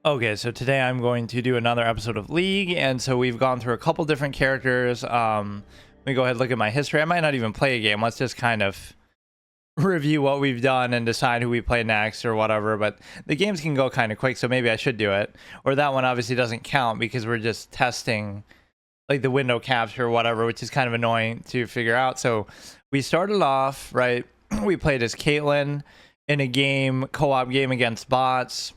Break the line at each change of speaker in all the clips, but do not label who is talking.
Okay, so today I'm going to do another episode of League, and so we've gone through a couple different characters. Let me go ahead and look at my history. I might not even play a game. Let's just kind of review what we've done and decide who we play next or whatever. But the games can go kind of quick, so maybe I should do it. Or that one obviously doesn't count because we're just testing like the window capture or whatever, which is kind of annoying to figure out. So we started off, right? We played as Caitlyn in a game, co-op game against bots.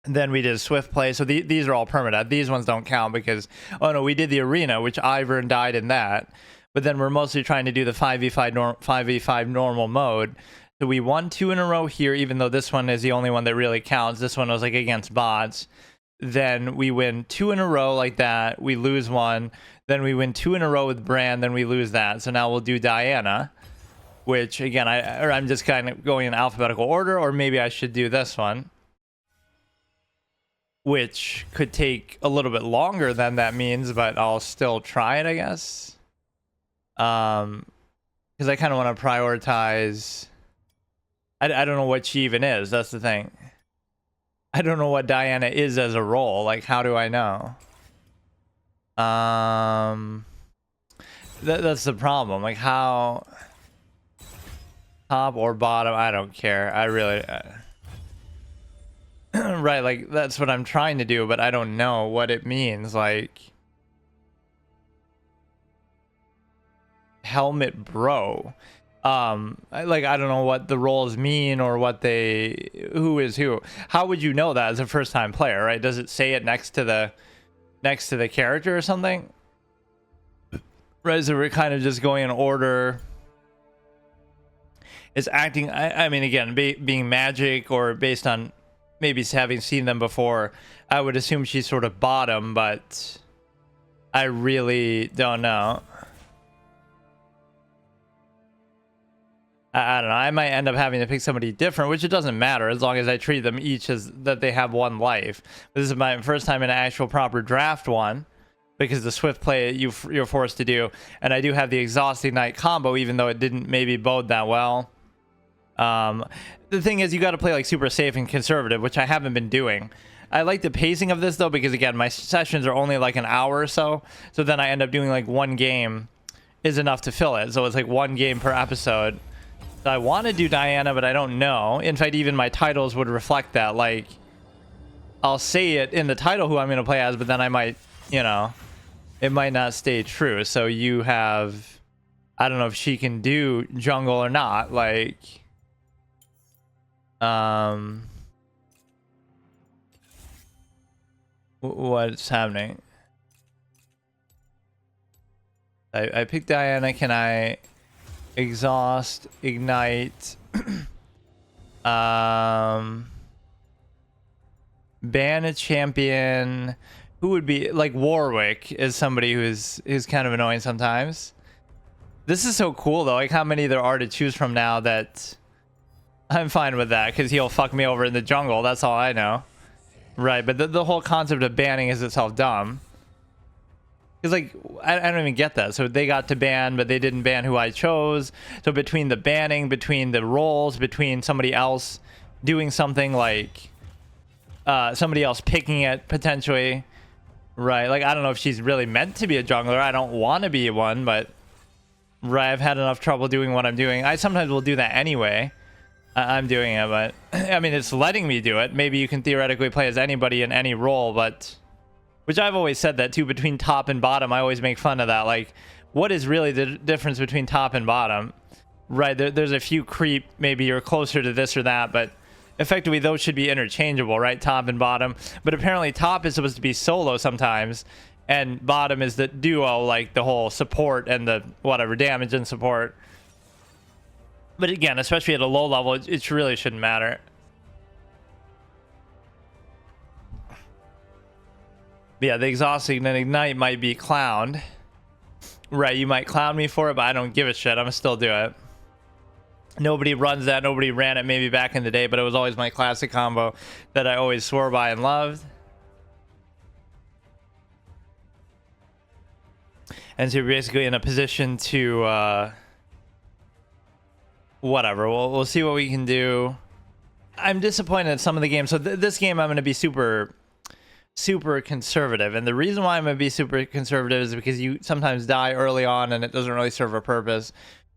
Then we did Swift play. So these are all permadeath. These ones don't count because, oh no, we did the arena, which Ivern died in that. But then we're mostly trying to do the 5v5 normal mode. So we won 2 in a row here, even though this one is the only one that really counts. This one was like against bots. Then we win 2 in a row like that. We lose 1. Then we win 2 in a row with Brand. Then we lose that. So now we'll do Diana, which again, I'm just kind of going in alphabetical order, or maybe I should do this one, which could take a little bit longer than that means, but I'll still try it, I guess. Because I kind of want to prioritize. I don't know what she even is. That's the thing. I don't know what Diana is as a role. Like, how do I know? That's the problem. Like, how top or bottom? I don't care. I really. Right, like that's what I'm trying to do, but I don't know what it means. Like helmet bro, I don't know what the roles mean or what who is who. How would you know that as a first-time player? Right, does it say it next to the character or something? Right, so we're kind of just going in order. Is acting, I mean, again, being magic or based on maybe having seen them before, I would assume she's sort of bottom, but I really don't know. I don't know. I might end up having to pick somebody different, which it doesn't matter as long as I treat them each as that they have 1 life. This is my first time in an actual proper draft one, because the Swift play you're forced to do, and I do have the Exhaust Ignite combo, even though it didn't maybe bode that well. The thing is, you got to play like super safe and conservative, which I haven't been doing. I like the pacing of this though, because again, my sessions are only like an hour or so. So then I end up doing like 1 game is enough to fill it. So it's like 1 game per episode. So I want to do Diana, but I don't know. In fact, even my titles would reflect that. Like, I'll say it in the title who I'm going to play as, but then I might, it might not stay true. So you have, I don't know if she can do jungle or not. Like, what's happening? I picked Diana. Can I exhaust, ignite, ban a champion? Who would be like Warwick is somebody who's kind of annoying sometimes. This is so cool though, like how many there are to choose from now that I'm fine with that, because he'll fuck me over in the jungle. That's all I know. Right, but the whole concept of banning is itself dumb. Because, like, I don't even get that. So they got to ban, but they didn't ban who I chose. So between the banning, between the roles, between somebody else doing something like somebody else picking it, potentially. Right, like, I don't know if she's really meant to be a jungler. I don't want to be one, but... Right, I've had enough trouble doing what I'm doing. I sometimes will do that anyway. I'm doing it, but I mean, it's letting me do it. Maybe you can theoretically play as anybody in any role, but which I've always said that too, between top and bottom. I always make fun of that. Like, what is really the difference between top and bottom? Right, there's a few creep, maybe you're closer to this or that, but effectively those should be interchangeable, right? Top and bottom. But apparently top is supposed to be solo sometimes, and bottom is the duo, like the whole support and the whatever damage and support. But again, especially at a low level, it really shouldn't matter. But yeah, the exhausting and ignite might be clowned. Right, you might clown me for it, but I don't give a shit. I'm gonna still do it. Nobody runs that. Nobody ran it maybe back in the day, but it was always my classic combo that I always swore by and loved. And so you're basically in a position to... whatever, we'll see what we can do. I'm disappointed in some of the games. So this game, I'm going to be super conservative, and the reason why I'm going to be super conservative is because you sometimes die early on and it doesn't really serve a purpose.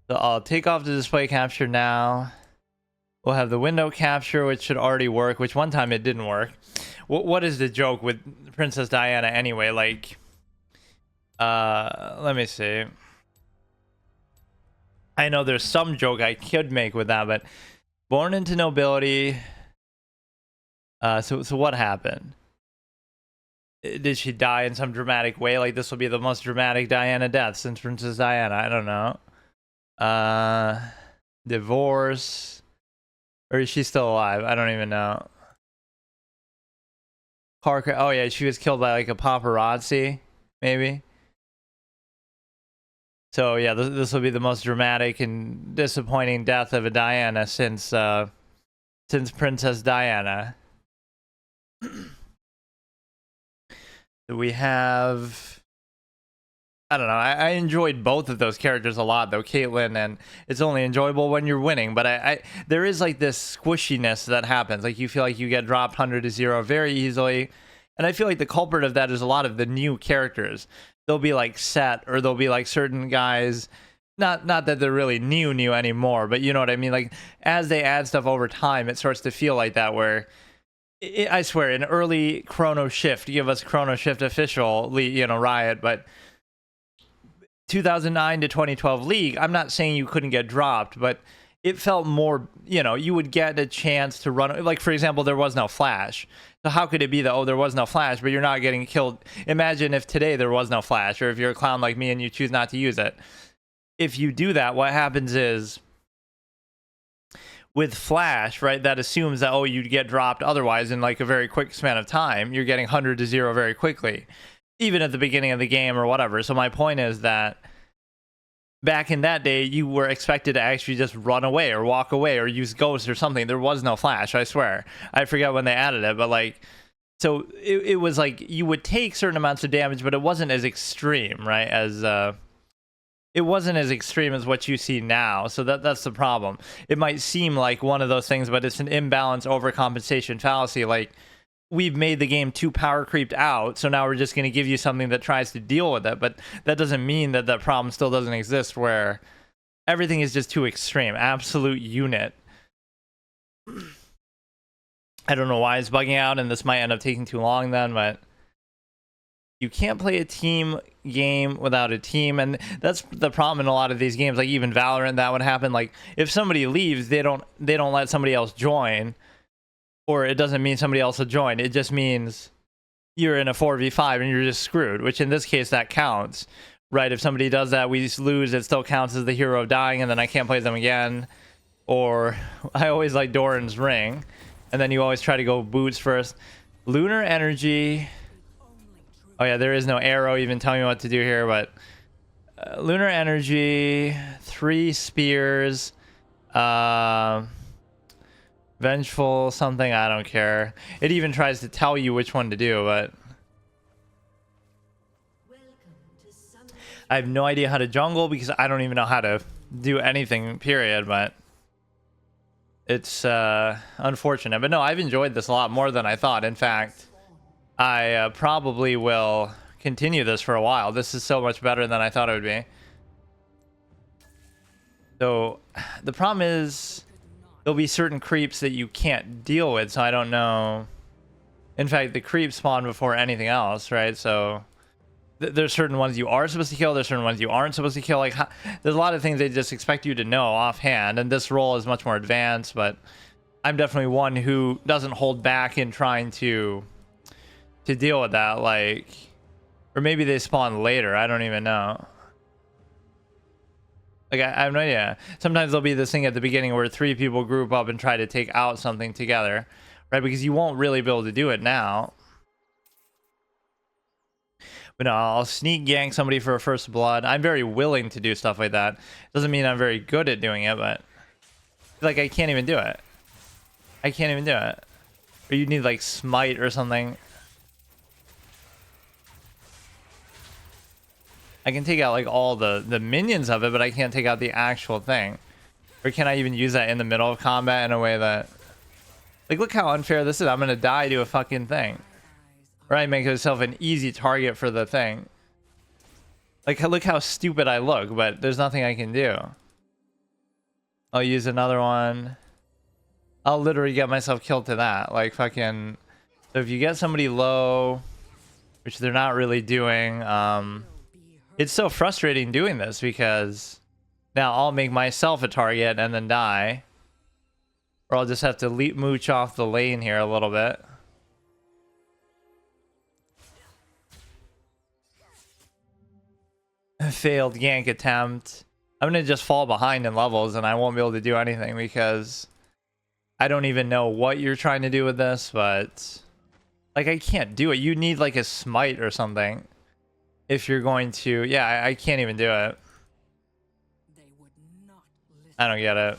So I'll take off the display capture now. We'll have the window capture, which should already work, which one time it didn't work. What is the joke with Princess Diana anyway? Like, let me see. I know there's some joke I could make with that, but born into nobility. So what happened? Did she die in some dramatic way? Like, this will be the most dramatic Diana death since Princess Diana. I don't know. Divorce. Or is she still alive? I don't even know. Car crash. Oh yeah, she was killed by like a paparazzi, maybe. So yeah, this will be the most dramatic and disappointing death of a Diana since Princess Diana. We have, I don't know. I enjoyed both of those characters a lot, though, Caitlyn, and it's only enjoyable when you're winning. But there is like this squishiness that happens. Like, you feel like you get dropped 100-0 very easily, and I feel like the culprit of that is a lot of the new characters. They'll be like Set, or they'll be like certain guys. Not that they're really new anymore, but you know what I mean. Like, as they add stuff over time, it starts to feel like that. Where I swear, in early Chrono Shift, give us Chrono Shift official, Riot, but 2009 to 2012 League, I'm not saying you couldn't get dropped, but it felt more, you would get a chance to run. Like, for example, there was no Flash. So how could it be that, oh, there was no Flash, but you're not getting killed? Imagine if today there was no Flash, or if you're a clown like me and you choose not to use it. If you do that, what happens is, with Flash, right, that assumes that, oh, you'd get dropped otherwise in like a very quick span of time. You're getting 100-0 very quickly, even at the beginning of the game or whatever. So my point is that back in that day, you were expected to actually just run away or walk away or use Ghost or something. There was no Flash, I swear. I forget when they added it, but like, so it was like you would take certain amounts of damage, but it wasn't as extreme, right? It wasn't as extreme as what you see now. So that's the problem. It might seem like one of those things, but it's an imbalance overcompensation fallacy. Like, we've made the game too power creeped out, so now we're just going to give you something that tries to deal with it. But that doesn't mean that that problem still doesn't exist, where everything is just too extreme. Absolute unit. I don't know why it's bugging out, and this might end up taking too long then, but you can't play a team game without a team, and that's the problem in a lot of these games. Like, even Valorant, that would happen. Like, if somebody leaves, they don't let somebody else join. Or it doesn't mean somebody else will join. It just means you're in a 4v5 and you're just screwed, which in this case, that counts, right? If somebody does that, we just lose, it still counts as the hero dying, and then I can't play them again. Or I always like Doran's Ring, and then you always try to go boots first. Lunar Energy. Oh yeah, there is no arrow even telling me what to do here, but Lunar Energy, 3 spears, Vengeful something, I don't care. It even tries to tell you which one to do, but I have no idea how to jungle because I don't even know how to do anything, period. But it's unfortunate. But no, I've enjoyed this a lot more than I thought. In fact, I probably will continue this for a while. This is so much better than I thought it would be. So the problem is, there'll be certain creeps that you can't deal with, so I don't know. In fact, the creeps spawn before anything else, right? So there's certain ones you are supposed to kill, there's certain ones you aren't supposed to kill. Like, there's a lot of things they just expect you to know offhand, and this role is much more advanced, but I'm definitely one who doesn't hold back in trying to deal with that. Like, or maybe they spawn later, I don't even know. Like, I have no idea. Sometimes there'll be this thing at the beginning where 3 people group up and try to take out something together, right? Because you won't really be able to do it now. But no, I'll sneak gank somebody for a first blood. I'm very willing to do stuff like that. Doesn't mean I'm very good at doing it, but like, I can't even do it. I can't even do it. Or you need like smite or something. I can take out like all the minions of it, but I can't take out the actual thing. Or can I even use that in the middle of combat in a way that Like, look how unfair this is. I'm gonna die to a fucking thing. Right, make myself an easy target for the thing. Like, look how stupid I look, but there's nothing I can do. I'll use another one. I'll literally get myself killed to that. Like, fucking... So if you get somebody low, which they're not really doing, it's so frustrating doing this because now I'll make myself a target and then die. Or I'll just have to mooch off the lane here a little bit. Failed gank attempt. I'm gonna just fall behind in levels and I won't be able to do anything because I don't even know what you're trying to do with this, but like I can't do it. You need like a smite or something if you're going to. Yeah, I can't even do it. I don't get it.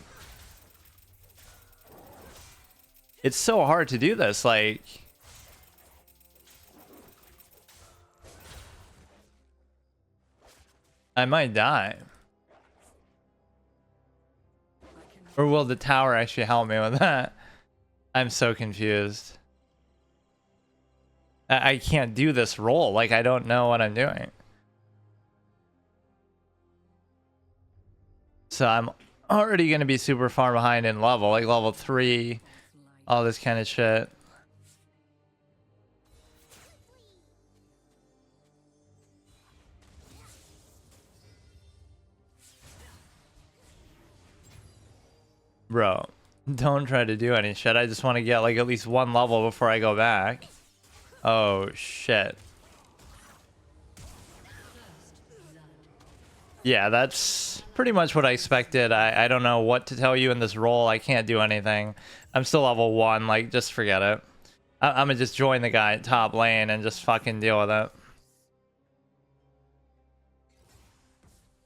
It's so hard to do this, like... I might die. Or will the tower actually help me with that? I'm so confused. I can't do this roll. Like, I don't know what I'm doing. So I'm already going to be super far behind in level. Like, level 3. All this kind of shit. Bro, don't try to do any shit. I just want to get like at least one level before I go back. Oh shit. Yeah, that's pretty much what I expected. I don't know what to tell you in this role. I can't do anything. I'm still level 1. Like, just forget it. I'm gonna just join the guy at top lane and just fucking deal with it.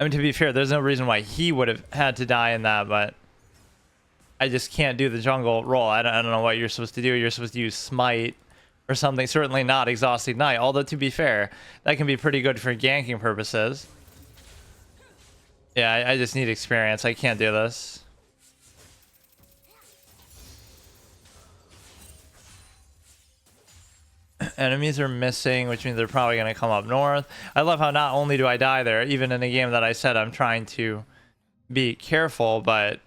I mean, to be fair, there's no reason why he would have had to die in that, but I just can't do the jungle role. I don't know what you're supposed to do. You're supposed to use smite or something. Certainly not exhaust ignite. Although, to be fair, that can be pretty good for ganking purposes. Yeah, I just need experience. I can't do this. Enemies are missing, which means they're probably going to come up north. I love how not only do I die there, even in a game that I said I'm trying to be careful, but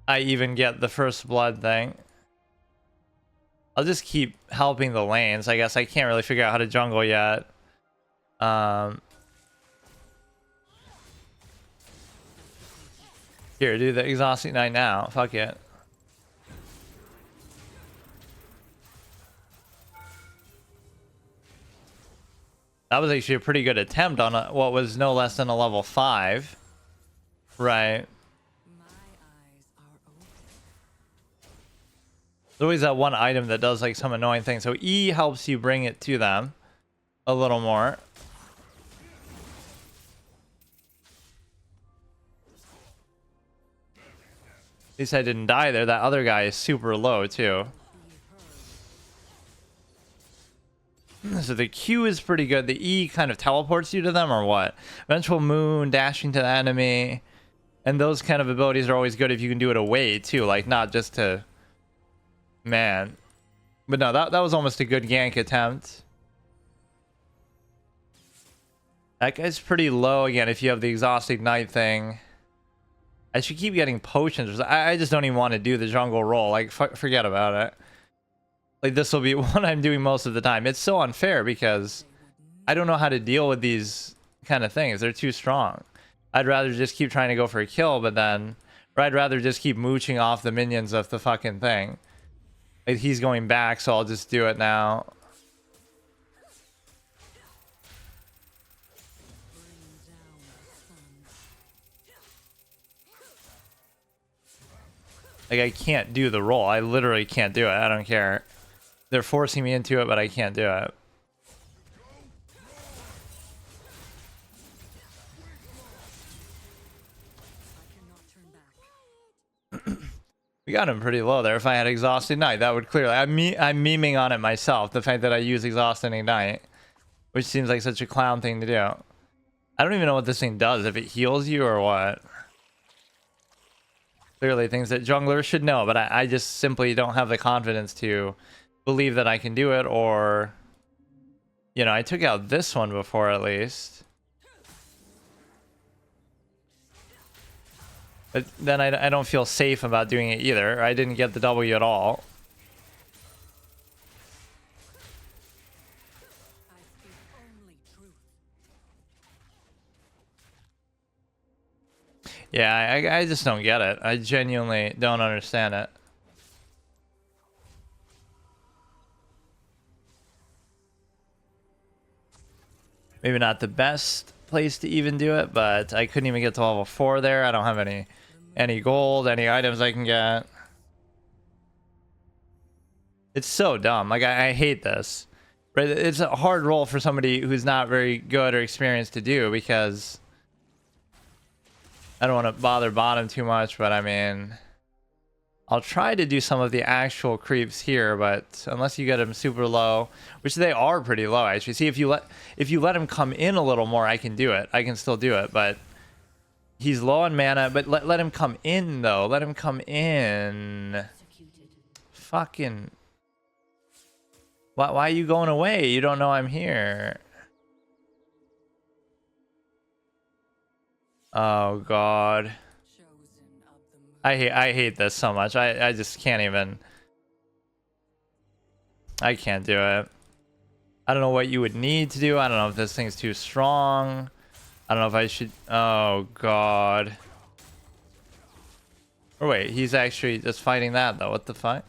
I even get the first blood thing. I'll just keep helping the lanes. I guess I can't really figure out how to jungle yet. Here, do the exhaust ignite now. Fuck it. That was actually a pretty good attempt on what was no less than a level 5. Right. There's always that one item that does like some annoying thing. So E helps you bring it to them a little more. At least I didn't die there. That other guy is super low too. So the Q is pretty good. The E kind of teleports you to them or what? Eventual Moon, dashing to the enemy. And those kind of abilities are always good if you can do it away too. Like not just to... Man. But no, that was almost a good gank attempt. That guy's pretty low again if you have the exhaust ignite thing. I should keep getting potions. I just don't even want to do the jungle roll. Like, forget about it. Like, this will be what I'm doing most of the time. It's so unfair because I don't know how to deal with these kind of things. They're too strong. I'd rather just keep trying to go for a kill, but then... Or I'd rather just keep mooching off the minions of the fucking thing. Like, he's going back, so I'll just do it now. Like, I can't do the roll. I literally can't do it. I don't care. They're forcing me into it, but I can't do it. We got him pretty low there. If I had Exhaust Ignite, that would clearly... I'm memeing on it myself. The fact that I use Exhaust and Ignite. Which seems like such a clown thing to do. I don't even know what this thing does. If it heals you or what. clearly things that junglers should know, but I just simply don't have the confidence to believe that I can do it, or, you know, I took out this one before at least. But then I don't feel safe about doing it either. I didn't get the W at all. Yeah, I just don't get it. I genuinely don't understand it. Maybe not the best place to even do it, but I couldn't even get to level 4 there. I don't have any gold, any items I can get. It's so dumb. Like, I hate this. Right? It's a hard role for somebody who's not very good or experienced to do, because I don't want to bother bottom too much, but I mean, I'll try to do some of the actual creeps here, but unless you get them super low, which they are pretty low actually. See, if you let him come in a little more, I can do it. I can still do it, but he's low on mana. But let him come in though. Let him come in. Fucking. Why are you going away? You don't know I'm here. Oh God. I hate this so much. I just can't even. I can't do it. I don't know what you would need to do. I don't know if this thing's too strong. I don't know if I should. Oh God. Or wait, he's actually just fighting that though. What the fuck?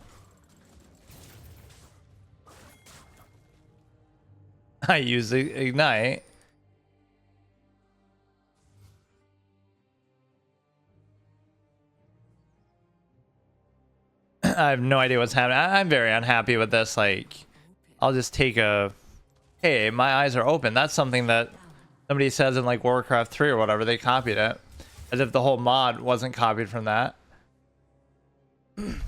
I use ignite. I have no idea what's happening. I'm very unhappy with this. Like, I'll just take a, hey, my eyes are open. That's something that somebody says in like Warcraft 3 or whatever. They copied it, as if the whole mod wasn't copied from that. I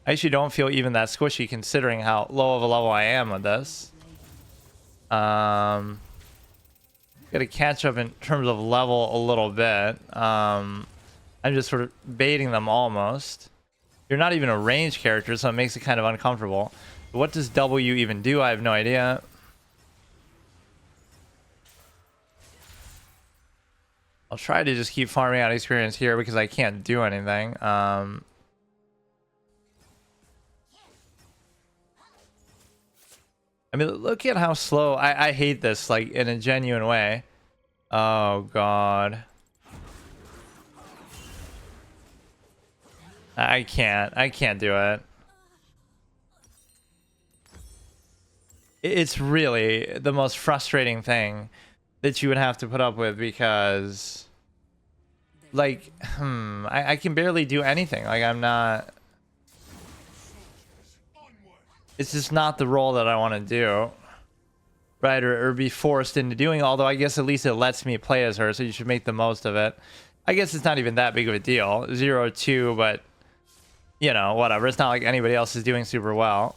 actually don't feel even that squishy considering how low of a level I am with this. Gotta catch up in terms of level a little bit. I'm just sort of baiting them almost. You're not even a ranged character, so it makes it kind of uncomfortable. What does W even do? I have no idea. I'll try to just keep farming out experience here because I can't do anything. I mean, look at how slow. I hate this, like, in a genuine way. Oh, God. I can't do it. It's really the most frustrating thing that you would have to put up with, because, like, I can barely do anything. Like, I'm not... It's just not the role that I want to do, right? Or be forced into doing, although I guess at least it lets me play as her, so you should make the most of it. I guess it's not even that big of a deal. 0-2, but, you know, whatever. It's not like anybody else is doing super well.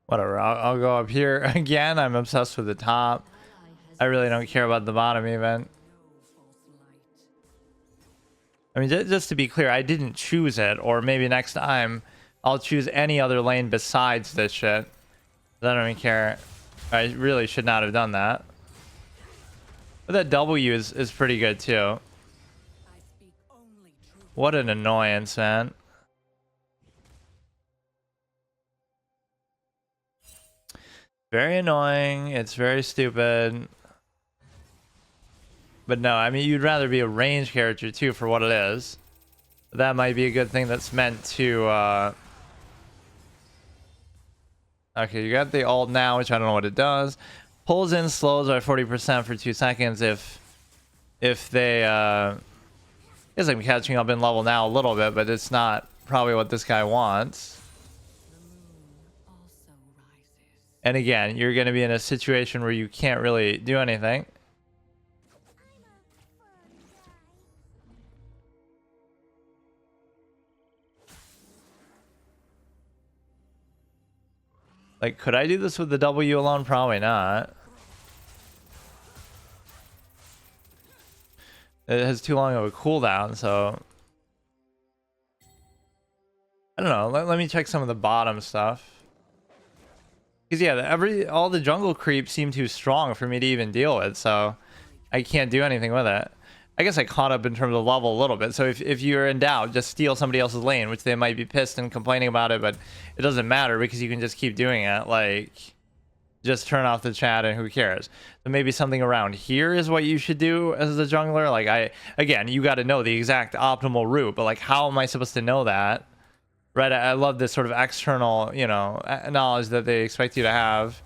Whatever, I'll go up here again. I'm obsessed with the top. I really don't care about the bottom even. I mean, just to be clear, I didn't choose it, or maybe next time I'll choose any other lane besides this shit. I don't even care. I really should not have done that. But that W is pretty good too. What an annoyance, man. Very annoying. It's very stupid. But no, I mean, you'd rather be a ranged character too for what it is. That might be a good thing that's meant to... Okay, you got the ult now, which I don't know what it does. Pulls in slows by 40% for 2 seconds if if they I guess I'm catching up in level now a little bit, but it's not probably what this guy wants. And again, you're going to be in a situation where you can't really do anything. Like, could I do this with the W alone? Probably not. It has too long of a cooldown, so I don't know. Let me check some of the bottom stuff. Because yeah, all the jungle creeps seem too strong for me to even deal with, so I can't do anything with it. I guess I caught up in terms of level a little bit. So if you're in doubt, just steal somebody else's lane, which they might be pissed and complaining about it, but it doesn't matter because you can just keep doing it. Like, just turn off the chat and who cares. So maybe something around here is what you should do as a jungler. Like, again, you got to know the exact optimal route, but like, how am I supposed to know that? Right? I love this sort of external, you know, knowledge that they expect you to have.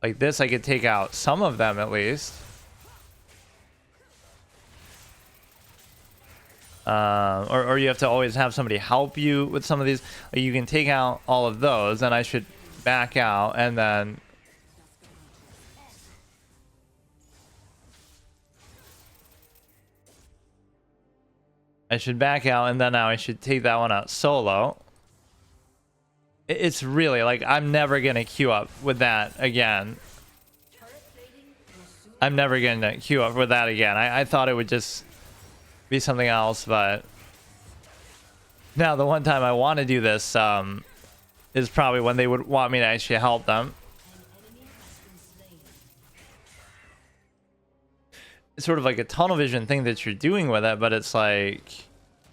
Like this, I could take out some of them at least. Or you have to always have somebody help you with some of these. Like you can take out all of those, and I should back out, and then I should back out, and then now I should take that one out solo. It's really like I'm never gonna queue up with that again. I'm never gonna queue up with that again. I thought it would just be something else, but now the one time I want to do this is probably when they would want me to actually help them. It's sort of like a tunnel vision thing that you're doing with it, but it's like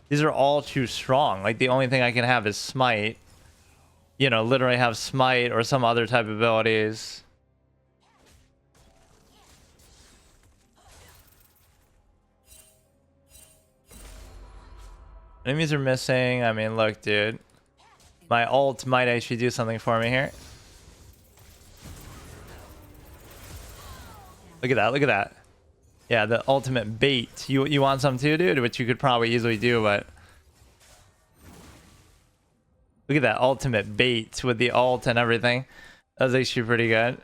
these are all too strong. Like the only thing I can have is smite, you know, literally have smite or some other type of abilities. Enemies are missing. I mean, look, dude. My ult might actually do something for me here. Look at that. Look at that. Yeah, the ultimate bait. You want some too, dude? Which you could probably easily do, but... Look at that ultimate bait with the ult and everything. That was actually pretty good.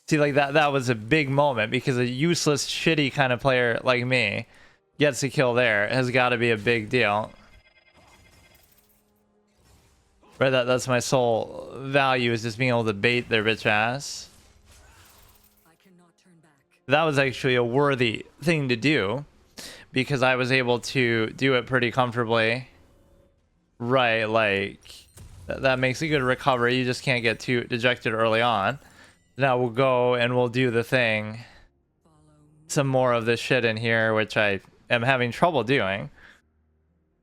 See, like that was a big moment because a useless, shitty kind of player like me gets a kill there. It has got to be a big deal. Right, that's my sole value, is just being able to bait their bitch ass. That was actually a worthy thing to do because I was able to do it pretty comfortably. Right, like that makes a good recovery. You just can't get too dejected early on. Now we'll go and we'll do the thing. Some more of this shit in here, which I am having trouble doing.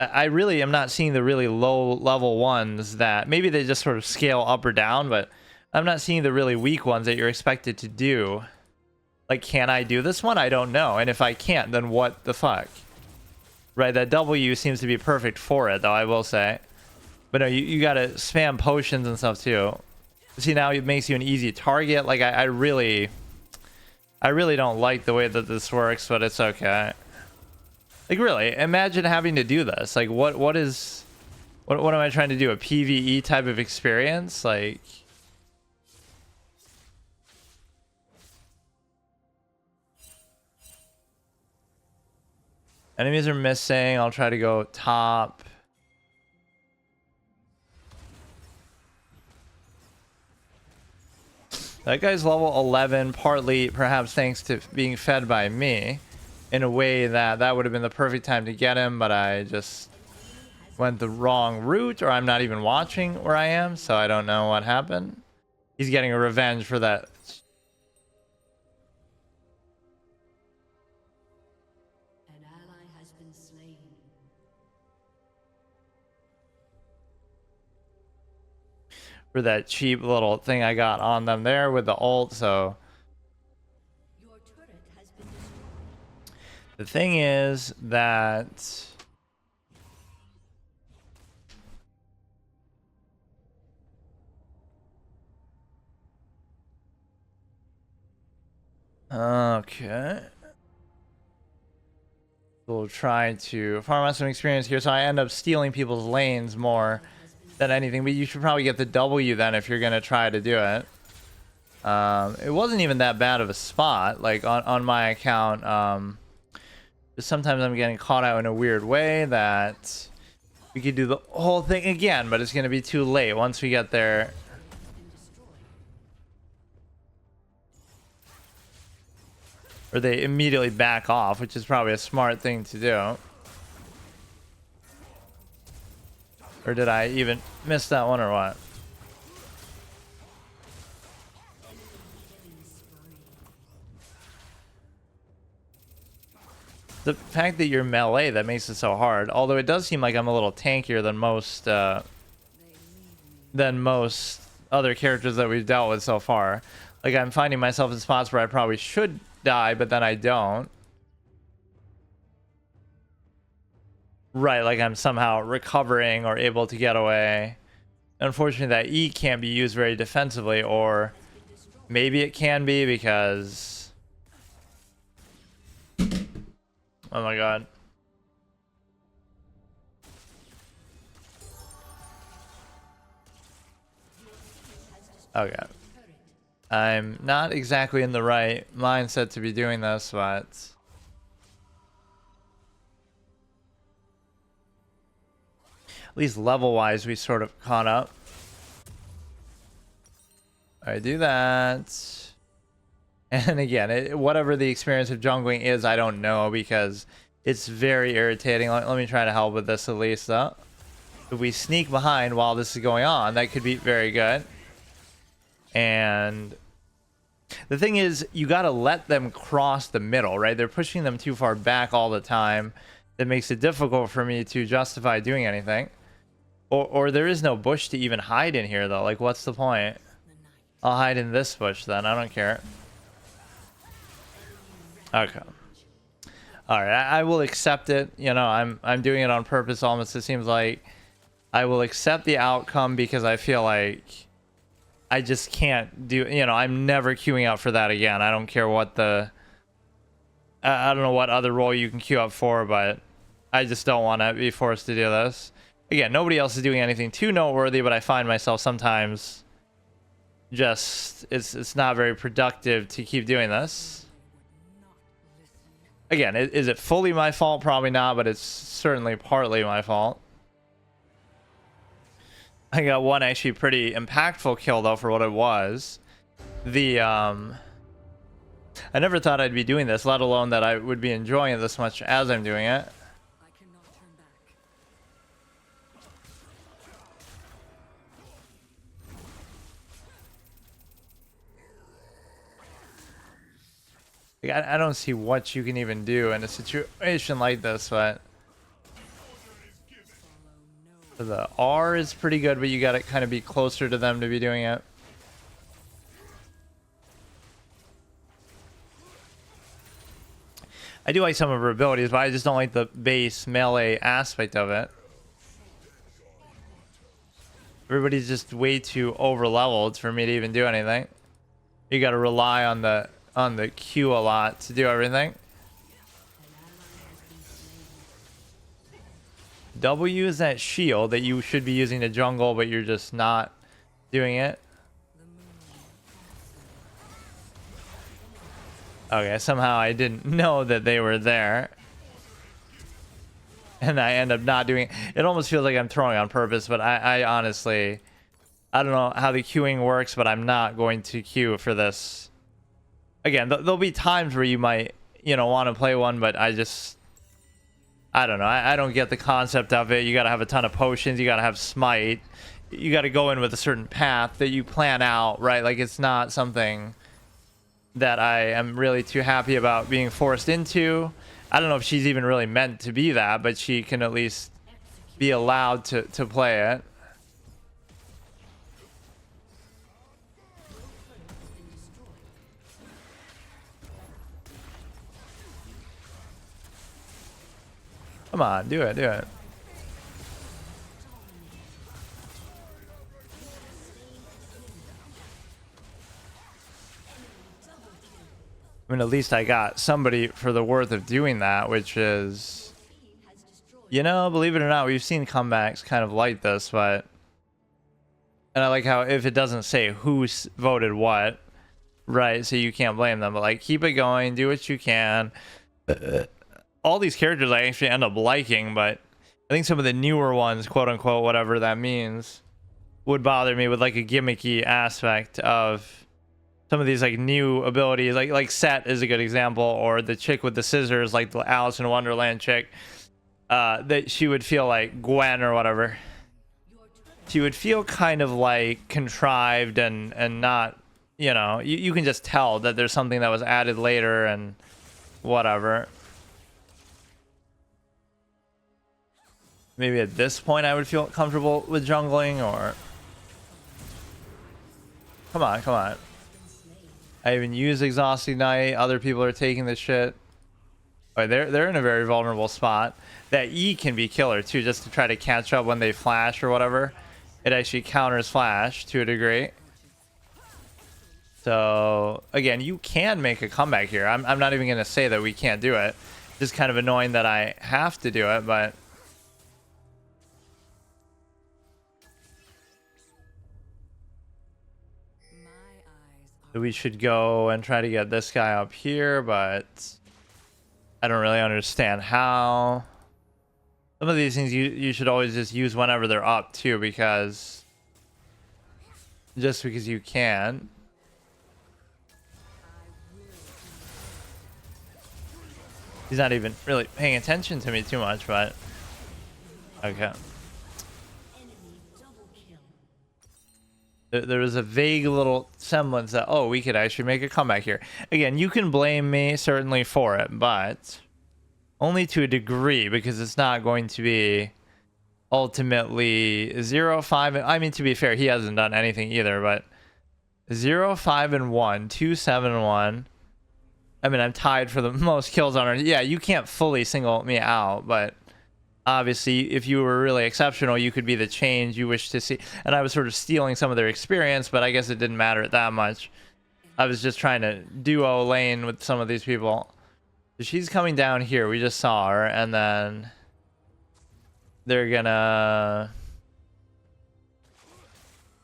I really am not seeing the really low level ones that maybe they just sort of scale up or down, but I'm not seeing the really weak ones that you're expected to do. Like, can I do this one? I don't know. And if I can't, then what the fuck? Right, that W seems to be perfect for it, though, I will say. But no, you gotta spam potions and stuff, too. See, now it makes you an easy target. Like, I really don't like the way that this works, but it's okay. Like, really, imagine having to do this. Like, what am I trying to do? A PvE type of experience? Like... Enemies are missing. I'll try to go top. That guy's level 11, partly perhaps thanks to being fed by me in a way that would have been the perfect time to get him, but I just went the wrong route, or I'm not even watching where I am, so I don't know what happened. He's getting a revenge for that. For that cheap little thing I got on them there with the ult, so... The thing is that... Okay. We'll try to farm out some experience here, so I end up stealing people's lanes more than anything. But you should probably get the W then if you're gonna try to do it. It wasn't even that bad of a spot, like on my account. But sometimes I'm getting caught out in a weird way that we could do the whole thing again, but it's gonna be too late once we get there. Or they immediately back off, which is probably a smart thing to do. Or did I even miss that one or what? The fact that you're melee, that makes it so hard. Although it does seem like I'm a little tankier than most other characters that we've dealt with so far. Like, I'm finding myself in spots where I probably should die, but then I don't. Right, like I'm somehow recovering or able to get away. Unfortunately, that E can't be used very defensively, or maybe it can be because... Oh my god. Okay. I'm not exactly in the right mindset to be doing this, but... At least level-wise, we sort of caught up. I do that. And again, whatever the experience of jungling is, I don't know, because it's very irritating. Let me try to help with this at least, though. If we sneak behind while this is going on, that could be very good. And the thing is, you got to let them cross the middle, right? They're pushing them too far back all the time. That makes it difficult for me to justify doing anything. Or there is no bush to even hide in here, though. Like, what's the point? I'll hide in this bush then. I don't care. Okay. All right. I will accept it. You know, I'm doing it on purpose almost. It seems like I will accept the outcome because I feel like I just can't do, you know, I'm never queuing up for that again. I don't care what the, I don't know what other role you can queue up for, but I just don't want to be forced to do this. Again, nobody else is doing anything too noteworthy, but I find myself sometimes just, it's not very productive to keep doing this. Again, is it fully my fault? Probably not, but it's certainly partly my fault. I got one actually pretty impactful kill though for what it was. I never thought I'd be doing this, let alone that I would be enjoying it this much as I'm doing it. Like, I don't see what you can even do in a situation like this, but the R is pretty good, but you gotta kind of be closer to them to be doing it. I do like some of her abilities, but I just don't like the base melee aspect of it. Everybody's just way too over leveled for me to even do anything. You gotta rely on the Q a lot to do everything. W is that shield that you should be using to jungle, but you're just not doing it. Okay, somehow I didn't know that they were there. And I end up not doing it. It almost feels like I'm throwing on purpose, but I honestly, I don't know how the queuing works, but I'm not going to queue for this. Again, there'll be times where you might, you know, want to play one, but I don't know. I don't get the concept of it. You got to have a ton of potions. You got to have smite. You got to go in with a certain path that you plan out, right? Like, it's not something that I am really too happy about being forced into. I don't know if she's even really meant to be that, but she can at least be allowed to play it. Come on, do it, do it. I mean, at least I got somebody for the worth of doing that, which is, you know, believe it or not, we've seen comebacks kind of like this, but, and I like how if it doesn't say who voted what, right, so you can't blame them, but like keep it going, do what you can. All these characters I actually end up liking, but I think some of the newer ones, quote unquote, whatever that means, would bother me with like a gimmicky aspect of some of these like new abilities. Like Set is a good example, or the chick with the scissors, like the Alice in Wonderland chick, that she would feel like Gwen or whatever. She would feel kind of like contrived and not, you know, you can just tell that there's something that was added later and whatever. Maybe at this point I would feel comfortable with jungling, or come on, come on. I even use Exhaust Ignite. Other people are taking this shit. Right, they're in a very vulnerable spot. That E can be killer too, just to try to catch up when they flash or whatever. It actually counters flash to a degree. So again, you can make a comeback here. I'm not even gonna say that we can't do it. Just kind of annoying that I have to do it, but we should go and try to get this guy up here, but I don't really understand how. Some of these things you should always just use whenever they're up too, because just because you can. He's not even really paying attention to me too much, but okay. There was a vague little semblance that, oh, we could actually make a comeback here. Again, you can blame me certainly for it, but only to a degree, because it's not going to be ultimately 0-5. I mean, to be fair, he hasn't done anything either, but 0-5-1, 2-7-1. I mean, I'm tied for the most kills on her. Yeah, you can't fully single me out, but obviously, if you were really exceptional, you could be the change you wish to see. And I was sort of stealing some of their experience, but I guess it didn't matter that much. I was just trying to duo lane with some of these people. So she's coming down here. We just saw her, and then they're gonna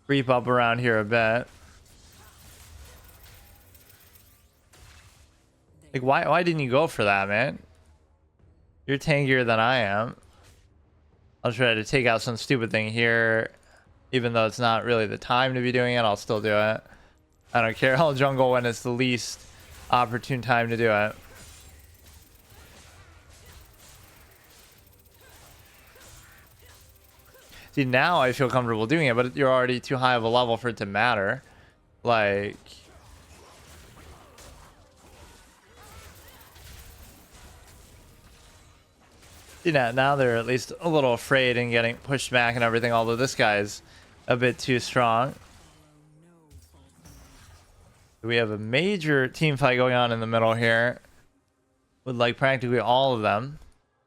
creep up around here a bit. Like, why didn't you go for that, man? You're tankier than I am. I'll try to take out some stupid thing here. Even though it's not really the time to be doing it, I'll still do it. I don't care. I'll jungle when it's the least opportune time to do it. See, now I feel comfortable doing it, but you're already too high of a level for it to matter. Like... you know, now they're at least a little afraid and getting pushed back and everything, although this guy's a bit too strong. We have a major team fight going on in the middle here with like practically all of them.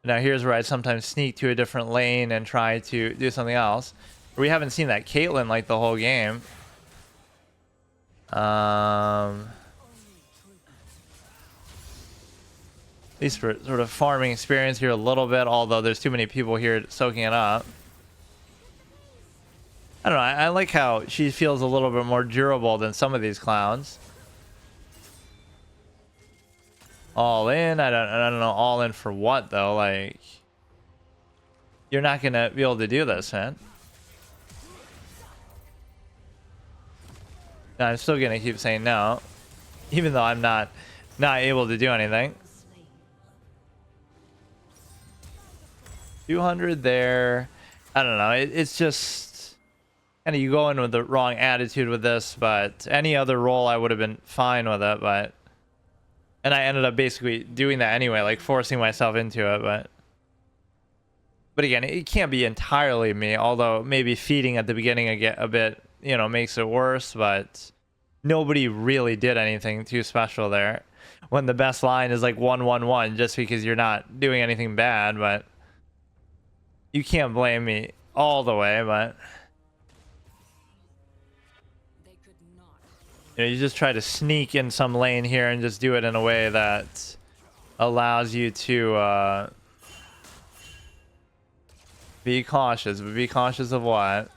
Now here's where I sometimes sneak to a different lane and try to do something else. We haven't seen that Caitlyn like the whole game. At least for sort of farming experience here a little bit, although there's too many people here soaking it up. I don't know, I like how she feels a little bit more durable than some of these clowns. All in, I don't know all in for what though, like... you're not gonna be able to do this, man. No, I'm still gonna keep saying no. Even though I'm not able to do anything. 200 there. I don't know. It's just kind of you go in with the wrong attitude with this, but any other role I would have been fine with it, but and I ended up basically doing that anyway, like forcing myself into it, but again, it can't be entirely me, although maybe feeding at the beginning a bit, you know, makes it worse, but nobody really did anything too special there. When the best line is like 1-1-1 just because you're not doing anything bad, but you can't blame me all the way, but... You know, you just try to sneak in some lane here and just do it in a way that allows you to be cautious. But be cautious of what?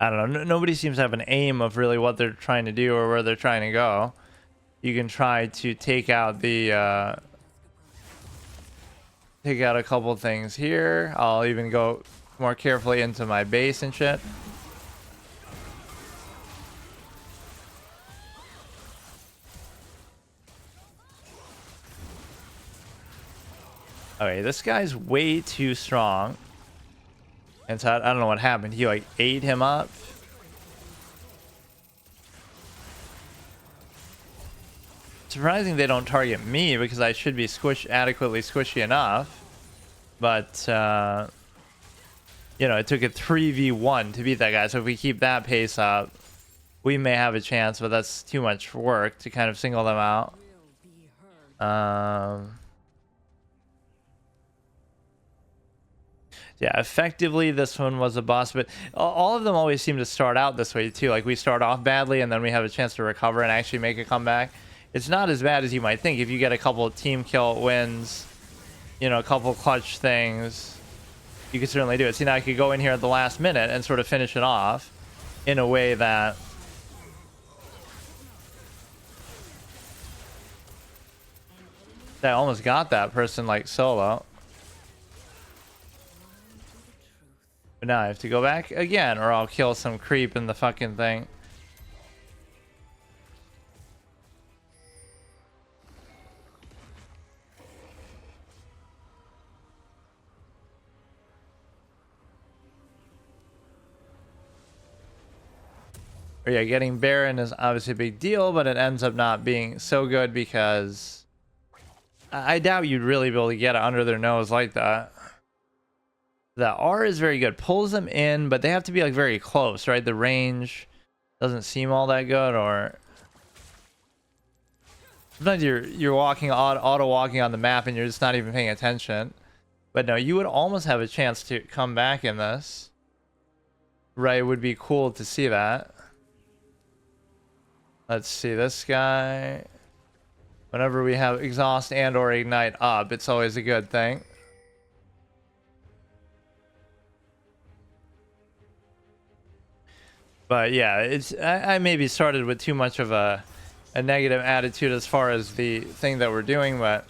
I don't know. Nobody seems to have an aim of really what they're trying to do or where they're trying to go. You can try to take out the take out a couple things here. I'll even go more carefully into my base and shit. Okay, this guy's way too strong. And so I don't know what happened. He like ate him up. Surprising they don't target me because I should be adequately squishy enough. But you know, it took a 3v1 to beat that guy. So if we keep that pace up, we may have a chance, but that's too much work to kind of single them out. Yeah, effectively this one was a boss, but all of them always seem to start out this way too. Like we start off badly and then we have a chance to recover and actually make a comeback. It's not as bad as you might think if you get a couple of team kill wins, you know, a couple clutch things. You could certainly do it. See, now I could go in here at the last minute and sort of finish it off in a way that I almost got that person like solo. But now I have to go back again or I'll kill some creep in the fucking thing. But yeah, getting Baron is obviously a big deal, but it ends up not being so good because I doubt you'd really be able to get it under their nose like that. The R is very good, pulls them in, but they have to be like very close, right? The range doesn't seem all that good, or sometimes you're walking auto walking on the map and you're just not even paying attention. But no, you would almost have a chance to come back in this, right? It would be cool to see that. Let's see this guy. Whenever we have exhaust and or ignite up, it's always a good thing. But yeah, it's I maybe started with too much of a negative attitude as far as the thing that we're doing, but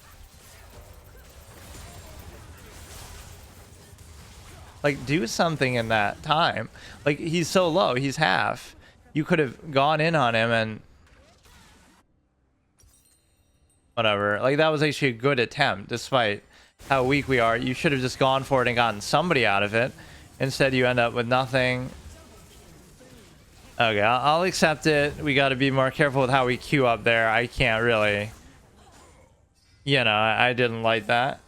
like do something in that time. Like he's so low, he's half. You could have gone in on him and whatever. Like that was actually a good attempt despite how weak we are. You should have just gone for it and gotten somebody out of it. Instead you end up with nothing. Okay, I'll accept it. We got to be more careful with how we queue up there. I can't really, you know, I didn't like that.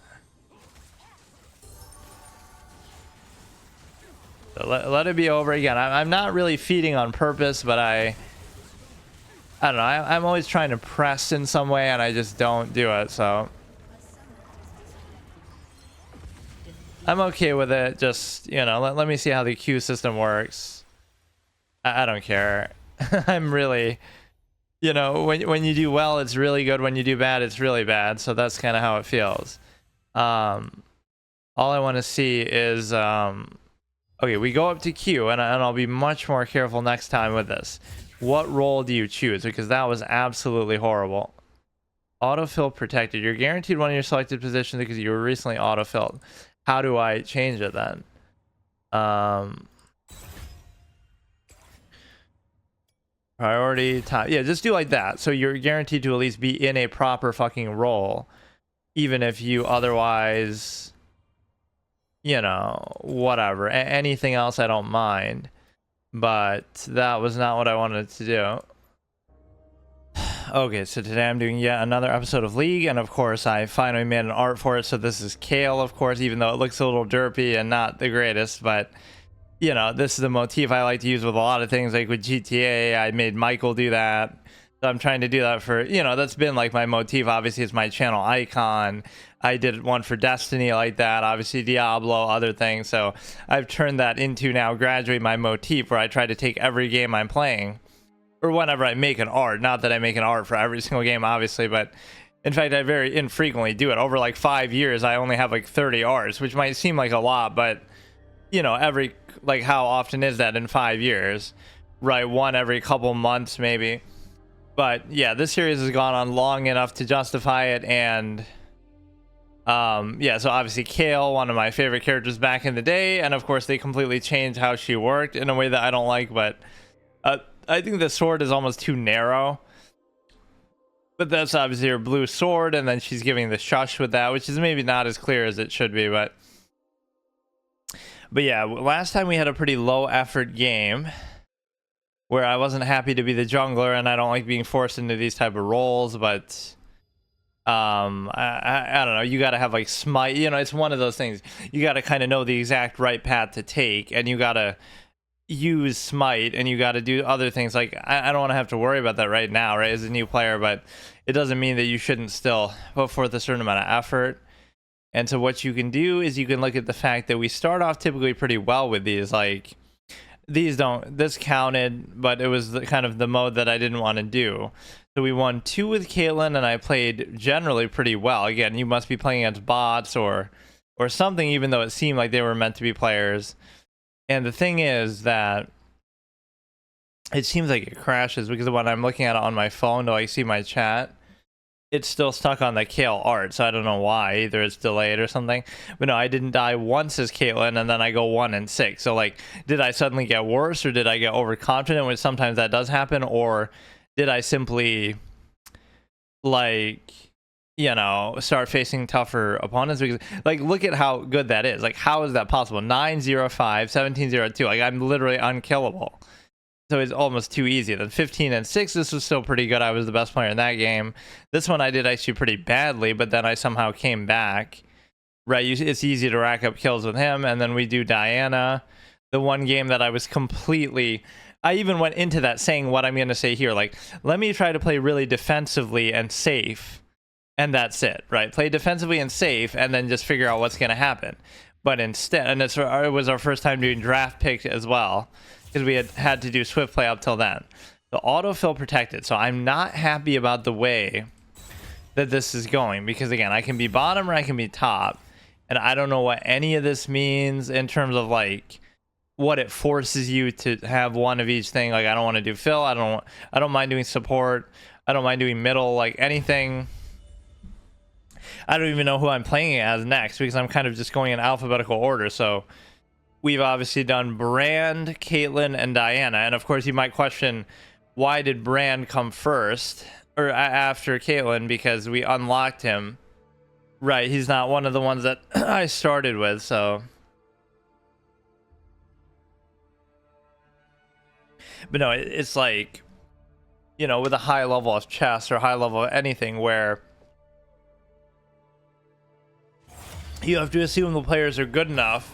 So let it be over again. I'm not really feeding on purpose, but I don't know. I'm always trying to press in some way, and I just don't do it. So I'm okay with it. Just, you know, let me see how the queue system works. I don't care. I'm really, you know, when you do well, it's really good. When you do bad, it's really bad. So that's kind of how it feels. All I want to see is, okay, we go up to Q, and I'll be much more careful next time with this. What role do you choose? Because that was absolutely horrible. Autofill protected. You're guaranteed one of your selected positions because you were recently autofilled. How do I change it then? Priority time. Yeah, just do like that. So you're guaranteed to at least be in a proper fucking role, even if you otherwise, you know, whatever. Anything else I don't mind. But that was not what I wanted to do. Okay, so today I'm doing yet another episode of League, and of course I finally made an art for it. So this is Kale, of course, even though it looks a little derpy and not the greatest, but you know, this is a motif I like to use with a lot of things. Like with GTA, I made Michael do that. So I'm trying to do that for, you know, that's been like my motif. Obviously, it's my channel icon. I did one for Destiny like that. Obviously, Diablo, other things. So I've turned that into now gradually my motif, where I try to take every game I'm playing, or whenever I make an art. Not that I make an art for every single game, obviously, but in fact, I very infrequently do it. Over like 5 years, I only have like 30 arts, which might seem like a lot, but you know, every, like, how often is that in 5 years, right? One every couple months maybe. But yeah, this series has gone on long enough to justify it. And yeah, so obviously Kale, one of my favorite characters back in the day, and of course they completely changed how she worked in a way that I don't like. But I think the sword is almost too narrow, but that's obviously her blue sword, and then she's giving the shush with that, which is maybe not as clear as it should be. But yeah, last time we had a pretty low effort game where I wasn't happy to be the jungler, and I don't like being forced into these type of roles. But I don't know, you got to have like smite, you know, it's one of those things. You got to kind of know the exact right path to take, and you got to use smite, and you got to do other things. Like I don't want to have to worry about that right now, right, as a new player, but it doesn't mean that you shouldn't still put forth a certain amount of effort. And so what you can do is you can look at the fact that we start off typically pretty well with these. Like these don't, this counted, but it was the kind of the mode that I didn't want to do. So we won 2 with Caitlyn, and I played generally pretty well. Again, you must be playing against bots or something, even though it seemed like they were meant to be players. And the thing is that it seems like it crashes, because when I'm looking at it on my phone to like see my chat, it's still stuck on the Kale art, so I don't know why. Either it's delayed or something. But no, I didn't die once as Caitlyn, and then I go 1 and 6. So like, did I suddenly get worse, or did I get overconfident, which sometimes that does happen, or did I simply, like, you know, start facing tougher opponents? Because like, look at how good that is. Like, how is that possible? 9-0-5, 17-0-2. Like, I'm literally unkillable. So it's almost too easy. Then 15 and 6, this was still pretty good. I was the best player in that game. This one I did actually pretty badly, but then I somehow came back. Right, it's easy to rack up kills with him. And then we do Diana. The one game that I was completely... I even went into that saying what I'm going to say here. Like, let me try to play really defensively and safe. And that's it, right? Play defensively and safe, and then just figure out what's going to happen. But instead, and it was our first time doing draft pick as well, because we had to do swift play up till then. The autofill protected, so I'm not happy about the way that this is going, because again, I can be bottom or I can be top, and I don't know what any of this means in terms of like what it forces you to have one of each thing. Like, I don't want to do fill, I don't mind doing support, I don't mind doing middle, like anything. I don't even know who I'm playing as next, because I'm kind of just going in alphabetical order. So we've obviously done Brand, Caitlyn, and Diana. And of course, you might question, why did Brand come first or after Caitlyn? Because we unlocked him. Right, he's not one of the ones that I started with, so. But no, it's like, you know, with a high level of chess or high level of anything, where you have to assume the players are good enough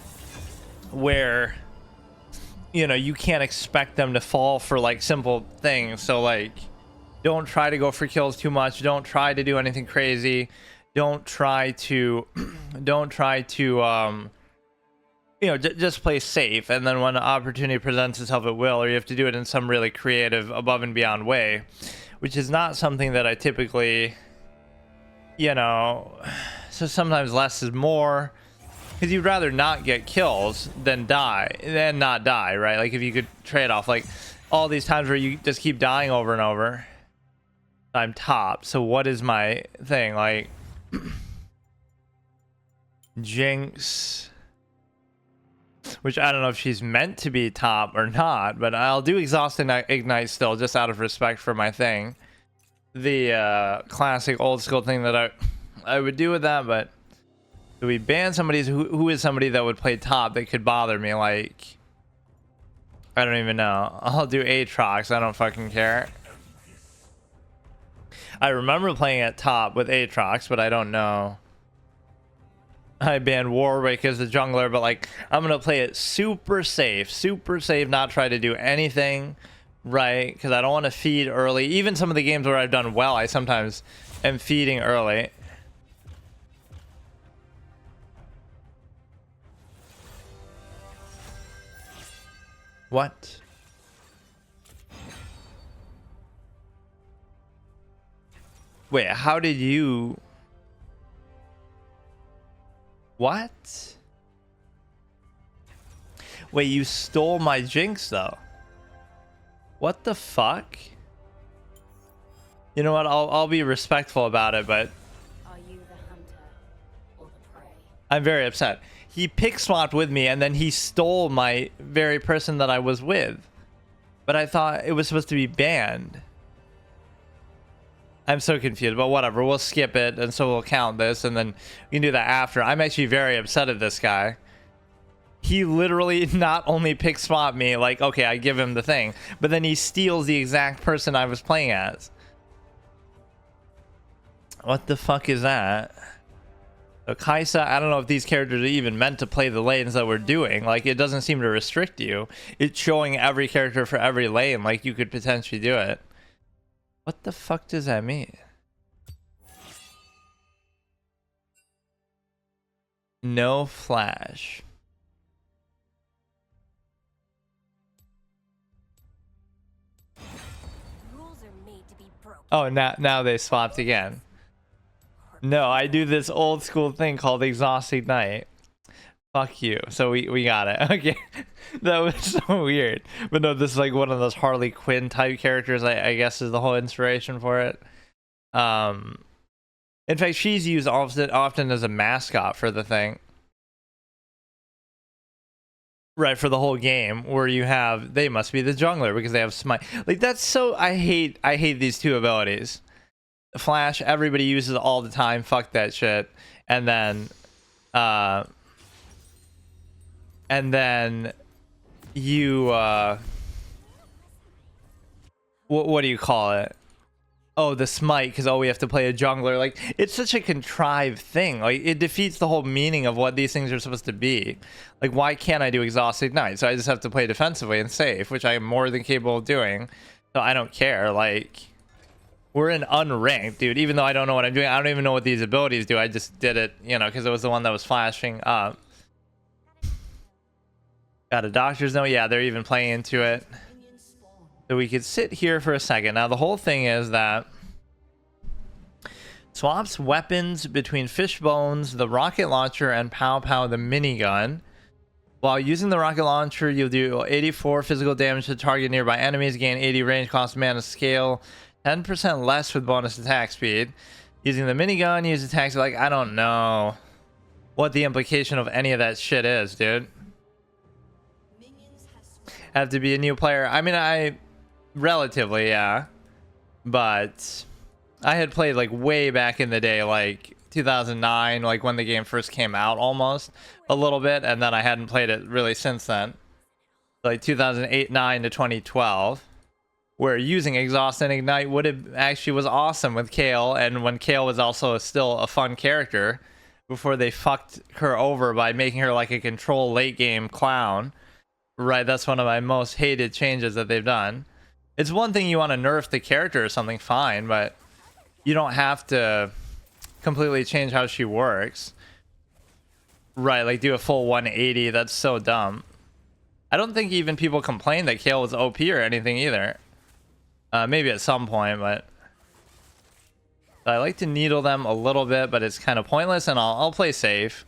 where, you know, you can't expect them to fall for like simple things. So like, don't try to go for kills too much, don't try to do anything crazy, don't try to you know, just play safe, and then when an opportunity presents itself, it will, or you have to do it in some really creative above and beyond way, which is not something that I typically, you know. So sometimes less is more, because you'd rather not get kills than not die, right? Like, if you could trade off, like all these times where you just keep dying over and over. I'm top, so what is my thing? Like Jinx, which I don't know if she's meant to be top or not, but I'll do Exhaust and Ignite still, just out of respect for my thing, the classic old school thing that I would do with that. But do we ban somebody who is somebody that would play top that could bother me? Like, I don't even know. I'll do Aatrox, I don't fucking care. I remember playing at top with Aatrox, but I don't know. I banned Warwick as the jungler, but like I'm gonna play it super safe, not try to do anything right, because I don't want to feed early. Even some of the games where I've done well, I sometimes am feeding early. What? Wait, how did you... What? Wait, you stole my Jinx though. What the fuck? You know what? I'll be respectful about it, but
Are you the hunter or the prey?
I'm very upset. He pick swapped with me and then he stole my very person that I was with. But I thought it was supposed to be banned. I'm so confused, but whatever. We'll skip it, and so we'll count this, and then we can do that after. I'm actually very upset at this guy. He literally not only pick swap me, like, okay, I give him the thing, but then he steals the exact person I was playing as. What the fuck is that? So Kaisa, I don't know if these characters are even meant to play the lanes that we're doing. Like, it doesn't seem to restrict you. It's showing every character for every lane, like you could potentially do it. What the fuck does that mean? No flash.
Rules are made to be broken.
Oh, now they swapped again. No, I do this old school thing called Exhaust Ignite. Fuck you. So we got it. Okay. That was so weird. But no, this is like one of those Harley Quinn type characters, I guess is the whole inspiration for it. In fact, she's used often as a mascot for the thing. Right, for the whole game, where you have, they must be the jungler because they have smite. Like, that's so, I hate these two abilities. Flash, everybody uses all the time, fuck that shit. And then you what do you call it? Oh, the smite, because we have to play a jungler. Like, it's such a contrived thing. Like, it defeats the whole meaning of what these things are supposed to be. Like, why can't I do Exhaust Ignite? So I just have to play defensively and safe, which I am more than capable of doing. So I don't care. Like, we're in unranked, dude. Even though I don't know what I'm doing, I don't even know what these abilities do. I just did it, you know, because it was the one that was flashing up. Got a doctor's note. Yeah, they're even playing into it. So we could sit here for a second. Now, the whole thing is that swaps weapons between Fishbones, the rocket launcher, and Pow Pow, the minigun. While using the rocket launcher, you'll do 84 physical damage to target nearby enemies, gain 80 range, cost mana scale, 10% less with bonus attack speed. Using the minigun, use attacks like, I don't know what the implication of any of that shit is, dude. Have to be a new player. I mean, relatively, yeah, but I had played like way back in the day, like 2009, like when the game first came out, almost a little bit, and then I hadn't played it really since then, like 2008-9 to 2012, where using Exhaust and Ignite was awesome with Kale, and when Kale was also still a fun character before they fucked her over by making her like a control late game clown. Right, that's one of my most hated changes that they've done. It's one thing you want to nerf the character or something, fine, but you don't have to completely change how she works. Right, like do a full 180. That's so dumb. I don't think even people complained that Kale was OP or anything either. Maybe at some point, but I like to needle them a little bit, but it's kind of pointless, and I'll play safe.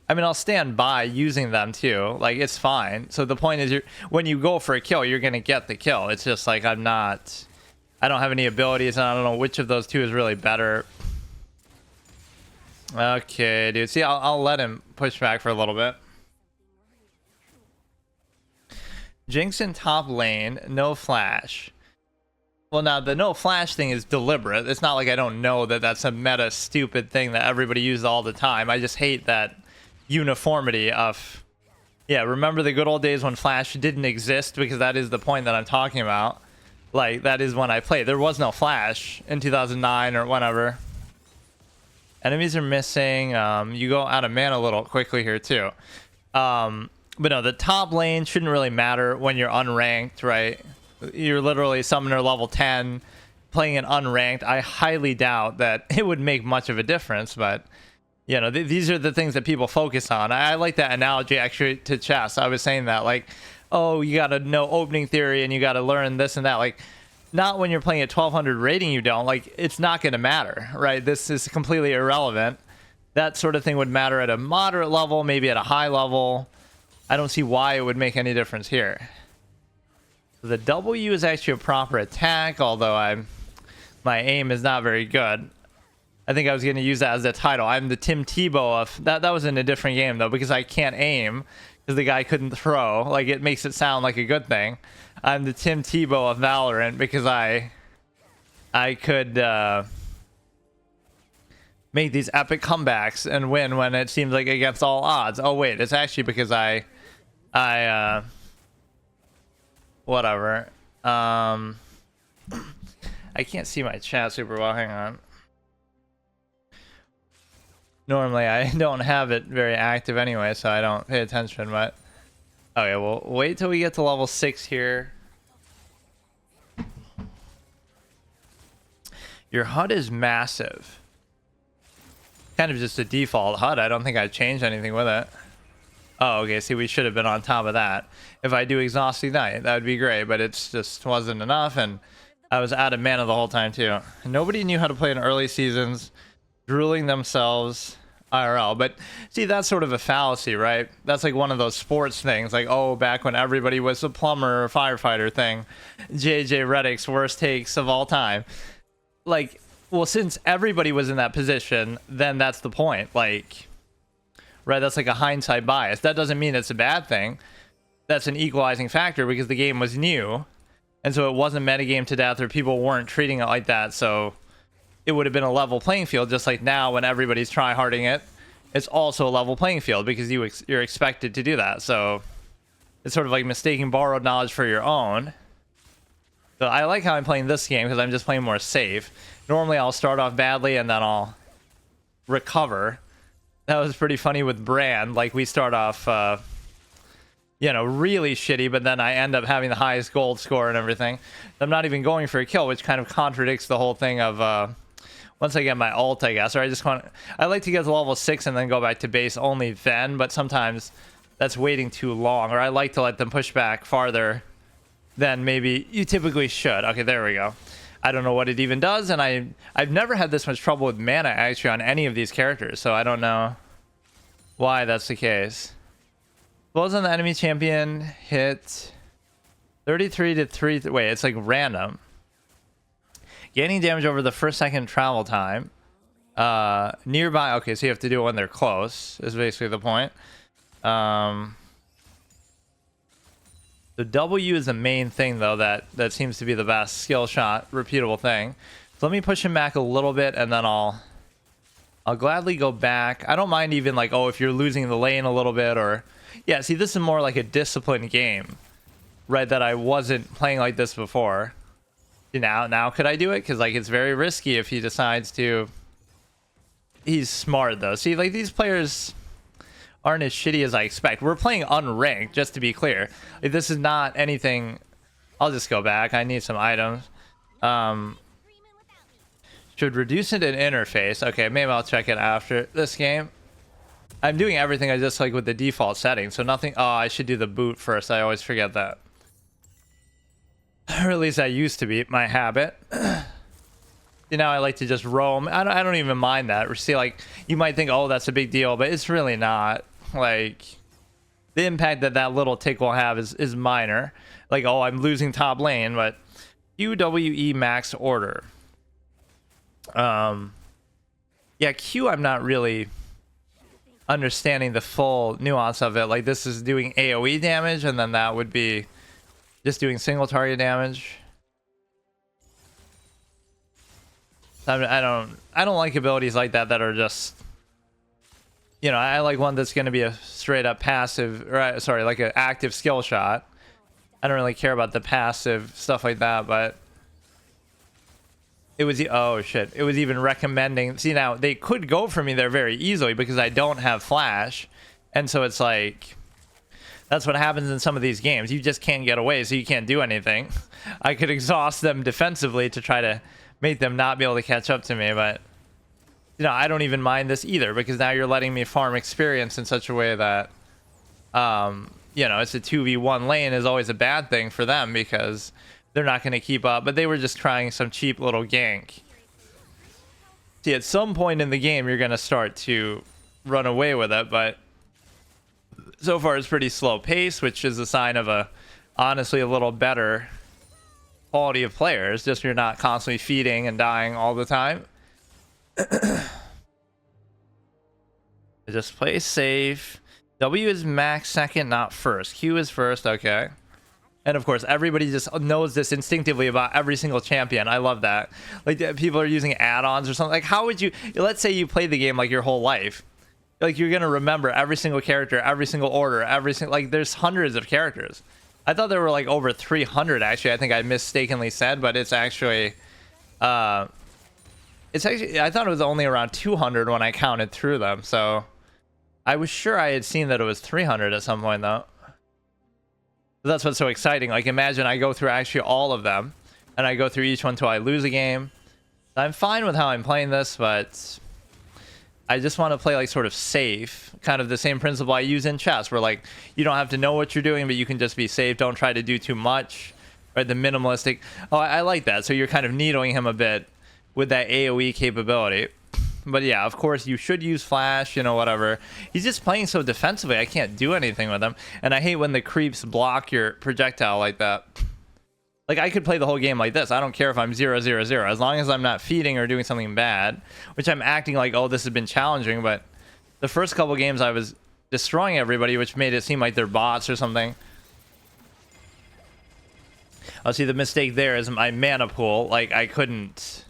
I mean, I'll stand by using them too. Like, it's fine. So the point is, when you go for a kill, you're going to get the kill. It's just like I don't have any abilities, and I don't know which of those two is really better. Okay, dude. See, I'll let him push back for a little bit. Jinx in top lane, no flash. Well, now, the no flash thing is deliberate. It's not like I don't know that that's a meta stupid thing that everybody uses all the time. I just hate that uniformity of, yeah, remember the good old days when flash didn't exist, because that is the point that I'm talking about. Like, that is when I played. There was no flash in 2009 or whenever. Enemies are missing. You go out of mana a little quickly here too. But no, the top lane shouldn't really matter when you're unranked, right? You're literally summoner level 10 playing an unranked. I highly doubt that it would make much of a difference, but you know, these are the things that people focus on. I like that analogy actually to chess. I was saying that, like, oh, you got to know opening theory and you got to learn this and that. Like, not when you're playing at 1200 rating, you don't. Like, it's not going to matter, right? This is completely irrelevant. That sort of thing would matter at a moderate level, maybe at a high level. I don't see why it would make any difference here. The W is actually a proper attack, although my aim is not very good. I think I was going to use that as the title. I'm the Tim Tebow of... That was in a different game, though, because I can't aim, because the guy couldn't throw. Like, it makes it sound like a good thing. I'm the Tim Tebow of Valorant, because I could make these epic comebacks and win when it seems like against all odds. Oh, wait, it's actually because whatever. I can't see my chat super well. Hang on. Normally, I don't have it very active anyway, so I don't pay attention, but... Okay, well, wait till we get to level 6 here. Your HUD is massive. Kind of just a default HUD. I don't think I changed anything with it. Oh, okay, see, we should have been on top of that. If I do Exhaust Ignite, that would be great, but it just wasn't enough, and I was out of mana the whole time, too. Nobody knew how to play in early seasons, drooling themselves IRL. But see, that's sort of a fallacy, right? That's like one of those sports things, like, oh, back when everybody was a plumber or firefighter thing. JJ Redick's worst takes of all time. Like, well, since everybody was in that position, then that's the point. Like, right, that's like a hindsight bias. That doesn't mean it's a bad thing. That's an equalizing factor because the game was new, and so it wasn't metagame to death, or people weren't treating it like that, so it would have been a level playing field. Just like now when everybody's try-harding it, it's also a level playing field because you're expected to do that. So it's sort of like mistaking borrowed knowledge for your own. So I like how I'm playing this game because I'm just playing more safe. Normally I'll start off badly and then I'll recover. That was pretty funny with Brand. Like, we start off you know, really shitty, but then I end up having the highest gold score and everything. I'm not even going for a kill, which kind of contradicts the whole thing of once I get my ult, I guess. Or I like to get to level 6 and then go back to base only then, but sometimes that's waiting too long. Or I like to let them push back farther than maybe you typically should. Okay, there we go. I don't know what it even does, and I've never had this much trouble with mana actually on any of these characters, so I don't know why that's the case. Blows on the enemy champion hit 33 to 3. Wait, it's like random. Gaining damage over the first second travel time. Nearby. Okay, so you have to do it when they're close, is basically the point. The W is the main thing, though, that seems to be the best skill shot, repeatable thing. So let me push him back a little bit, and then I'll gladly go back. I don't mind even, like, oh, if you're losing the lane a little bit, or... Yeah, see, this is more like a disciplined game, right, that I wasn't playing like this before. Now could I do it? Because, like, it's very risky if he decides to... He's smart, though. See, like, these players aren't as shitty as I expect. We're playing unranked, just to be clear. Like, this is not anything... I'll just go back. I need some items. Should reduce it in interface. Okay, maybe I'll check it after this game. I'm doing everything I just like with the default setting, so nothing... Oh, I should do the boot first. I always forget that. Or at least that used to be my habit. You know, I like to just roam. I don't even mind that. Or see, like, you might think, oh, that's a big deal, but it's really not. Like, the impact that little tick will have is minor. Like, oh, I'm losing top lane, but QWE max order. Yeah, Q, I'm not really understanding the full nuance of it. Like, this is doing AoE damage, and then that would be just doing single target damage. I don't like abilities like that are just, you know, I like one that's going to be a straight up passive, or sorry, like an active skill shot. I don't really care about the passive stuff like that, but It was, oh shit, it was even recommending. See, now they could go for me there very easily because I don't have flash, and so it's like, that's what happens in some of these games. You just can't get away, so you can't do anything. I could exhaust them defensively to try to make them not be able to catch up to me, but you know, I don't even mind this either, because now you're letting me farm experience in such a way that you know, it's a 2v1 lane is always a bad thing for them because they're not going to keep up. But they were just trying some cheap little gank. See, at some point in the game, you're going to start to run away with it, but so far it's pretty slow pace, which is a sign of honestly a little better quality of players. Just you're not constantly feeding and dying all the time. Just play safe. W is max second, not first. Q is first, okay. And of course, everybody just knows this instinctively about every single champion. I love that. Like, people are using add-ons or something. Like, how would you, let's say you played the game like your whole life. Like, you're gonna remember every single character, every single order, every single, like, there's hundreds of characters. I thought there were like over 300 actually. I think I mistakenly said, but it's actually I thought it was only around 200 when I counted through them. So I was sure I had seen that it was 300 at some point though. That's what's so exciting. Like, imagine I go through actually all of them, and I go through each one till I lose a game. I'm fine with how I'm playing this, but I just want to play like sort of safe, kind of the same principle I use in chess, where like you don't have to know what you're doing, but you can just be safe. Don't try to do too much, right? The minimalistic. Oh, I like that. So you're kind of needling him a bit with that AoE capability. But yeah, of course, you should use flash, you know, whatever. He's just playing so defensively, I can't do anything with him. And I hate when the creeps block your projectile like that. Like, I could play the whole game like this. I don't care if I'm 0-0-0. As long as I'm not feeding or doing something bad, which I'm acting like, oh, this has been challenging. But the first couple games, I was destroying everybody, which made it seem like they're bots or something. Oh, see, the mistake there is my mana pool. Like, I couldn't...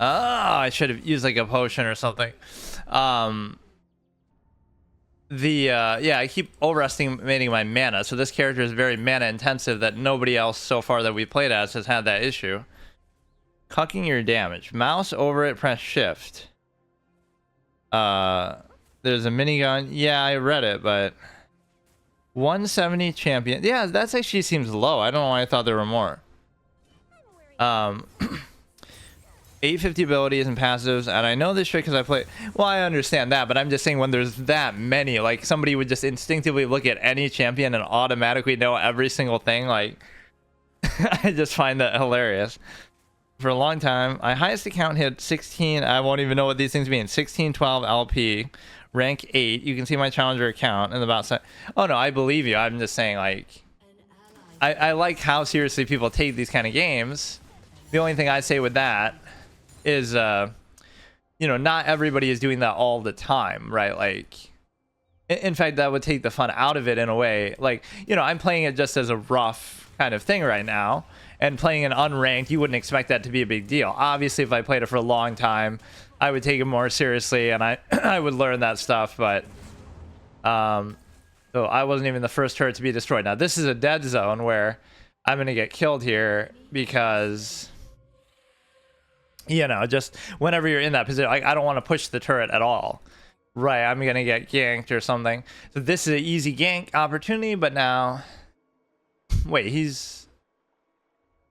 I should have used like a potion or something. Yeah, I keep overestimating my mana. So this character is very mana intensive that nobody else so far that we played as has had that issue. Cucking your damage. Mouse over it, press shift. There's a minigun. Yeah, I read it, but 170 champion. Yeah, that's actually seems low. I don't know why I thought there were more. 850 abilities and passives, and I know this shit because I play. Well, I understand that, but I'm just saying when there's that many, like somebody would just instinctively look at any champion and automatically know every single thing. Like, I just find that hilarious. For a long time, my highest account hit 16. I won't even know what these things mean. 1612 LP, rank 8. You can see my challenger account in about. Oh no, I believe you. I'm just saying, like, I like how seriously people take these kind of games. The only thing I say with that is you know, not everybody is doing that all the time, right? Like, in fact, that would take the fun out of it in a way. Like, you know, I'm playing it just as a rough kind of thing right now, and playing an unranked, you wouldn't expect that to be a big deal. Obviously, if I played it for a long time, I would take it more seriously, and I would learn that stuff. But so I wasn't even the first turret to be destroyed. Now this is a dead zone where I'm gonna get killed here because, you know, just whenever you're in that position, like, I don't want to push the turret at all. Right, I'm gonna get ganked or something. So this is an easy gank opportunity, but now... Wait, he's...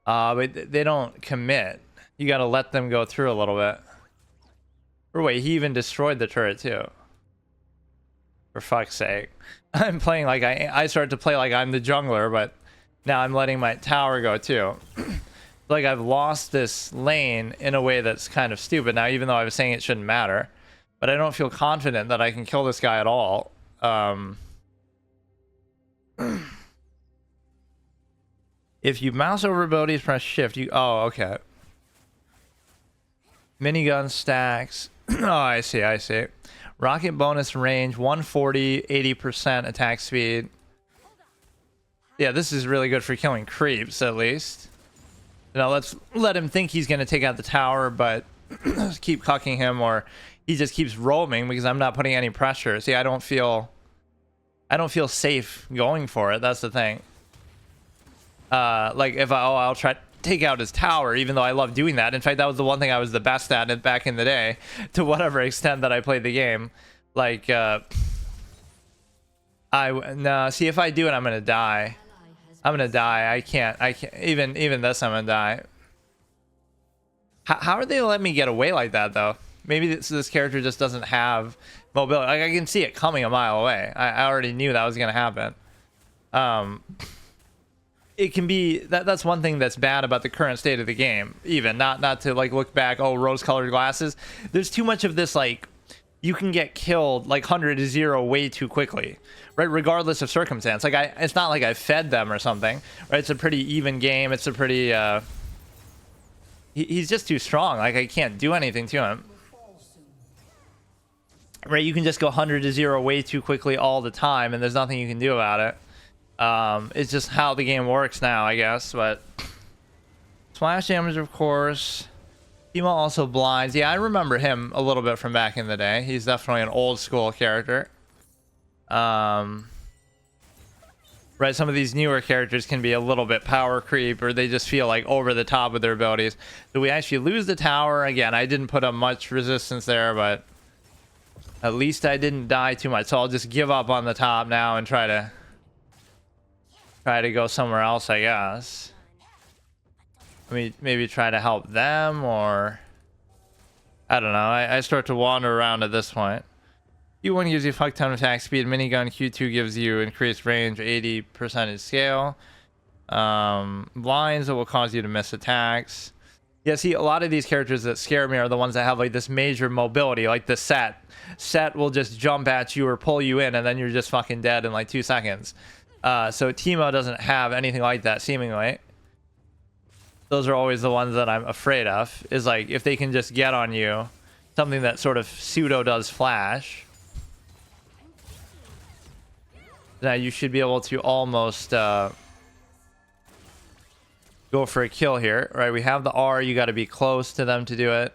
but they don't commit. You gotta let them go through a little bit. Or wait, he even destroyed the turret too. For fuck's sake. I'm playing like I started to play like I'm the jungler, but now I'm letting my tower go too. Like, I've lost this lane in a way that's kind of stupid now, even though I was saying it shouldn't matter. But I don't feel confident that I can kill this guy at all. If you mouse over abilities, press shift. Oh, okay. Minigun stacks. Oh, I see. Rocket bonus range, 140, 80% attack speed. Yeah, this is really good for killing creeps, at least. Now let's let him think he's going to take out the tower, but keep cucking him, or he just keeps roaming because I'm not putting any pressure. See, I don't feel safe going for it. That's the thing. Like if I'll try to take out his tower, even though I love doing that. In fact, that was the one thing I was the best at it back in the day, to whatever extent that I played the game. Like no, see, if I do it, I'm gonna die. I'm gonna die. I can't even this, I'm gonna die. How are they letting me get away like that, though? Maybe this character just doesn't have mobility. Like, I can see it coming a mile away. I already knew that was gonna happen. It can be that's one thing that's bad about the current state of the game. Even not to like look back, oh, rose-colored glasses. There's too much of this, like, you can get killed like 100-0 way too quickly, right? Regardless of circumstance. Like, it's not like I fed them or something, right? It's a pretty even game. It's a pretty he's just too strong. Like, I can't do anything to him, right? You can just go 100-0 way too quickly all the time, and there's nothing you can do about it. It's just how the game works now, I guess. But splash damage, of course. Kog'maw also blinds. Yeah, I remember him a little bit from back in the day. He's definitely an old school character. Right, some of these newer characters can be a little bit power creep, or they just feel like over the top with their abilities. Do we actually lose the tower? Again, I didn't put up much resistance there, but at least I didn't die too much. So I'll just give up on the top now and try to go somewhere else, I guess. I mean, maybe try to help them, or I don't know. I start to wander around at this point. Q1 gives you fuck ton of attack speed. Minigun. Q2 gives you increased range, 80% scale. Blinds that will cause you to miss attacks. Yeah, see, a lot of these characters that scare me are the ones that have like this major mobility, like the set. Set will just jump at you or pull you in, and then you're just fucking dead in like 2 seconds. So Teemo doesn't have anything like that, seemingly. Those are always the ones that I'm afraid of, is like if they can just get on you, something that sort of pseudo does flash. Now you should be able to almost go for a kill here, right? We have the R, you got to be close to them to do it.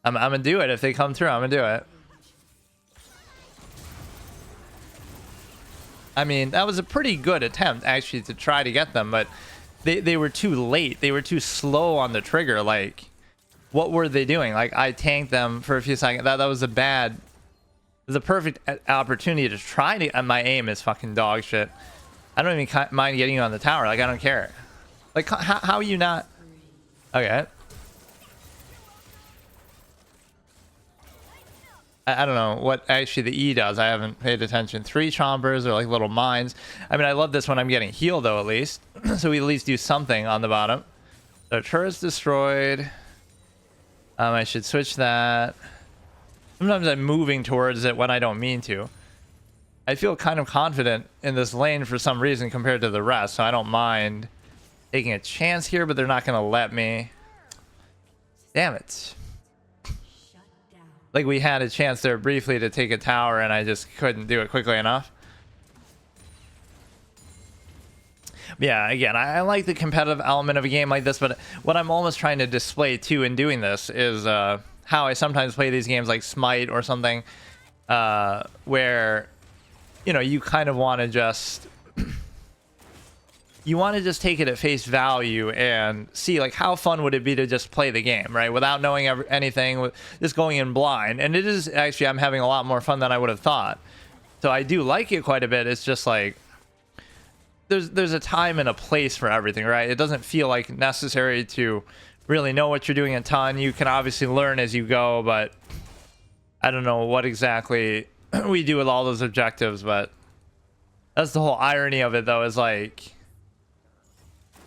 I'm gonna do it. If they come through, I'm gonna do it. I mean, that was a pretty good attempt, actually, to try to get them, but they were too late. They were too slow on the trigger. Like, what were they doing? Like, I tanked them for a few seconds. That was a bad... It was a perfect opportunity to try to... And my aim is fucking dog shit. I don't even mind getting you on the tower. Like, I don't care. Like, how are you not... Okay. I don't know what actually the E does. I haven't paid attention. 3 chompers are like little mines. I mean, I love this when I'm getting healed, though, at least. So we at least do something on the bottom. So turret's destroyed. I should switch that. Sometimes I'm moving towards it when I don't mean to. I feel kind of confident in this lane for some reason compared to the rest, so I don't mind taking a chance here, but they're not going to let me. Damn it. Like, we had a chance there briefly to take a tower, and I just couldn't do it quickly enough. Yeah, again, I like the competitive element of a game like this, but what I'm almost trying to display, too, in doing this is how I sometimes play these games like Smite or something, where, you know, you kind of want to just... You want to just take it at face value and see, like, how fun would it be to just play the game, right? Without knowing anything, just going in blind. And it is actually, I'm having a lot more fun than I would have thought. So I do like it quite a bit. It's just like, there's a time and a place for everything, right? It doesn't feel like necessary to really know what you're doing a ton. You can obviously learn as you go, but I don't know what exactly we do with all those objectives. But that's the whole irony of it, though, is like...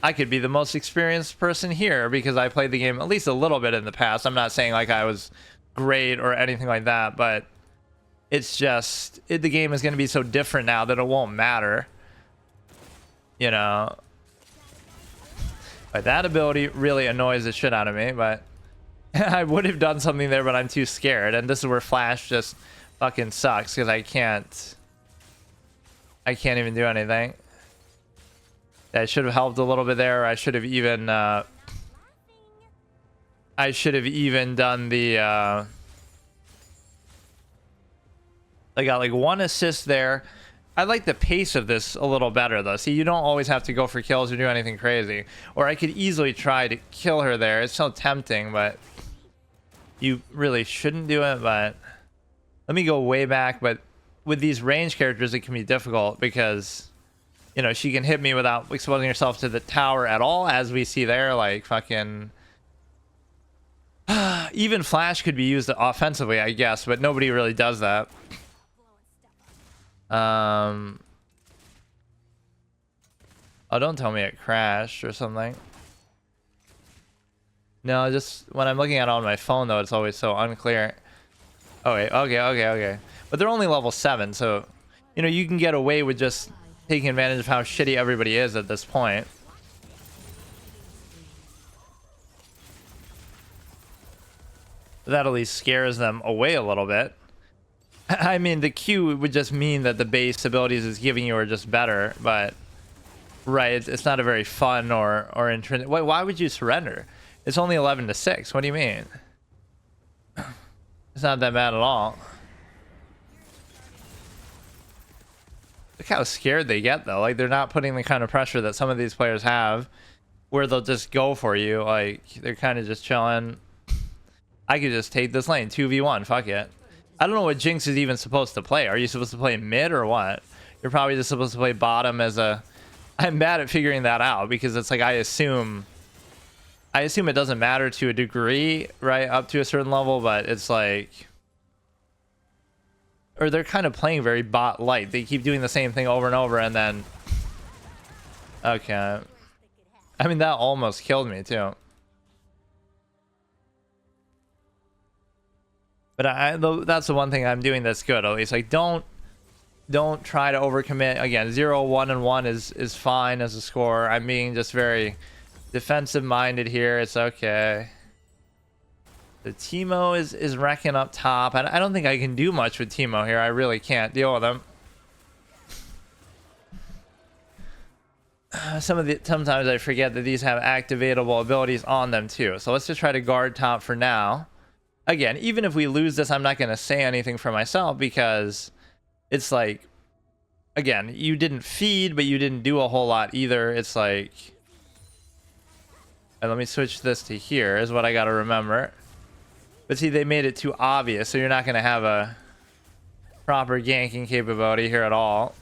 I could be the most experienced person here because I played the game at least a little bit in the past. I'm not saying like I was great or anything like that, but it's just the game is going to be so different now that it won't matter, you know. But that ability really annoys the shit out of me, but I would have done something there, but I'm too scared. And this is where Flash just fucking sucks because I can't even do anything. I should have helped a little bit there. I should have even done the I got like 1 assist there. I like the pace of this a little better though. See, you don't always have to go for kills or do anything crazy. Or I could easily try to kill her there. It's so tempting, but you really shouldn't do it. But let me go way back. But with these range characters, it can be difficult because, you know, she can hit me without exposing herself to the tower at all, as we see there. Like fucking even Flash could be used offensively, I guess, but nobody really does that. Oh, don't tell me it crashed or something. No, just when I'm looking at it on my phone though, it's always so unclear. Oh wait, okay. But they're only level 7, so you know, you can get away with just taking advantage of how shitty everybody is at this point. That at least scares them away a little bit. I mean, the Q would just mean that the base abilities it's giving you are just better, but right, it's not a very fun or intrinsic. Why would you surrender? It's only 11 to 6. What do you mean? It's not that bad at all. Look how scared they get though. Like, they're not putting the kind of pressure that some of these players have, where they'll just go for you. Like, they're kind of just chilling. I could just take this lane 2v1. Fuck it. I don't know what Jinx is even supposed to play. Are you supposed to play mid or what? You're probably just supposed to play bottom as a... I'm bad at figuring that out because it's like I assume it doesn't matter to a degree, right? Up to a certain level, but it's like... Or they're kind of playing very bot light. They keep doing the same thing over and over and then... Okay. I mean, that almost killed me too. But that's the one thing I'm doing that's good, at least. Like, don't try to overcommit. Again, 0, 1, and 1 is fine as a score. I'm being just very defensive minded here. It's okay. The Teemo is wrecking up top. I don't think I can do much with Teemo here. I really can't deal with him. Sometimes I forget that these have activatable abilities on them too. So let's just try to guard top for now. Again, even if we lose this, I'm not going to say anything for myself because it's like, again, you didn't feed, but you didn't do a whole lot either. It's like, and let me switch this to here is what I got to remember. But see, they made it too obvious, so you're not going to have a proper ganking capability here at all.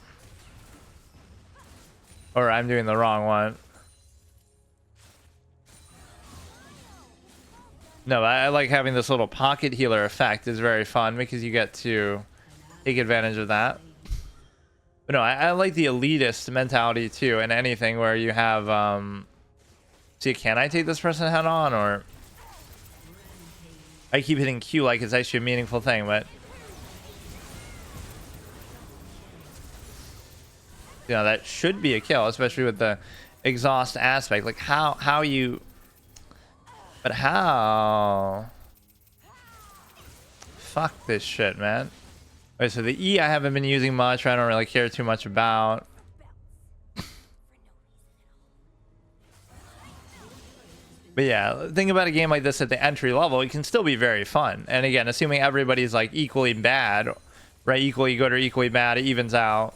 Or I'm doing the wrong one. No, I like having this little pocket healer effect. Is very fun because you get to take advantage of that. But no, I like the elitist mentality too in anything where you have... See, can I take this person head on? Or... I keep hitting Q like it's actually a meaningful thing, but... You know, that should be a kill, especially with the exhaust aspect. Like, how you... But how? Fuck this shit, man. Okay, so the E I haven't been using much. I don't really care too much about. But yeah, think about a game like this at the entry level. It can still be very fun. And again, assuming everybody's like equally bad, right? Equally good or equally bad, it evens out.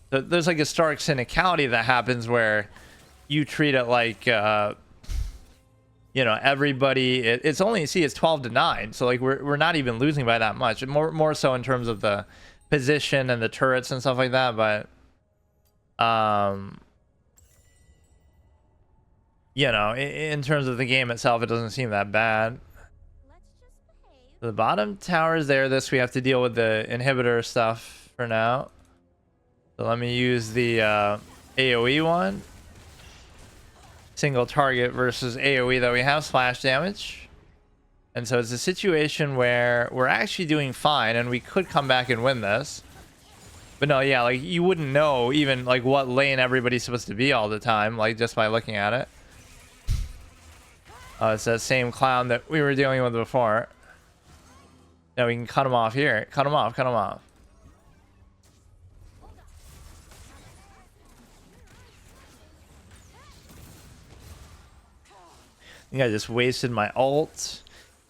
So there's like a stark cynicality that happens where you treat it like... you know, everybody, it's only, see, it's 12 to 9, so like we're not even losing by that much. More so in terms of the position and the turrets and stuff like that, but you know, in terms of the game itself, it doesn't seem that bad. The bottom tower is there. This we have to deal with the inhibitor stuff for now. So let me use the AoE one. Single target versus AoE that we have splash damage, and so it's a situation where we're actually doing fine and we could come back and win this. But no, yeah, like you wouldn't know even like what lane everybody's supposed to be all the time, like just by looking at it. It's that same clown that we were dealing with before. Now we can cut him off here. Cut him off. I think I just wasted my ult,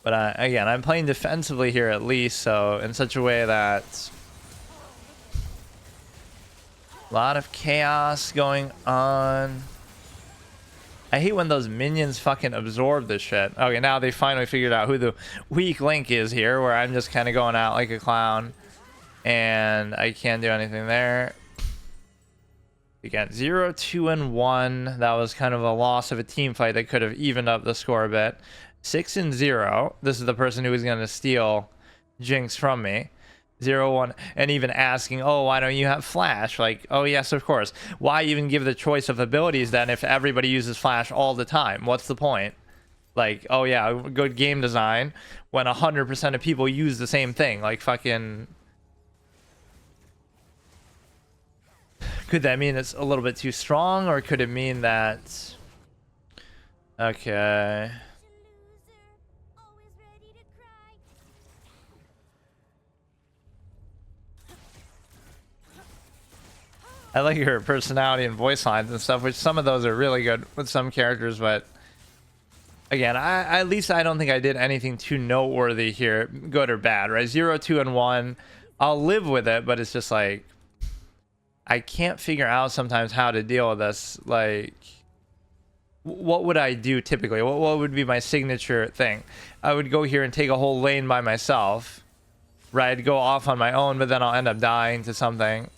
but again, I'm playing defensively here at least, so in such a way that A lot of chaos going on. I hate when those minions fucking absorb this shit. Okay, now they finally figured out who the weak link is here, where I'm just kind of going out like a clown. And I can't do anything there. We got 0, 2, and 1. That was kind of a loss of a team fight that could have evened up the score a bit. 6 and 0. This is the person who was going to steal Jinx from me. 0, 1, and even asking, oh, why don't you have Flash? Like, oh, yes, of course. Why even give the choice of abilities then if everybody uses Flash all the time? What's the point? Like, oh, yeah, good game design when 100% of people use the same thing. Like, fucking... Could that mean it's a little bit too strong, or could it mean that... Okay... I like her personality and voice lines and stuff, which some of those are really good with some characters, but again, at least I don't think I did anything too noteworthy here, good or bad, right? 0, 2, and 1, I'll live with it, but it's just like, I can't figure out sometimes how to deal with this. Like, what would I do typically? What would be my signature thing? I would go here and take a whole lane by myself, right? Go off on my own, but then I'll end up dying to something.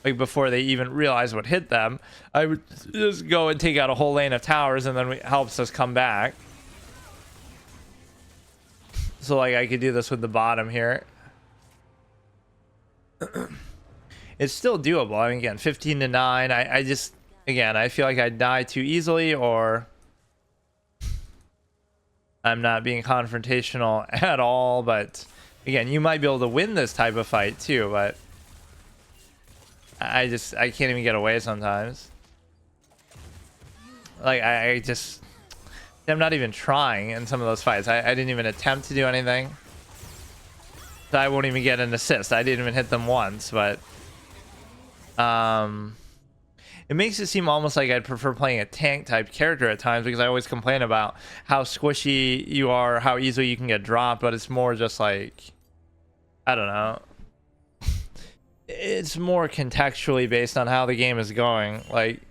Like, before they even realize what hit them, I would just go and take out a whole lane of towers, and then it helps us come back. So, like, I could do this with the bottom here. It's still doable. I mean, again, 15 to 9. I just, again, I feel like I die too easily, or I'm not being confrontational at all. But, again, you might be able to win this type of fight, too, but... I can't even get away sometimes. Like, I'm not even trying in some of those fights. I didn't even attempt to do anything. So I won't even get an assist. I didn't even hit them once, but... It makes it seem almost like I'd prefer playing a tank type character at times, because I always complain about how squishy you are, how easily you can get dropped, but it's more just like... I don't know. It's more contextually based on how the game is going. Like,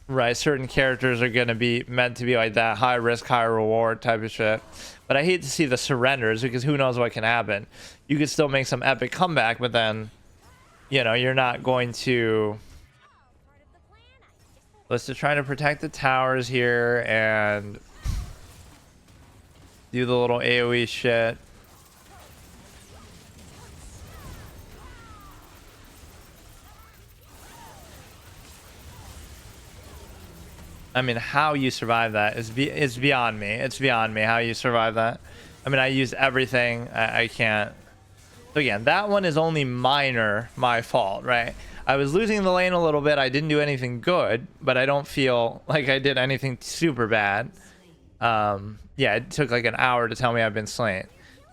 right, certain characters are going to be meant to be like that high risk, high reward type of shit. But I hate to see the surrenders, because who knows what can happen. You could still make some epic comeback, but then, you know, you're not going to... Let's just try to protect the towers here and do the little AoE shit. I mean, how you survive that is beyond me. It's beyond me how you survive that. I mean, I used everything. I can't. So again, that one is only minor my fault, right? I was losing the lane a little bit. I didn't do anything good, but I don't feel like I did anything super bad. Yeah, it took like an hour to tell me I've been slain.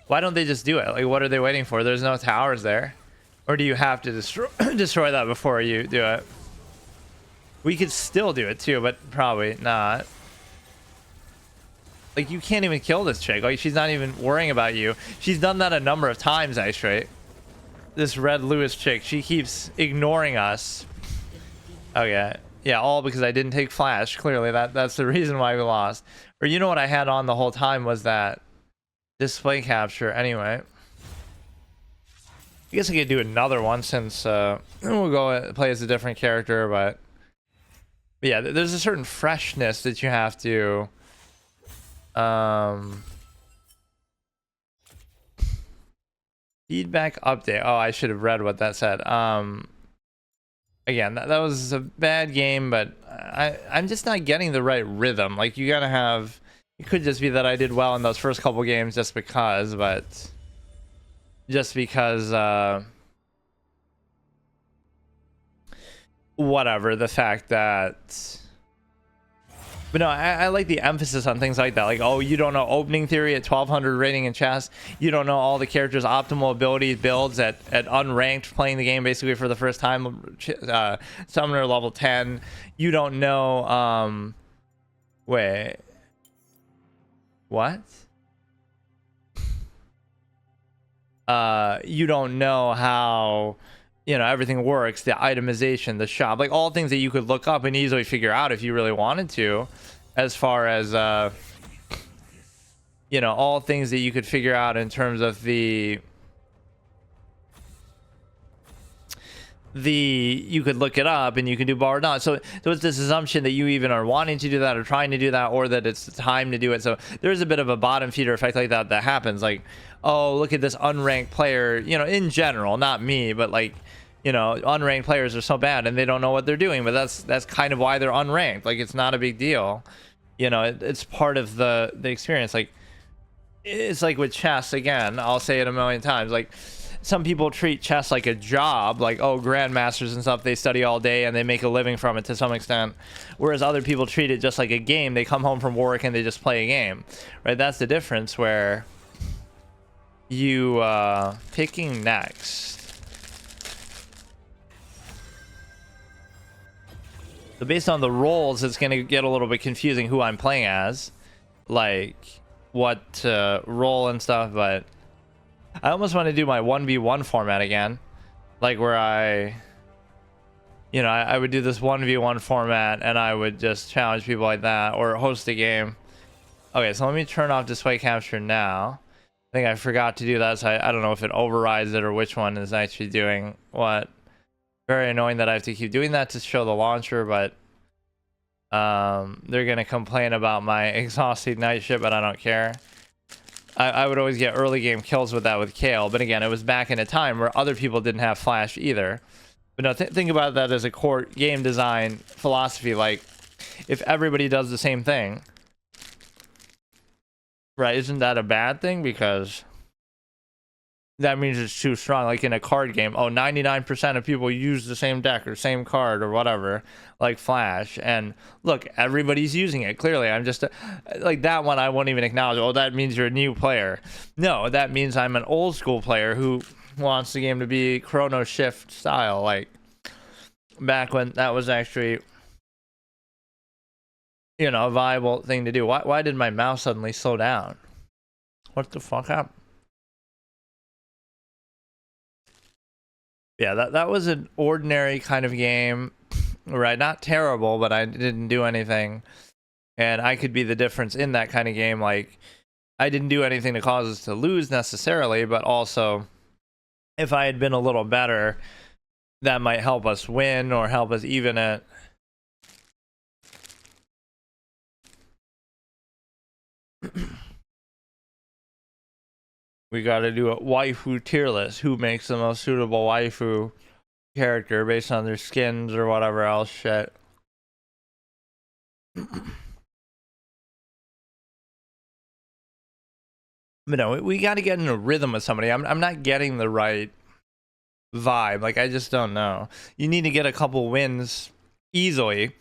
Why don't they just do it? Like, what are they waiting for? There's no towers there. Or do you have to destroy that before you do it? We could still do it too, but probably not. Like, you can't even kill this chick. Like, she's not even worrying about you. She's done that a number of times, actually. This Red Lewis chick, she keeps ignoring us. Okay. Yeah, all because I didn't take Flash. Clearly, that's the reason why we lost. Or you know what I had on the whole time was that display capture. Anyway. I guess I could do another one since we'll go play as a different character, but... Yeah, there's a certain freshness that you have to feedback update. Oh, I should have read what that said. Again, that was a bad game, but I'm just not getting the right rhythm. Like, you gotta have... It could just be that I did well in those first couple games just because, but... Just because, whatever, the fact that... But no, I like the emphasis on things like that. Like, oh, you don't know opening theory at 1200 rating in chess. You don't know all the characters' optimal abilities, builds at unranked, playing the game basically for the first time. Summoner level 10. You don't know... Wait. What? You don't know how... you know, everything works, the itemization, the shop, like all things that you could look up and easily figure out if you really wanted to, as far as you know, all things that you could figure out in terms of the you could look it up and you can do bar or not. So it's this assumption that you even are wanting to do that or trying to do that, or that it's time to do it. So there's a bit of a bottom feeder effect like that happens, like, oh, look at this unranked player, you know, in general, not me, but like, you know, unranked players are so bad and they don't know what they're doing, but that's kind of why they're unranked. Like, it's not a big deal, you know, it's part of the experience. Like, it's like with chess, again, I'll say it a million times, like, some people treat chess like a job, like, oh, grandmasters and stuff, they study all day and they make a living from it to some extent, whereas other people treat it just like a game. They come home from work and they just play a game, right? That's the difference. Where you picking next, so based on the roles, it's going to get a little bit confusing who I'm playing as, like what role and stuff. But I almost want to do my 1v1 format again, like where I would do this 1v1 format and I would just challenge people like that, or host a game. Okay, so let me turn off display capture now. I think I forgot to do that, so I don't know if it overrides it or which one is actually doing what. Very annoying that I have to keep doing that to show the launcher, but they're gonna complain about my exhausted night ship, but I don't care. I would always get early game kills with that with Kale, but again, it was back in a time where other people didn't have flash either. But no, think about that as a core game design philosophy. Like, if everybody does the same thing, right, isn't that a bad thing? Because that means it's too strong. Like in a card game, oh, 99% of people use the same deck or same card or whatever, like Flash, and look, everybody's using it. Clearly, I'm just like, that one I won't even acknowledge. Oh, that means you're a new player. No, that means I'm an old school player who wants the game to be Chrono Shift style, like back when that was actually, you know, a viable thing to do. Why did my mouse suddenly slow down? What the fuck happened? Yeah, that was an ordinary kind of game, right? Not terrible, but I didn't do anything, and I could be the difference in that kind of game. Like, I didn't do anything to cause us to lose necessarily, but also if I had been a little better, that might help us win or help us even it. We got to do a waifu tier list. Who makes the most suitable waifu character based on their skins or whatever else shit. But no, we got to get in a rhythm with somebody. I'm not getting the right vibe. Like, I just don't know. You need to get a couple wins easily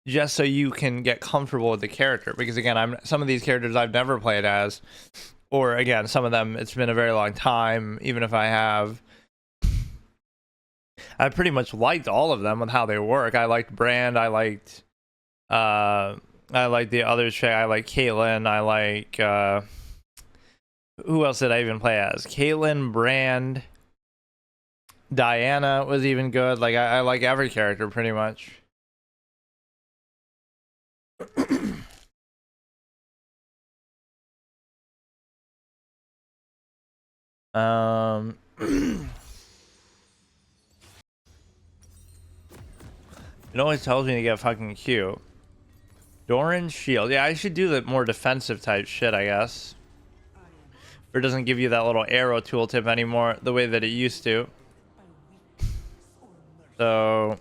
just so you can get comfortable with the character. Because again, some of these characters I've never played as, or again, some of them it's been a very long time. Even if I have, I pretty much liked all of them with how they work. I liked Brand. I liked the other chick. I like Caitlyn. I like who else did I even play as? Caitlyn, Brand, Diana was even good. Like, I like every character pretty much. It always tells me to get fucking Q. Doran's shield. Yeah, I should do the more defensive type shit, I guess. Or it doesn't give you that little arrow tooltip anymore the way that it used to. So,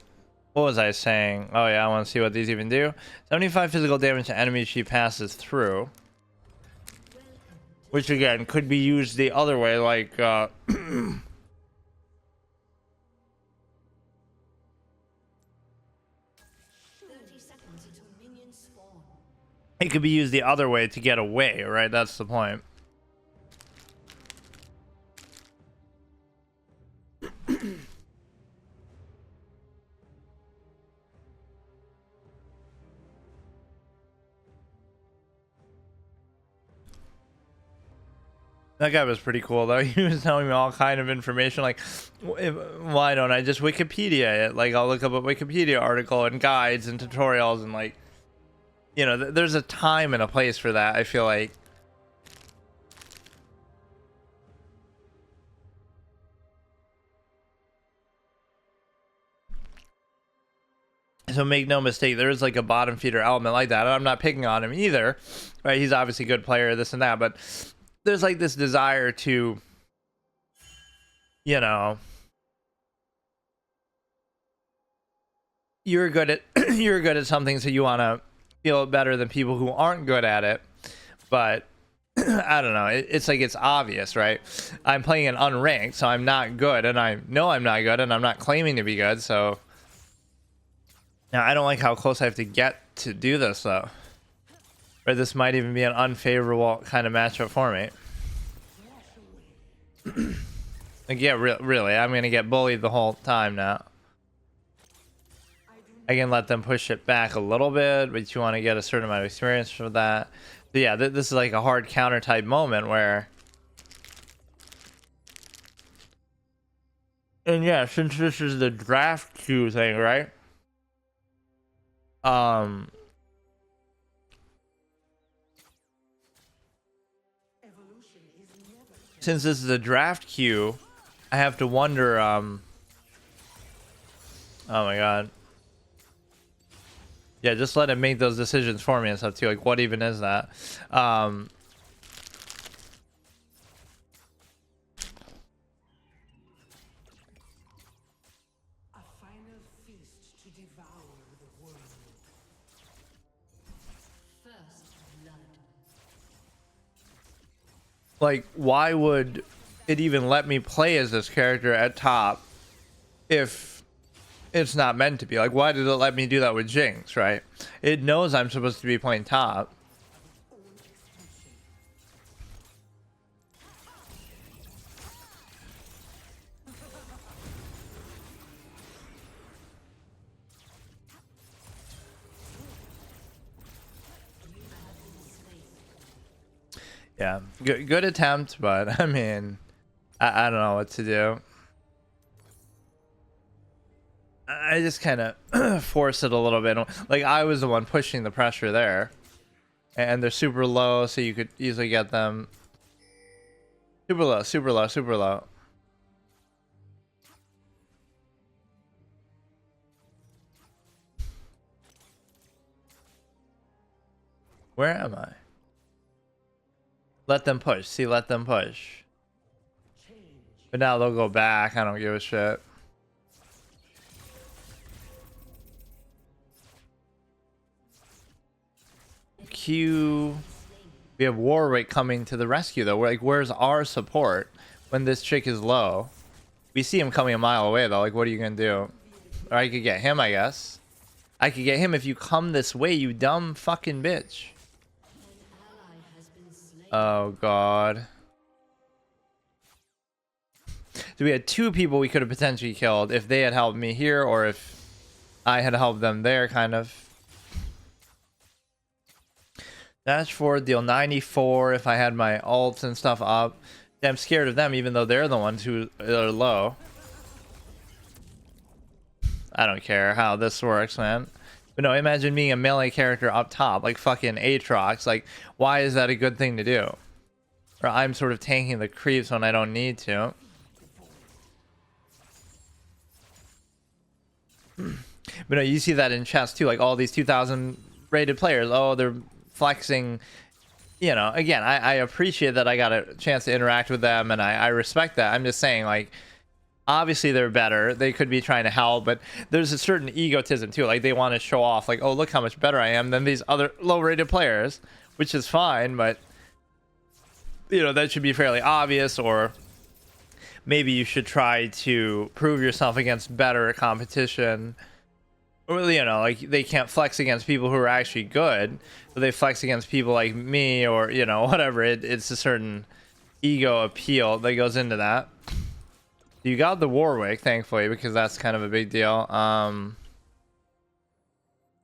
what was I saying? Oh yeah, I want to see what these even do. 75 physical damage to enemies she passes through. Which again, could be used the other way, like, it could be used the other way to get away, right? That's the point. That guy was pretty cool though. He was telling me all kind of information. Like, why don't I just Wikipedia it? Like, I'll look up a Wikipedia article and guides and tutorials and like, you know, there's a time and a place for that. I feel like. So make no mistake, there is like a bottom feeder element like that. And I'm not picking on him either, right? He's obviously a good player, this and that, but there's like this desire to, you know, you're good at you're good at something, so you want to feel better than people who aren't good at it. But I don't know. It's like it's obvious, right? I'm playing an unranked, so I'm not good, and I know I'm not good, and I'm not claiming to be good. So now I don't like how close I have to get to do this, though. Or this might even be an unfavorable kind of matchup for me. Like, yeah, really, I'm gonna get bullied the whole time now. I can let them push it back a little bit, but you want to get a certain amount of experience for that. So yeah, this is like a hard counter type moment where, and yeah, since this is the draft queue thing, right? Since this is a draft queue, I have to wonder. Oh my god. Yeah, just let it make those decisions for me and stuff too. Like, what even is that? Like, why would it even let me play as this character at top if it's not meant to be? Like, why did it let me do that with Jinx, right? It knows I'm supposed to be playing top. Yeah, good attempt, but I mean, I don't know what to do. I just kind of force it a little bit. Like, I was the one pushing the pressure there, and they're super low, so you could easily get them. Super low, super low, super low. Where am I? Let them push. See, let them push. But now they'll go back. I don't give a shit. Q. We have Warwick coming to the rescue, though. We're like, where's our support when this chick is low? We see him coming a mile away, though. Like, what are you gonna do? Or I could get him, I guess. I could get him if you come this way, you dumb fucking bitch. Oh, God. So we had two people we could have potentially killed if they had helped me here, or if I had helped them there, kind of. Dash forward, deal 94 if I had my ults and stuff up. I'm scared of them, even though they're the ones who are low. I don't care how this works, man. But no, imagine being a melee character up top, like fucking Aatrox. Like, why is that a good thing to do? Or I'm sort of tanking the creeps when I don't need to. But no, you see that in chess too. Like, all these 2,000 rated players. Oh, they're flexing. You know, again, I appreciate that I got a chance to interact with them, and I respect that. I'm just saying, like, obviously they're better. They could be trying to help, but there's a certain egotism too. Like, they want to show off, like, oh, look how much better I am than these other low-rated players, which is fine, but, you know, that should be fairly obvious. Or maybe you should try to prove yourself against better competition. Or, you know, like, they can't flex against people who are actually good, but they flex against people like me, or, you know, whatever. It's a certain ego appeal that goes into that. You got the Warwick, thankfully, because that's kind of a big deal.
An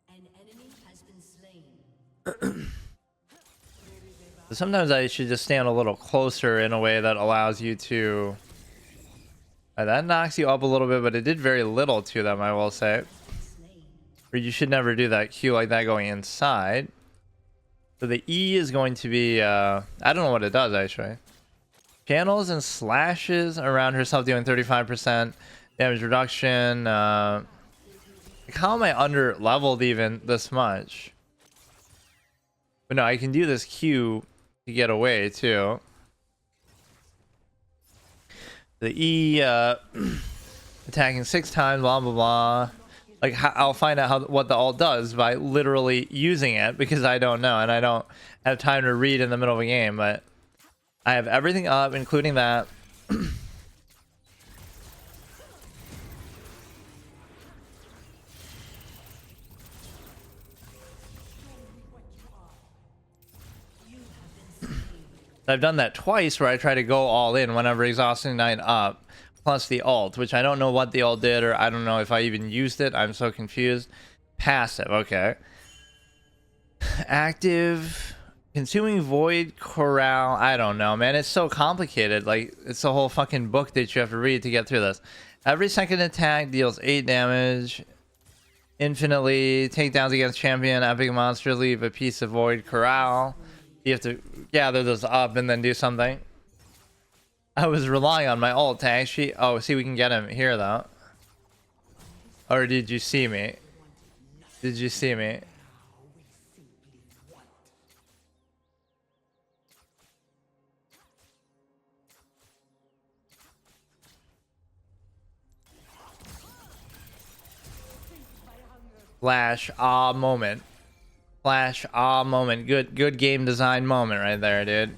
enemy has been slain.
Sometimes I should just stand a little closer in a way that allows you to... that knocks you up a little bit, but it did very little to them, I will say. Or you should never do that Q like that going inside. So the E is going to be... I don't know what it does, actually. Channels and slashes around herself dealing 35% damage reduction. Like, how am I under leveled even this much? But no, I can do this Q to get away too. The E, attacking 6 times, blah blah blah. Like, I'll find out what the alt does by literally using it, because I don't know and I don't have time to read in the middle of a game. But I have everything up, including that. I've done that twice where I try to go all in whenever Exhausting Night up, plus the ult, which I don't know what the ult did, or I don't know if I even used it. I'm so confused. Passive, okay. Active, consuming void corral. I don't know, man. It's so complicated. Like, it's a whole fucking book that you have to read to get through this. Every second attack deals 8 damage. Infinitely. Takedowns against champion, epic monster, leave a piece of void corral. You have to gather those up and then do something. I was relying on my ult to actually... Oh, see, we can get him here, though. Or did you see me? Did you see me? Flash, ah, moment. Flash, ah, moment. Good game design moment right there, dude.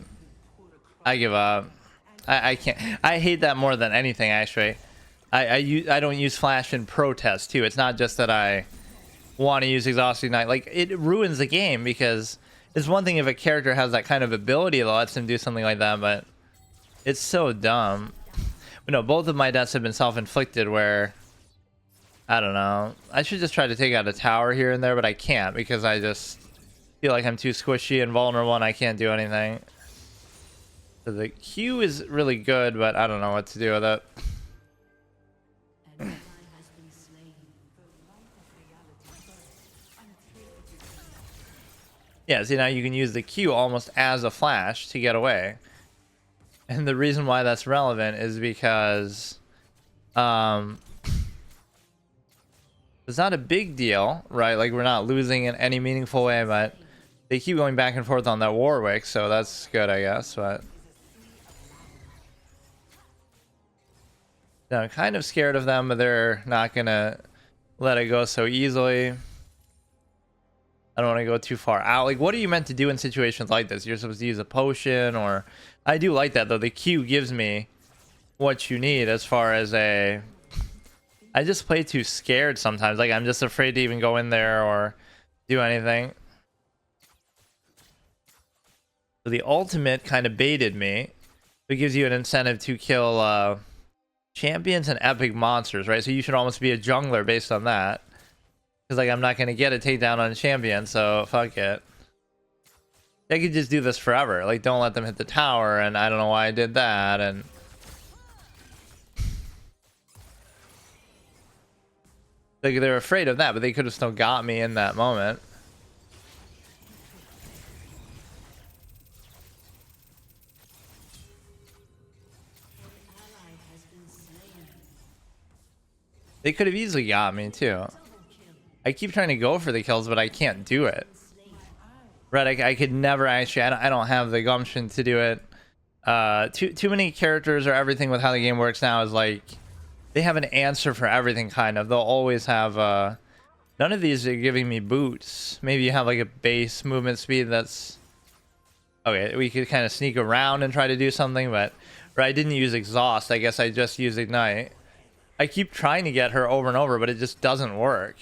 I give up. I can't. I hate that more than anything, actually. I don't use flash in protest too. It's not just that I want to use Exhausting Night. Like, it ruins the game, because it's one thing if a character has that kind of ability that lets him do something like that, but it's so dumb. But no, both of my deaths have been self-inflicted, where I don't know. I should just try to take out a tower here and there, but I can't, because I just feel like I'm too squishy and vulnerable and I can't do anything. So the Q is really good, but I don't know what to do with it. Yeah, see, now you can use the Q almost as a flash to get away. And the reason why that's relevant is because it's not a big deal, right? Like, we're not losing in any meaningful way, but they keep going back and forth on that Warwick, so that's good, I guess. But yeah, I'm kind of scared of them, but they're not gonna let it go so easily. I don't want to go too far out. Like, what are you meant to do in situations like this? You're supposed to use a potion, or... I do like that, though. The Q gives me what you need as far as a... I just play too scared sometimes. Like, I'm just afraid to even go in there or do anything. So the ultimate kind of baited me. It gives you an incentive to kill champions and epic monsters, right? So you should almost be a jungler based on that. Because, like, I'm not going to get a takedown on a champion, so fuck it. I could just do this forever. Like, don't let them hit the tower, and I don't know why I did that, and... Like, they're afraid of that, but they could have still got me in that moment. They could have easily got me, too. I keep trying to go for the kills, but I can't do it. Right, I could never actually... I don't have the gumption to do it. Too many characters, or everything with how the game works now is like... They have an answer for everything, kind of. They'll always have... None of these are giving me boots. Maybe you have like a base movement speed that's... Okay, we could kind of sneak around and try to do something, but... Right, I didn't use Exhaust. I guess I just used Ignite. I keep trying to get her over and over, but it just doesn't work.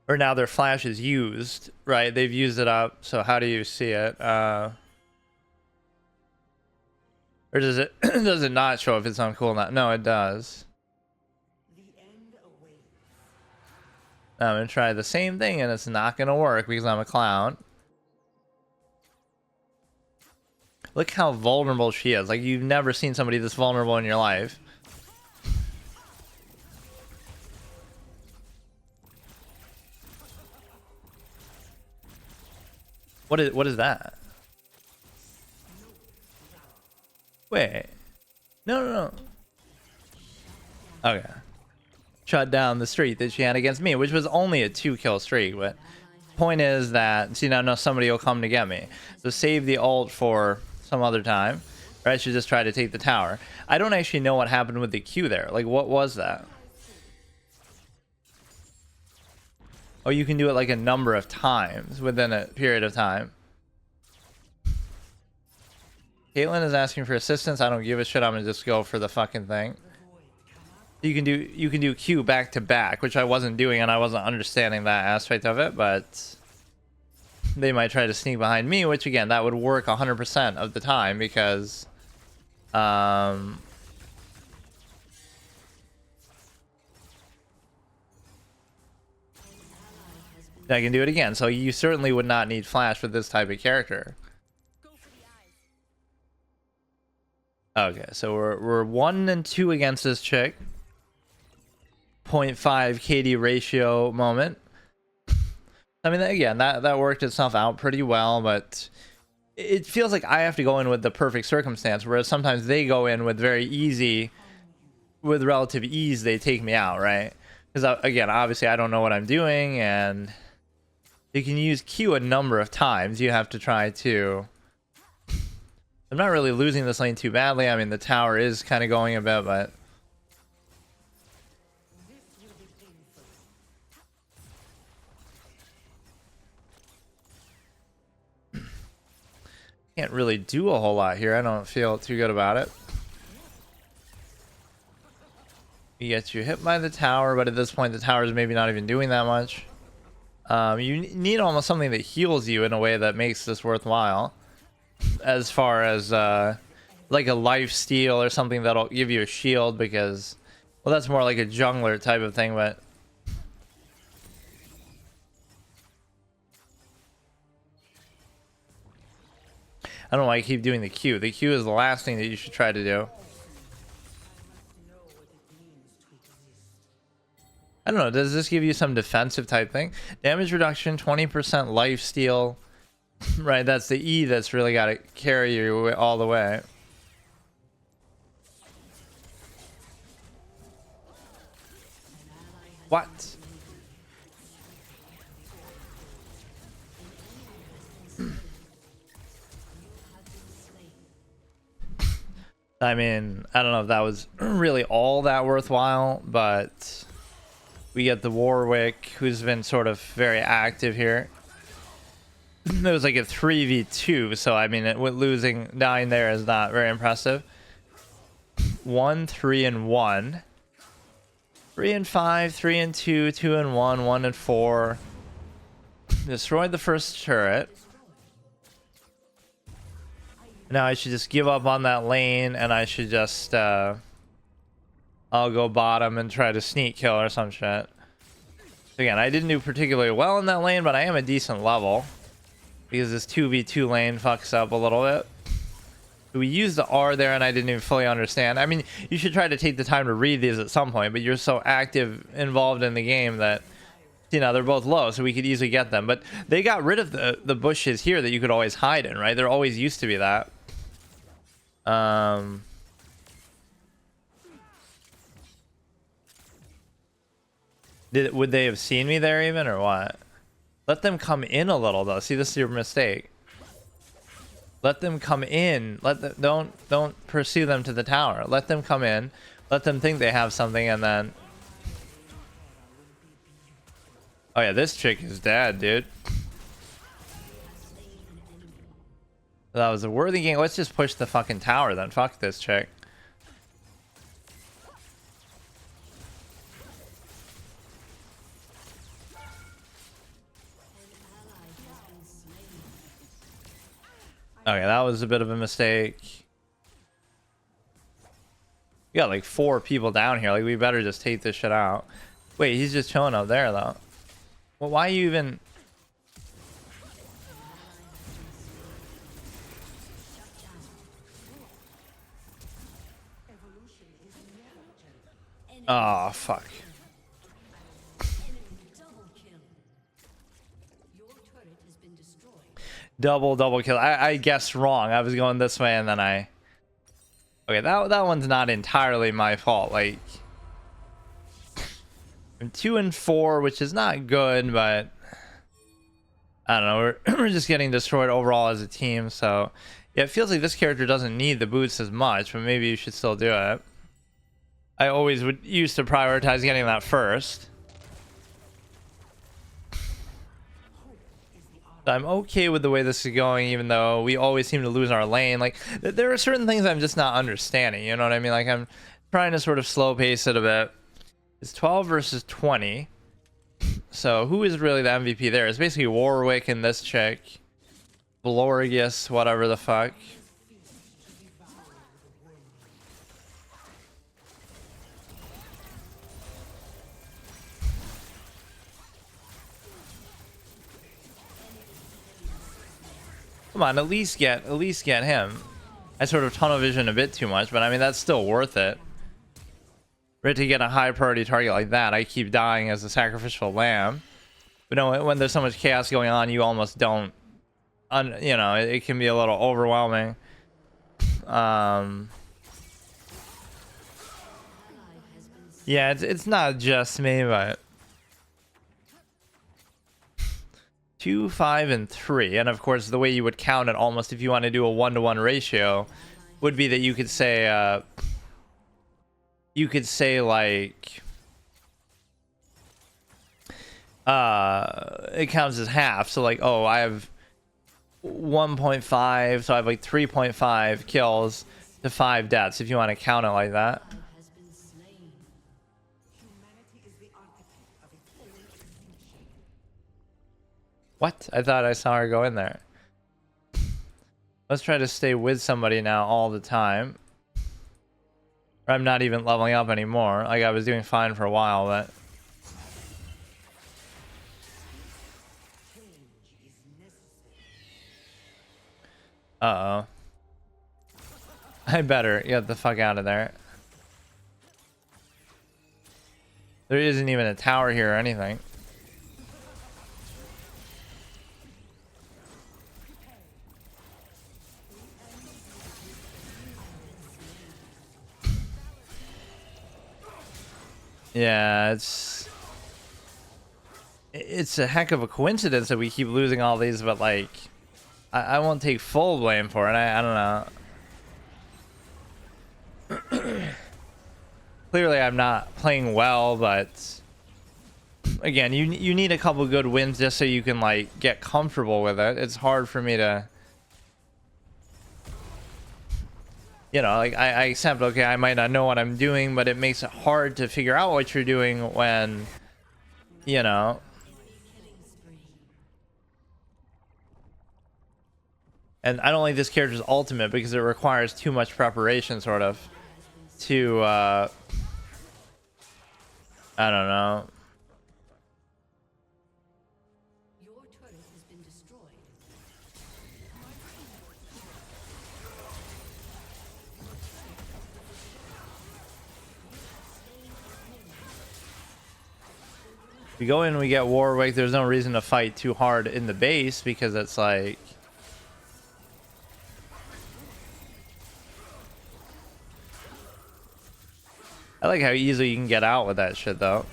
Or now their flash is used, right? They've used it up, so how do you see it? Or does it does it not show if it's on cooldown? No, it does. I'm gonna try the same thing and it's not gonna work because I'm a clown. Look how vulnerable she is. Like, you've never seen somebody this vulnerable in your life. What is that? Wait. No. Okay. Shut down the streak that she had against me, which was only a 2-kill streak, but point is that, see, now somebody will come to get me. So save the ult for some other time, or I should just try to take the tower. I don't actually know what happened with the Q there. Like, what was that? Oh, you can do it like a number of times within a period of time. Caitlyn is asking for assistance. I don't give a shit. I'm gonna just go for the fucking thing. You can do Q back to back, which I wasn't doing, and I wasn't understanding that aspect of it, but they might try to sneak behind me, which again, that would work 100% of the time because I can do it again. So you certainly would not need flash with this type of character. Okay, so we're 1 and 2 against this chick. 0.5 KD ratio moment. I mean, again, that worked itself out pretty well, but it feels like I have to go in with the perfect circumstance, whereas sometimes they go in with relative ease, they take me out, right? Because again, obviously I don't know what I'm doing, and you can use Q a number of times. You have to try to... I'm not really losing this lane too badly. I mean, the tower is kind of going a bit, but... can't really do a whole lot here. I don't feel too good about it. You get you hit by the tower, but at this point the tower is maybe not even doing that much. You need almost something that heals you in a way that makes this worthwhile, as far as like a life steal or something that'll give you a shield, because, well, that's more like a jungler type of thing. But I don't know why I keep doing the Q. The Q is the last thing that you should try to do. I don't know, does this give you some defensive type thing? Damage reduction, 20% life steal. Right, that's the E that's really got to carry you all the way. What? I mean, I don't know if that was really all that worthwhile, but we get the Warwick, who's been sort of very active here. It was like a 3v2, so I mean, dying there is not very impressive. 1, 3 and 1, 3 and 5, 3 and 2, 2 and 1, 1 and 4. Destroyed the first turret. Now I should just give up on that lane, and I should just I'll go bottom and try to sneak kill or some shit. Again, I didn't do particularly well in that lane, but I am a decent level because this 2v2 lane fucks up a little bit. We used the R there and I didn't even fully understand. I mean, you should try to take the time to read these at some point, but you're so involved in the game that, you know, they're both low, so we could easily get them. But they got rid of the bushes here that you could always hide in, right? There always used to be that. Would they have seen me there even, or what? Let them come in a little though. See, this is your mistake. Let them come in. Don't pursue them to the tower. Let them come in. Let them think they have something, and then... Oh yeah, this chick is dead, dude. That was a worthy game. Let's just push the fucking tower then. Fuck this chick. Okay, that was a bit of a mistake. We got like 4 people down here. Like, we better just take this shit out. Wait, he's just chilling up there though. Well, why you even? Oh, fuck. Double kill. I guessed wrong. I was going this way and then I... Okay, that one's not entirely my fault. Like, I'm 2 and 4, which is not good, but I don't know. We're just getting destroyed overall as a team. So yeah, it feels like this character doesn't need the boots as much, but maybe you should still do it. I always used to prioritize getting that first. I'm okay with the way this is going, even though we always seem to lose our lane. Like, there are certain things I'm just not understanding, you know what I mean? Like, I'm trying to sort of slow pace it a bit. It's 12 versus 20. So who is really the MVP there? It's basically Warwick and this chick. Blorgus, whatever the fuck. Come on, at least get him. I sort of tunnel vision a bit too much, but I mean that's still worth it. Right, to get a high priority target like that, I keep dying as a sacrificial lamb. But no, when there's so much chaos going on, you almost don't. You know, it can be a little overwhelming. Yeah, it's not just me, but 2, 5, and 3, and of course the way you would count it, almost if you want to do a 1-to-1 ratio, would be that you could say like it counts as half. So like, oh, I have 1.5, so I have like 3.5 kills to 5 deaths, if you want to count it like that. What? I thought I saw her go in there. Let's try to stay with somebody now all the time. Or I'm not even leveling up anymore. Like, I was doing fine for a while, but... Uh-oh. I better get the fuck out of there. There isn't even a tower here or anything. Yeah, it's a heck of a coincidence that we keep losing all these, but like, I won't take full blame for it. I don't know. Clearly, I'm not playing well, but again, you need a couple good wins just so you can like get comfortable with it. It's hard for me to, you know, like I accept, okay, I might not know what I'm doing, but it makes it hard to figure out what you're doing when, you know. And I don't like this character's ultimate because it requires too much preparation, sort of, to, I don't know.
Your turret has been destroyed.
We go in and we get Warwick. There's no reason to fight too hard in the base because it's like... I like how easily you can get out with that shit, though.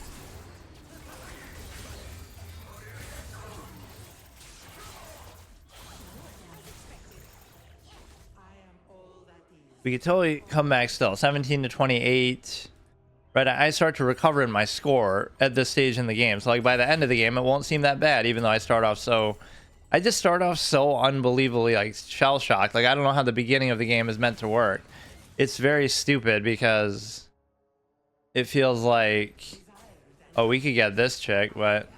We could totally come back still. 17 to 28. Right, I start to recover in my score at this stage in the game. So like by the end of the game, it won't seem that bad, even though I start off so... I just start off so unbelievably like shell-shocked. Like, I don't know how the beginning of the game is meant to work. It's very stupid because... it feels like, oh, we could get this chick, but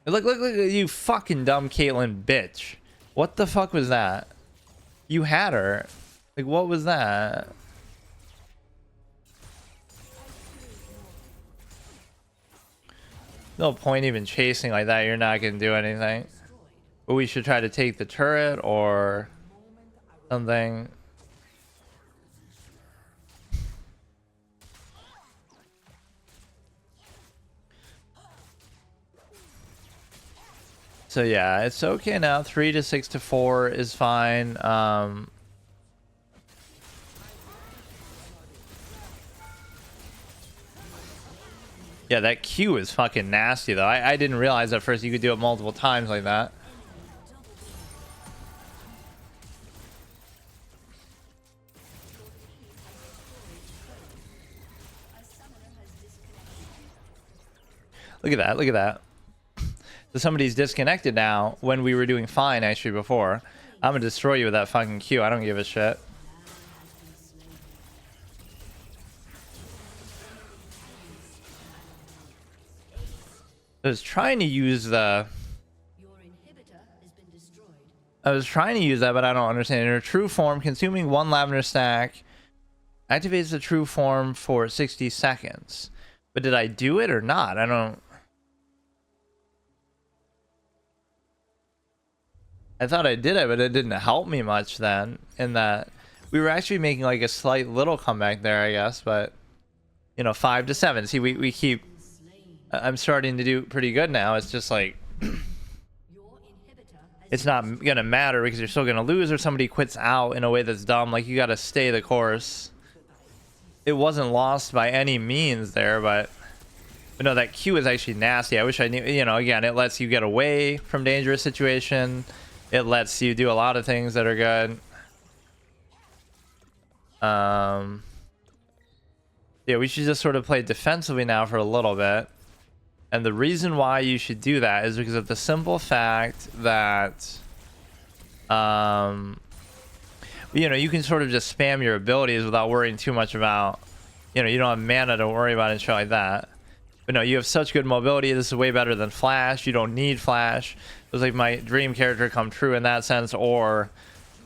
look, you fucking dumb Caitlyn bitch. What the fuck was that? You had her. Like, what was that? No point even chasing like that. You're not gonna do anything. But we should try to take the turret or something. So yeah, it's okay now. 3 to 6 to 4 is fine. Yeah, that Q is fucking nasty though. I didn't realize at first you could do it multiple times like that. Look at that, look at that. So somebody's disconnected now when we were doing fine actually before. I'm gonna destroy you with that fucking Q. I don't give a shit. I was trying to use the... I was trying to use that, but I don't understand. In a true form, consuming 1 lavender stack activates the true form for 60 seconds. But did I do it or not? I don't... I thought I did it, but it didn't help me much then. In that we were actually making like a slight little comeback there, I guess. But, you know, 5 to 7. See, we keep... I'm starting to do pretty good now. It's just like... it's not going to matter because you're still going to lose or somebody quits out in a way that's dumb. Like, you got to stay the course. It wasn't lost by any means there, but no, that Q is actually nasty. I wish I knew, you know, again, it lets you get away from dangerous situation. It lets you do a lot of things that are good. Yeah, we should just sort of play defensively now for a little bit. And the reason why you should do that is because of the simple fact that, you know, you can sort of just spam your abilities without worrying too much about, you know, you don't have mana to worry about and shit like that. But no, you have such good mobility. This is way better than Flash. You don't need Flash. It was like my dream character come true in that sense. Or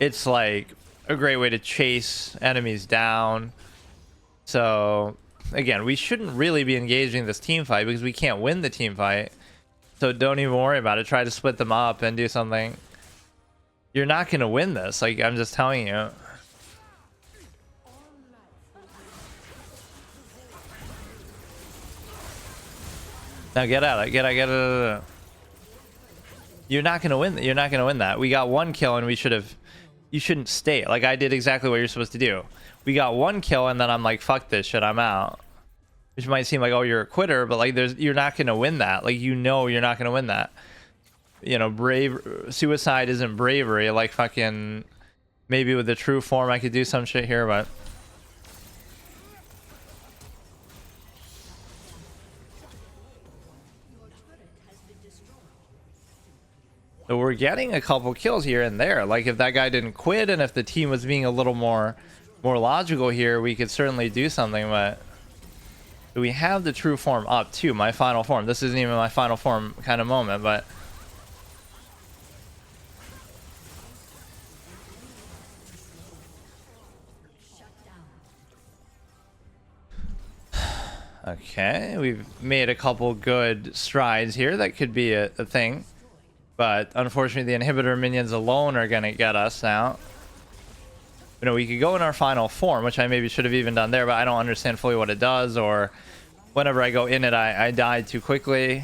it's like a great way to chase enemies down. So... again, we shouldn't really be engaging this team fight because we can't win the team fight. So don't even worry about it. Try to split them up and do something. You're not going to win this. Like, I'm just telling you. Now get out of it. Get out. You're not going to win. You're not going to win that. We got 1 kill and we should have... you shouldn't stay. Like, I did exactly what you're supposed to do. We got 1 kill and then I'm like, fuck this shit, I'm out. Which might seem like, oh, you're a quitter, but like, you're not gonna win that. Like, you know, you're not gonna win that. You know, suicide isn't bravery. Like, fucking, maybe with the true form I could do some shit here, but so we're getting a couple kills here and there. Like, if that guy didn't quit and if the team was being a little more logical here, we could certainly do something. But we have the true form up too. My final form. This isn't even my final form kind of moment, but okay, we've made a couple good strides here. That could be a thing, but unfortunately the inhibitor minions alone are gonna get us now. You know, we could go in our final form, which I maybe should have even done there, but I don't understand fully what it does, or whenever I go in it, I die too quickly.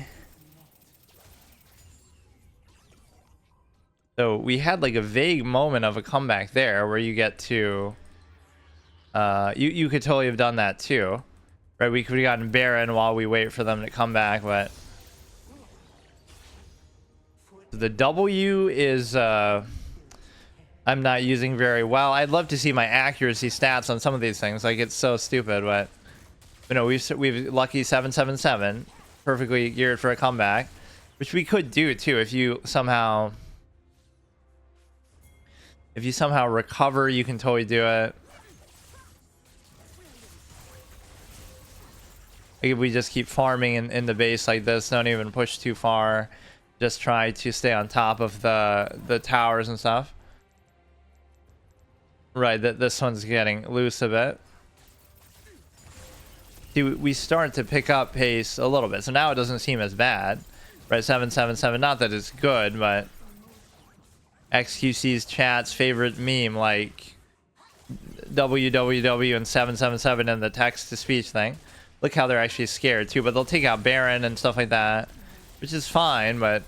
So we had like a vague moment of a comeback there where you get to... you could totally have done that too. Right, we could have gotten Baron while we wait for them to come back, but... the W is... I'm not using very well. I'd love to see my accuracy stats on some of these things. Like, it's so stupid, but you know, we've lucky 777, perfectly geared for a comeback, which we could do too if you somehow recover. You can totally do it. Like, if we just keep farming in the base like this, don't even push too far, just try to stay on top of the towers and stuff. Right, this one's getting loose a bit. we start to pick up pace a little bit. So now it doesn't seem as bad, right? 777. Not that it's good, but XQC's chat's favorite meme, like www and 777 and the text to speech thing. Look how they're actually scared too, but they'll take out Baron and stuff like that, which is fine. But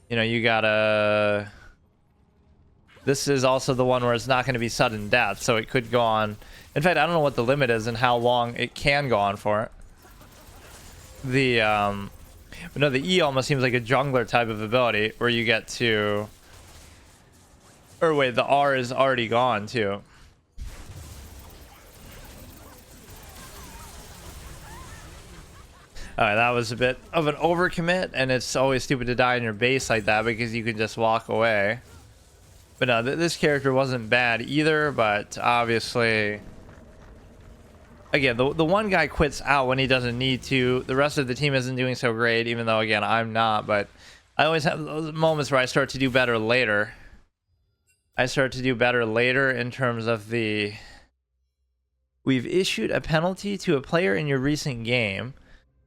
you know, you gotta. This is also the one where it's not going to be sudden death, so it could go on. In fact, I don't know what the limit is and how long it can go on for. The but no, the E almost seems like a jungler type of ability where you get to. Or wait, the R is already gone too. Alright, that was a bit of an overcommit, and it's always stupid to die in your base like that because you can just walk away. But no, this character wasn't bad either, but obviously... Again, the one guy quits out when he doesn't need to. The rest of the team isn't doing so great, even though, again, I'm not. But I always have those moments where I start to do better later. I start to do better later in terms of the... We've issued a penalty to a player in your recent game,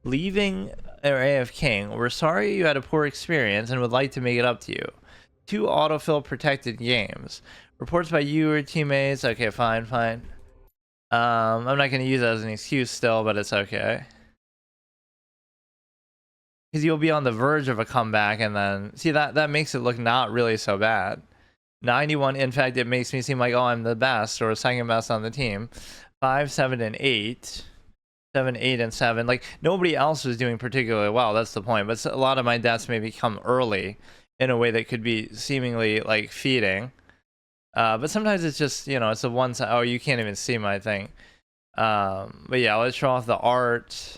leaving or AFKing. We're sorry you had a poor experience and would like to make it up to you. 2 autofill protected games. Reports by you or teammates. Okay, fine. I'm not going to use that as an excuse still, but it's okay. Because you'll be on the verge of a comeback, and then... See, that makes it look not really so bad. 91, in fact, it makes me seem like, oh, I'm the best, or second best on the team. 5, 7, and 8. 7, 8, and 7. Like, nobody else was doing particularly well, that's the point. But a lot of my deaths maybe come early in a way that could be seemingly, like, feeding. But sometimes it's just, you know, it's a one side. Oh, you can't even see my thing. But yeah, let's show off the art.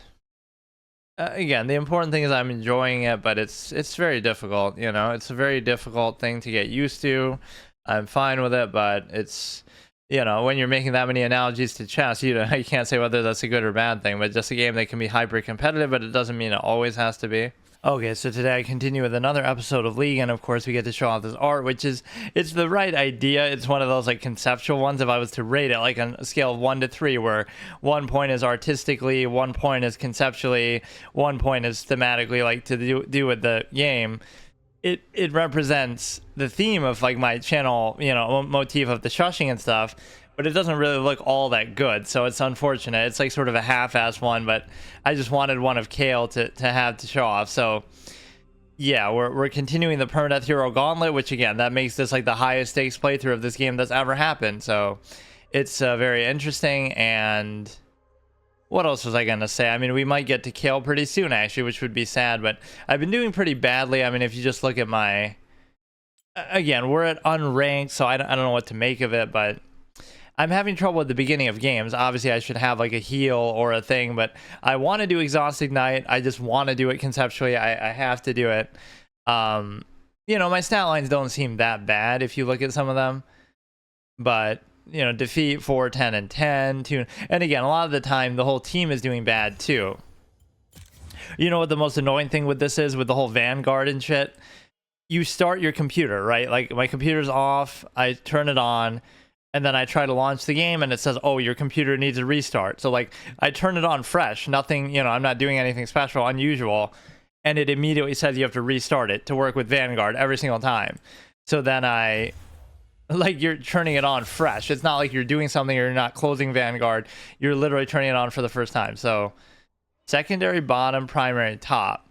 Again, the important thing is I'm enjoying it, but it's very difficult, you know. It's a very difficult thing to get used to. I'm fine with it, but it's, you know, when you're making that many analogies to chess, you know, you can't say whether that's a good or bad thing, but just a game that can be hyper competitive, but it doesn't mean it always has to be. Okay, so today I continue with another episode of League, and of course we get to show off this art, which is, it's the right idea. It's one of those like conceptual ones. If I was to rate it like on a scale of 1 to 3, where 1 point is artistically, 1 point is conceptually, 1 point is thematically, like to do with the game, it represents the theme of like my channel, you know, motif of the shushing and stuff. But it doesn't really look all that good, so it's unfortunate. It's like sort of a half-assed one, but I just wanted one of Kale to have to show off. So yeah, we're continuing the Permadeath Hero Gauntlet, which again, that makes this like the highest stakes playthrough of this game that's ever happened. So it's very interesting. And what else was I gonna say? I mean, we might get to Kale pretty soon actually, which would be sad, but I've been doing pretty badly. I mean, if you just look at my, again, we're at unranked, so I don't know what to make of it, but I'm having trouble at the beginning of games. Obviously, I should have like a heal or a thing, but I want to do Exhaust Ignite. I just want to do it conceptually. I have to do it. You know, my stat lines don't seem that bad if you look at some of them. But, you know, defeat 4, 10, and 10. 2, and again, a lot of the time, the whole team is doing bad too. You know what the most annoying thing with this is, with the whole Vanguard and shit? You start your computer, right? Like, my computer's off. I turn it on. And then I try to launch the game and it says, oh, your computer needs a restart. So like I turn it on fresh, nothing, you know, I'm not doing anything special, unusual. And it immediately says you have to restart it to work with Vanguard every single time. So then like you're turning it on fresh. It's not like you're doing something or you're not closing Vanguard. You're literally turning it on for the first time. So secondary, bottom, primary, top.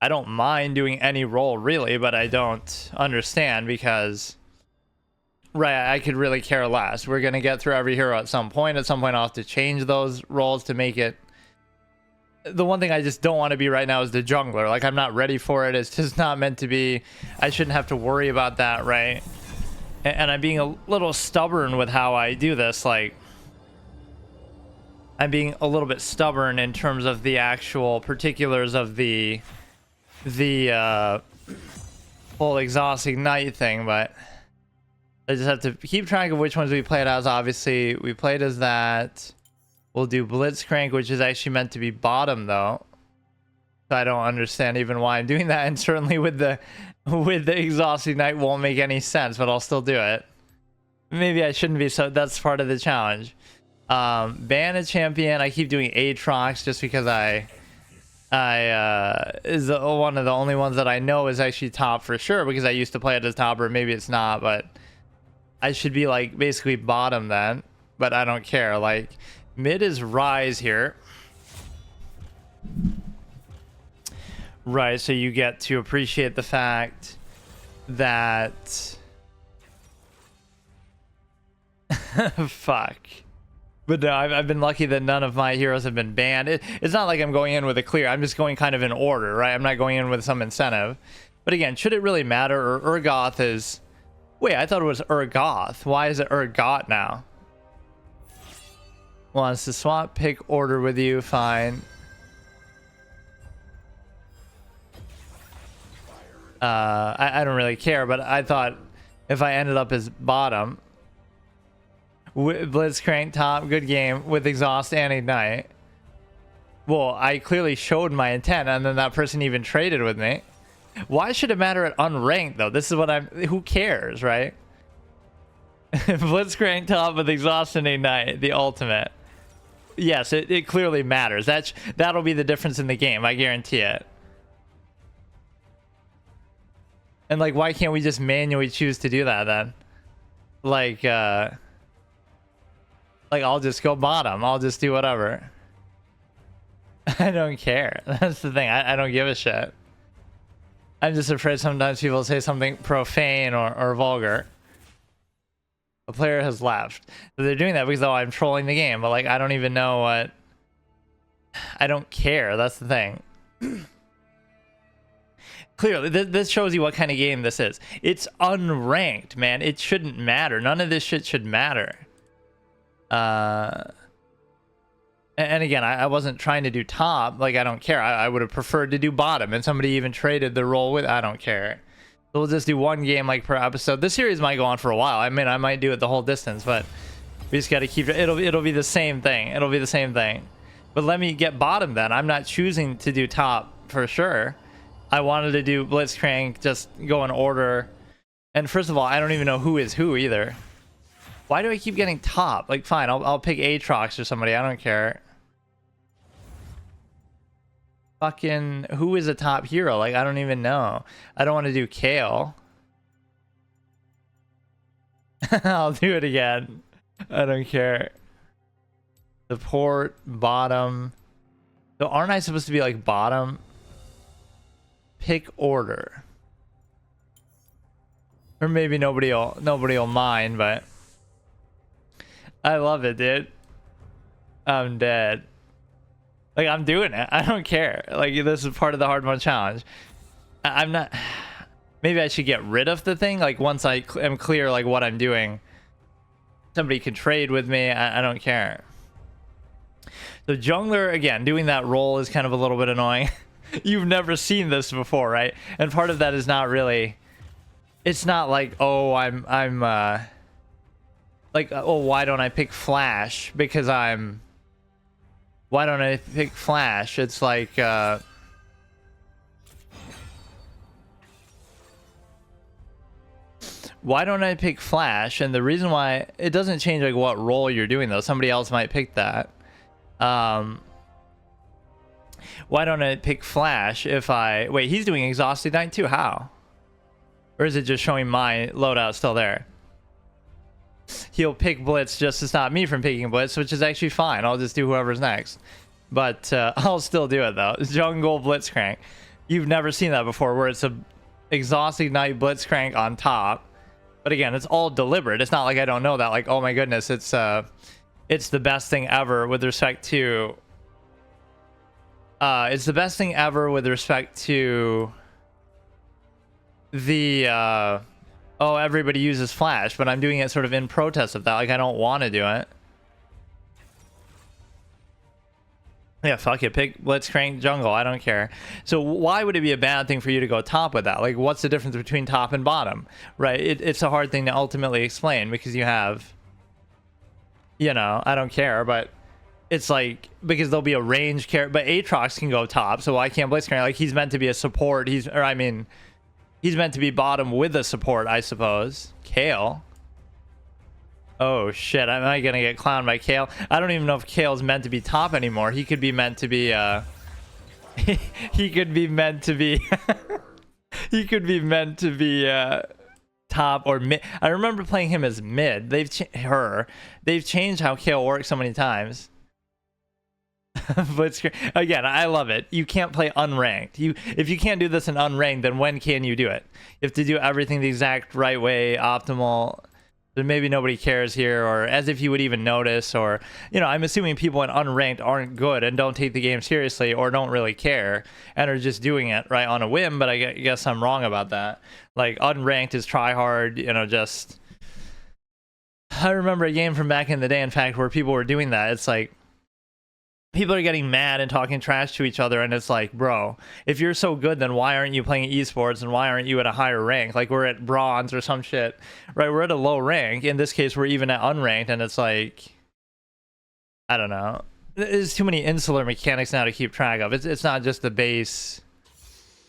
I don't mind doing any role really, but I don't understand because... Right, I could really care less. We're going to get through every hero at some point. At some point, I'll have to change those roles to make it... The one thing I just don't want to be right now is the jungler. Like, I'm not ready for it. It's just not meant to be. I shouldn't have to worry about that, right? And I'm being a little stubborn with how I do this. Like, I'm being a little bit stubborn in terms of the actual particulars of the whole Exhaust Ignite thing, but... I just have to keep track of which ones we played as. Obviously, we played as that. We'll do Blitzcrank, which is actually meant to be bottom, though. So I don't understand even why I'm doing that. And certainly with the Exhaust Ignite won't make any sense, but I'll still do it. Maybe I shouldn't be, so that's part of the challenge. Ban a champion. I keep doing Aatrox just because I is one of the only ones that I know is actually top for sure because I used to play it as top, or maybe it's not, but I should be like basically bottom then, but I don't care. Like mid is Rise here. Right, so you get to appreciate the fact that fuck. But no, I've been lucky that none of my heroes have been banned. It's not like I'm going in with a clear. I'm just going kind of in order, right? I'm not going in with some incentive. But again, should it really matter? Or Urgoth is... Wait, I thought it was Urgoth. Why is it Urgot now? Wants to swap pick order with you, fine. I don't really care, but I thought if I ended up as bottom... Blitzcrank top, good game with Exhaust and Ignite. Well, I clearly showed my intent, and then that person even traded with me. Why should it matter at unranked though? This is what I'm... Who cares, right? Blitzcrank top with Exhaust and Ignite, the ultimate. Yes, it clearly matters. That'll be the difference in the game, I guarantee it. And like, why can't we just manually choose to do that then? Like, I'll just go bottom. I'll just do whatever. I don't care. That's the thing. I don't give a shit. I'm just afraid sometimes people say something profane or vulgar. The player has left. So they're doing that because, oh, I'm trolling the game. But, like, I don't even know what... I don't care. That's the thing. Clearly, this shows you what kind of game this is. It's unranked, man. It shouldn't matter. None of this shit should matter. And again, I wasn't trying to do top. Like, I don't care. I would have preferred to do bottom, and somebody even traded the role with... I don't care. So we'll just do one game like per episode. This series might go on for a while. I mean, I might do it the whole distance, but we just got to keep... It'll be the same thing. It'll be the same thing. But let me get bottom then. I'm not choosing to do top for sure. I wanted to do Blitzcrank, just go in order. And first of all, I don't even know who is who either. Why do I keep getting top? Like, fine, I'll pick Aatrox or somebody. I don't care. Fucking, who is a top hero? Like, I don't even know. I don't want to do Kale. I'll do it again. I don't care. Support, bottom. So aren't I supposed to be like bottom? Pick order. Or maybe nobody'll mind, but I love it, dude. I'm dead. Like, I'm doing it. I don't care. Like, this is part of the hard mode challenge. I'm not... Maybe I should get rid of the thing. Like, once I am clear, like, what I'm doing, somebody can trade with me. I don't care. So jungler, again, doing that role is kind of a little bit annoying. You've never seen this before, right? And part of that is not really... It's not like, oh, I'm like, oh, why don't I pick Flash? Because I'm... Why don't I pick Flash? It's like, why don't I pick Flash? And the reason why... It doesn't change, like, what role you're doing, though. Somebody else might pick that. Why don't I pick Flash if I... Wait, he's doing Exhausted Night too. How? Or is it just showing my loadout still there? He'll pick Blitz just to stop me from picking Blitz, which is actually fine. I'll just do whoever's next. But I'll still do it, though. Jungle Blitzcrank. You've never seen that before, where it's a Exhausted Night Blitzcrank on top. But again, it's all deliberate. It's not like I don't know that. Like, oh my goodness, it's the best thing ever with respect to... it's the best thing ever with respect to the oh, everybody uses Flash, but I'm doing it sort of in protest of that. Like, I don't want to do it. Yeah, fuck it. Pick Blitzcrank Jungle. I don't care. So why would it be a bad thing for you to go top with that? Like, what's the difference between top and bottom? Right? It's a hard thing to ultimately explain because you have, you know, I don't care, but it's like, because there'll be a range character, but Aatrox can go top, so why can't Blitzcrank? Like, he's meant to be a support. He's meant to be bottom with a support, I suppose. Kale. Oh shit, am I gonna get clowned by Kale? I don't even know if Kale's meant to be top anymore. He could be meant to be he could be meant to be he could be meant to be top or mid. I remember playing him as mid. They've changed how Kale works so many times. But again, I love it. You can't play unranked. If you can't do this in unranked, then when can you do it? You have to do everything the exact right way, optimal. Then maybe nobody cares here, or as if you would even notice, or, you know, I'm assuming people in unranked aren't good and don't take the game seriously or don't really care and are just doing it right on a whim. But I guess I'm wrong about that. Like, unranked is try hard, you know. Just, I remember a game from back in the day, in fact, where people were doing that. It's like people are getting mad and talking trash to each other, and it's like, bro, if you're so good, then why aren't you playing esports, and why aren't you at a higher rank? Like, we're at bronze or some shit, right? We're at a low rank. In this case, we're even at unranked, and it's like, I don't know. There's too many insular mechanics now to keep track of. It's not just the base.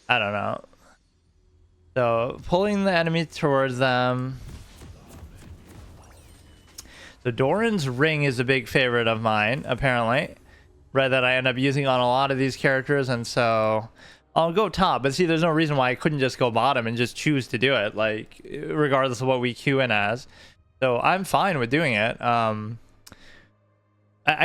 I don't know. So pulling the enemy towards them. So Doran's ring is a big favorite of mine, apparently. Right, that I end up using on a lot of these characters, and so I'll go top. But see, there's no reason why I couldn't just go bottom and just choose to do it, like, regardless of what we queue in as. So I'm fine with doing it. I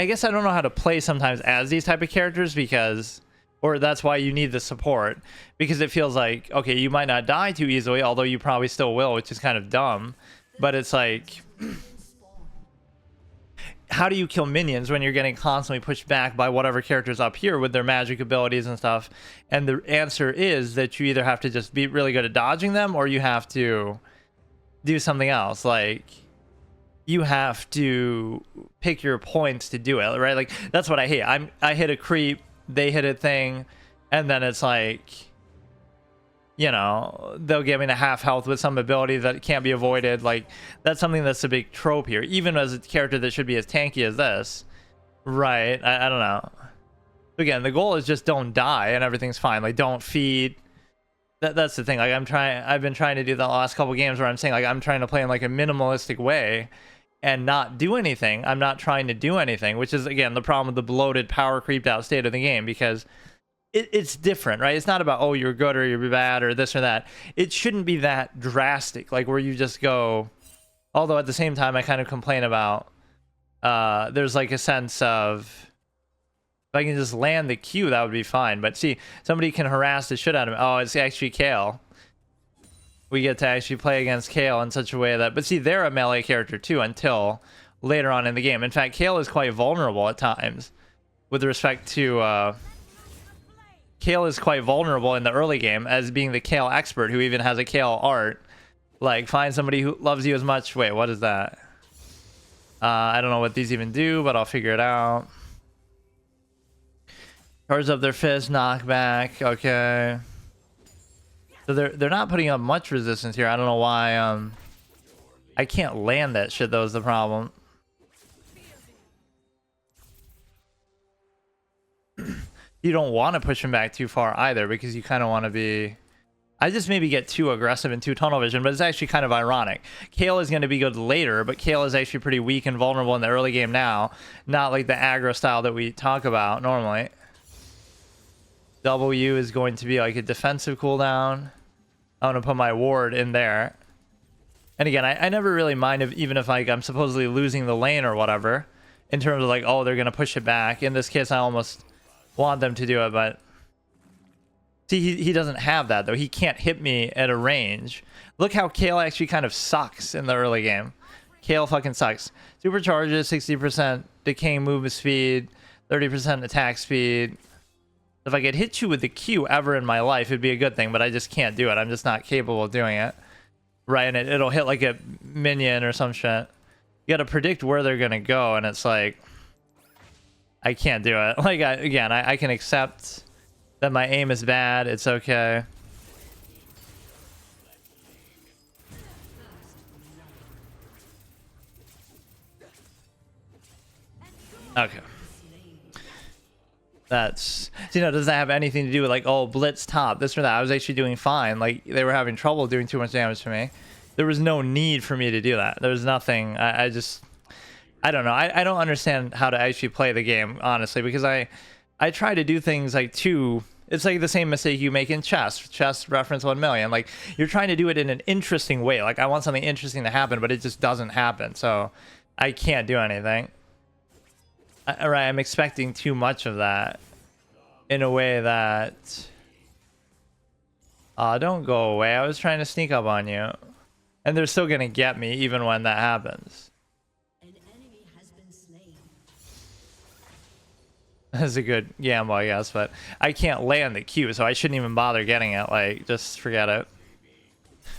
guess I don't know how to play sometimes as these type of characters, because, or that's why you need the support, because it feels like, okay, you might not die too easily, although you probably still will, which is kind of dumb. But it's like, how do you kill minions when you're getting constantly pushed back by whatever characters up here with their magic abilities and stuff? And the answer is that you either have to just be really good at dodging them, or you have to do something else. Like, you have to pick your points to do it, right? Like, that's what I hate. I hit a creep, they hit a thing, and then it's like, you know, they'll give me a half health with some ability that can't be avoided. Like, that's something that's a big trope here, even as a character that should be as tanky as this, right? I don't know. Again, the goal is just don't die and everything's fine. Like, don't feed. That's the thing. Like, I've been trying to do the last couple games where I'm saying, like, I'm trying to play in like a minimalistic way and not do anything. I'm not trying to do anything, which is, again, the problem with the bloated, power creeped out state of the game, because it's different, right? It's not about, oh, you're good or you're bad or this or that. It shouldn't be that drastic, like where you just go. Although at the same time, I kind of complain about there's like a sense of, if I can just land the Q, that would be fine. But see, somebody can harass the shit out of me. Oh, it's actually Kale. We get to actually play against Kale in such a way that, but see, they're a melee character too until later on in the game. In fact, Kale is quite vulnerable at times with respect to Kale is quite vulnerable in the early game as being the Kale expert who even has a Kale art. Like, find somebody who loves you as much. Wait, what is that? I don't know what these even do, but I'll figure it out. Charge up their fist, knockback. Okay. So they're not putting up much resistance here. I don't know why. I can't land that shit though is the problem. You don't want to push him back too far either, because you kind of want to be... I just maybe get too aggressive and too tunnel vision, but it's actually kind of ironic. Kale is going to be good later, but Kale is actually pretty weak and vulnerable in the early game now. Not like the aggro style that we talk about normally. W is going to be like a defensive cooldown. I'm going to put my ward in there. And again, I never really mind if, even if like I'm supposedly losing the lane or whatever, in terms of like, oh, they're going to push it back. In this case, I almost want them to do it, but see, he doesn't have that though. He can't hit me at a range. Look how Kale actually kind of sucks in the early game. Kale fucking sucks. Supercharges, 60% decaying movement speed, 30% attack speed. If I could hit you with the Q ever in my life, it'd be a good thing, but I just can't do it. I'm just not capable of doing it. Right, and it'll hit like a minion or some shit. You gotta predict where they're gonna go, and it's like, I can't do it. Like, I can accept that my aim is bad. It's okay. Okay. That's, you know, does that have anything to do with like, oh, blitz top, this or that? I was actually doing fine. Like, they were having trouble doing too much damage to me. There was no need for me to do that. There was nothing. I just, I don't know. I don't understand how to actually play the game, honestly, because I try to do things like it's like the same mistake you make in chess reference 1 million. Like, you're trying to do it in an interesting way. Like, I want something interesting to happen, but it just doesn't happen. So I can't do anything. Right, I'm expecting too much of that in a way that... don't go away. I was trying to sneak up on you. And they're still gonna get me even when that happens.
An enemy has been slain.
That's a good gamble, I guess, but I can't land the Q, so I shouldn't even bother getting it. Like, just forget it.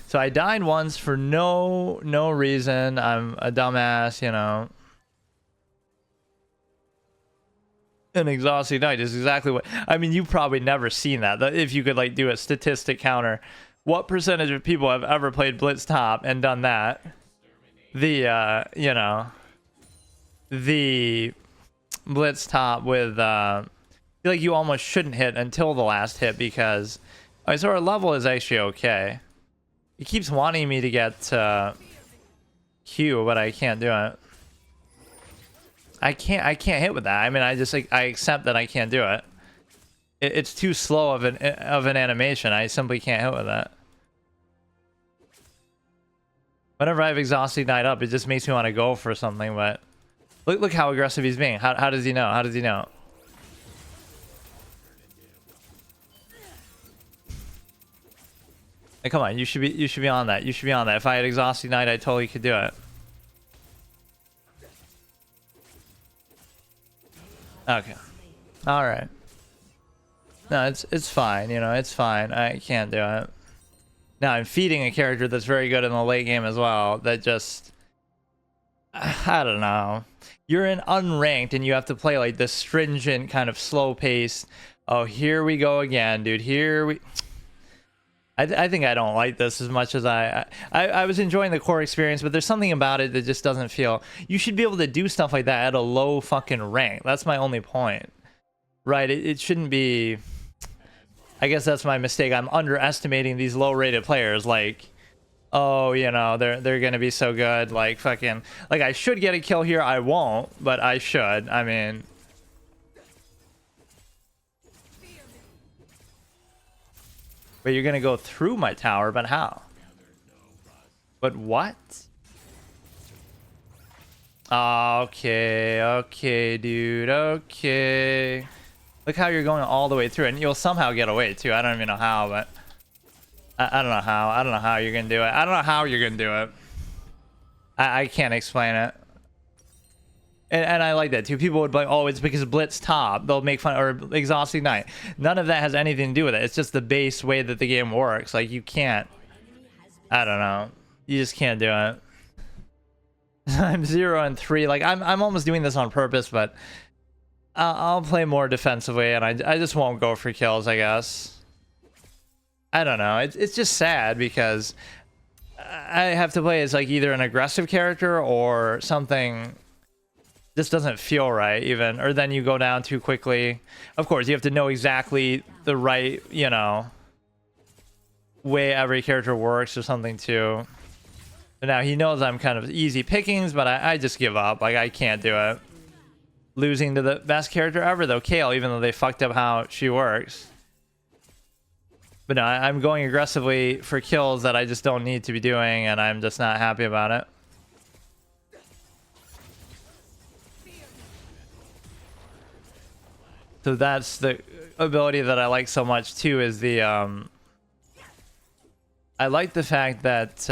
So I died once for no reason. I'm a dumbass, you know. An exhausting night is exactly what... I mean, you've probably never seen that. If you could, like, do a statistic counter. What percentage of people have ever played Blitz Top and done that? The, you know... The... Blitz Top with, I feel like you almost shouldn't hit until the last hit because... Alright, so our level is actually okay. It keeps wanting me to get, Q, but I can't do it. I can't hit with that. I mean, I just, like, I accept that I can't do it. It's too slow of an animation. I simply can't hit with that. Whenever I have Exhaust Ignite up, it just makes me want to go for something, but... Look how aggressive he's being. How does he know? How does he know? Hey, come on, you should be on that. You should be on that. If I had Exhaust Ignite, I totally could do it. Okay. Alright. No, it's fine, you know, it's fine. I can't do it. Now I'm feeding a character that's very good in the late game as well. That just... I don't know. You're in unranked and you have to play like this stringent kind of slow pace. Oh, here we go again, dude. Here we... I think I don't like this as much as I was enjoying the core experience, but there's something about it that just doesn't feel... You should be able to do stuff like that at a low fucking rank. That's my only point. Right, it shouldn't be... I guess that's my mistake. I'm underestimating these low-rated players. Like, oh, you know, they're gonna be so good. Like, fucking... Like, I should get a kill here. I won't, but I should. I mean... But you're gonna go through my tower, but how? But what? Okay, dude, okay. Look how you're going all the way through, and you'll somehow get away too. I don't even know how, but I don't know how. I don't know how you're gonna do it. I don't know how you're gonna do it. I can't explain it. And I like that too. People would be like, oh, it's because Blitz Top. They'll make fun, or Exhaust Ignite. None of that has anything to do with it. It's just the base way that the game works. Like, you can't... I don't know. You just can't do it. I'm 0 and 3. Like, I'm almost doing this on purpose, but... I'll play more defensively, and I just won't go for kills, I guess. I don't know. It's just sad, because... I have to play as, like, either an aggressive character, or something... This doesn't feel right, even. Or then you go down too quickly. Of course, you have to know exactly the right, you know, way every character works or something, too. But now he knows I'm kind of easy pickings, but I just give up. Like, I can't do it. Losing to the best character ever, though, Kale, even though they fucked up how she works. But no, I'm going aggressively for kills that I just don't need to be doing, and I'm just not happy about it. So that's the ability that I like so much too, is the I like the fact that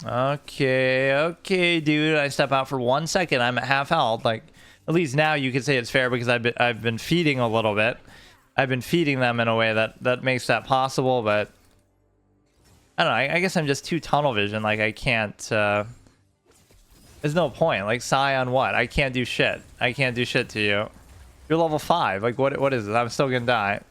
okay, dude, I step out for 1 second, I'm at half health. Like, at least now you could say it's fair, because I've been feeding a little bit. I've been feeding them in a way that makes that possible, but I don't know, I guess I'm just too tunnel vision. Like, I can't there's no point. Like, Scion what? I can't do shit. I can't do shit to you. You're level 5. Like, what is it? I'm still gonna die.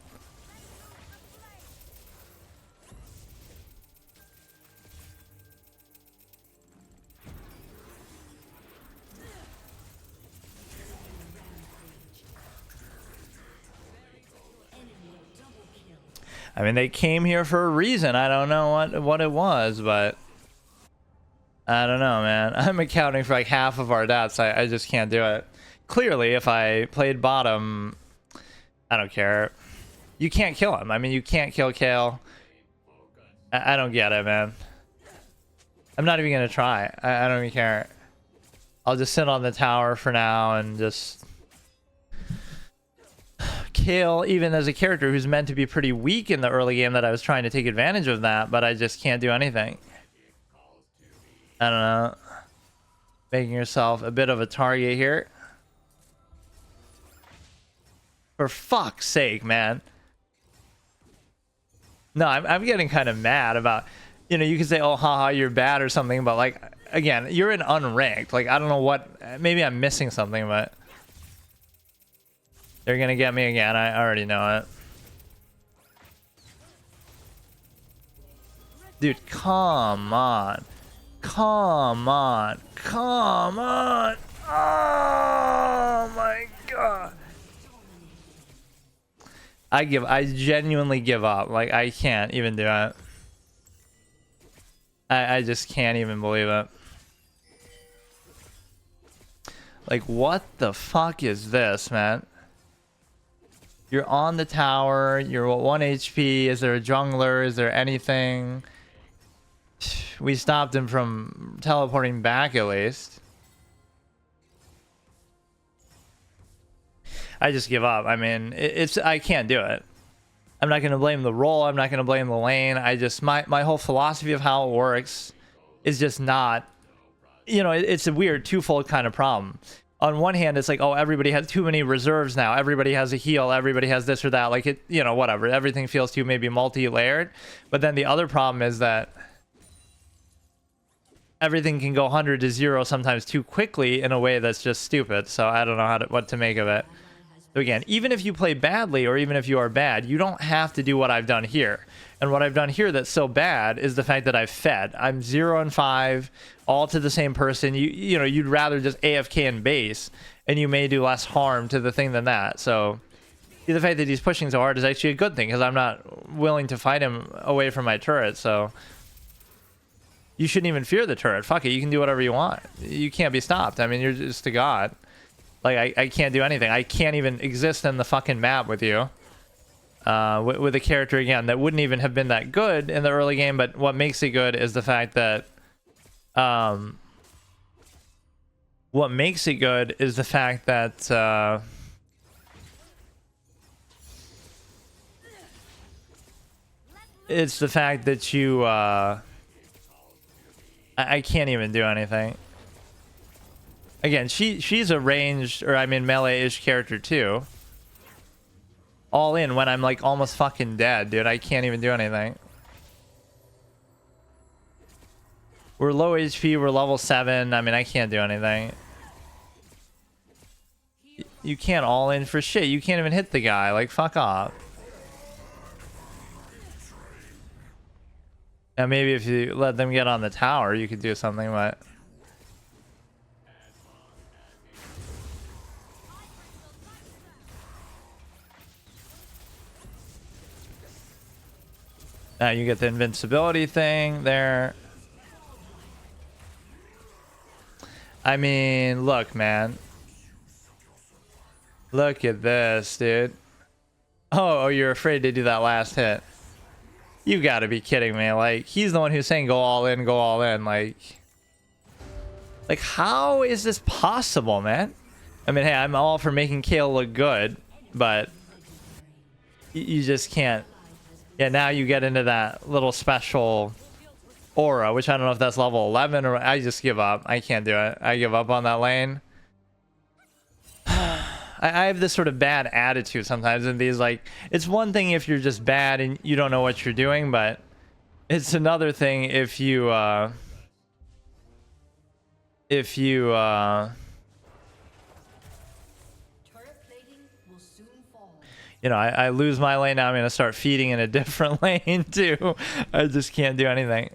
I mean, they came here for a reason. I don't know what it was, but I don't know, man. I'm accounting for like half of our deaths. I just can't do it. Clearly, if I played bottom, I don't care. You can't kill him. I mean, you can't kill Kale. I don't get it, man. I'm not even gonna try. I don't even care. I'll just sit on the tower for now and just... Kale, even as a character who's meant to be pretty weak in the early game, that I was trying to take advantage of that, but I just can't do anything. I don't know. Making yourself a bit of a target here. For fuck's sake, man. No, I'm getting kind of mad about... You know, you can say, oh, haha, you're bad or something, but, like, again, you're in unranked. Like, I don't know what... Maybe I'm missing something, but... They're gonna get me again. I already know it. Dude, come on. Come on. Come on. Oh, my God. I genuinely give up. Like, I can't even do it. I just can't even believe it. Like, what the fuck is this, man? You're on the tower. You're 1 HP. Is there a jungler? Is there anything? We stopped him from teleporting back, at least. I just give up. I mean, I can't do it. I'm not going to blame the role. I'm not going to blame the lane. I just, my whole philosophy of how it works is just not, you know, it's a weird twofold kind of problem. On one hand, it's like, oh, everybody has too many reserves now. Everybody has a heal. Everybody has this or that. Like, it, you know, whatever. Everything feels too maybe multi-layered. But then the other problem is that everything can go 100 to 0 sometimes too quickly in a way that's just stupid. So I don't know what to make of it. So again, even if you play badly or even if you are bad, you don't have to do what I've done here. And what I've done here that's so bad is the fact that I've fed. I'm 0 and 5, all to the same person. You know, you'd rather just AFK and base, and you may do less harm to the thing than that. So the fact that he's pushing so hard is actually a good thing, because I'm not willing to fight him away from my turret. So you shouldn't even fear the turret. Fuck it, you can do whatever you want. You can't be stopped. I mean, you're just a god. Like, I can't do anything. I can't even exist in the fucking map with you. With a character, again, that wouldn't even have been that good in the early game, but what makes it good is the fact that... what makes it good is the fact that... it's the fact that you... I can't even do anything. Again, she's a ranged, or I mean melee-ish character too. All in when I'm like almost fucking dead, dude. I can't even do anything. We're low HP, we're level 7. I mean, I can't do anything. You can't all in for shit. You can't even hit the guy. Like, fuck off. Now maybe if you let them get on the tower, you could do something, but... Now you get the invincibility thing there. I mean, look, man. Look at this, dude. Oh, you're afraid to do that last hit. You gotta be kidding me. Like, he's the one who's saying go all in, go all in. Like, how is this possible, man? I mean, hey, I'm all for making Kale look good, but you just can't. Yeah, now you get into that little special aura, which I don't know if that's level 11 or... I just give up. I can't do it. I give up on that lane. I have this sort of bad attitude sometimes in these, like, it's one thing if you're just bad and you don't know what you're doing, but it's another thing if you, you know, I lose my lane, now I'm going to start feeding in a different lane too. I just can't do anything.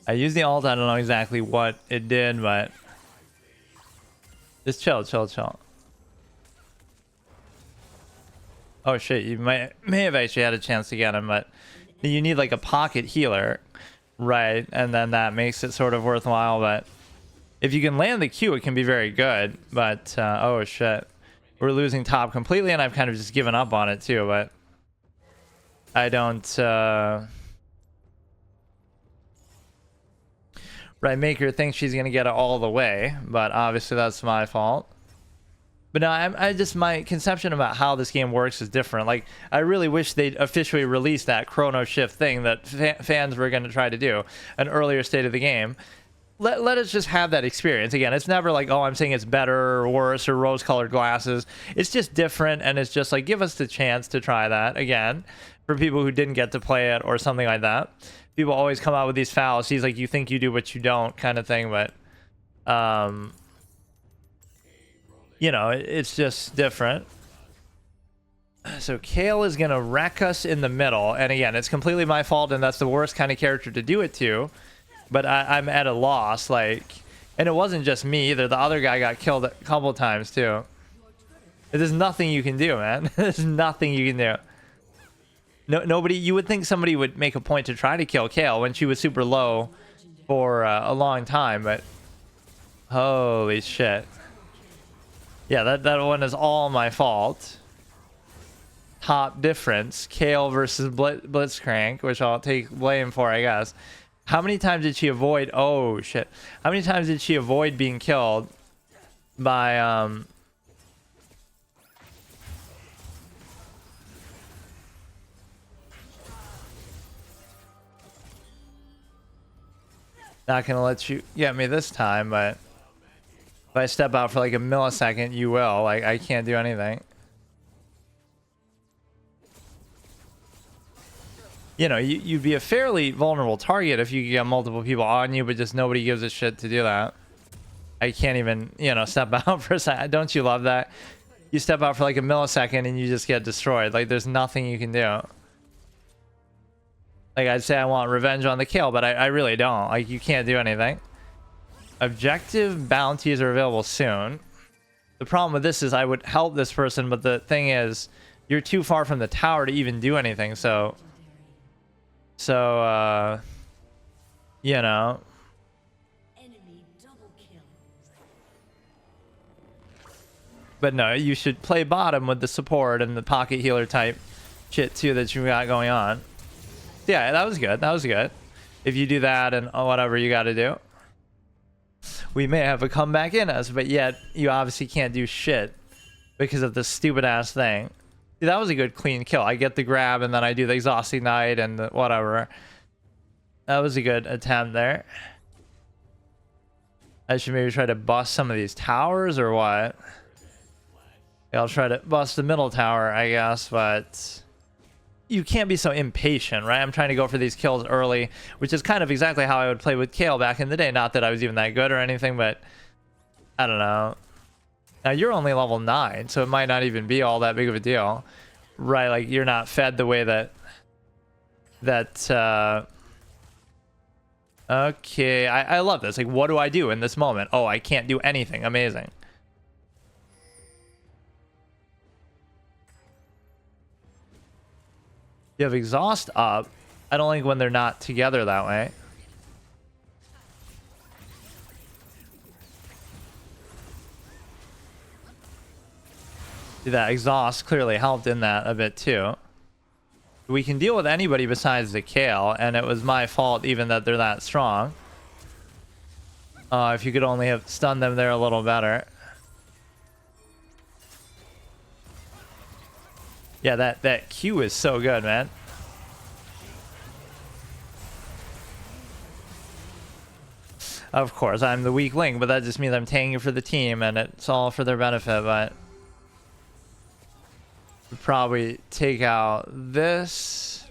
I used the ult. I don't know exactly what it did, but just chill. Oh shit, you may have actually had a chance to get him, but you need like a pocket healer, right? And then that makes it sort of worthwhile. But if you can land the Q, it can be very good. But oh shit, we're losing top completely, and I've kind of just given up on it too. But I don't. Right, Maker thinks she's gonna get it all the way, but obviously that's my fault. But no, I just, my conception about how this game works is different. Like, I really wish they'd officially release that chrono shift thing that fans were going to try to do, an earlier state of the game. Let us just have that experience. Again, it's never like, oh, I'm saying it's better or worse or rose-colored glasses. It's just different, and it's just like, give us the chance to try that again for people who didn't get to play it or something like that. People always come out with these fallacies, like you think you do but you don't kind of thing, but you know, it's just different. So Kayle is gonna wreck us in the middle, and again, it's completely my fault, and that's the worst kind of character to do it to, but I'm at a loss, like, and it wasn't just me either. The other guy got killed a couple times too. There's nothing you can do, man. There's nothing you can do. Nobody, you would think somebody would make a point to try to kill Kayle when she was super low for a long time, but holy shit. Yeah, that one is all my fault. Top difference, Kayle versus Blitzcrank, which I'll take blame for, I guess. How many times did she avoid, oh shit. How many times did she avoid being killed by, not gonna let you get me this time, but if I step out for like a millisecond, you will. Like, I can't do anything. You know, you'd be a fairly vulnerable target if you could get multiple people on you, but just nobody gives a shit to do that. I can't even, you know, step out for a second. Don't you love that? You step out for like a millisecond and you just get destroyed. Like, there's nothing you can do. Like, I'd say I want revenge on the Kayle, but I really don't. Like, you can't do anything. Objective bounties are available soon. The problem with this is I would help this person, but the thing is, you're too far from the tower to even do anything, so you know.
Enemy double kill.
But no, you should play bottom with the support and the pocket healer type shit too that you got going on. Yeah, that was good. That was good. If you do that and whatever you got to do, we may have a comeback in us, but yet you obviously can't do shit because of this stupid ass thing. See, that was a good clean kill. I get the grab and then I do the exhaust ignite and the whatever. That was a good attempt there. I should maybe try to bust some of these towers or what? Yeah, I'll try to bust the middle tower, I guess, but you can't be so impatient, right? I'm trying to go for these kills early, which is kind of exactly how I would play with Kayle back in the day. Not that I was even that good or anything, but I don't know. Now, you're only level 9, so it might not even be all that big of a deal, right? Like, you're not fed the way that... Okay, I love this. Like, what do I do in this moment? Oh, I can't do anything. Amazing. You have exhaust up. I don't like when they're not together that way. See, that exhaust clearly helped in that a bit too. We can deal with anybody besides the Kayle, and it was my fault even that they're that strong. If you could only have stunned them there a little better. Yeah, that Q is so good, man. Of course, I'm the weak link, but that just means I'm tanking for the team, and it's all for their benefit, but... we'll probably take out this.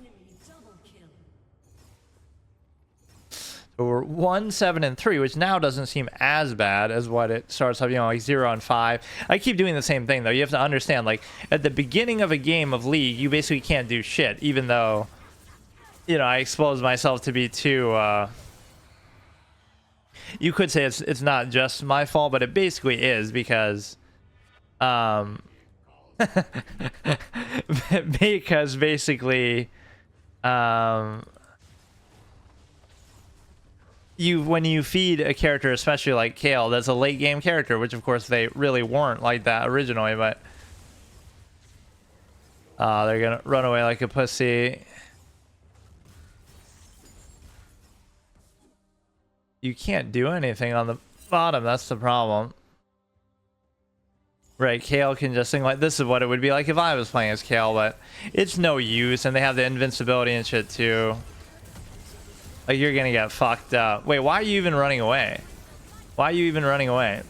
So we're 1, 7, and 3, which now doesn't seem as bad as what it starts up, you know, like 0 and 5. I keep doing the same thing, though. You have to understand, like, at the beginning of a game of League, you basically can't do shit, even though, you know, I expose myself to be too you could say it's not just my fault, but it basically is because because basically when you feed a character, especially like Kale, that's a late game character, which of course they really weren't like that originally, but they're gonna run away like a pussy. You can't do anything on the bottom, that's the problem. Right, Kale can just sing like this is what it would be like if I was playing as Kale, but it's no use, and they have the invincibility and shit too. Like, you're gonna get fucked up. Wait, why are you even running away? Why are you even running away?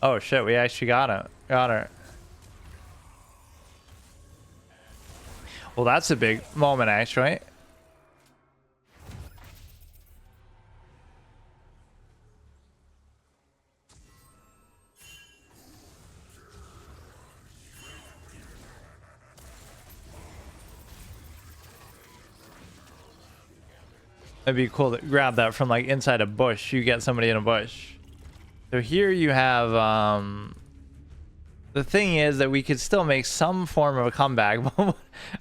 Oh shit, we actually got her. Got her. Well, that's a big moment, actually. It'd be cool to grab that from like inside a bush. You get somebody in a bush. So here you have the thing is that we could still make some form of a comeback.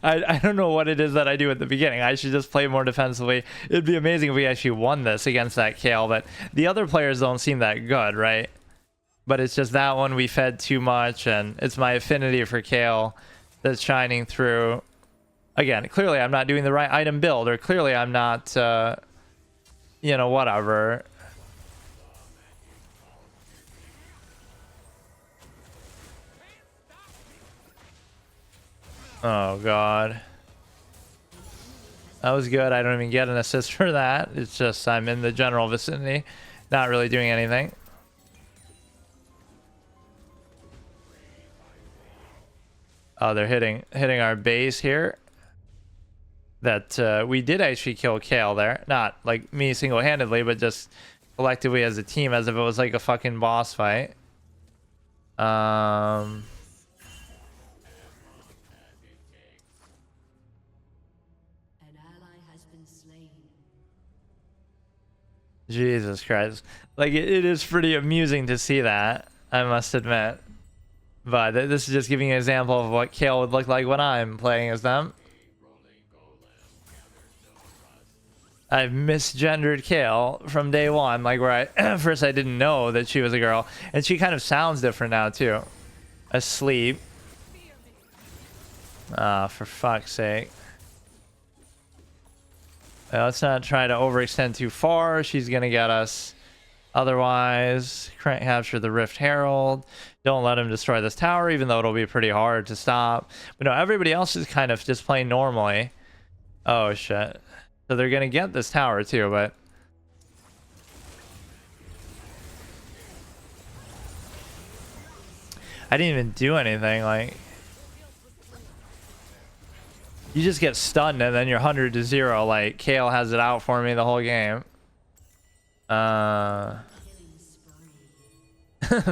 I don't know what it is that I do at the beginning. I should just play more defensively. It'd be amazing if we actually won this against that Kale, but the other players don't seem that good, right? But it's just that one we fed too much, and it's my affinity for Kale that's shining through. Again, clearly I'm not doing the right item build, or clearly I'm not, you know, whatever. Oh, God. That was good. I don't even get an assist for that. It's just I'm in the general vicinity, not really doing anything. Oh, they're hitting our base here. That we did actually kill Kale there. Not like me single-handedly, but just collectively as a team, as if it was like a fucking boss fight. Jesus Christ. Like, it is pretty amusing to see that, I must admit. But this is just giving you an example of what Kale would look like when I'm playing as them. I've misgendered Kale from day one, like where at first I didn't know that she was a girl. And she kind of sounds different now, too. Asleep. Ah, for fuck's sake. Let's not try to overextend too far. She's gonna get us. Otherwise, capture the Rift Herald. Don't let him destroy this tower, even though it'll be pretty hard to stop. But no, everybody else is kind of just playing normally. Oh shit. So they're gonna get this tower too, but I didn't even do anything. Like, you just get stunned and then you're 100 to 0. Like, Kale has it out for me the whole game.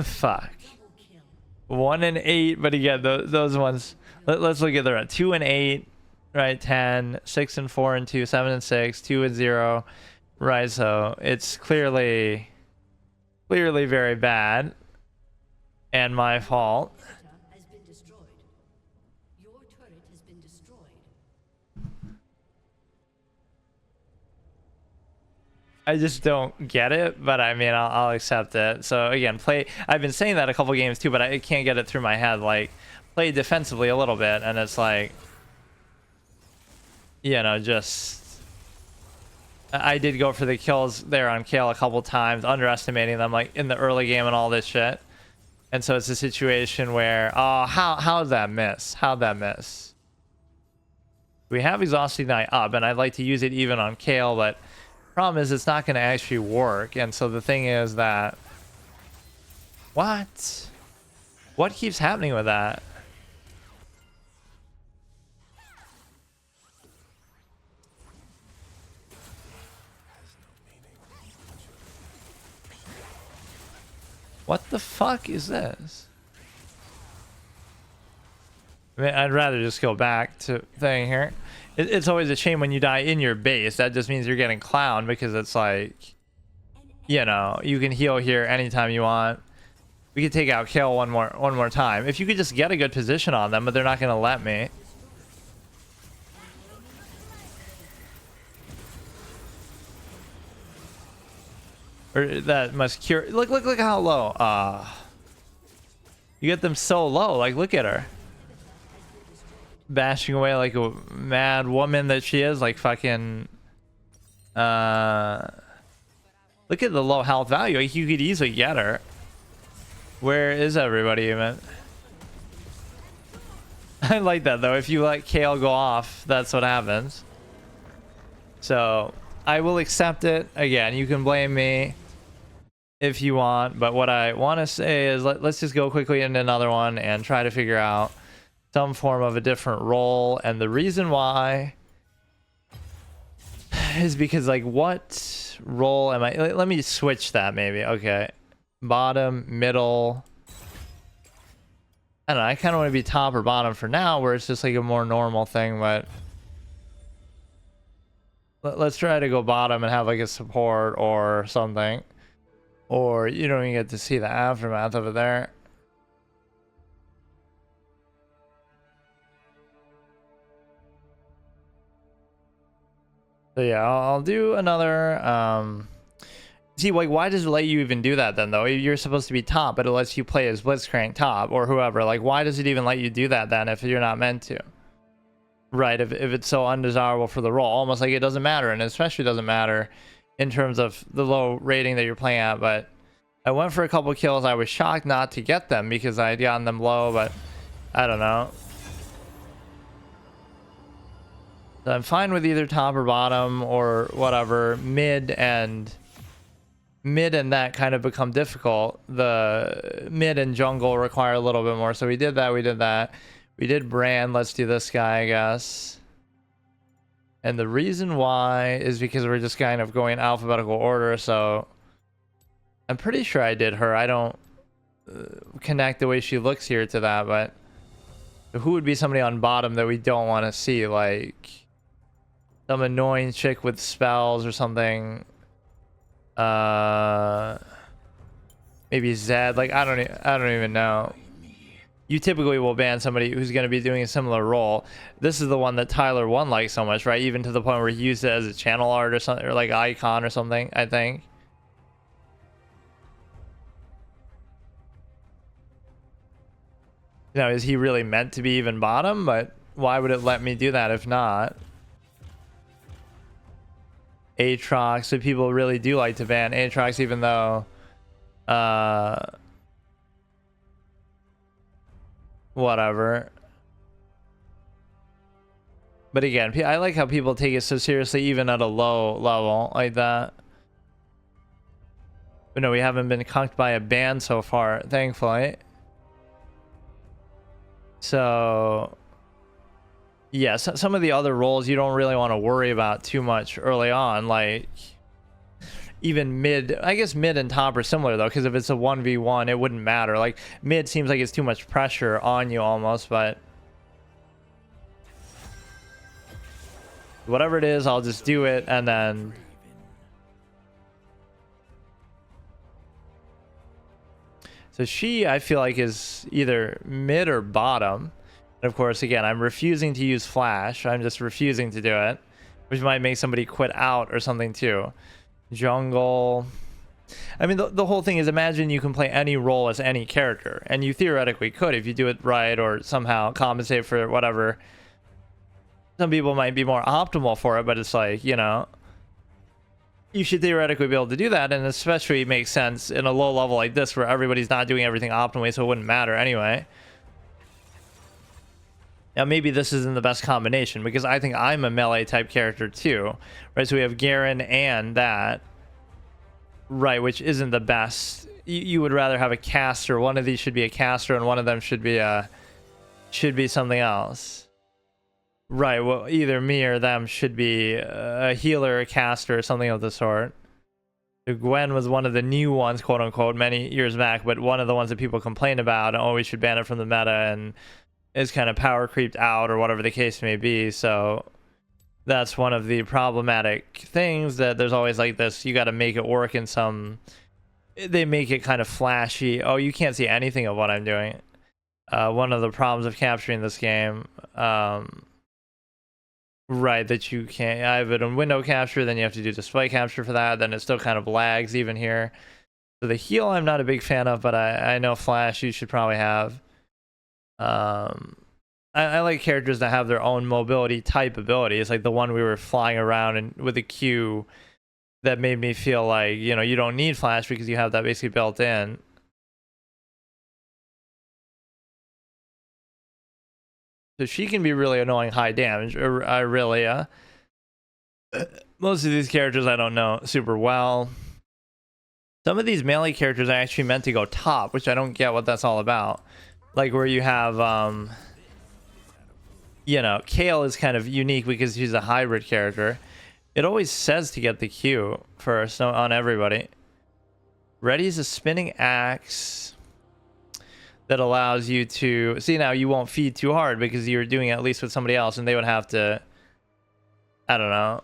Fuck. 1 and 8, but again, those ones. Let's look at the 2 and 8, right? 10, 6 and 4 and 2, 7 and 6, 2 and 0, right? So it's clearly very bad, and my fault. I just don't get it, but I mean, I'll accept it. So again, I've been saying that a couple games too, but I can't get it through my head. Like, play defensively a little bit, and it's like, you know, just I did go for the kills there on Kale a couple times, underestimating them like in the early game and all this shit. And so it's a situation where, oh, how'd that miss? How'd that miss? We have Exhausting Knight up, and I'd like to use it even on Kale, but problem is it's not going to actually work. And so the thing is that what keeps happening with that? What the fuck is this? I mean, I'd rather just go back to thing here. It's always a shame when you die in your base. That just means you're getting clowned because it's like, you know, you can heal here anytime you want. We could take out Kale one more time. If you could just get a good position on them, but they're not going to let me. Or that must cure. Look how low. You get them so low. Like, look at her. Bashing away like a mad woman that she is. Like, fucking... look at the low health value. Like, you could easily get her. Where is everybody even? I like that, though. If you let Kale go off, that's what happens. So, I will accept it. Again, you can blame me if you want, but what I want to say is let's just go quickly into another one and try to figure out some form of a different role. And the reason why is because, like, what role am I? Let me switch that maybe. Okay, bottom, middle. I don't know, I kind of want to be top or bottom for now, where it's just like a more normal thing, but let's try to go bottom and have like a support or something. Or you don't even get to see the aftermath of it there. So yeah, I'll do another. See, like, why does it let you even do that then, though? You're supposed to be top, but it lets you play as Blitzcrank top or whoever. Like, why does it even let you do that then if you're not meant to? Right, if it's so undesirable for the role. Almost like it doesn't matter, and especially doesn't matter in terms of the low rating that you're playing at. But I went for a couple kills. I was shocked not to get them because I had gotten them low, but I don't know. So I'm fine with either top or bottom or whatever. Mid and that kind of become difficult. The mid and jungle require a little bit more. So we did that. We did brand. Let's do this guy, I guess. And the reason why is because we're just kind of going alphabetical order. So I'm pretty sure I did her. I don't connect the way she looks here to that, but who would be somebody on bottom that we don't want to see? Like some annoying chick with spells or something. Maybe Zed. Like I don't even know. You typically will ban somebody who's going to be doing a similar role. This is the one that Tyler 1 likes so much, right? Even to the point where he used it as a channel art or something, or like icon or something, I think. Now, is he really meant to be even bottom? But why would it let me do that if not? Aatrox, so people really do like to ban Aatrox, even though whatever. But again, I like how people take it so seriously even at a low level like that. But no, we haven't been conked by a ban so far, thankfully. So yeah, some of the other roles you don't really want to worry about too much early on, like even mid. I guess mid and top are similar though, because if it's a 1v1 it wouldn't matter. Like mid seems like it's too much pressure on you almost, but whatever it is, I'll just do it. And then so she, I feel like, is either mid or bottom. And of course, again, I'm refusing to use flash. I'm just refusing to do it, which might make somebody quit out or something too. Jungle. I mean, the whole thing is, imagine you can play any role as any character, and you theoretically could if you do it right or somehow compensate for whatever. Some people might be more optimal for it, but it's like, you know, you should theoretically be able to do that, and especially makes sense in a low level like this where everybody's not doing everything optimally, so it wouldn't matter anyway. Now maybe this isn't the best combination because I think I'm a melee type character too, right? So we have Garen and that, right, which isn't the best. You would rather have a caster. One of these should be a caster and one of them should be something else. Right, well, either me or them should be a healer, a caster, or something of the sort. So Gwen was one of the new ones, quote unquote, many years back, but one of the ones that people complained about, oh, we should ban it from the meta, and is kind of power creeped out or whatever the case may be. So that's one of the problematic things, that there's always like this, you got to make it work in some, they make it kind of flashy. Oh, you can't see anything of what I'm doing. One of the problems of capturing this game, right, that you can't, I have it on window capture, then you have to do display capture for that, then it still kind of lags even here. So the heal I'm not a big fan of, but I know flash you should probably have. I like characters that have their own mobility type abilities, like the one we were flying around and with a Q, that made me feel like, you know, you don't need flash because you have that basically built in. So she can be really annoying high damage. Aurelia. Most of these characters I don't know super well. Some of these melee characters are actually meant to go top, which I don't get what that's all about. Like where you have, you know, Kale is kind of unique because she's a hybrid character. It always says to get the Q first on everybody. Ready's a spinning axe that allows you to see, now you won't feed too hard because you're doing it at least with somebody else, and they would have to, I don't know.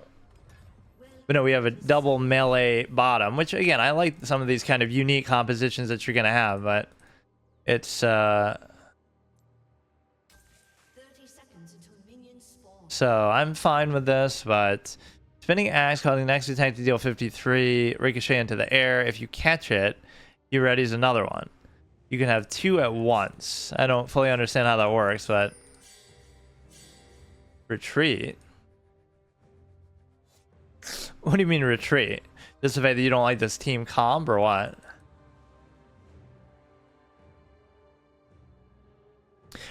But no, we have a double melee bottom, which again, I like some of these kind of unique compositions that you're gonna have, but it's
30 seconds until minions spawn.
so I'm fine with this, but spinning axe causing next attack to deal 53, ricochet into the air. If you catch it, you ready's another one. You can have two at once. I don't fully understand how that works, but retreat. What do you mean retreat? Just the fact that you don't like this team comp or what?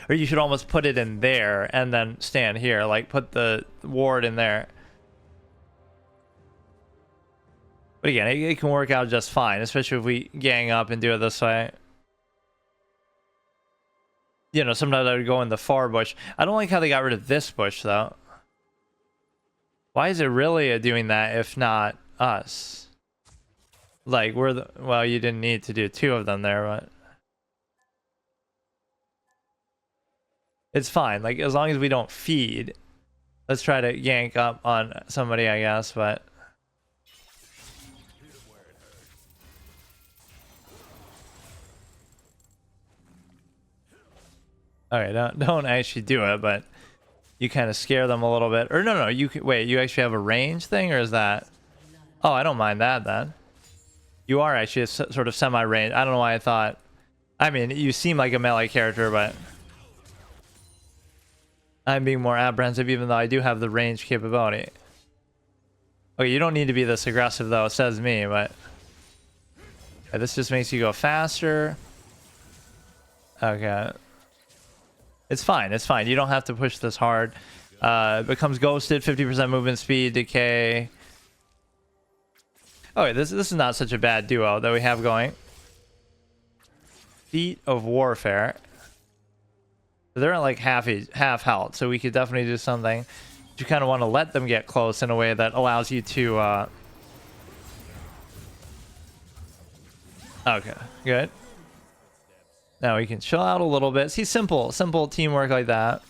Or you should almost put it in there and then stand here, like put the ward in there. But again, it can work out just fine, especially if we gang up and do it this way. You know, sometimes I would go in the far bush. I don't like how they got rid of this bush, though. Why is Aurelia doing that if not us? Like, we're the... Well, you didn't need to do two of them there, but... It's fine. Like, as long as we don't feed. Let's try to yank up on somebody, I guess, but... Okay, don't actually do it, but you kind of scare them a little bit. Or no, you can, wait, you actually have a range thing, or is that? Oh, I don't mind that then. You are actually a sort of semi-range. I don't know why I thought. I mean, you seem like a melee character, but I'm being more apprehensive, even though I do have the range capability. Okay, you don't need to be this aggressive, though. It says me, but yeah, this just makes you go faster. Okay. It's fine. It's fine. You don't have to push this hard. It becomes ghosted, 50% movement speed, decay. Okay, this is not such a bad duo that we have going. Feet of Warfare. They're at like half health, so we could definitely do something. You kind of want to let them get close in a way that allows you to... Okay, good. Now we can chill out a little bit. See, simple teamwork like that.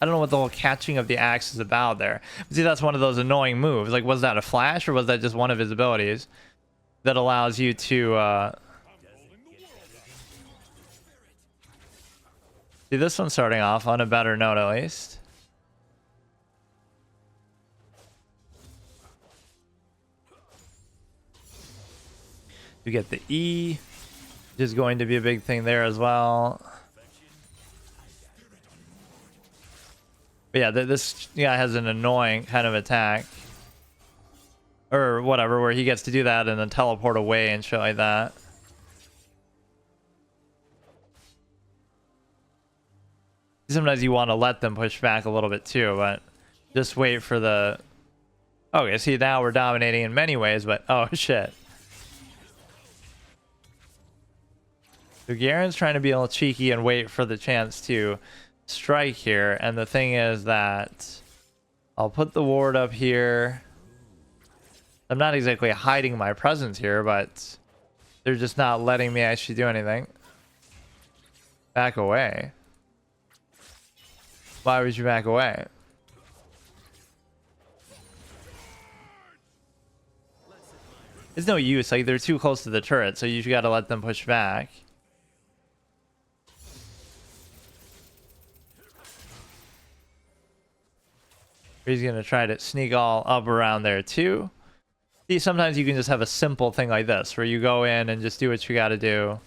I don't know what the whole catching of the axe is about there. But see, that's one of those annoying moves. Like, was that a flash or was that just one of his abilities that allows you to... See, this one's starting off on a better note, at least. You get the E, which is going to be a big thing there as well. But yeah, this guy has an annoying kind of attack. Or whatever, where he gets to do that and then teleport away and shit like that. Sometimes you want to let them push back a little bit too, but just wait for the... Okay, see, now we're dominating in many ways, but oh shit. So Garen's trying to be a little cheeky and wait for the chance to strike here. And the thing is that I'll put the ward up here. I'm not exactly hiding my presence here, but they're just not letting me actually do anything. Back away. Why would you back away? There's no use. Like, they're too close to the turret, so you got to let them push back. He's gonna try to sneak all up around there too. See, sometimes you can just have a simple thing like this where you go in and just do what you got to do.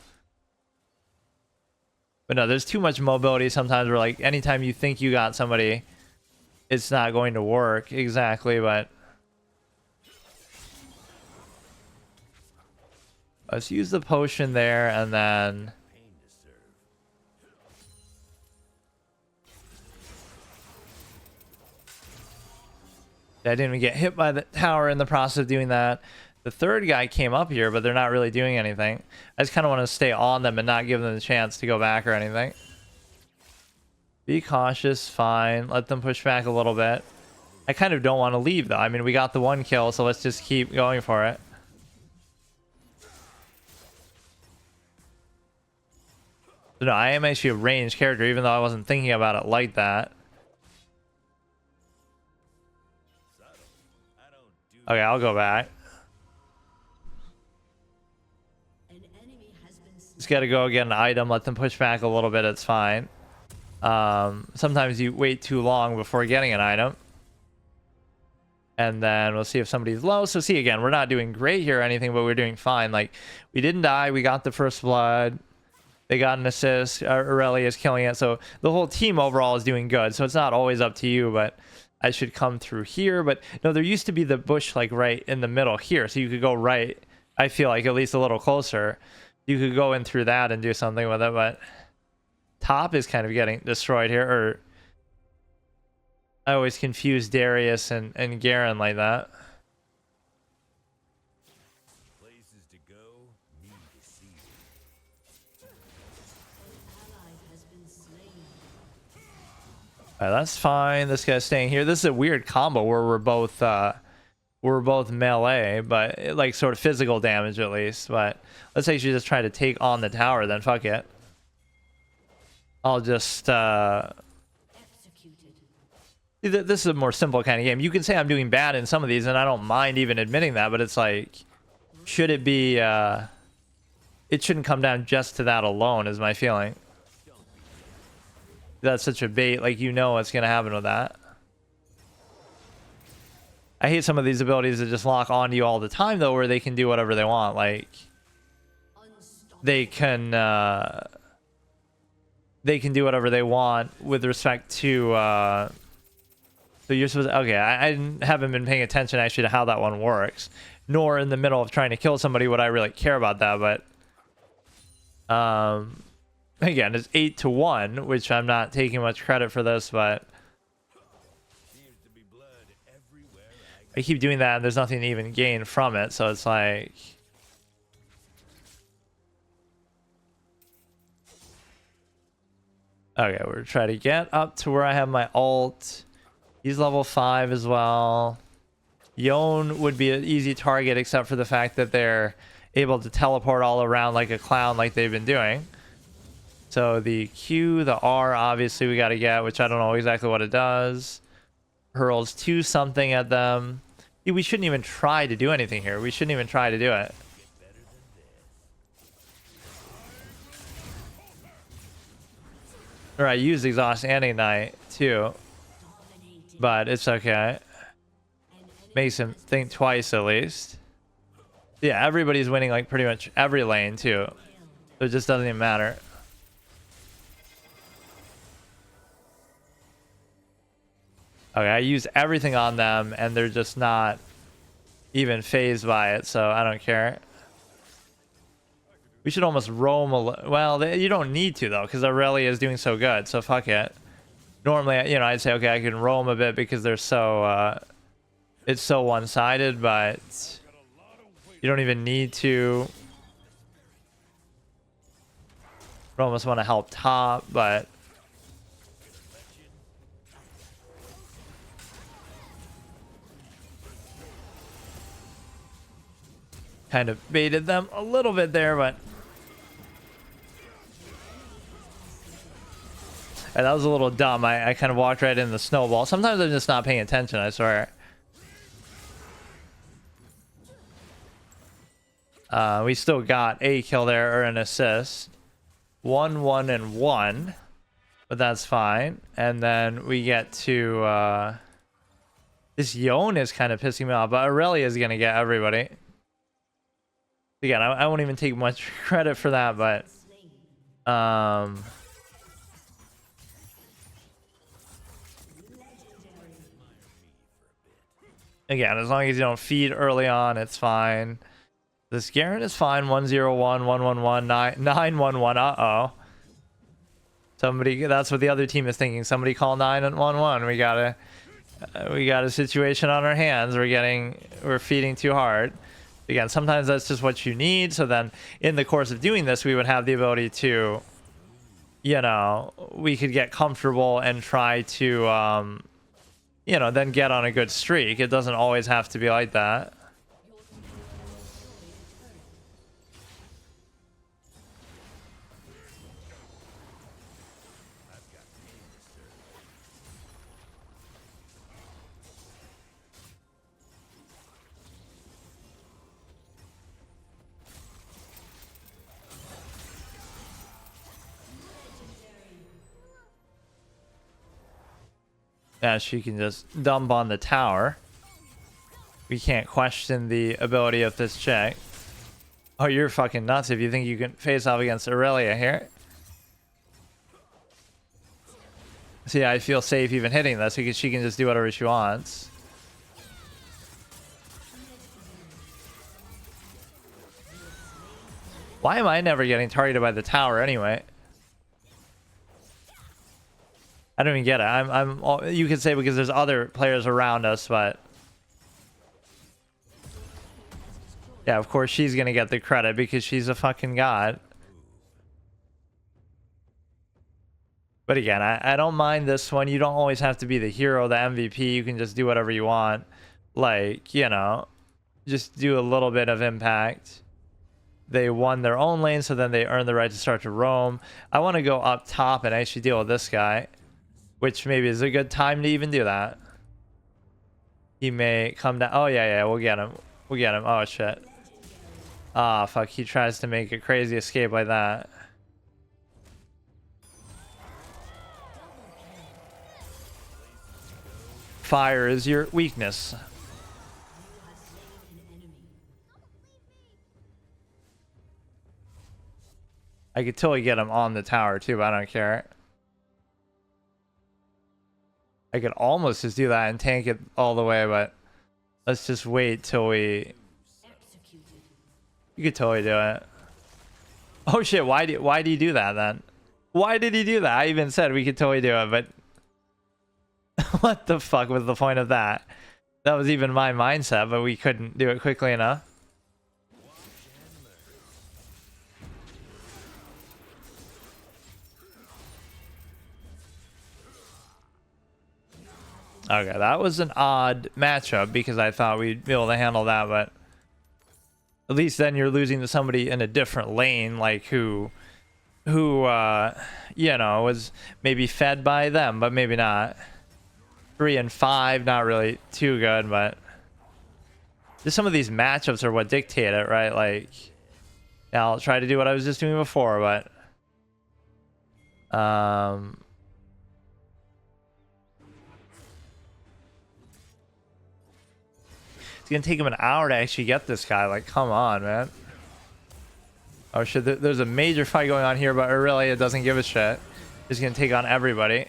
But no, there's too much mobility sometimes where, like, anytime you think you got somebody, it's not going to work exactly. But let's use the potion there, and then I didn't even get hit by the tower in the process of doing that. The third guy came up here, but they're not really doing anything. I just kind of want to stay on them and not give them the chance to go back or anything. Be cautious, fine. Let them push back a little bit. I kind of don't want to leave, though. I mean, we got the one kill, so let's just keep going for it. So no, I am actually a ranged character, even though I wasn't thinking about it like that. Okay, I'll go back. Just gotta go get an item, let them push back a little bit, it's fine. Sometimes you wait too long before getting an item. And then we'll see if somebody's low. So see, again, we're not doing great here or anything, but we're doing fine. Like, we didn't die, we got the first blood. They got an assist, Aurelia is killing it. So the whole team overall is doing good. So it's not always up to you, but I should come through here. But no, there used to be the bush like right in the middle here, so you could go right. I feel like at least a little closer, you could go in through that and do something with it. But top is kind of getting destroyed here. Or I always confuse Darius and Garen like that.
Places to go, need to see.
Alright, that's fine. This guy's staying here. This is a weird combo where we're both melee, but like sort of physical damage at least. But let's actually just try to take on the tower then. Fuck it. I'll just this is a more simple kind of game. You can say I'm doing bad in some of these, and I don't mind even admitting that, but it's like, should it be it shouldn't come down just to that alone, is my feeling. That's such a bait, like, you know what's gonna happen with that. I hate some of these abilities that just lock onto you all the time, though, where they can do whatever they want. Like, they can do whatever they want with respect to so you're supposed to, okay, I haven't been paying attention actually to how that one works, nor in the middle of trying to kill somebody would I really care about that. But again, it's 8-1, which I'm not taking much credit for this, but I keep doing that and there's nothing to even gain from it, so it's like, okay, we're trying to get up to where I have my ult. He's level 5 as well. Yone would be an easy target except for the fact that they're able to teleport all around like a clown like they've been doing. So the Q, the R, obviously we got to get, which I don't know exactly what it does. Hurls 2 something at them. We shouldn't even try to do anything here. We shouldn't even try to do it. Or I use Exhaust and Ignite too. But it's okay. Makes him think twice at least. Yeah, everybody's winning like pretty much every lane too. So it just doesn't even matter. Okay, I use everything on them and they're just not even phased by it, so I don't care. We should almost roam a well, you don't need to though, because Aurelia is doing so good, so fuck it. Normally, you know, I'd say, okay, I can roam a bit because they're so, it's so one-sided, but you don't even need to. I almost want to help top, but kind of baited them a little bit there, but And that was a little dumb. I kind of walked right in the snowball. Sometimes I'm just not paying attention, I swear. We still got a kill there, or an assist. 1, 1, and 1. But that's fine. And then we get to... this Yone is kind of pissing me off, but Aurelia is going to get everybody. Again, I won't even take much credit for that, but... again, as long as you don't feed early on, it's fine. This Garen is fine. 101, 111, 911. Uh-oh. Somebody, that's what the other team is thinking. Somebody call 911. We got a situation on our hands. We're feeding too hard. Again, sometimes that's just what you need. So then in the course of doing this, we would have the ability to, you know, we could get comfortable and try to, you know, then get on a good streak. It doesn't always have to be like that. Yeah, she can just dump on the tower. We can't question the ability of this chick. Oh, you're fucking nuts if you think you can face off against Aurelia here. See, I feel safe even hitting this because she can just do whatever she wants. Why am I never getting targeted by the tower anyway? I don't even get it. You could say because there's other players around us, but yeah, of course she's gonna get the credit because she's a fucking god. But again, I don't mind this one. You don't always have to be the hero, the MVP. You can just do whatever you want. Like, you know, just do a little bit of impact. They won their own lane, so then they earn the right to start to roam. I want to go up top and actually deal with this guy, which maybe is a good time to even do that. He may come down. Oh, yeah, we'll get him. We'll get him. Oh, shit. Ah, fuck. He tries to make a crazy escape like that. Fire is your weakness. I could totally get him on the tower too, but I don't care. I could almost just do that and tank it all the way, but let's just wait till we... You could totally do it. Oh shit, why do you do that then? Why did he do that? I even said we could totally do it, but... what the fuck was the point of that? That was even my mindset, but we couldn't do it quickly enough. Okay, that was an odd matchup because I thought we'd be able to handle that, but at least then you're losing to somebody in a different lane, like who you know, was maybe fed by them, but maybe not. 3 and 5, not really too good, but just some of these matchups are what dictate it, right? Like, yeah, I'll try to do what I was just doing before, but it's gonna take him an hour to actually get this guy. Like, come on, man. Oh shit, there's a major fight going on here, but Aurelia doesn't give a shit. He's gonna take on everybody.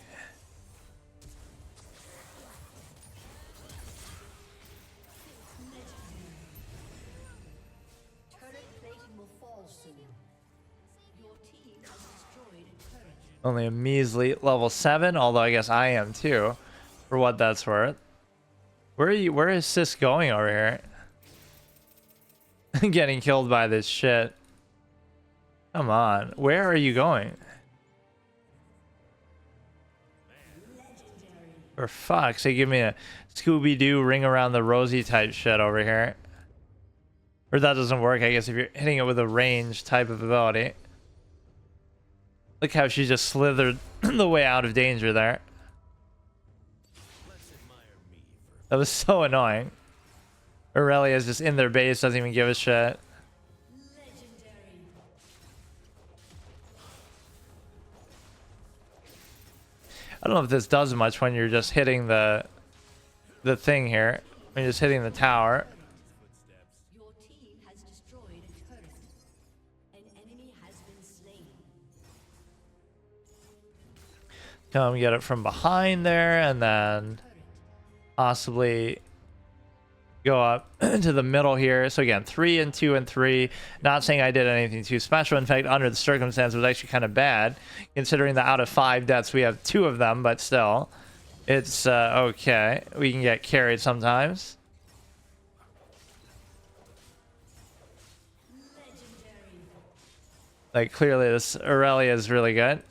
Only a measly level 7, although I guess I am too, for what that's worth. Where are you? Where is Sis going over here? Getting killed by this shit. Come on, where are you going? For fuck's sake, give me a Scooby-Doo ring around the rosy type shit over here. Or that doesn't work, I guess, if you're hitting it with a range type of ability. Look how she just slithered the way out of danger there.
Let's admire me for
That was so annoying. Aurelia's just in their base, doesn't even give a shit. I don't know if this does much when you're just hitting the thing here. When you're just hitting the tower.
footsteps.
Your team has destroyed a turret. An enemy has been slain.
Come get it from behind there, and then possibly go up to the middle here. So again, 3 and 2 and 3. Not saying I did anything too special. In fact, under the circumstances, it was actually kind of bad, considering that out of 5 deaths we have 2 of them. But still, it's okay. We can get carried sometimes. Like clearly, this Aurelia is really good.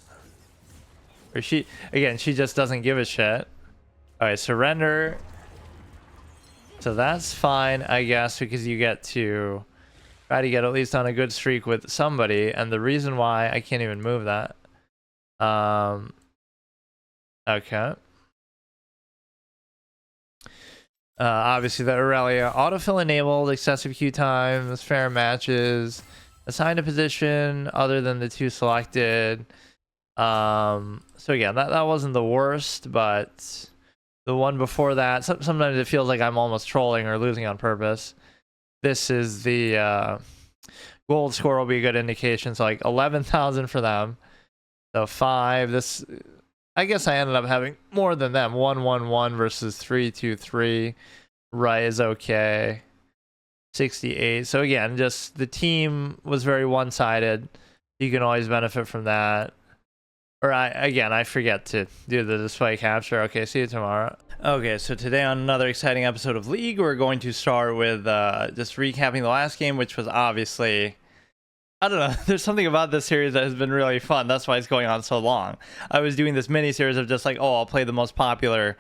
Or she just doesn't give a shit. All right, surrender. So that's fine, I guess, because you get to try to get at least on a good streak with somebody. And the reason why I can't even move that. Okay. Obviously, the Aurelia autofill enabled, excessive queue times, fair matches, assign a position other than the 2 selected. So again, that wasn't the worst, but the one before that, sometimes it feels like I'm almost trolling or losing on purpose. This is the gold score will be a good indication. So like 11,000 for them. So 5. This, I guess I ended up having more than them. 1-1-1 versus 3-2-3. Right is okay. 68. So again, just the team was very one-sided. You can always benefit from that. Or I forget to do the display capture. Okay, see you tomorrow. Okay, so today on another exciting episode of League, we're going to start with just recapping the last game, which was obviously, I don't know, there's something about this series that has been really fun. That's why it's going on so long. I was doing this mini series of just like, oh, I'll play the most popular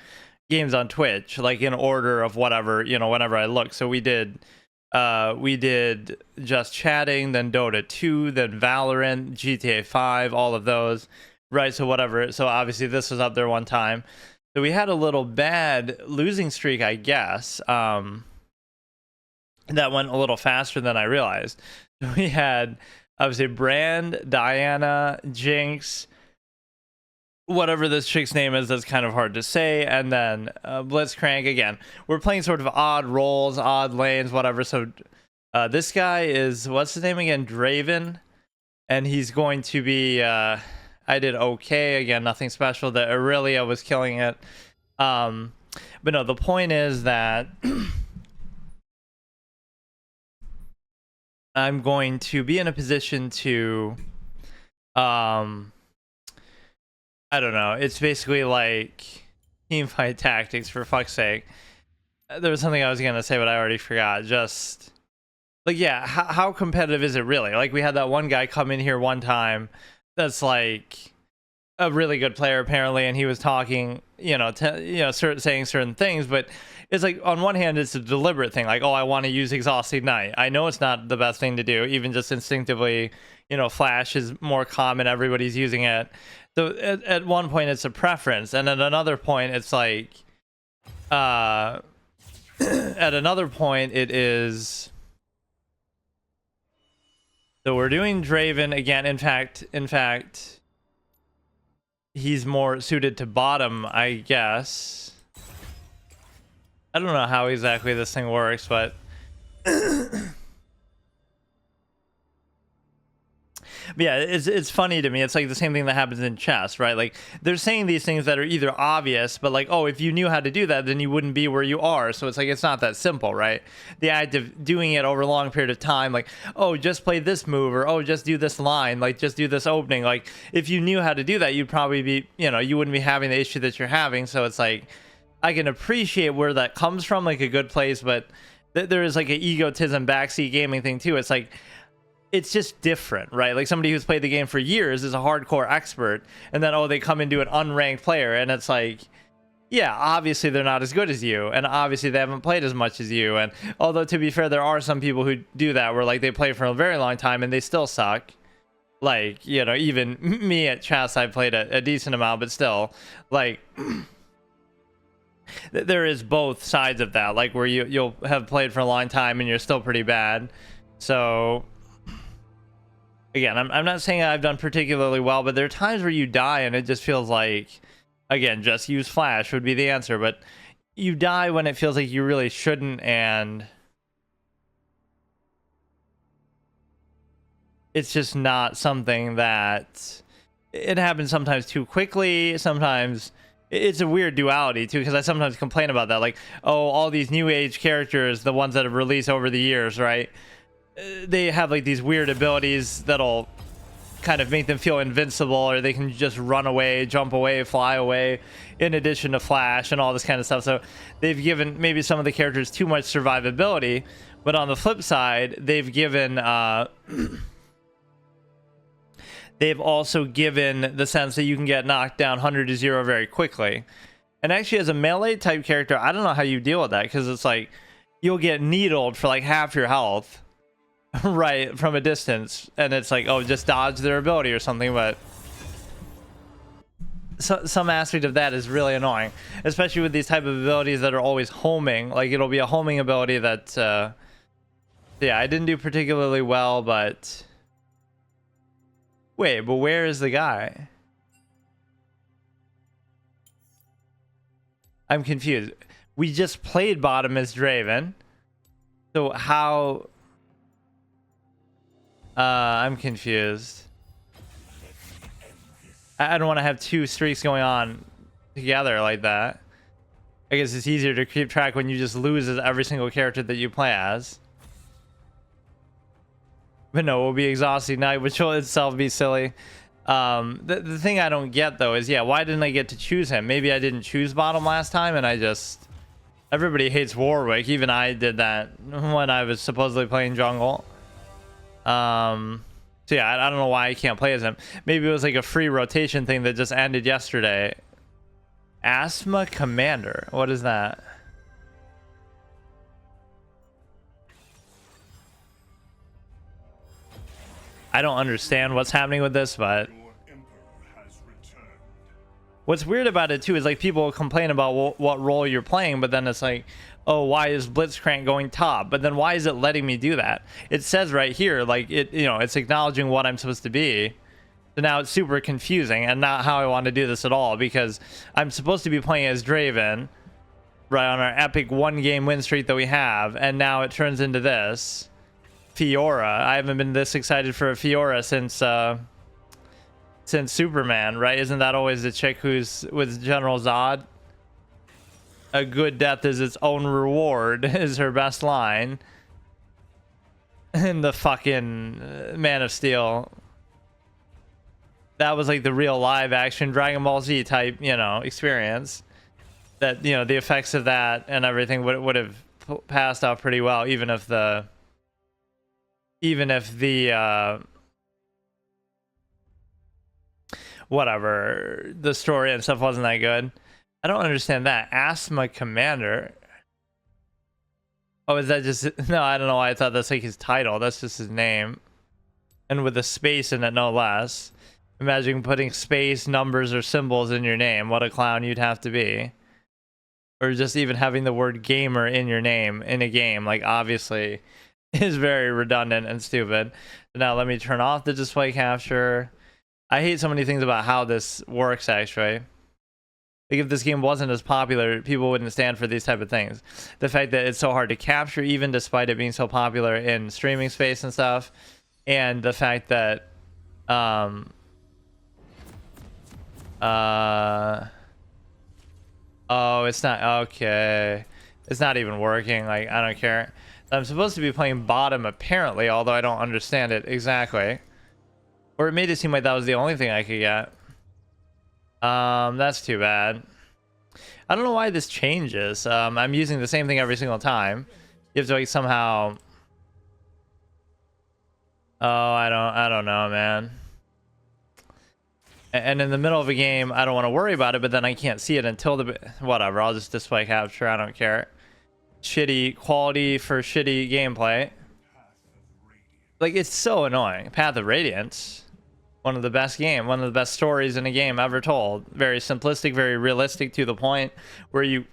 games on Twitch, like in order of whatever, you know, whenever I look. So we did Just Chatting, then Dota 2, then Valorant, GTA 5, all of those. Right, so whatever. So obviously this was up there one time. So we had a little bad losing streak, I guess. That went a little faster than I realized. We had obviously Brand, Diana, Jinx, whatever this chick's name is, that's kind of hard to say, and then Blitzcrank again. We're playing sort of odd roles, odd lanes, whatever. So this guy is, what's his name again? Draven, and he's going to be. I did okay. Again, nothing special. The Aurelia was killing it. But no, the point is that I'm going to be in a position to, I don't know. It's basically like team fight tactics, for fuck's sake. There was something I was going to say, but I already forgot. Just like, yeah, how competitive is it really? Like, we had that one guy come in here one time that's like a really good player apparently, and he was talking, saying certain things, but it's like on one hand it's a deliberate thing, like, oh, I want to use Exhaust Ignite. I know it's not the best thing to do, even just instinctively, Flash is more common, everybody's using it. So at one point it's a preference, and at another point it's like at another point it is. So we're doing Draven again. In fact, he's more suited to bottom, I guess. I don't know how exactly this thing works, but but yeah, it's funny to me. It's like the same thing that happens in chess, right? Like, they're saying these things that are either obvious, but like, oh, if you knew how to do that, then you wouldn't be where you are. So it's like, it's not that simple, right? The act of doing it over a long period of time, like, oh, just play this move, or oh, just do this line, like, just do this opening. Like, if you knew how to do that, you'd probably be, you wouldn't be having the issue that you're having. So it's like, I can appreciate where that comes from, like a good place, but there is like an egotism backseat gaming thing too. It's like, it's just different, right? Like, somebody who's played the game for years is a hardcore expert, and then, oh, they come into an unranked player, and it's like, yeah, obviously they're not as good as you, and obviously they haven't played as much as you. And although, to be fair, there are some people who do that, where like they play for a very long time and they still suck. Like, you know, even me at chess, I played a decent amount, but still, like, there is both sides of that, like where you'll have played for a long time and you're still pretty bad. So again, I'm not saying I've done particularly well, but there are times where you die and it just feels like, again, just use flash would be the answer, but you die when it feels like you really shouldn't, and it's just not something that, it happens sometimes too quickly. Sometimes it's a weird duality too, because I sometimes complain about that, like, oh, all these new age characters, the ones that have released over the years, right, they have like these weird abilities that'll kind of make them feel invincible, or they can just run away, jump away, fly away, in addition to flash and all this kind of stuff. So they've given maybe some of the characters too much survivability, but on the flip side, they've given they've also given the sense that you can get knocked down 100 to 0 very quickly. And actually, as a melee type character, I don't know how you deal with that, because it's like you'll get needled for like half your health right from a distance, and it's like, oh, just dodge their ability or something. But some aspect of that is really annoying, especially with these type of abilities that are always homing. Like, it'll be a homing ability that yeah, I didn't do particularly well. But wait, but where is the guy? I'm confused. We just played bottom as Draven, so how? I'm confused. I don't want to have two streaks going on together like that. I guess it's easier to keep track when you just lose as every single character that you play as. But no, it will be exhausting night, which will itself be silly. The thing I don't get though is, yeah, why didn't I get to choose him? Maybe I didn't choose bottom last time, and I just, everybody hates Warwick. Even I did that when I was supposedly playing jungle. So yeah, I don't know why I can't play as him. Maybe it was like a free rotation thing that just ended yesterday. Asthma Commander, what is that? I don't understand what's happening with this, but what's weird about it too is like people complain about what role you're playing, but then it's like, oh, why is Blitzcrank going top? But then why is it letting me do that? It says right here, like, it, you know, it's acknowledging what I'm supposed to be. So now it's super confusing and not how I want to do this at all, because I'm supposed to be playing as Draven, right, on our epic 1-game win streak that we have, and now it turns into this Fiora. I haven't been this excited for a Fiora since Superman, right? Isn't that always the chick who's with General Zod? A good death is its own reward is her best line. And the fucking Man of Steel. That was like the real live action Dragon Ball Z type, you know, experience. That, you know, the effects of that and everything would have passed off pretty well, even if the whatever, the story and stuff wasn't that good. I don't understand that. Asthma Commander. Oh, is that just... No, I don't know why I thought that's like his title. That's just his name. And with a space in it, no less. Imagine putting space, numbers, or symbols in your name. What a clown you'd have to be. Or just even having the word gamer in your name in a game. Like, obviously, is very redundant and stupid. So now let me turn off the display capture. I hate so many things about how this works, actually. Like, if this game wasn't as popular, people wouldn't stand for these type of things. The fact that it's so hard to capture, even despite it being so popular in streaming space and stuff, and the fact that oh, it's not okay. It's not even working. Like, I don't care. I'm supposed to be playing bottom apparently, although I don't understand it exactly. Or it made it seem like that was the only thing I could get. That's too bad. I don't know why this changes. I'm using the same thing every single time. You have to like somehow... Oh, I don't know, man. And in the middle of a game, I don't want to worry about it, but then I can't see it until the... Whatever, I'll just display capture, I don't care. Shitty quality for shitty gameplay. Like, it's so annoying. Path of Radiance. One of the best stories in a game ever told. Very simplistic, very realistic, to the point, where you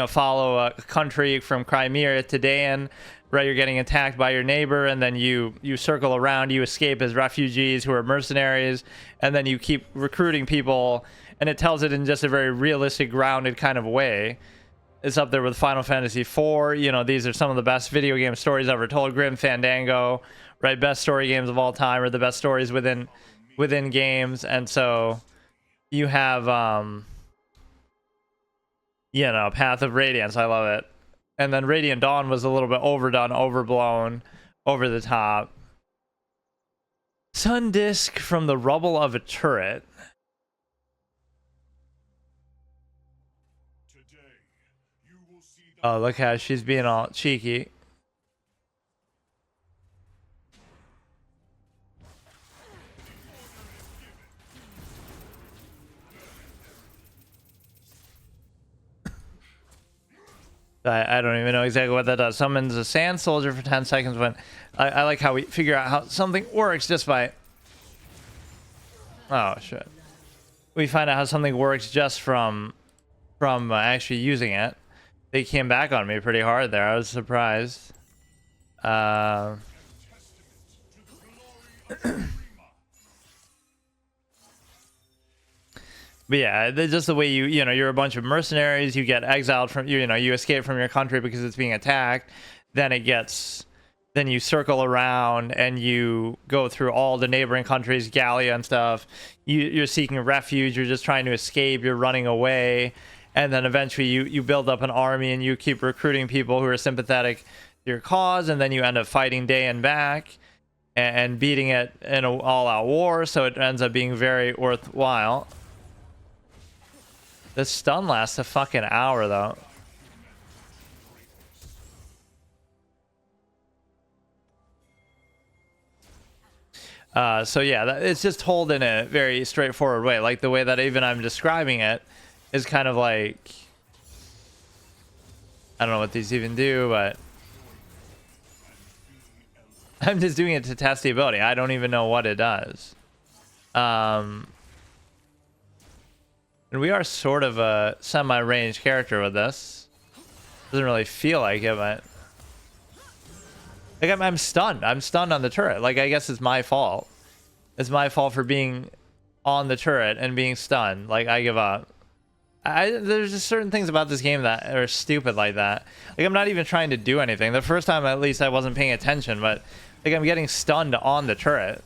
follow a country from Crimea to Dan, right? You're getting attacked by your neighbor, and then you circle around, you escape as refugees who are mercenaries, and then you keep recruiting people, and it tells it in just a very realistic, grounded kind of way. It's up there with Final Fantasy IV. You know, these are some of the best video game stories ever told. Grim Fandango, right? Best story games of all time, or the best stories within games. And so you have Path of Radiance. I love it. And then Radiant Dawn was a little bit overdone, overblown, over the top. Sun Disk from the rubble of a turret. Oh, look how she's being all cheeky. I don't even know exactly what that does. Summons a sand soldier for 10 seconds when... I like how we figure out how something works just by... Oh, shit. We find out how something works just from actually using it. They came back on me pretty hard there. I was surprised. But yeah, just the way you're a bunch of mercenaries, you get exiled from, you escape from your country because it's being attacked. Then you circle around and you go through all the neighboring countries, Gallia and stuff. You're seeking refuge, you're just trying to escape, you're running away. And then eventually you build up an army and you keep recruiting people who are sympathetic to your cause. And then you end up fighting day and back and beating it in an all-out war. So it ends up being very worthwhile. The stun lasts a fucking hour, though. So yeah, it's just told in a very straightforward way. Like the way that even I'm describing it is kind of like... I don't know what these even do, but... I'm just doing it to test the ability. I don't even know what it does. And we are sort of a semi-ranged character with this. Doesn't really feel like it, but... Like, I'm stunned. I'm stunned on the turret. Like, I guess it's my fault. It's my fault for being on the turret and being stunned. Like, I give up. There's just certain things about this game that are stupid like that. Like, I'm not even trying to do anything. The first time, at least, I wasn't paying attention, but... Like, I'm getting stunned on the turret.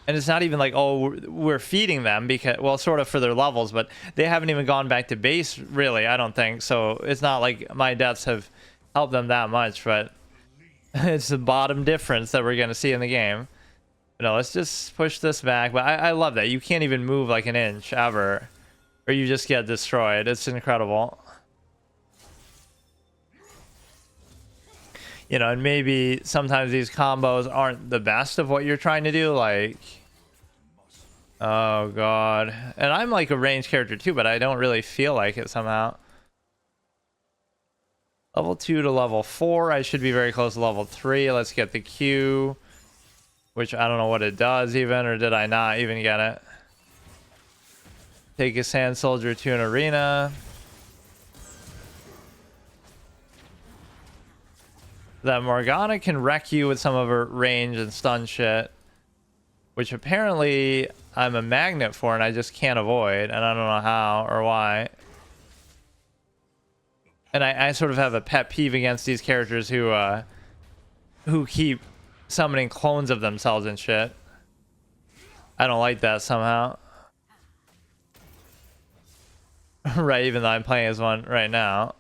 And it's not even like, oh, we're feeding them because, well, sort of for their levels, but they haven't even gone back to base, really, I don't think. So it's not like my deaths have helped them that much, but it's the bottom difference that we're going to see in the game. But no, let's just push this back. But I love that. You can't even move like an inch ever, or you just get destroyed. It's incredible. And maybe sometimes these combos aren't the best of what you're trying to do, like... Oh god. And I'm like a ranged character too, but I don't really feel like it somehow. Level 2 to level 4. I should be very close to level 3. Let's get the Q. Which I don't know what it does even, or did I not even get it? Take a sand soldier to an arena. That Morgana can wreck you with some of her range and stun shit. Which apparently I'm a magnet for and I just can't avoid. And I don't know how or why. And I sort of have a pet peeve against these characters who keep summoning clones of themselves and shit. I don't like that somehow. Right, even though I'm playing as one right now.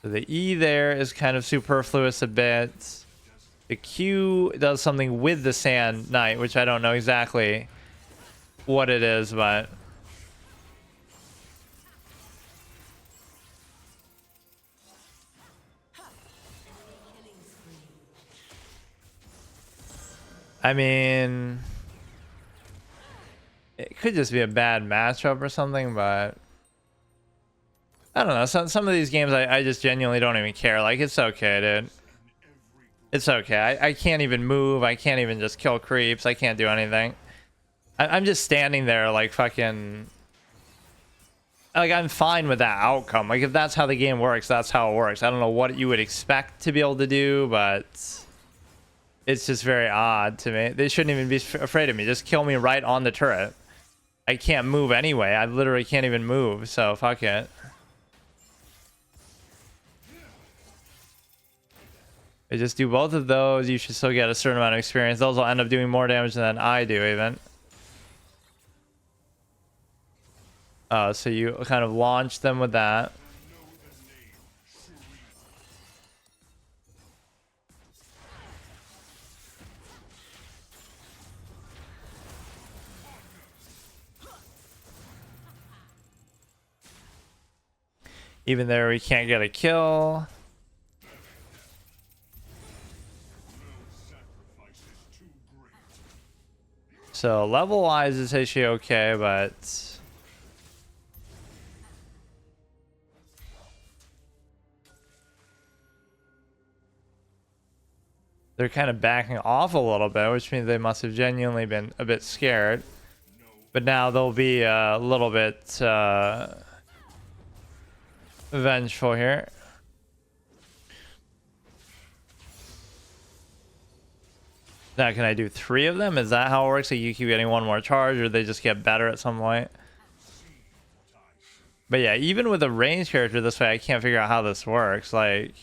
So the E there is kind of superfluous a bit. The Q does something with the Sand Knight, which I don't know exactly what it is, but... I mean... It could just be a bad matchup or something, but... I don't know. Some of these games I just genuinely don't even care. Like, it's okay, dude. It's okay. I can't even move. I can't even just kill creeps. I can't do anything. I'm just standing there like fucking... Like, I'm fine with that outcome. Like, if that's how the game works, that's how it works. I don't know what you would expect to be able to do, but it's just very odd to me. They shouldn't even be afraid of me. Just kill me right on the turret. I can't move anyway. I literally can't even move, so fuck it. I just do both of those. You should still get a certain amount of experience. Those will end up doing more damage than I do, even. So you kind of launch them with that. Even there, we can't get a kill. So level-wise, it's actually okay, but... they're kind of backing off a little bit, which means they must have genuinely been a bit scared. But now they'll be a little bit vengeful here. Now, can I do 3 of them? Is that how it works? Like, you keep getting one more charge, or they just get better at some point? But yeah, even with a ranged character this way, I can't figure out how this works. Like...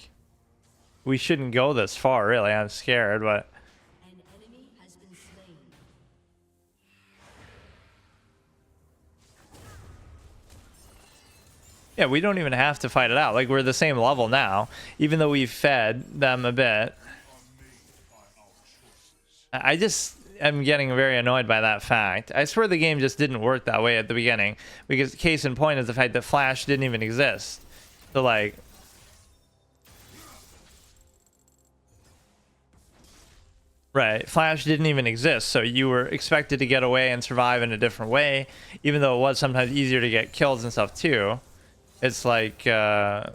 we shouldn't go this far, really. I'm scared, but...
An enemy has been slain.
yeah, we don't even have to fight it out. Like, we're the same level now, even though we've fed them a bit. I just am getting very annoyed by that fact. I swear the game just didn't work that way at the beginning, because case in point is the fact that Flash didn't even exist. So, like... right, Flash didn't even exist, so you were expected to get away and survive in a different way, even though it was sometimes easier to get kills and stuff too. It's like, they're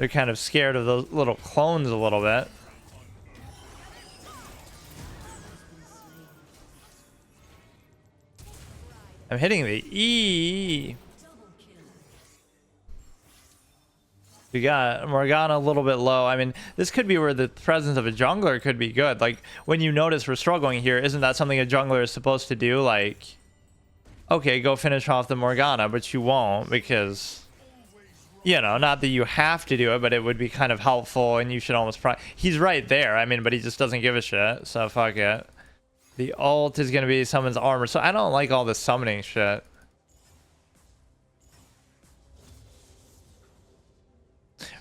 kind of scared of those little clones a little bit. I'm hitting the E. We got Morgana a little bit low. I mean, this could be where the presence of a jungler could be good. Like, when you notice we're struggling here, isn't that something a jungler is supposed to do? Like, okay, go finish off the Morgana, but you won't because, you know, not that you have to do it, but it would be kind of helpful and you should almost... he's right there, I mean, but he just doesn't give a shit, so fuck it. The ult is going to be summons armor, so I don't like all this summoning shit.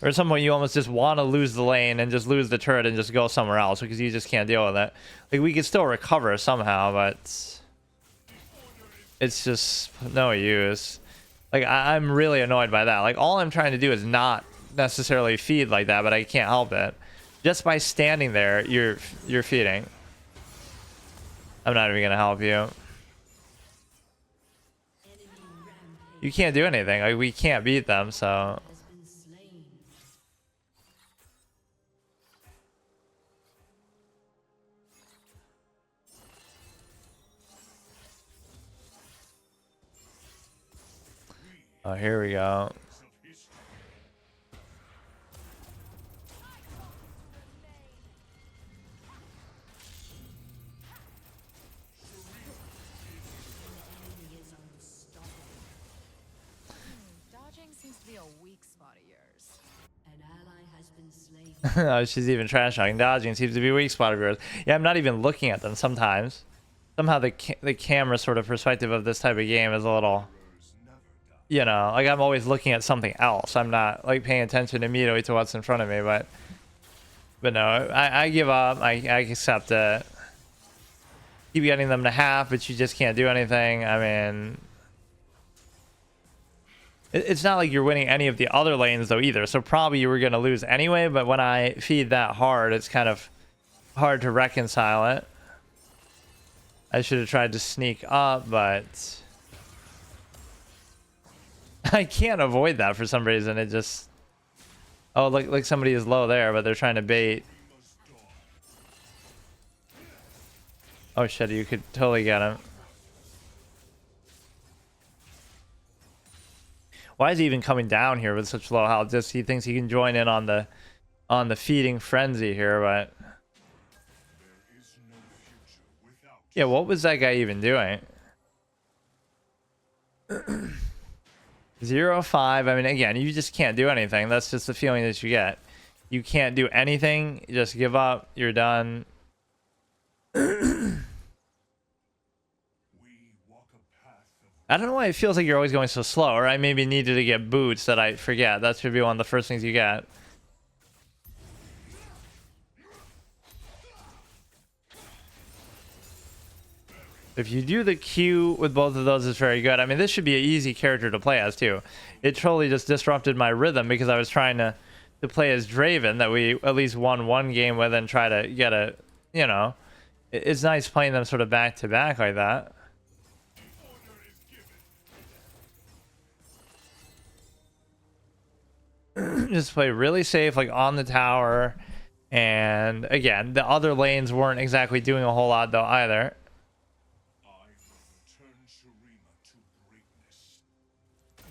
Or at some point you almost just want to lose the lane and just lose the turret and just go somewhere else because you just can't deal with it. Like, we could still recover somehow, but it's just no use. Like, I'm really annoyed by that. Like, all I'm trying to do is not necessarily feed like that, but I can't help it. Just by standing there, you're feeding. I'm not even gonna help you. You can't do anything. Like, we can't beat them, so... oh, here we go.
Dodging seems to be a weak spot of yours.
An ally has been slain.
Oh, she's even trash talking. Dodging seems to be a weak spot of yours. Yeah, I'm not even looking at them sometimes. Somehow the camera sort of perspective of this type of game is a little... you know, like, I'm always looking at something else. I'm not, like, paying attention immediately to what's in front of me, but no, I give up. I accept it. Keep getting them to half, but you just can't do anything. I mean, it's not like you're winning any of the other lanes, though, either, so probably you were going to lose anyway, but when I feed that hard, it's kind of hard to reconcile it. I should have tried to sneak up, but... I can't avoid that for some reason. It just... Oh, like somebody is low there, but they're trying to bait. Oh shit, you could totally get him. Why is he even coming down here with such low health? Just he thinks he can join in on the feeding frenzy here, but... Yeah, what was that guy even doing? 0-5. I mean, again, you just can't do anything. That's just the feeling that you get. You can't do anything. You just give up. You're done. I don't know why it feels like you're always going so slow, or I maybe needed to get boots that I forget. That should be one of the first things you get. If you do the Q with both of those, it's very good. I mean, this should be an easy character to play as, too. It totally just disrupted my rhythm because I was trying to play as Draven that we at least won one game with and try to get a, you know. It's nice playing them sort of back to back like that. Just play really safe, like on the tower. And again, the other lanes weren't exactly doing a whole lot though either.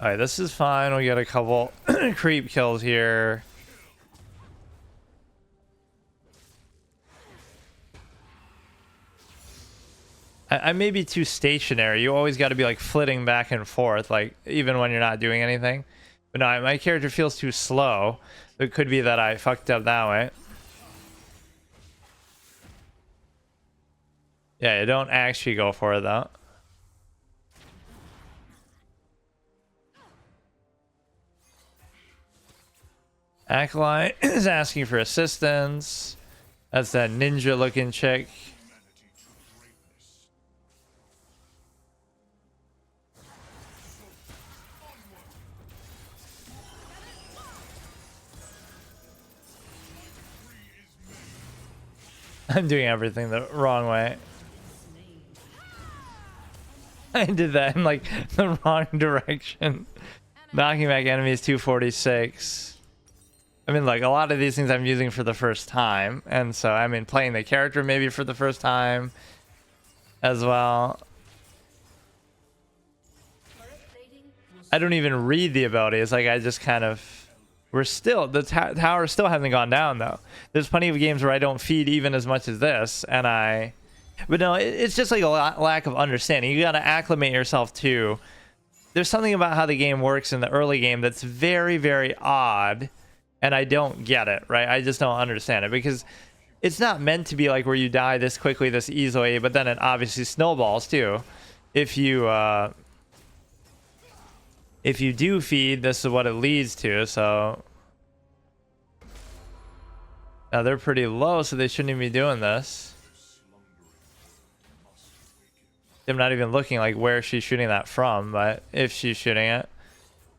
Alright, this is fine. We got a couple creep kills here. I may be too stationary. You always got to be like flitting back and forth, like even when you're not doing anything. But no, my character feels too slow. It could be that I fucked up that way. Yeah, you don't actually go for it though. Acolyte is asking for assistance. That's that ninja looking chick. I'm doing everything the wrong way. I did that in like the wrong direction. Knocking back enemies 246. I mean, like a lot of these things I'm using for the first time. And so, I mean, playing the character maybe for the first time as well. I don't even read the abilities. Like I just kind of... We're still, the tower still hasn't gone down though. There's plenty of games where I don't feed even as much as this, and but no, it's just like a lack of understanding. You got to acclimate yourself to. There's something about how the game works in the early game that's very, very odd, and I don't get it, right? I just don't understand it because it's not meant to be like where you die this quickly, this easily, but then it obviously snowballs too. If you do feed, this is what it leads to, so... Now they're pretty low, so they shouldn't even be doing this. I'm not even looking like where she's shooting that from, but if she's shooting it,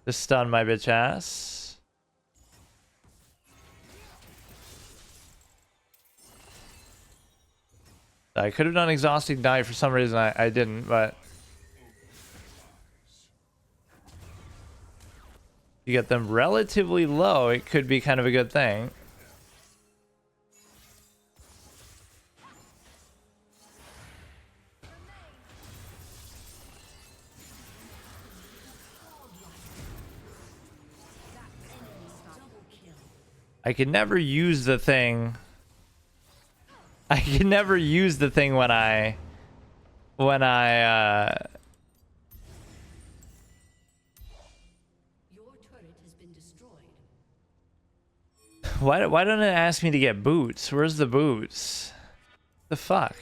just stun my bitch ass. I could have done exhausting dive for some reason, I didn't, but... You get them relatively low, it could be kind of a good thing. I could never use the thing. I could never use the thing when I Why don't it ask me to get boots? Where's the boots? The fuck?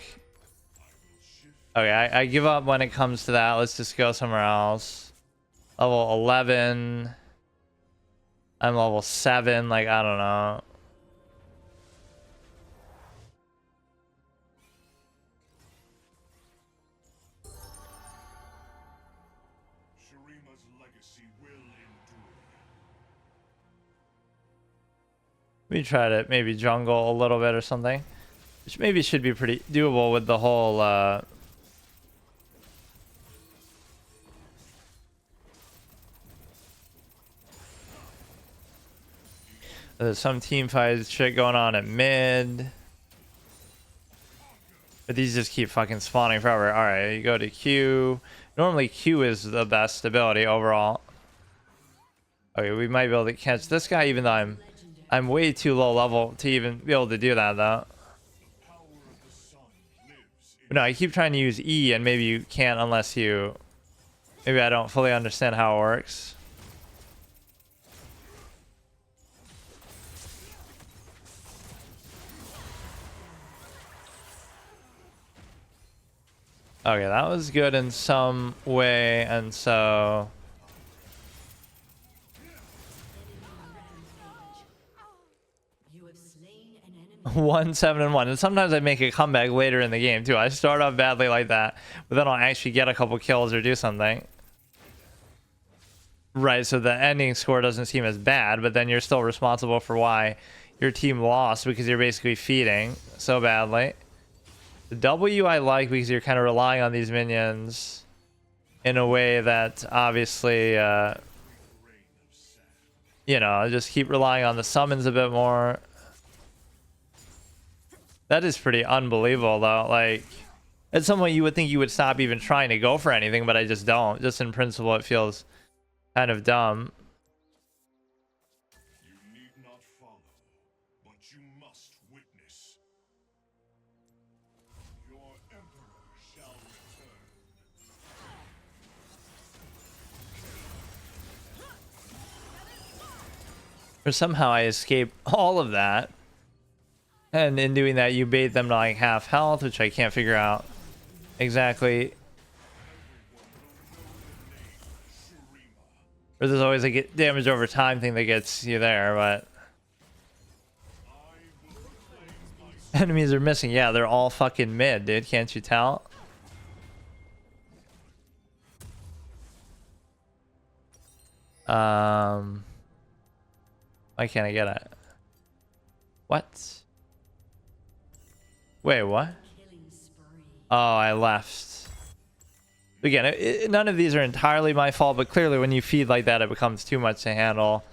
Okay, I give up when it comes to that. Let's just go somewhere else. Level 11. I'm level 7. Like, I don't know. Let me try to maybe jungle a little bit or something. Which maybe should be pretty doable with the whole... There's some team fight shit going on at mid. But these just keep fucking spawning forever. Alright, you go to Q. Normally Q is the best ability overall. Okay, we might be able to catch this guy even though I'm way too low level to even be able to do that though. But no, I keep trying to use E and maybe you can't unless you... Maybe I don't fully understand how it works. Okay, that was good in some way, and so...
You have slain an enemy.
1-7-1, and sometimes I make a comeback later in the game too. I start off badly like that, but then I'll actually get a couple kills or do something. Right, so the ending score doesn't seem as bad, but then you're still responsible for why your team lost because you're basically feeding so badly. The W I like because you're kind of relying on these minions in a way that obviously, you know, just keep relying on the summons a bit more. That is pretty unbelievable though. Like, at some point you would think you would stop even trying to go for anything, but I just don't. Just in principle, it feels kind of dumb.
You need not follow, but you must witness. Your emperor shall return.
Or somehow I escape all of that. And in doing that, you bait them to like half health, which I can't figure out exactly. Or there's always like a damage over time thing that gets you there, but... Enemies are missing. Yeah, they're all fucking mid, dude. Can't you tell? Why can't I get it? What? Wait, what? Oh, I left. Again, none of these are entirely my fault, but clearly when you feed like that, it becomes too much to handle.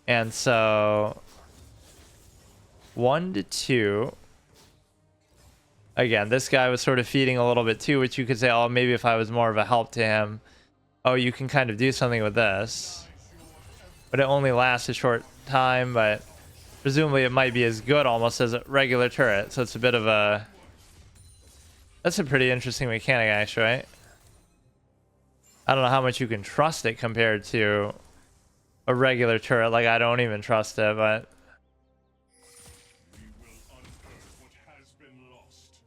And so... 1 to 2. Again, this guy was sort of feeding a little bit too, which you could say, oh, maybe if I was more of a help to him. Oh, you can kind of do something with this. But it only lasts a short time, but presumably it might be as good almost as a regular turret. So it's a bit of a... That's a pretty interesting mechanic, actually, right? I don't know how much you can trust it compared to a regular turret. Like, I don't even trust it, but...
We will unearth what has been lost.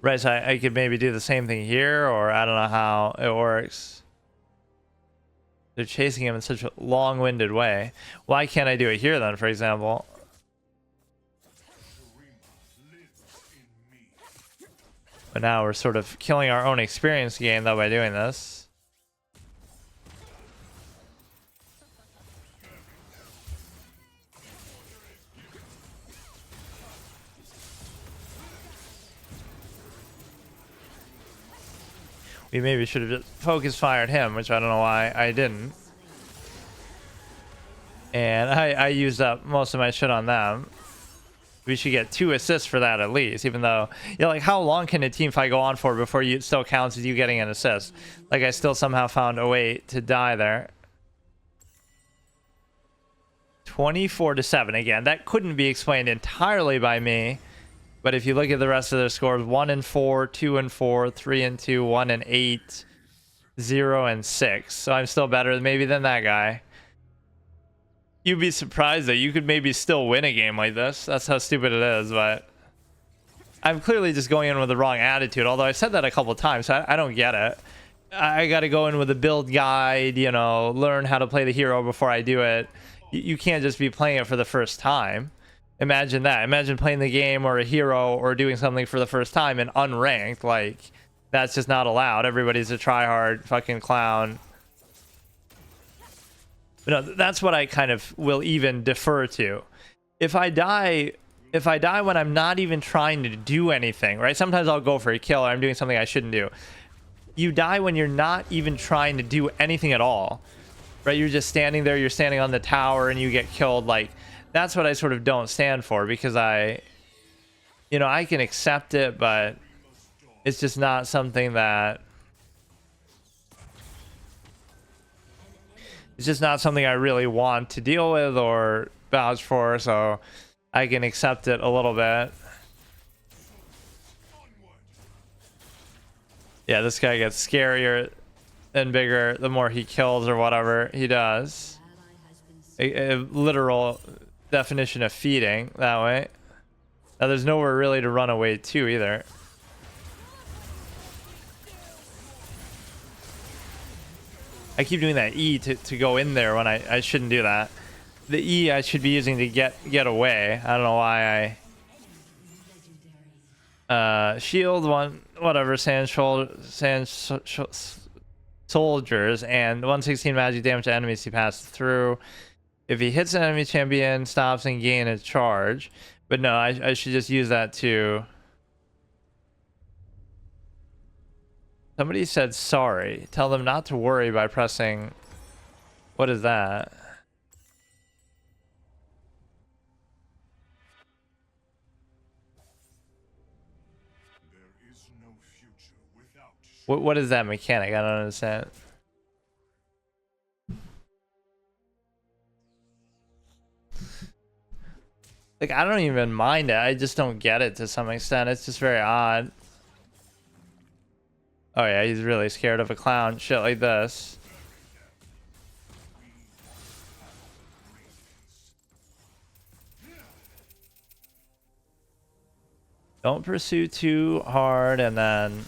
Right, so I could maybe do the same thing here, or I don't know how it works. They're chasing him in such a long-winded way. Why can't I do it here, then, for example? But now we're sort of killing our own experience gain, though, by doing this. We maybe should have just focus fired him, which I don't know why I didn't. And I used up most of my shit on them. We should get 2 assists for that at least, even though, you know, like, how long can a team fight go on for before it still counts as you getting an assist? Like, I still somehow found a way to die there. 24 to 7. Again, that couldn't be explained entirely by me. But if you look at the rest of their scores, 1 and 4, 2 and 4, 3 and 2, 1 and 8, 0 and 6. So I'm still better maybe than that guy. You'd be surprised that you could maybe still win a game like this. That's how stupid it is, but I'm clearly just going in with the wrong attitude, although I've said that a couple times, so I don't get it. I got to go in with a build guide, you know, learn how to play the hero before I do it. You can't just be playing it for the first time. Imagine that. Imagine playing the game or a hero or doing something for the first time and unranked. Like, that's just not allowed. Everybody's a tryhard fucking clown. But no, that's what I kind of will even defer to. If I die when I'm not even trying to do anything, right? Sometimes I'll go for a kill or I'm doing something I shouldn't do. You die when you're not even trying to do anything at all. right? You're just standing there, you're standing on the tower and you get killed. Like, that's what I sort of don't stand for, because I can accept it, but it's just not something that, it's just not something I really want to deal with or vouch for, so I can accept it a little bit. Yeah, this guy gets scarier and bigger the more he kills or whatever he does. A literal definition of feeding that way. Now there's nowhere really to run away to either. I keep doing that E to go in there when I shouldn't do that. The E I should be using to get away. I don't know why I shield one, whatever, soldiers, and 116 magic damage to enemies he passes through. If he hits an enemy champion, stops and gain a charge. But no, I should just use that to... Somebody said sorry. Tell them not to worry by pressing... What is that?
There is no future without.
What is that mechanic? I don't understand. Like, I don't even mind it. I just don't get it to some extent. It's just very odd. Oh yeah, he's really scared of a clown. Shit like this. Don't pursue too hard, and then...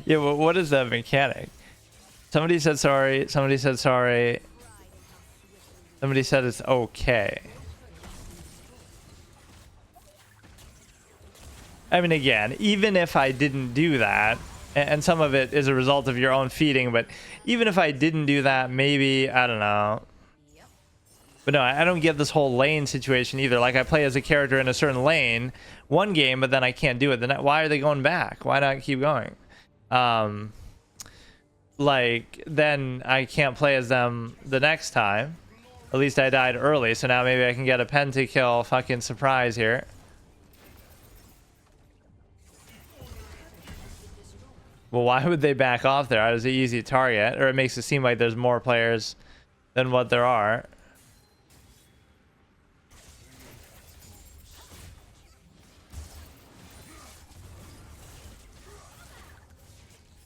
Yeah, well, what is that mechanic? Somebody said sorry. Somebody said sorry. Somebody said it's okay. I mean, again, even if I didn't do that, and some of it is a result of your own feeding, but even if I didn't do that, maybe, I don't know. But no, I don't get this whole lane situation either. Like, I play as a character in a certain lane one game, but then I can't do it. Then why are they going back? Why not keep going? Like, then I can't play as them the next time. At least I died early, so now maybe I can get a pentakill fucking surprise here. Well, why would they back off there? It was an easy target, or it makes it seem like there's more players than what there are.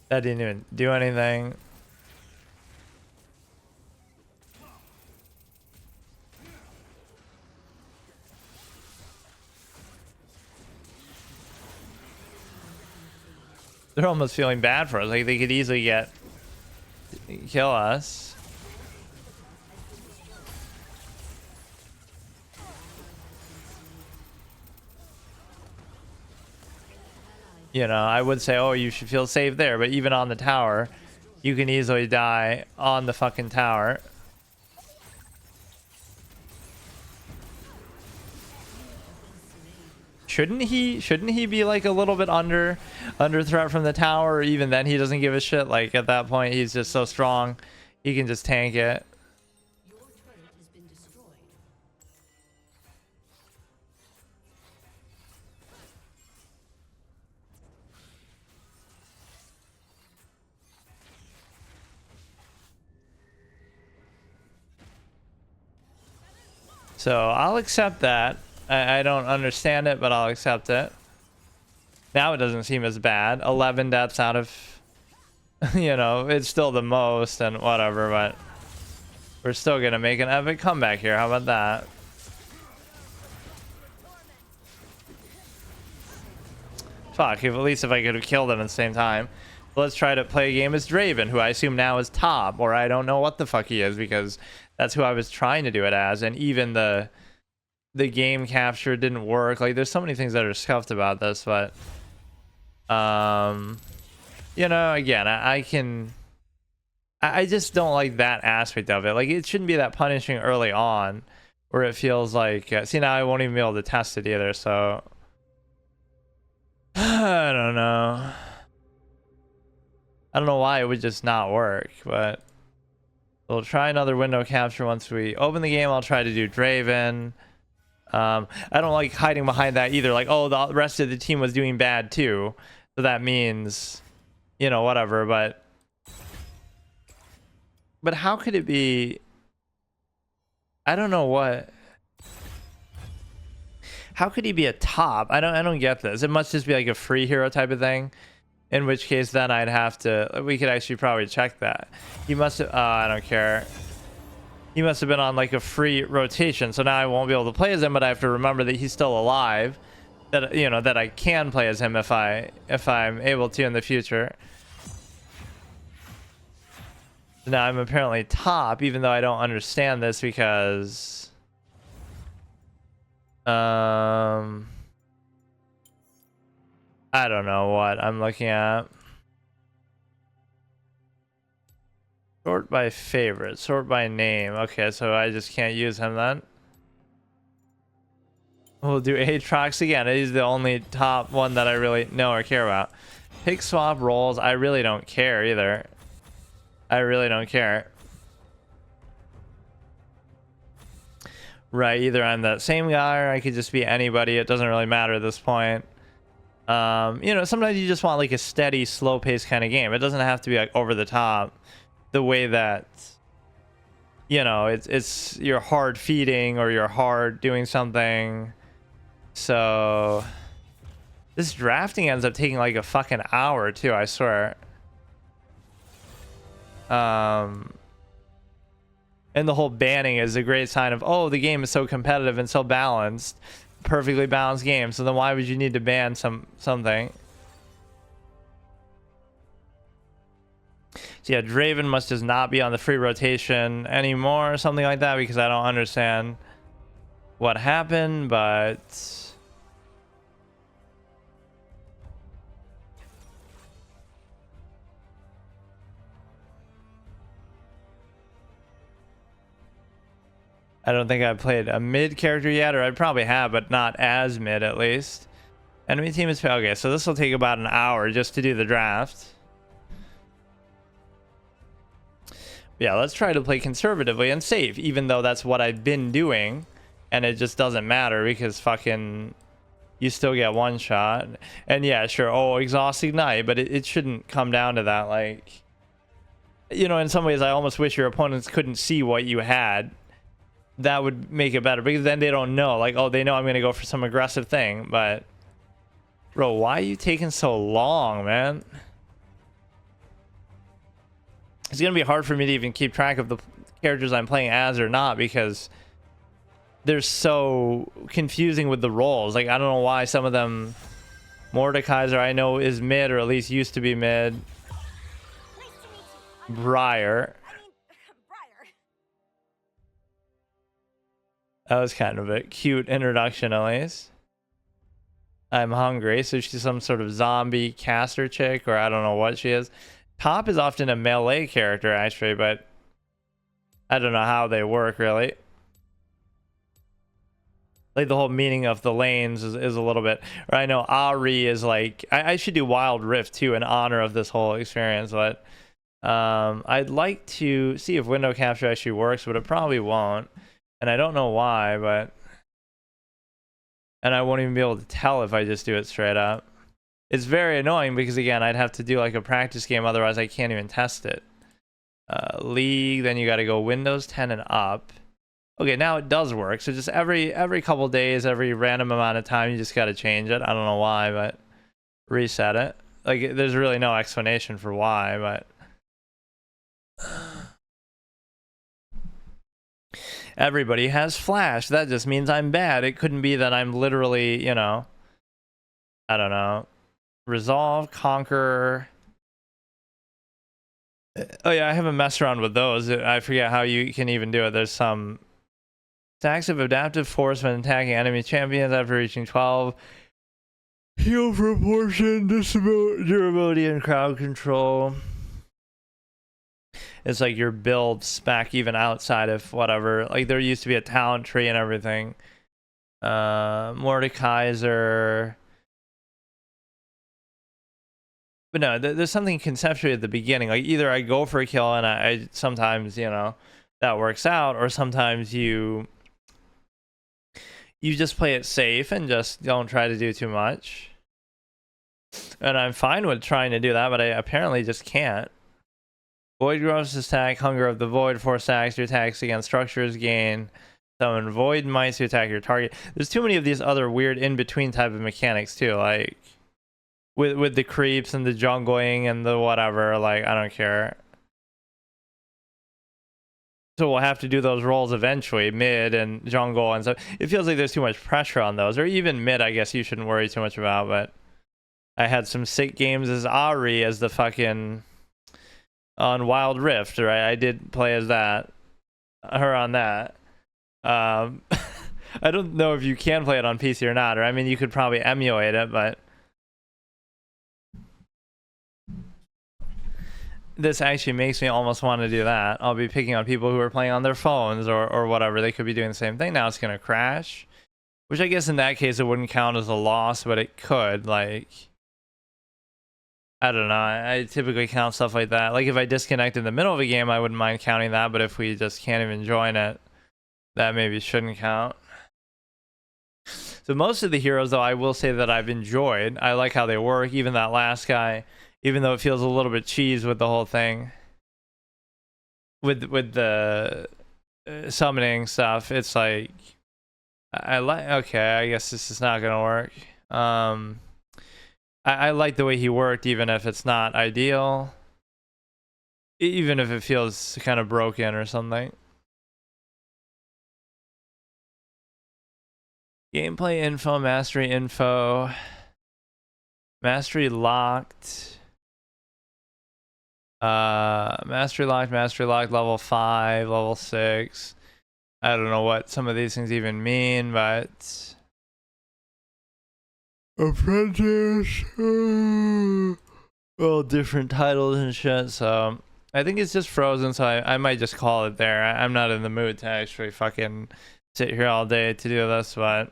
That didn't even do anything. They're almost feeling bad for us. Like, they could easily kill us. You know, I would say, oh, you should feel safe there, but even on the tower, you can easily die on the fucking tower. Shouldn't he be like a little bit under threat from the tower? Or even then he doesn't give a shit? Like, at that point he's just so strong, he can just tank it.
Your turret has been destroyed.
So I'll accept that. I don't understand it, but I'll accept it. Now it doesn't seem as bad. 11 deaths out of, you know, it's still the most and whatever, but we're still gonna make an epic comeback here. How about that? Fuck, at least if I could have killed him at the same time. Let's try to play a game as Draven, who I assume now is top, or I don't know what the fuck he is, because that's who I was trying to do it as, and even the game capture didn't work. Like, there's so many things that are scuffed about this, but you know, again, I just don't like that aspect of it. Like, it shouldn't be that punishing early on, where it feels like see, now I won't even be able to test it either, so I don't know. I don't know why it would just not work, but we'll try another window capture once we open the game. I'll try to do Draven. I don't like hiding behind that either. Like, oh, the rest of the team was doing bad too, so that means, you know, whatever. But how could it be? I don't know what. How could he be a top? I don't get this. It must just be like a free hero type of thing. In which case, then I'd have to. We could actually probably check that. He must have. I don't care. He must have been on like a free rotation. So now I won't be able to play as him, but I have to remember that he's still alive. That, you know, that I can play as him if I'm able to in the future. Now I'm apparently top, even though I don't understand this because I don't know what I'm looking at. Sort by favorite, sort by name. Okay, so I just can't use him then. We'll do Aatrox again. He's the only top one that I really know or care about. Pick swap roles, I really don't care either. I really don't care. Right, either I'm that same guy or I could just be anybody. It doesn't really matter at this point. You know, sometimes you just want like a steady, slow paced kind of game. It doesn't have to be like over the top the way that, you know, it's you're hard feeding or you're hard doing something. So this drafting ends up taking like a fucking hour too, I swear. And the whole banning is a great sign of, oh, the game is so competitive and so balanced, perfectly balanced game. So then why would you need to ban something? So yeah, Draven must just not be on the free rotation anymore or something like that, because I don't understand what happened, but I don't think I've played a mid character yet, or I probably have, but not as mid at least. Enemy team is okay, so this will take about an hour just to do the draft. Yeah, let's try to play conservatively and safe, even though that's what I've been doing, and it just doesn't matter because fucking you still get one shot. And yeah, sure, oh, exhaust ignite, but it shouldn't come down to that. Like, you know, in some ways I almost wish your opponents couldn't see what you had. That would make it better, because then they don't know, like, oh, they know I'm gonna go for some aggressive thing. But bro, why are you taking so long, man? It's gonna be hard for me to even keep track of the characters I'm playing as or not, because they're so confusing with the roles. Like, I don't know why some of them. Mordekaiser I know is mid, or at least used to be mid. Briar. That was kind of a cute introduction, at least. I'm hungry, so she's some sort of zombie caster chick, or I don't know what she is. Top is often a melee character, actually, but I don't know how they work, really. Like, the whole meaning of the lanes is a little bit... Or I know Ahri is like... I should do Wild Rift, too, in honor of this whole experience, but... I'd like to see if window capture actually works, but it probably won't. And I don't know why, but... And I won't even be able to tell if I just do it straight up. It's very annoying because, again, I'd have to do like a practice game, otherwise I can't even test it. League, then you got to go Windows 10 and up. Okay, now it does work. So just every couple days, every random amount of time, you just got to change it. I don't know why, but reset it. Like, there's really no explanation for why, but... Everybody has flash. That just means I'm bad. It couldn't be that I'm literally, you know, I don't know. Resolve, conquer. Oh yeah, I haven't messed around with those. I forget how you can even do it. There's some stacks of adaptive force when attacking enemy champions after reaching 12. Heal proportion, durability, and crowd control. It's like your build spec even outside of whatever. Like, there used to be a talent tree and everything. Mordekaiser. But no, there's something conceptually at the beginning. Like either I go for a kill and I sometimes, you know, that works out, or sometimes you just play it safe and just don't try to do too much. And I'm fine with trying to do that, but I apparently just can't. Void Growth's attack, Hunger of the Void, 4 stacks, your attacks against structures gain. Summon Void Mice to attack your target. There's too many of these other weird in-between type of mechanics too, like with the creeps and the jungling and the whatever, like I don't care. So we'll have to do those roles eventually, mid and jungle and stuff. It feels like there's too much pressure on those, or even mid I guess you shouldn't worry too much about, but I had some sick games as Ari as the fucking on Wild Rift, right? I did play as that, her on that. I don't know if you can play it on PC or not, or I mean you could probably emulate it, but this actually makes me almost want to do that. I'll be picking on people who are playing on their phones or whatever. They could be doing the same thing. Now it's gonna crash, which I guess in that case it wouldn't count as a loss, but it could. Like I don't know, I typically count stuff like that. Like if I disconnect in the middle of a game I wouldn't mind counting that, but if we just can't even join it, that maybe shouldn't count. So most of the heroes though I will say that I've enjoyed. I like how they work. Even that last guy, even though it feels a little bit cheese with the whole thing with the summoning stuff, it's like I like, okay, I guess this is not gonna work. I like the way he worked, even if it's not ideal, even if it feels kind of broken or something. Gameplay info, mastery info, mastery locked, mastery locked, level 5, level 6. I don't know what some of these things even mean, but apprentice, all different titles and shit. So I think it's just frozen, so I might just call it there. I'm not in the mood to actually fucking sit here all day to do this, but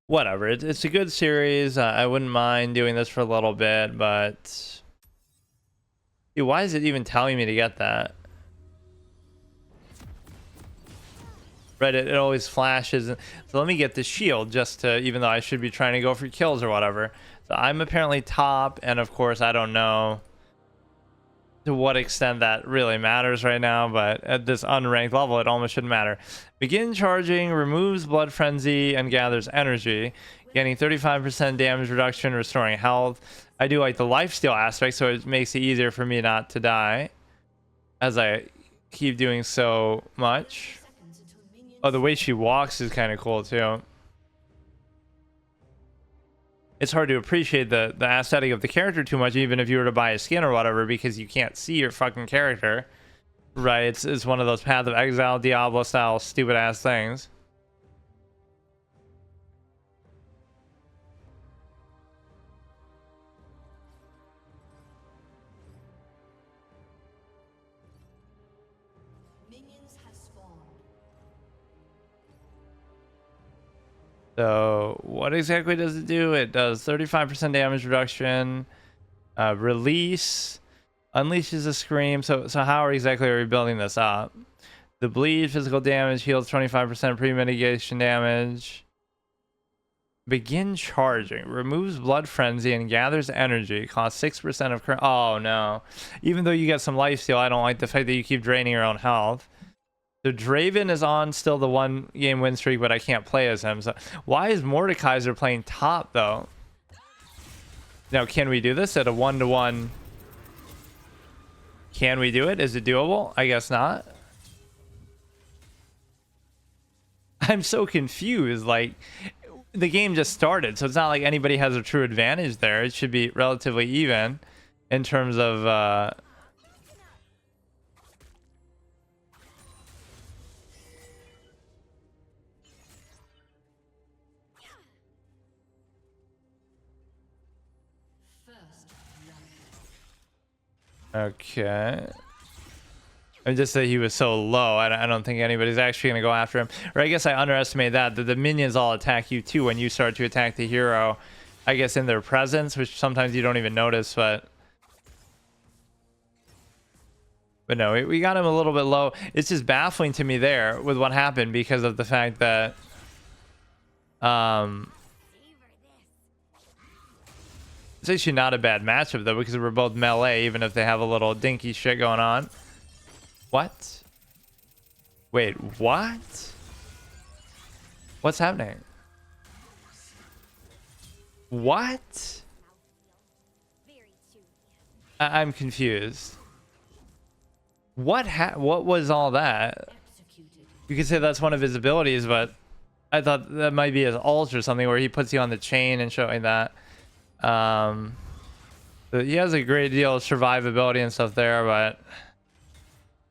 whatever. It's a good series. I wouldn't mind doing this for a little bit, but dude, why is it even telling me to get that? Right, it always flashes. So let me get the shield just to, even though I should be trying to go for kills or whatever. So I'm apparently top, and of course I don't know to what extent that really matters right now, but at this unranked level it almost shouldn't matter. Begin charging, removes blood frenzy and gathers energy, getting 35% damage reduction, restoring health. I do like the lifesteal aspect, so it makes it easier for me not to die as I keep doing so much. Oh, the way she walks is kind of cool too. It's hard to appreciate the aesthetic of the character too much, even if you were to buy a skin or whatever, because you can't see your fucking character. Right, it's one of those Path of Exile, Diablo style stupid ass things. So what exactly does it do? It does 35% damage reduction, release, unleashes a scream. So how exactly are we building this up? The bleed, physical damage, heals 25% pre-mitigation damage. Begin charging, removes blood frenzy and gathers energy. Costs 6% of current. Oh no! Even though you get some lifesteal, I don't like the fact that you keep draining your own health. So Draven is on still the 1 game win streak, but I can't play as him. So why is Mordekaiser playing top though? Now, can we do this at a 1-to-1? Can we do it? Is it doable? I guess not. I'm so confused. Like, the game just started, so it's not like anybody has a true advantage there. It should be relatively even in terms of okay. I just said he was so low. I don't think anybody's actually going to go after him. Or I guess I underestimated that the minions all attack you too when you start to attack the hero. I guess, in their presence, which sometimes you don't even notice, but no, we got him a little bit low. It's just baffling to me there with what happened because of the fact that it's actually not a bad matchup though, because we're both melee, even if they have a little dinky shit going on. What? Wait, what? What's happening? What? I'm confused. What was all that? You could say that's one of his abilities, but I thought that might be his ult or something where he puts you on the chain and showing that. But he has a great deal of survivability and stuff there, but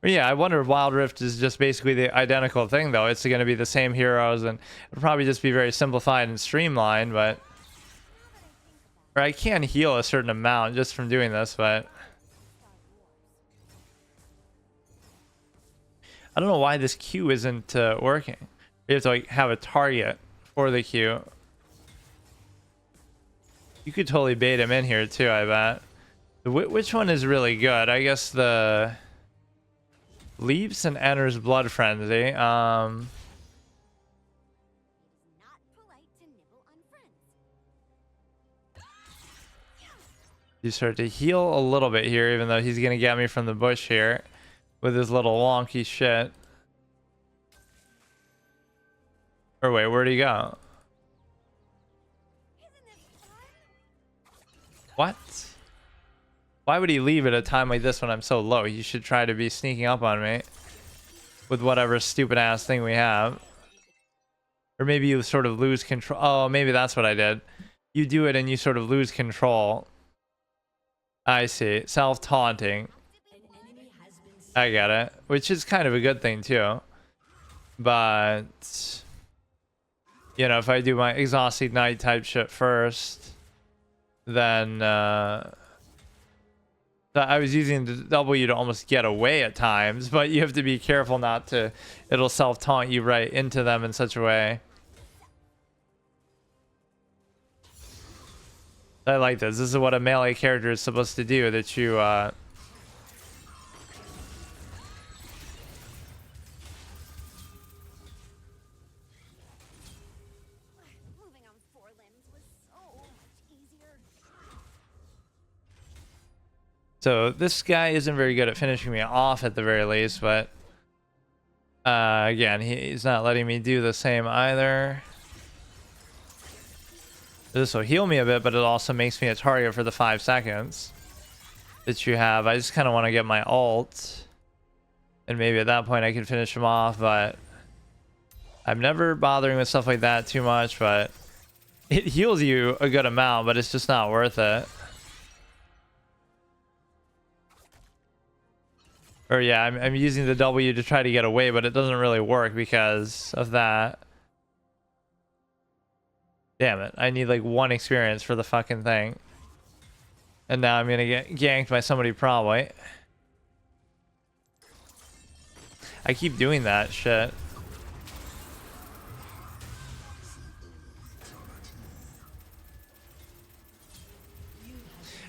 yeah, I wonder if Wild Rift is just basically the identical thing though. It's going to be the same heroes and it'll probably just be very simplified and streamlined, but or I can heal a certain amount just from doing this, but I don't know why this Q isn't working. We have to like have a target for the Q. You could totally bait him in here too, I bet. Which one is really good? I guess the leaps and enters Blood Frenzy. You start to heal a little bit here, even though he's gonna get me from the bush here with his little wonky shit. Or wait, where'd he go? What? Why would he leave at a time like this when I'm so low? He should try to be sneaking up on me with whatever stupid ass thing we have. Or maybe you sort of lose control. Oh, maybe that's what I did. You do it and you sort of lose control. I see. Self-taunting. I get it. Which is kind of a good thing too. But you know, if I do my exhaust ignite type shit first, then I was using the W to almost get away at times, but you have to be careful not to, it'll self-taunt you right into them in such a way. I like this. This is what a melee character is supposed to do, that you
Moving on four limbs was so much easier.
So this guy isn't very good at finishing me off at the very least, but again, he's not letting me do the same either. This will heal me a bit, but it also makes me a target for the 5 seconds that you have. I just kind of want to get my ult, and maybe at that point I can finish him off, but I'm never bothering with stuff like that too much. But it heals you a good amount, but it's just not worth it. Or yeah, I'm using the W to try to get away, but it doesn't really work because of that. Damn it, I need like 1 experience for the fucking thing. And now I'm gonna get ganked by somebody probably. I keep doing that shit.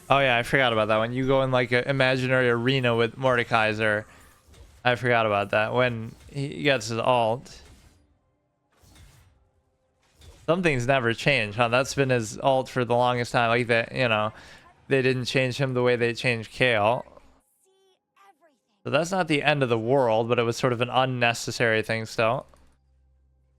Oh yeah, I forgot about that one. You go in like an imaginary arena with Mordekaiser. I forgot about that when he gets his ult. Some things never change, huh? That's been his ult for the longest time. Like that, you know, they didn't change him the way they changed Kale. So that's not the end of the world, but it was sort of an unnecessary thing still.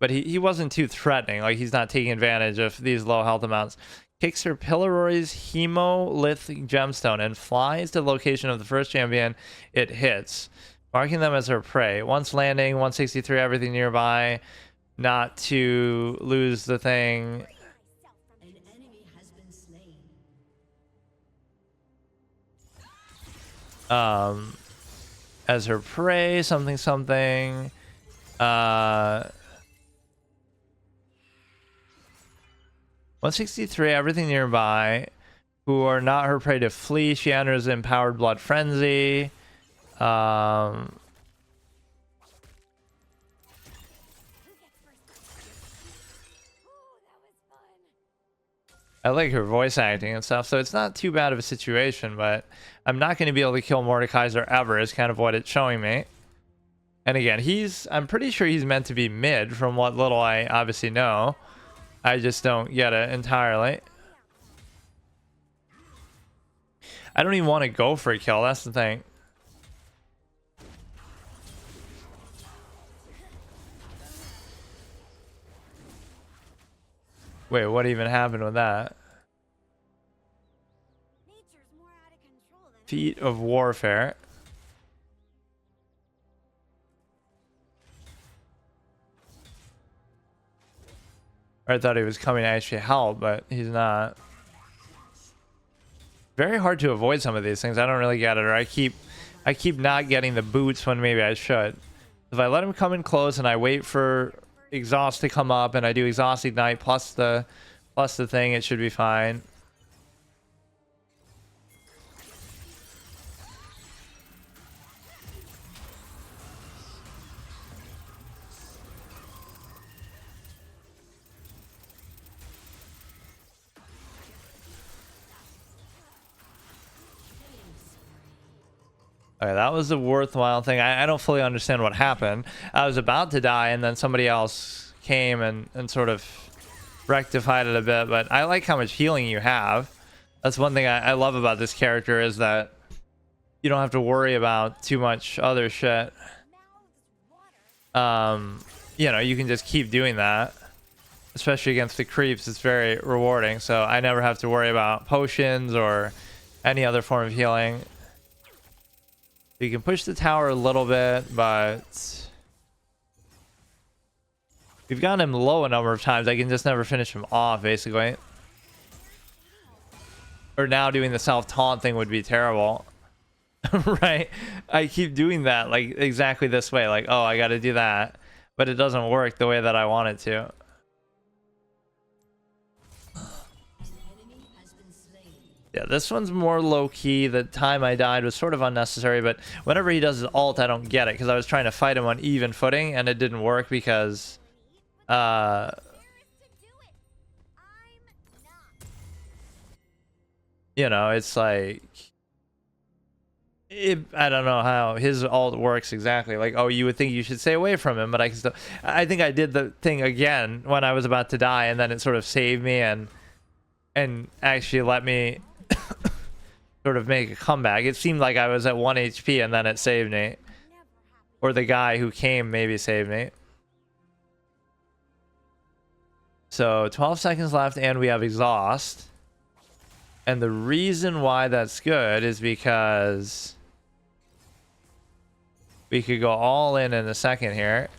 But he wasn't too threatening. Like he's not taking advantage of these low health amounts. Kicks her Pillarori's Hemolithic Gemstone and flies to the location of the first champion it hits, marking them as her prey. Once landing, 163 everything nearby, not to lose the thing.
An enemy has been slain.
As her prey, something something. 163 everything nearby who are not her prey to flee. She enters empowered blood frenzy. I like her voice acting and stuff, so it's not too bad of a situation, but I'm not going to be able to kill Mordekaiser ever is kind of what it's showing me. And again, I'm pretty sure he's meant to be mid from what little I obviously know. I just don't get it entirely. I don't even want to go for a kill, that's the thing. Wait, what even happened with that? Feat of Warfare. I thought he was coming to actually help, but he's not. Very hard to avoid some of these things. I don't really get it, or I keep not getting the boots when maybe I should. If I let him come in close and I wait for Exhaust to come up and I do Exhaust Ignite plus the thing, it should be fine. Okay, that was a worthwhile thing. I don't fully understand what happened. I was about to die and then somebody else came and sort of rectified it a bit, but I like how much healing you have. That's one thing I love about this character, is that you don't have to worry about too much other shit. You know, you can just keep doing that, especially against the creeps. It's very rewarding, so I never have to worry about potions or any other form of healing. You can push the tower a little bit, but we've gotten him low a number of times. I can just never finish him off, basically. Or now doing the self-taunt thing would be terrible. Right? I keep doing that, like, exactly this way. Like, oh, I got to do that. But it doesn't work the way that I want it to. Yeah, this one's more low-key. The time I died was sort of unnecessary, but whenever he does his ult, I don't get it, because I was trying to fight him on even footing, and it didn't work because... you know, it's like... I don't know how his ult works exactly. Like, oh, you would think you should stay away from him, but I can still... I think I did the thing again when I was about to die, and then it sort of saved me and actually let me... sort of make a comeback. It seemed like I was at 1 HP and then it saved me. Or the guy who came maybe saved me. So 12 seconds left and we have Exhaust. And the reason why that's good is because we could go all in a second here.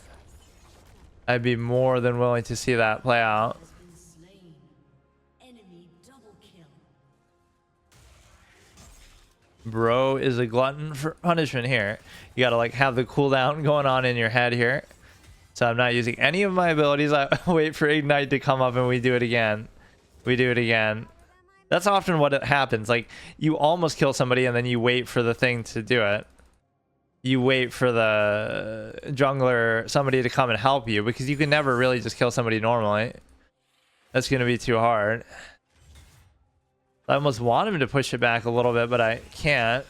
I'd be more than willing to see that play out. Bro is a glutton for punishment here. You gotta like have the cooldown going on in your head here. So I'm not using any of my abilities. I wait for Ignite to come up and we do it again. We do it again. That's often what happens. Like, you almost kill somebody and then you wait for the thing to do it. You wait for the jungler, somebody to come and help you, because you can never really just kill somebody normally. That's gonna be too hard. I almost want him to push it back a little bit, but I can't.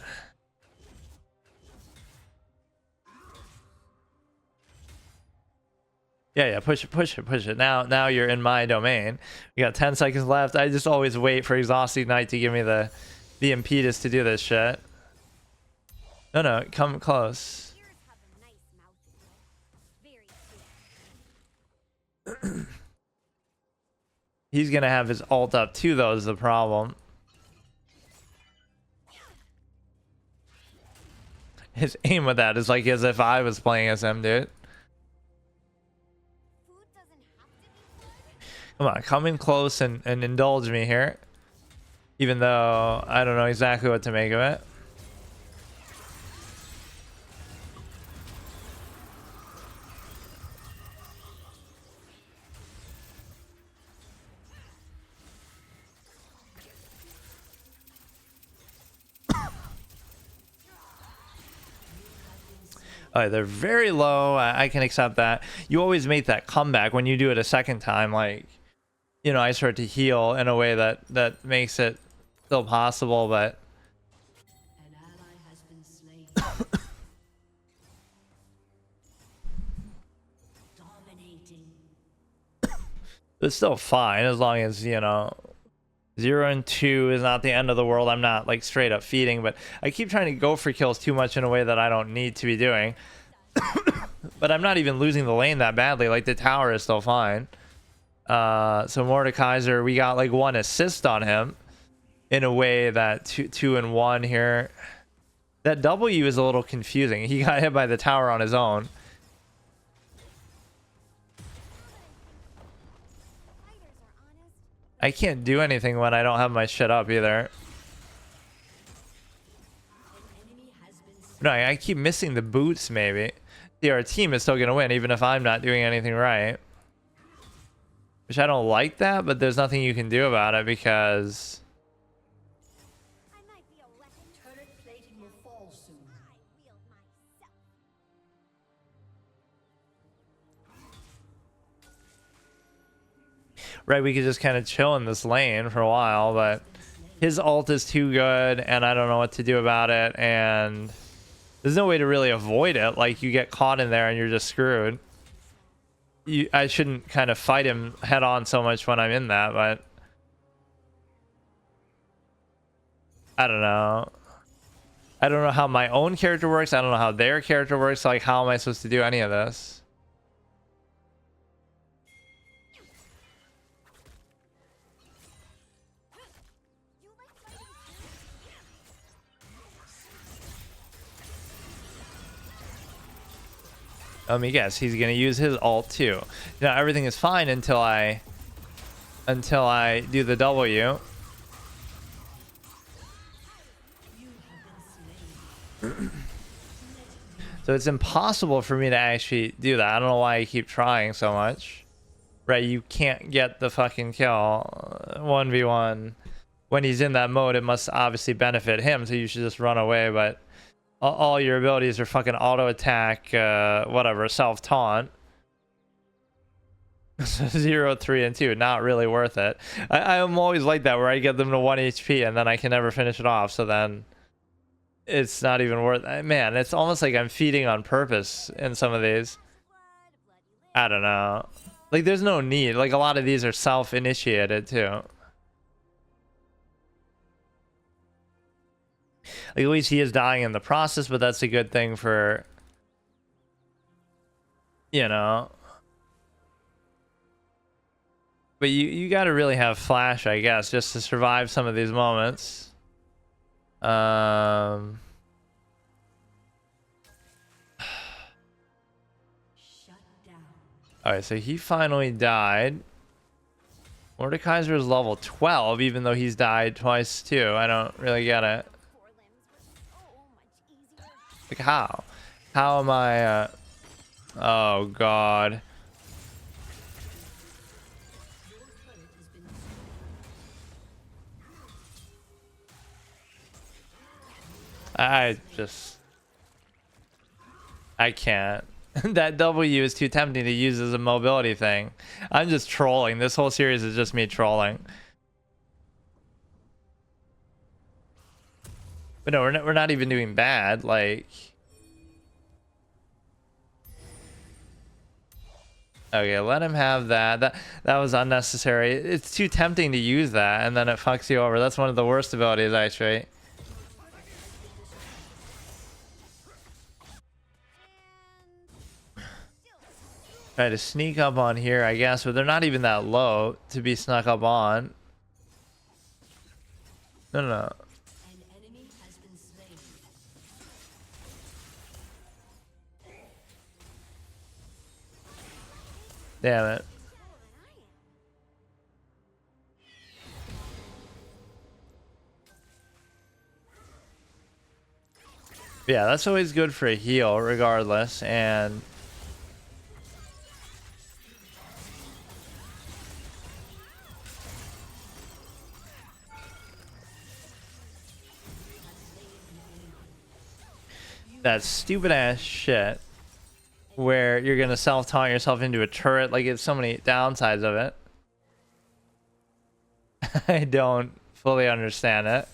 Yeah, push it. Now you're in my domain. We got 10 seconds left. I just always wait for Exhaust Ignite to give me the impetus to do this shit. No, come close. He's gonna have his ult up too, though, is the problem. His aim with that is like as if I was playing as him, dude. Come on, come in close and indulge me here. Even though I don't know exactly what to make of it. They're very low. I can accept that. You always make that comeback when you do it a second time. Like, you know, I start to heal in a way that makes it still possible, but
An ally has been slain. Dominating.
it's still fine as long as, you know, 0 and 2 is not the end of the world. I'm not like straight up feeding, but I keep trying to go for kills too much in a way that I don't need to be doing. But I'm not even losing the lane that badly. Like the tower is still fine. So Mordekaiser, we got like 1 assist on him in a way that 2 and 1 here. That W is a little confusing. He got hit by the tower on his own. I can't do anything when I don't have my shit up either. No, I keep missing the boots maybe. See, our team is still gonna win even if I'm not doing anything right. Which I don't like that, but there's nothing you can do about it because
Turret plating will fall soon.
right, we could just kind of chill in this lane for a while, but his ult is too good and I don't know what to do about it, and there's no way to really avoid it. Like, you get caught in there and you're just screwed. I shouldn't kind of fight him head on so much when I'm in that, but I don't know. I don't know how my own character works. I don't know how their character works. Like, how am I supposed to do any of this? Let me guess, he's gonna use his ult too. Now everything is fine until I do the W. So it's impossible for me to actually do that. I don't know why I keep trying so much. Right, you can't get the fucking kill 1v1 when he's in that mode. It must obviously benefit him, so you should just run away, but all your abilities are fucking auto attack, whatever, self taunt. 0, 3, and 2, not really worth it. I'm always like that, where I get them to 1 HP and then I can never finish it off, so then it's not even worth it. Man, it's almost like I'm feeding on purpose in some of these. I don't know. Like, there's no need. Like, a lot of these are self-initiated too. Like, at least he is dying in the process, but that's a good thing for, you know. But you got to really have flash, I guess, just to survive some of these moments.
Shut down.
Alright, so he finally died. Mordekaiser is level 12, even though he's died twice too. I don't really get it. Like, how? How am I, oh god. I can't. That W is too tempting to use as a mobility thing. I'm just trolling. This whole series is just me trolling. But no, we're not even doing bad. Like, okay, let him have that. That was unnecessary. It's too tempting to use that, and then it fucks you over. That's one of the worst abilities, actually. Try to sneak up on here, I guess, but they're not even that low to be snuck up on. No.
An enemy has been slain.
Damn it. Yeah, that's always good for a heal, regardless, and that stupid ass shit where you're gonna self-taunt yourself into a turret. Like, it's so many downsides of it. I don't fully understand it.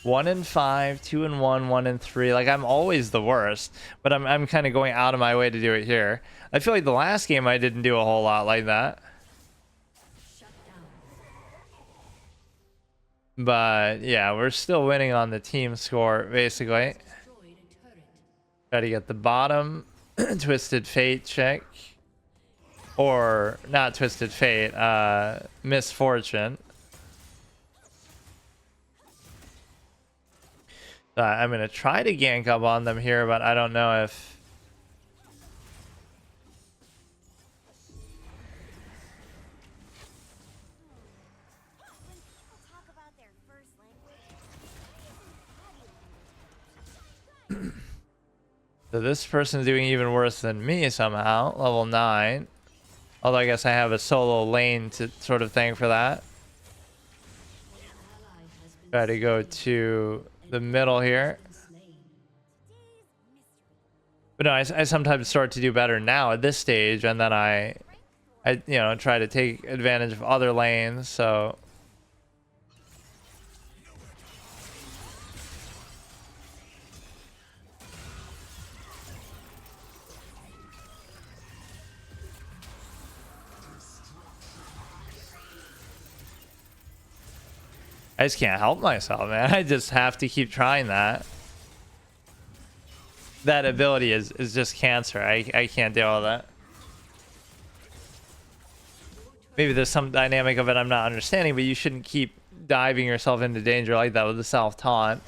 1 and 5, 2 and 1, 1 and 3. Like, I'm always the worst, but I'm kind of going out of my way to do it here. I feel like the last game I didn't do a whole lot like that. But yeah, we're still winning on the team score, basically. Try to get the bottom. Twisted Fate check. Or, not Twisted Fate, Misfortune. I'm going to try to gank up on them here, but I don't know if... So this person's doing even worse than me somehow. Level 9. Although I guess I have a solo lane to sort of thing for that. Try to go to the middle here. But no, I sometimes start to do better now at this stage, and then I you know, try to take advantage of other lanes, so... I just can't help myself, man. I just have to keep trying that. That ability is just cancer. I can't deal with that. Maybe there's some dynamic of it I'm not understanding, but you shouldn't keep diving yourself into danger like that with the self-taunt.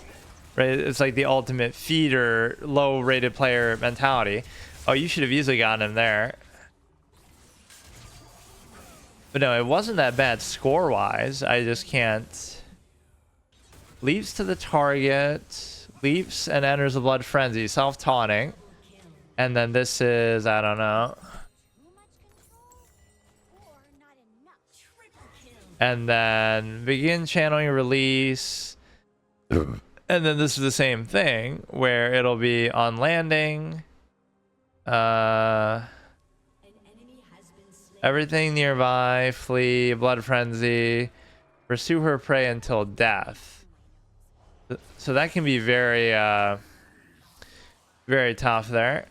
Right? It's like the ultimate feeder, low-rated player mentality. Oh, you should have easily gotten him there. But no, it wasn't that bad score-wise. I just can't... Leaps to the target, leaps and enters the blood frenzy, self-taunting. And then this is, I don't know. And then begin channeling release. And then this is the same thing, where it'll be on landing. Everything nearby, flee, blood frenzy, pursue her prey until death. So that can be very, very tough there.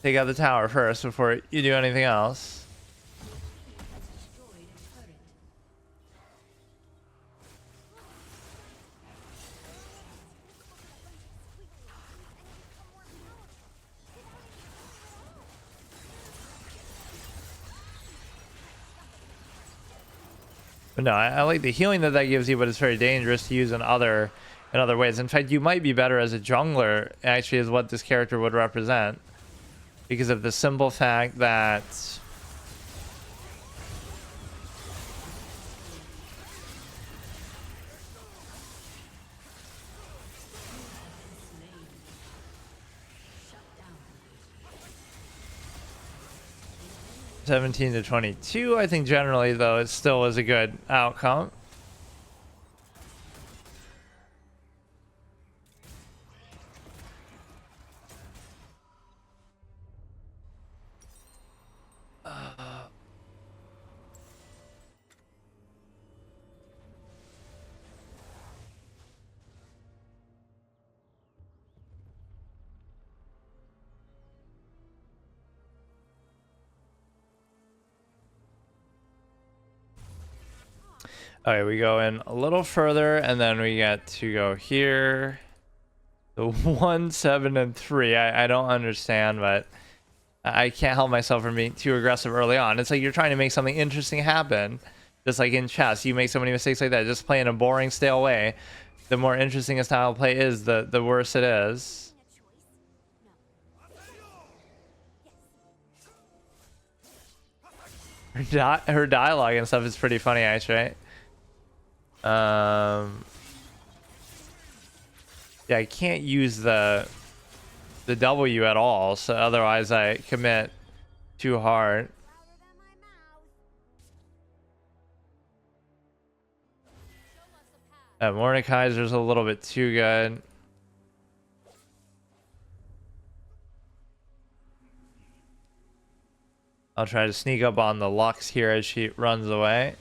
Take out the tower first before you do anything else. But no, I like the healing that gives you, but it's very dangerous to use in other ways. In fact, you might be better as a jungler, actually, is what this character would represent. Because of the simple fact that... (17 to 22). I think generally, though, it still is a good outcome. Okay, we go in a little further, and then we get to go here. The 1, 7, and 3. I don't understand, but I can't help myself from being too aggressive early on. It's like you're trying to make something interesting happen. Just like in chess, you make so many mistakes like that. Just play in a boring, stale way. The more interesting a style of play is, the worse it is. Her dialogue and stuff is pretty funny, actually. Yeah, I can't use the W at all, so otherwise I commit too hard. Mordekaiser's a little bit too good. I'll try to sneak up on the Lux here as she runs away.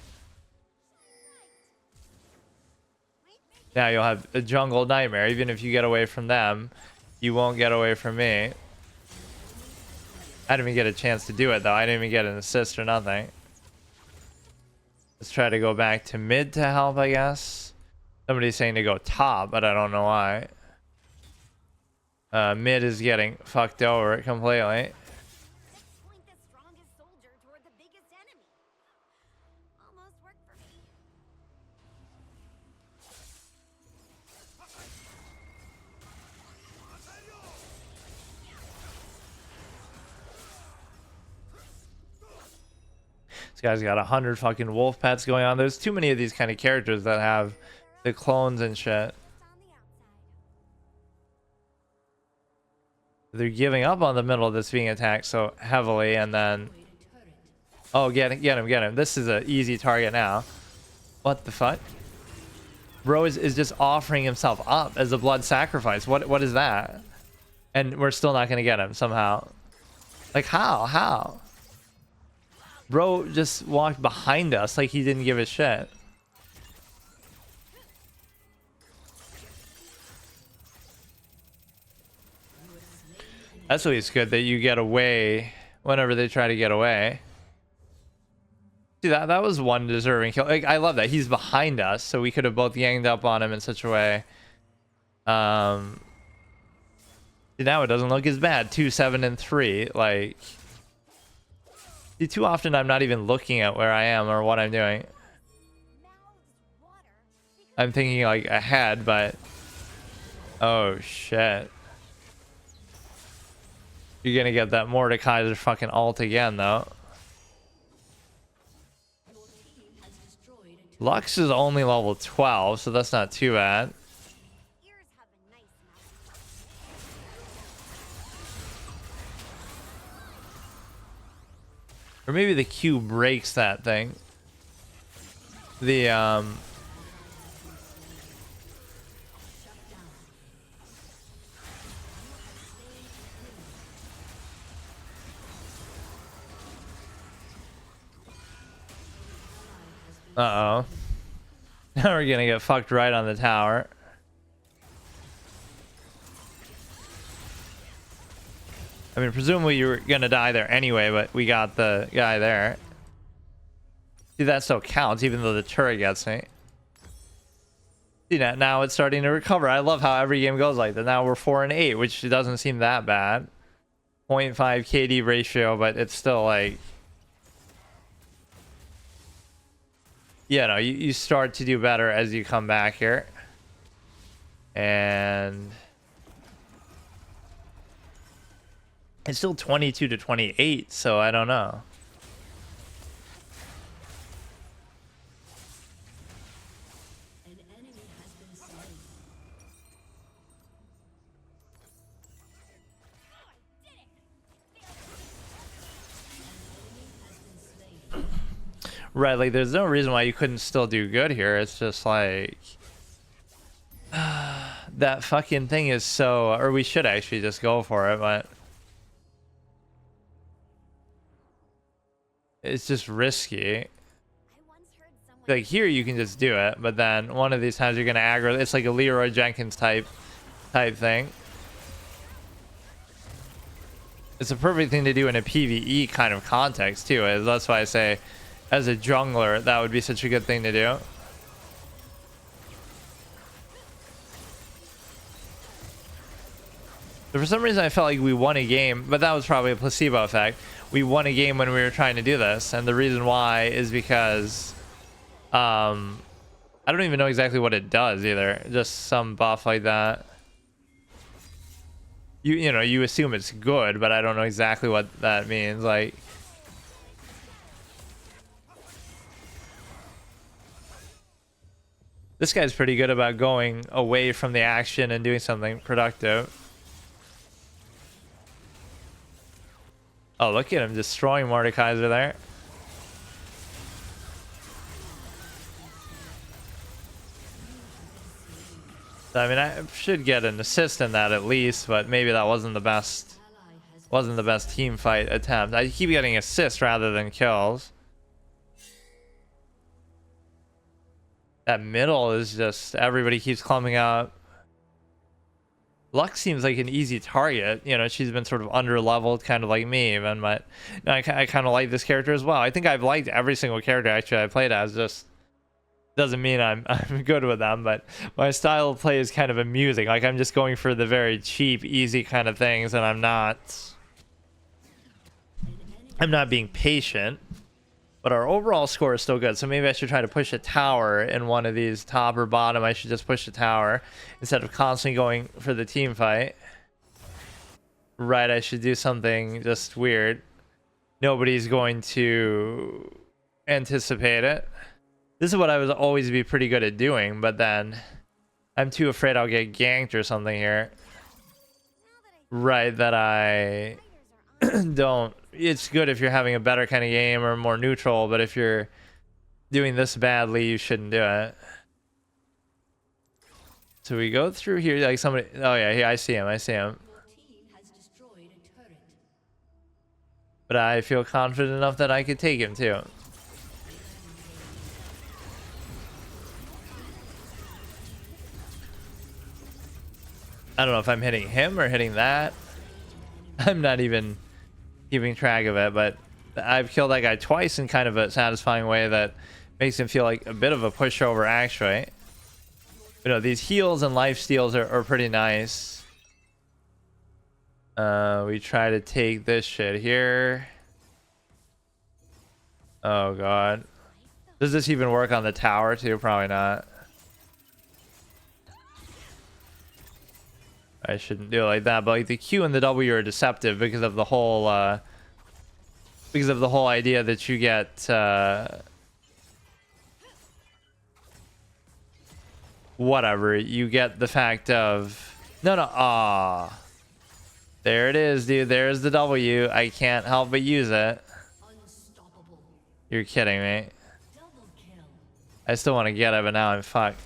Now you'll have a jungle nightmare. Even if you get away from them, you won't get away from me. I didn't even get a chance to do it though. I didn't even get an assist or nothing. Let's try to go back to mid to help, I guess. Somebody's saying to go top, but I don't know why. Mid is getting fucked over completely.
Point the strongest soldier toward the biggest enemy. Almost worked for me.
This guy's got 100 fucking wolf pets going on. There's too many of these kind of characters that have the clones and shit.
On the outside.
They're giving up on the middle that's being attacked so heavily, and then oh, get him. This is an easy target now. What the fuck? Bro is just offering himself up as a blood sacrifice. What is that? And we're still not gonna get him somehow. Like how? Bro just walked behind us like he didn't give a shit. That's always good that you get away whenever they try to get away. See, that was one deserving kill. Like, I love that. He's behind us, so we could have both ganged up on him in such a way. See, now it doesn't look as bad. 2, 7, and 3. Like, see, too often I'm not even looking at where I am or what I'm doing. I'm thinking like ahead, but oh shit. You're gonna get that Mordekaiser fucking ult again, though. Lux is only level 12, so that's not too bad.
Ears have a nice mouth.
Or maybe the Q breaks that thing. The uh-oh. Now we're gonna get fucked right on the tower. I mean, presumably you were gonna die there anyway, but we got the guy there. See, that still counts, even though the turret gets me. See, now it's starting to recover. I love how every game goes like that. Now we're 4 and 8, which doesn't seem that bad. 0.5 KD ratio, but it's still like... Yeah, no, you start to do better as you come back here. And... it's still 22 to 28, so I don't know.
An enemy has been slain.
Right, like there's no reason why you couldn't still do good here. It's just like that fucking thing is so, or we should actually just go for it, but it's just risky.
I once heard someone
Like here you can just do it, but then one of these times you're gonna aggro. It's like a Leroy Jenkins type thing. It's a perfect thing to do in a PvE kind of context too. That's why I say, as a jungler, that would be such a good thing to do. So for some reason I felt like we won a game, but that was probably a placebo effect. We won a game when we were trying to do this, and the reason why is because I don't even know exactly what it does either. Just some buff like that. You know, you assume it's good, but I don't know exactly what that means. Like, this guy's pretty good about going away from the action and doing something productive. Oh, look at him destroying Mordekaiser there. I mean, I should get an assist in that at least, but maybe that wasn't the best
ally has
wasn't the best team fight attempt. I keep getting assists rather than kills. That middle is just, everybody keeps clumping up. Lux seems like an easy target. You know, she's been sort of under leveled, kind of like me even, but no, I kind of like this character as well. I think I've liked every single character actually I played as. Just doesn't mean I'm good with them, but my style of play is kind of amusing. Like, I'm just going for the very cheap, easy kind of things, and I'm not being patient. But our overall score is still good, so maybe I should try to push a tower in one of these, top or bottom. I should just push a tower instead of constantly going for the team fight. Right, I should do something just weird. Nobody's going to anticipate it. This is what I would always be pretty good at doing, but then I'm too afraid I'll get ganked or something here. Right, that I don't. It's good if you're having a better kind of game or more neutral, but if you're doing this badly, you shouldn't do it. So we go through here, like somebody. Oh yeah, here I see him. I see him. But I feel confident enough that I could take him too. I don't know if I'm hitting him or hitting that. I'm not even keeping track of it, but I've killed that guy twice in kind of a satisfying way that makes him feel like a bit of a pushover, actually. You know, these heals and life steals are pretty nice. We try to take this shit here. Oh god. Does this even work on the tower too? Probably not. I shouldn't do it like that, but like the Q and the W are deceptive because of the whole idea that you get whatever, you get the fact of there it is, dude. There's the W. I can't help but use it. You're kidding me. I still want to get it, but now I'm fucked.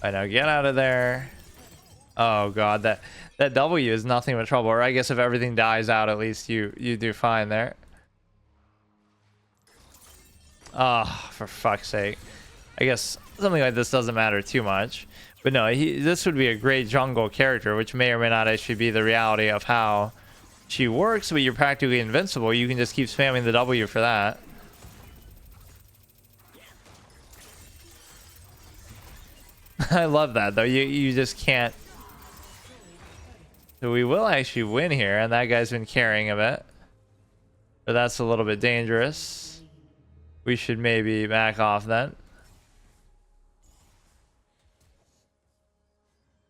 I know, get out of there. Oh god, that W is nothing but trouble. Or I guess if everything dies out, at least you do fine there. Oh, for fuck's sake. I guess something like this doesn't matter too much. But no, this would be a great jungle character, which may or may not actually be the reality of how she works, but you're practically invincible. You can just keep spamming the W for that. I love that though. You just can't. So we will actually win here, and that guy's been carrying a bit. So that's a little bit dangerous. We should maybe back off then.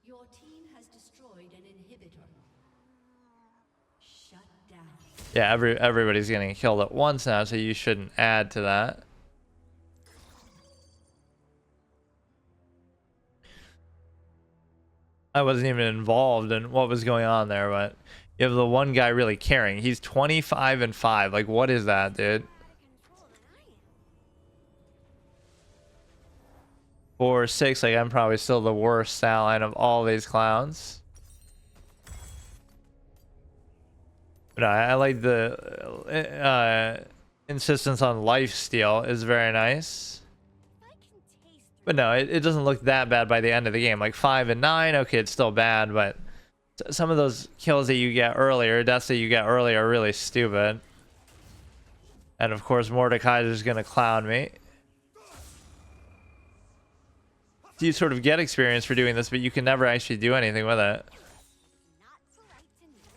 Your team has destroyed an inhibitor. Shut down.
Yeah, everybody's getting killed at once now, so you shouldn't add to that. I wasn't even involved in what was going on there, but you have the one guy really caring. He's 25-5. Like, what is that, dude? 4-6. Like, I'm probably still the worst stat line of all these clowns. But I like the insistence on lifesteal is very nice. But no, it doesn't look that bad by the end of the game. Like 5 and 9, okay, it's still bad, but some of those kills that you get earlier, deaths that you get earlier, are really stupid. And of course, Mordekaiser's gonna clown me. You sort of get experience for doing this, but you can never actually do anything with it.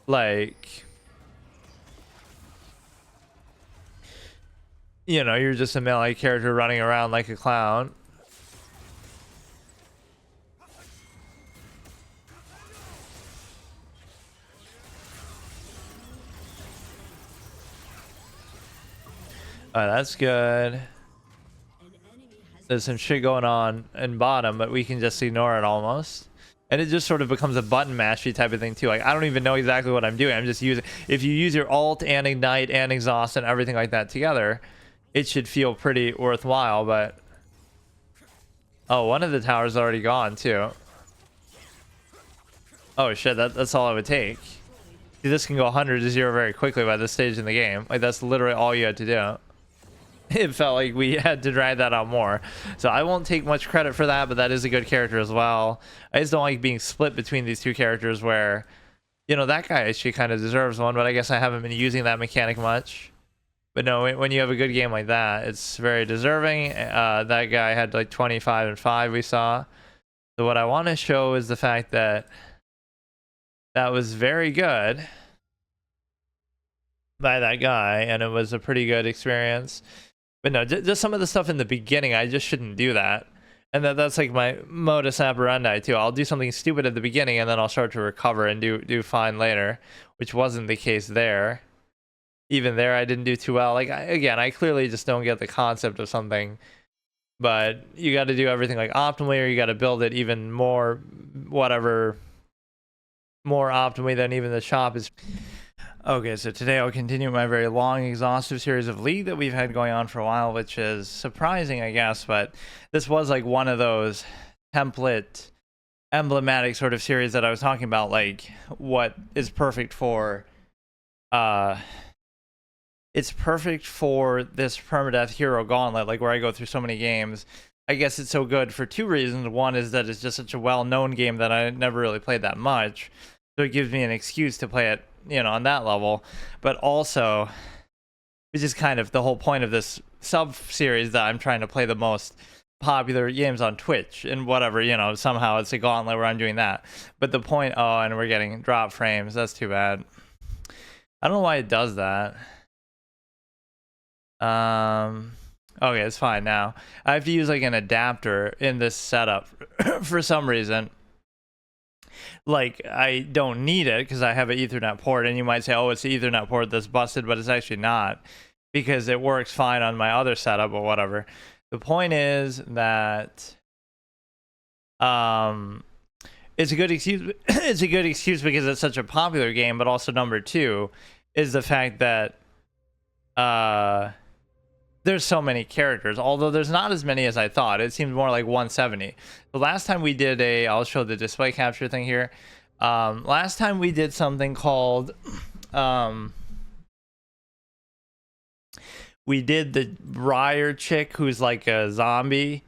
Like, you know, you're just a melee character running around like a clown. Alright, that's good. There's some shit going on in bottom, but we can just ignore it almost. And it just sort of becomes a button mashy type of thing too. Like, I don't even know exactly what I'm doing. I'm just using... If you use your ult and ignite and exhaust and everything like that together, it should feel pretty worthwhile, but Oh, one of the towers is already gone too. Oh shit, that's all it would take. See, this can go 100 to 0 very quickly by this stage in the game. Like, that's literally all you had to do. It felt like we had to drag that out more. So I won't take much credit for that, but that is a good character as well. I just don't like being split between these two characters where, you know, that guy actually kind of deserves one, but I guess I haven't been using that mechanic much. But no, when you have a good game like that, it's very deserving. That guy had like 25 and 5 we saw. So what I want to show is the fact that that was very good by that guy, and it was a pretty good experience. But no, just some of the stuff in the beginning, I just shouldn't do that. And that's like my modus operandi too. I'll do something stupid at the beginning, and then I'll start to recover and do fine later, which wasn't the case there. Even there, I didn't do too well. Like, again, I clearly just don't get the concept of something. But you got to do everything like optimally, or you got to build it even more, whatever, more optimally than even the shop is. Okay, so today I'll continue my very long, exhaustive series of League that we've had going on for a while, which is surprising, I guess. But this was like one of those template, emblematic sort of series that I was talking about, like what is perfect for it's perfect for this Permadeath hero Gauntlet, like where I go through so many games. I guess it's so good for two reasons. One is that it's just such a well-known game that I never really played that much, so it gives me an excuse to play it, you know, on that level. But also, which is kind of the whole point of this sub-series, that I'm trying to play the most popular games on Twitch and whatever, you know, somehow it's a Gauntlet where I'm doing that. But the point, oh, and we're getting drop frames. That's too bad. I don't know why it does that. Okay, it's fine now. I have to use like an adapter in this setup for some reason. Like, I don't need it because I have an Ethernet port, and you might say, oh, it's the Ethernet port that's busted, but it's actually not, because it works fine on my other setup, or whatever. The point is that it's a good excuse. It's a good excuse because it's such a popular game, but also number two is the fact that there's so many characters, although there's not as many as I thought. It seems more like 170. The last time we did I'll show the display capture thing here. Last time we did something called, we did the Briar chick who's like a zombie.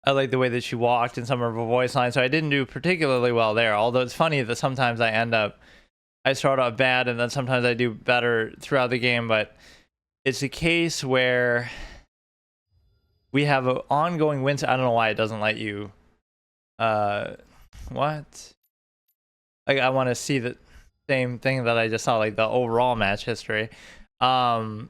I like the way that she walked and some of her voice lines, so I didn't do particularly well there. Although it's funny that sometimes I start off bad, and then sometimes I do better throughout the game, but it's a case where we have an ongoing win. I don't know why it doesn't let you. What? Like, I want to see the same thing that I just saw, like the overall match history. So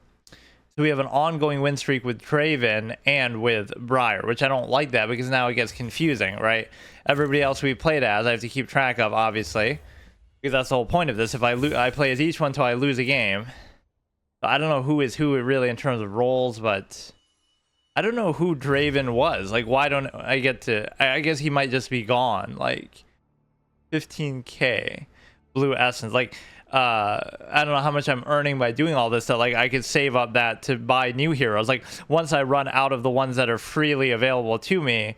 we have an ongoing win streak with Draven and with Briar, which I don't like that because now it gets confusing, right? Everybody else we played as, I have to keep track of, obviously, because that's the whole point of this. If I play as each one until I lose a game. I don't know who is who really in terms of roles, but I don't know who Draven was. Like, why don't I get to... I guess he might just be gone. Like, 15k blue essence. Like, I don't know how much I'm earning by doing all this stuff. Like, I could save up that to buy new heroes. Like, once I run out of the ones that are freely available to me,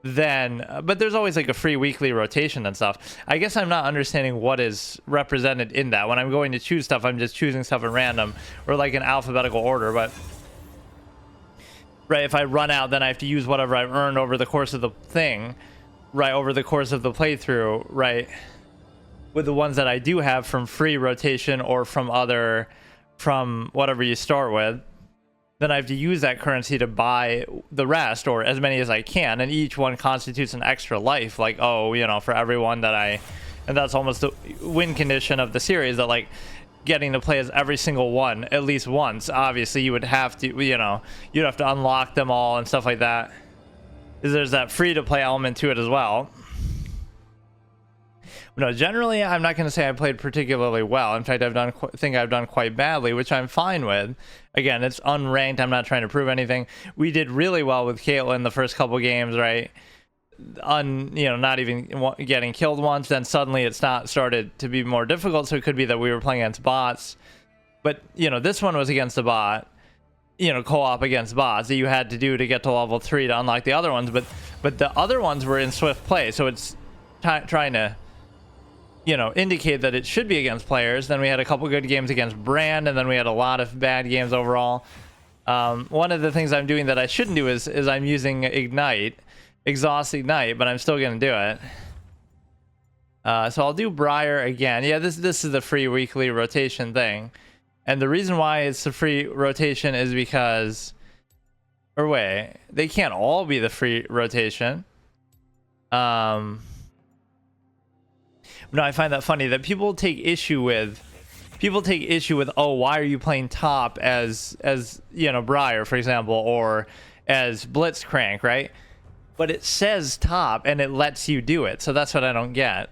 then... But there's always, like, a free weekly rotation and stuff. I guess I'm not understanding what is represented in that. When I'm going to choose stuff, I'm just choosing stuff at random, or, like, in alphabetical order, but... Right, if I run out, then I have to use whatever I've earned over the course of the thing, right, over the course of the playthrough, right, with the ones that I do have from free rotation or from whatever you start with, then I have to use that currency to buy the rest, or as many as I can, and each one constitutes an extra life, like, oh, you know, for everyone that and that's almost the win condition of the series, that, like, getting to play as every single one at least once. Obviously you would have to, you know, you'd have to unlock them all and stuff like that. There's that free to play element to it as well. No, generally I'm not going to say I played particularly well. In fact, think I've done quite badly, which I'm fine with. Again, it's unranked. I'm not trying to prove anything. We did really well with Caitlyn the first couple games, right? You know, not even getting killed once. Then suddenly it started to be more difficult, so it could be that we were playing against bots. But, you know, this one was against a bot. you know, co-op against bots that you had to do to get to level 3 to unlock the other ones, but the other ones were in swift play, so it's trying to, you know, indicate that it should be against players. Then we had a couple good games against Brand, and then we had a lot of bad games overall. One of the things I'm doing that I shouldn't do is I'm using Exhaust Ignite, but I'm still gonna do it. So I'll do Briar again. Yeah, this is the free weekly rotation thing. And the reason why it's the free rotation is because... Or wait, they can't all be the free rotation. No, I find that funny that people take issue with... oh, why are you playing top as you know, Briar, for example, or as Blitzcrank, right? But it says top and it lets you do it, so that's what I don't get.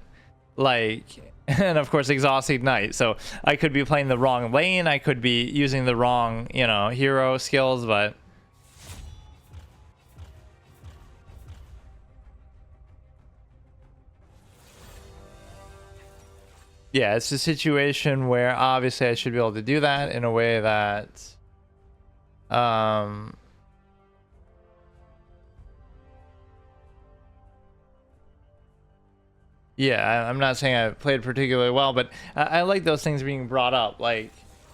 Like, and of course Exhaust Ignite, so I could be playing the wrong lane, I could be using the wrong, you know, hero skills, but yeah, it's a situation where obviously I should be able to do that in a way that yeah, I'm not saying I played particularly well, but I like those things being brought up. Like,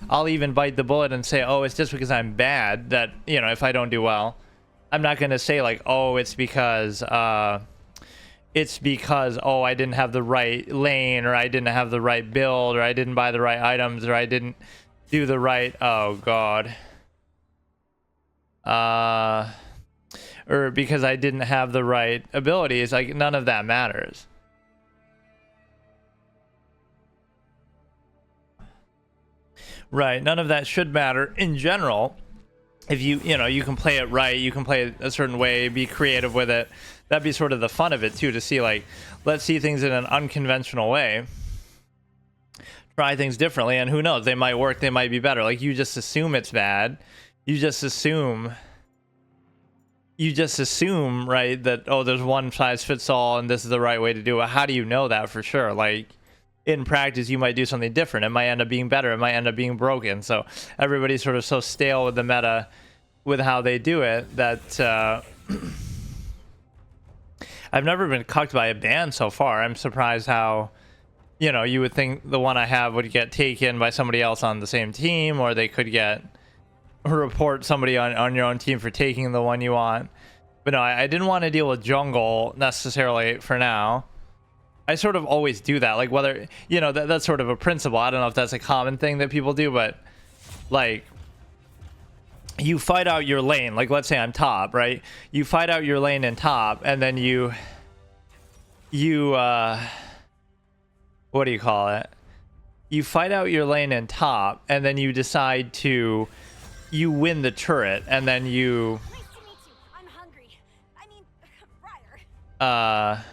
I'll even bite the bullet and say, oh, it's just because I'm bad that, you know, if I don't do well. I'm not going to say, like, oh, it's because, oh, I didn't have the right lane, or I didn't have the right build, or I didn't buy the right items, or I didn't do the right, oh, God. Or because I didn't have the right abilities. Like, none of that matters. Right, none of that should matter in general. If you know, you can play it right, you can play it a certain way, be creative with it. That'd be sort of the fun of it too, to see, like, let's see things in an unconventional way. Try things differently, and who knows, they might work, they might be better. Like, you just assume it's bad. You just assume, right, that, oh, there's one size fits all and this is the right way to do it. How do you know that for sure? Like, in practice, you might do something different. It might end up being better. It might end up being broken. So everybody's sort of so stale with the meta, with how they do it, that I've never been cucked by a ban so far. I'm surprised how, you know, you would think the one I have would get taken by somebody else on the same team, or they could report somebody on your own team for taking the one you want. But no, I didn't want to deal with jungle necessarily for now. I sort of always do that, like, whether, you know, that's sort of a principle. I don't know if that's a common thing that people do, but, like, you fight out your lane. Like, let's say I'm top, right? You fight out your lane in top, and then you what do you call it? You fight out your lane in top, and then you decide to, you win the turret, and then you,
Nice to meet you. I'm hungry. I mean, Briar.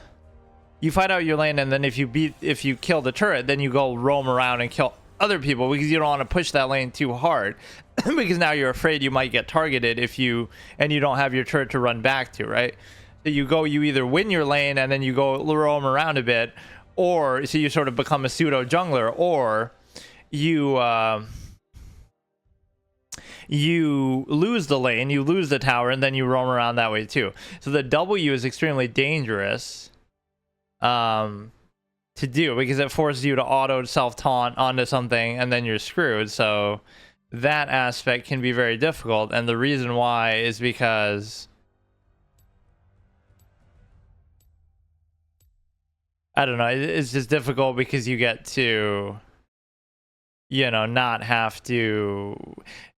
You fight out your lane, and then if you kill the turret, then you go roam around and kill other people, because you don't want to push that lane too hard, because now you're afraid you might get targeted and you don't have your turret to run back to, right? So you either win your lane and then you go roam around a bit, or so you sort of become a pseudo jungler, or you lose the lane, you lose the tower, and then you roam around that way too. So the W is extremely dangerous to do, because it forces you to auto self taunt onto something, and then you're screwed. So that aspect can be very difficult, and the reason why is because, I don't know, it's just difficult because you get to, you know, not have to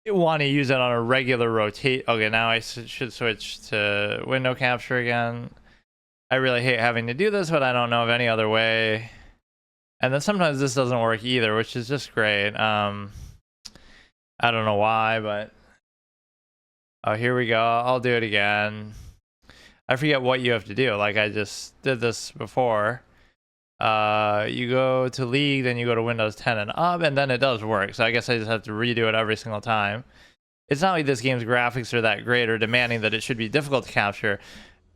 want to use it on a regular rotate. Okay, now I should switch to window capture again. I really hate having to do this, but I don't know of any other way. And then sometimes this doesn't work either, which is just great. I don't know why, but... Oh, here we go. I'll do it again. I forget what you have to do. Like, I just did this before. You go to League, then you go to Windows 10 and up, and then it does work. So I guess I just have to redo it every single time. It's not like this game's graphics are that great or demanding that it should be difficult to capture.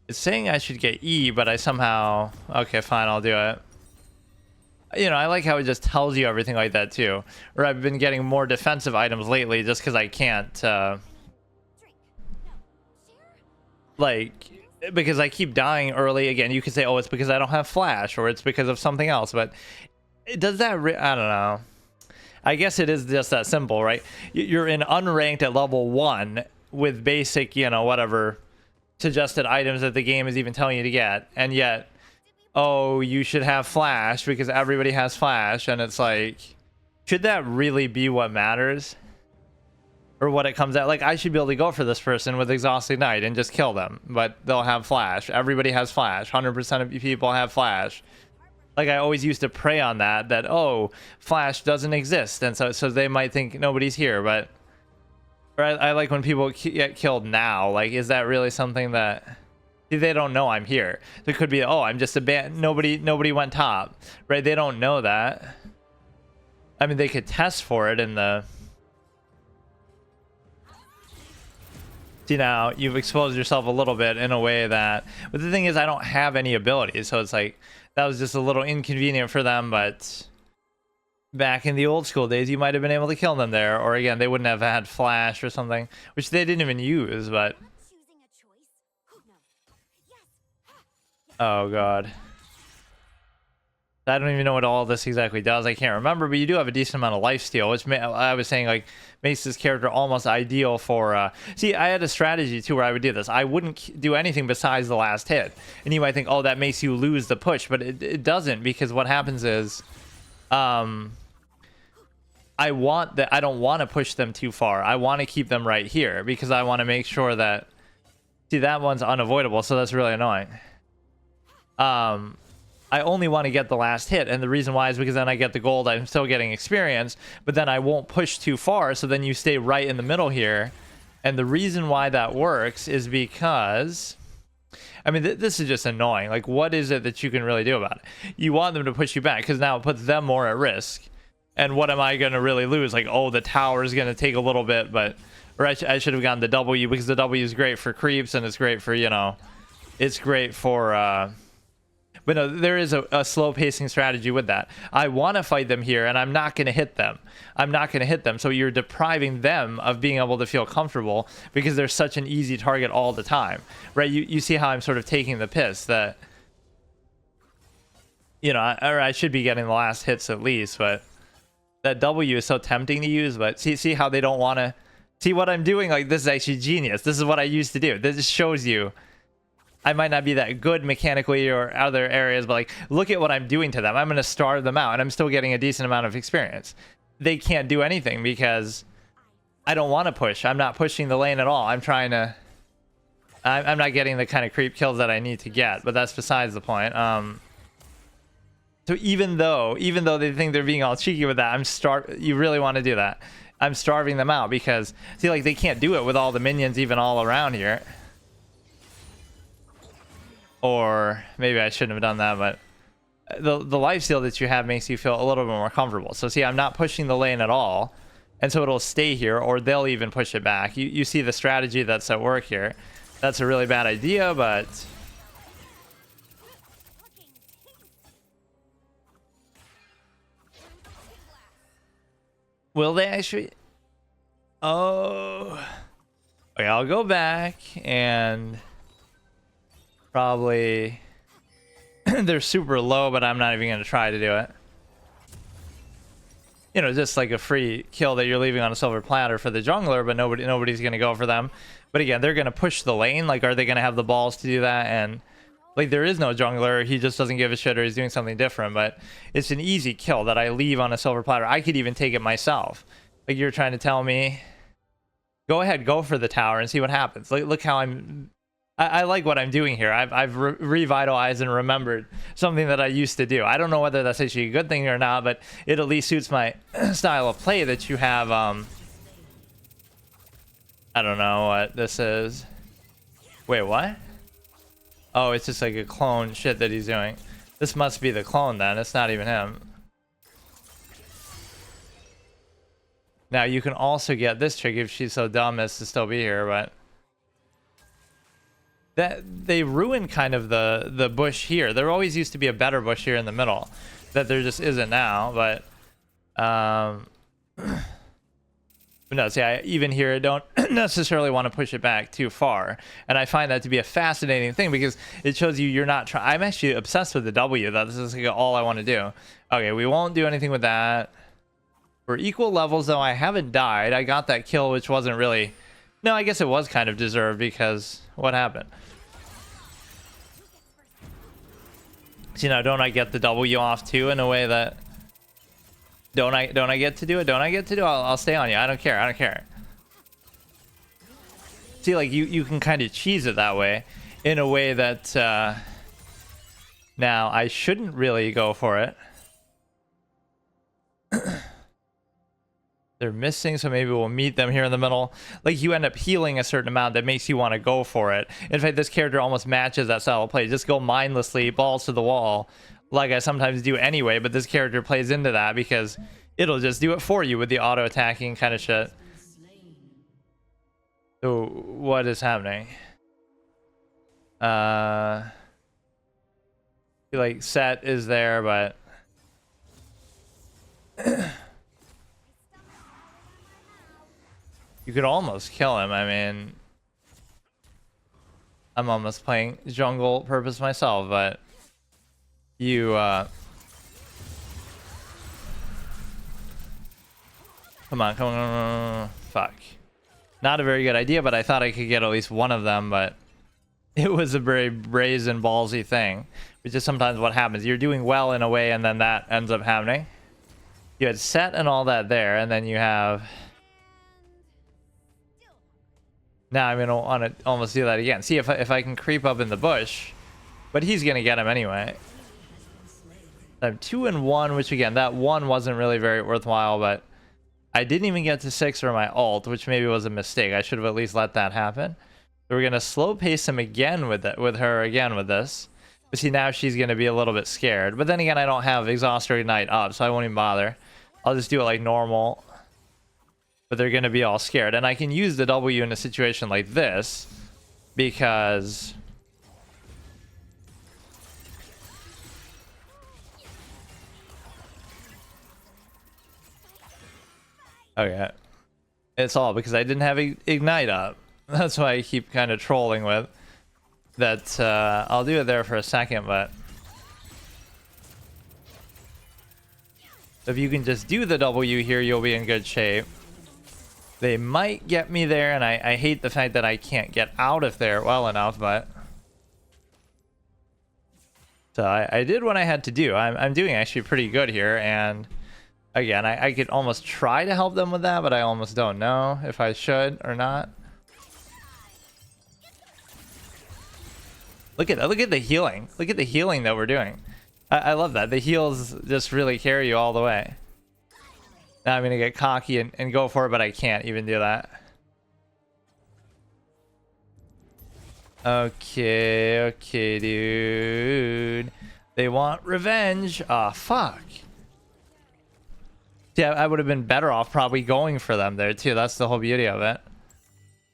It's saying I should get E, but I somehow... Okay, fine, I'll do it. You know, I like how it just tells you everything like that, too. Or I've been getting more defensive items lately just because I can't... like, because I keep dying early. Again, you could say, oh, it's because I don't have flash, or it's because of something else, but does that I don't know. I guess it is just that simple, right? You're in unranked at level 1 with basic, you know, whatever suggested items that the game is even telling you to get, and yet, oh, you should have flash because everybody has flash, and it's like, should that really be what matters? Or what it comes out like? I should be able to go for this person with Exhaust Ignite and just kill them, but they'll have flash. Everybody has flash. 100% of people have flash. Like, I always used to prey on that oh, flash doesn't exist, and so they might think nobody's here. But I like when people get killed now. Like, is that really something that they don't know I'm here? There could be, oh, I'm just nobody went top, right? They don't know that. I mean, they could test for it in the. See, now you've exposed yourself a little bit in a way that, but the thing is, I don't have any abilities, so it's like that was just a little inconvenient for them. But back in the old school days, you might have been able to kill them there, or again, they wouldn't have had flash or something, which they didn't even use. But
Choosing a choice. Oh no. Yes.
oh god, I don't even know what all this exactly does. I can't remember, but you do have a decent amount of lifesteal, which I was saying, like, makes this character almost ideal for see, I had a strategy too where I would do this. I wouldn't do anything besides the last hit, and you might think, oh, that makes you lose the push, but it doesn't, because what happens is I don't want to push them too far. I want to keep them right here because I want to make sure that, see, that one's unavoidable, so that's really annoying. I only want to get the last hit, and the reason why is because then I get the gold. I'm still getting experience, but then I won't push too far, so then you stay right in the middle here. And the reason why that works is because, I mean, this is just annoying. Like, what is it that you can really do about it? You want them to push you back because now it puts them more at risk. And what am I going to really lose? Like, oh, the tower is going to take a little bit, but, or I should have gotten the W, because the W is great for creeps, and it's great for, you know, it's great for, but no, there is a slow pacing strategy with that. I want to fight them here, and I'm not going to hit them. I'm not going to hit them. So you're depriving them of being able to feel comfortable because they're such an easy target all the time, right? You see how I'm sort of taking the piss that, you know, I should be getting the last hits at least, but that W is so tempting to use. But see how they don't want to see what I'm doing. Like, this is actually genius. This is what I used to do. This just shows you I might not be that good mechanically or other areas, but like, look at what I'm doing to them. I'm going to starve them out, and I'm still getting a decent amount of experience. They can't do anything because I don't want to push. I'm not pushing the lane at all. I'm trying to, I'm not getting the kind of creep kills that I need to get, but that's besides the point. So even though they think they're being all cheeky with that, you really want to do that. I'm starving them out because, see, like, they can't do it with all the minions even all around here. Or maybe I shouldn't have done that, but the lifesteal that you have makes you feel a little bit more comfortable. So see, I'm not pushing the lane at all, and so it'll stay here, or they'll even push it back. You see the strategy that's at work here. That's a really bad idea, but will they actually? Oh, okay, I'll go back and probably they're super low, but I'm not even going to try to do it. You know, just like a free kill that you're leaving on a silver platter for the jungler, but nobody's going to go for them. But again, they're going to push the lane. Like, are they going to have the balls to do that? And like, there is no jungler. He just doesn't give a shit, or he's doing something different. But it's an easy kill that I leave on a silver platter. I could even take it myself. Like, you're trying to tell me, go ahead, go for the tower and see what happens. Like, look how I like what I'm doing here. I've revitalized and remembered something that I used to do. I don't know whether that's actually a good thing or not, but it at least suits my style of play that you have. I don't know what this is. Wait, what? Oh, it's just like a clone shit that he's doing. This must be the clone then. It's not even him. Now, you can also get this chick if she's so dumb as to still be here, but that they ruined kind of the bush here. There always used to be a better bush here in the middle that there just isn't now, but But no, see, I even here I don't necessarily want to push it back too far, and I find that to be a fascinating thing because it shows you're not trying. I'm actually obsessed with the W. This is like all I want to do. Okay, we won't do anything with that. We're equal levels, though. I haven't died. I got that kill, which wasn't really. No, I guess it was kind of deserved because what happened? See, now don't I get the W off too in a way that? Don't I get to do it? Don't I get to do it? I'll stay on you. I don't care. I don't care. See, like you can kind of cheese it that way in a way that now I shouldn't really go for it. They're missing, so maybe we'll meet them here in the middle. Like you end up healing a certain amount that makes you want to go for it. In fact, this character almost matches that style of play. Just go mindlessly, balls to the wall, like I sometimes do anyway, but this character plays into that because it'll just do it for you with the auto attacking kind of shit. So what is happening? I feel like Set is there, but you could almost kill him. I mean, I'm almost playing jungle purpose myself, but you come on, fuck. Not a very good idea, but I thought I could get at least one of them, but it was a very brazen, ballsy thing, which is sometimes what happens. You're doing well in a way, and then that ends up happening. You had Set and all that there, and then you have. Now I'm gonna want to almost do that again. See if I can creep up in the bush, but he's gonna get him anyway. I'm 2 and 1, which again, that 1 wasn't really very worthwhile, but I didn't even get to 6 for my ult, which maybe was a mistake. I should have at least let that happen. So we're gonna slow pace him again with her again with this. But see, now she's gonna be a little bit scared. But then again, I don't have Exhaust or Ignite up, so I won't even bother. I'll just do it like normal. But they're gonna be all scared, and I can use the W in a situation like this because. Okay, it's all because I didn't have Ignite up. That's why I keep kind of trolling with that. I'll do it there for a second, but if you can just do the W here, you'll be in good shape. They might get me there, and I hate the fact that I can't get out of there well enough, but so I did what I had to do. I'm doing actually pretty good here, and again, I could almost try to help them with that, but I almost don't know if I should or not. Look at that. Look at the healing. Look at the healing that we're doing. I love that. The heals just really carry you all the way. Now I'm going to get cocky and go for it, but I can't even do that. Okay, dude. They want revenge. Ah, fuck. Yeah, I would have been better off probably going for them there too. That's the whole beauty of it.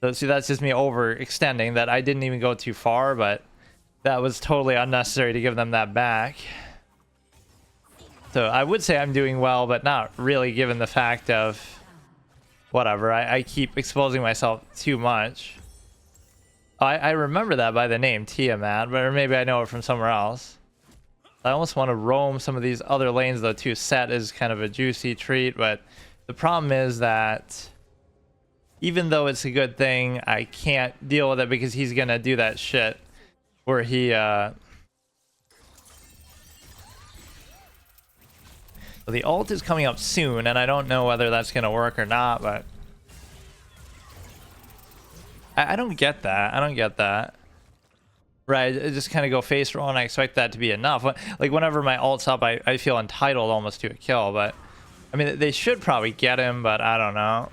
So see, that's just me overextending that. I didn't even go too far, but that was totally unnecessary to give them that back. So I would say I'm doing well, but not really given the fact of whatever. I keep exposing myself too much. I remember that by the name Tiamat, but maybe I know it from somewhere else. I almost want to roam some of these other lanes though too. Set is kind of a juicy treat, but the problem is that even though it's a good thing, I can't deal with it because he's gonna do that shit where he so the ult is coming up soon, and I don't know whether that's gonna work or not, but I don't get that. I don't get that. Right, I just kind of go face roll, and I expect that to be enough. Like, whenever my ult's up, I feel entitled almost to a kill, but I mean, they should probably get him, but I don't know.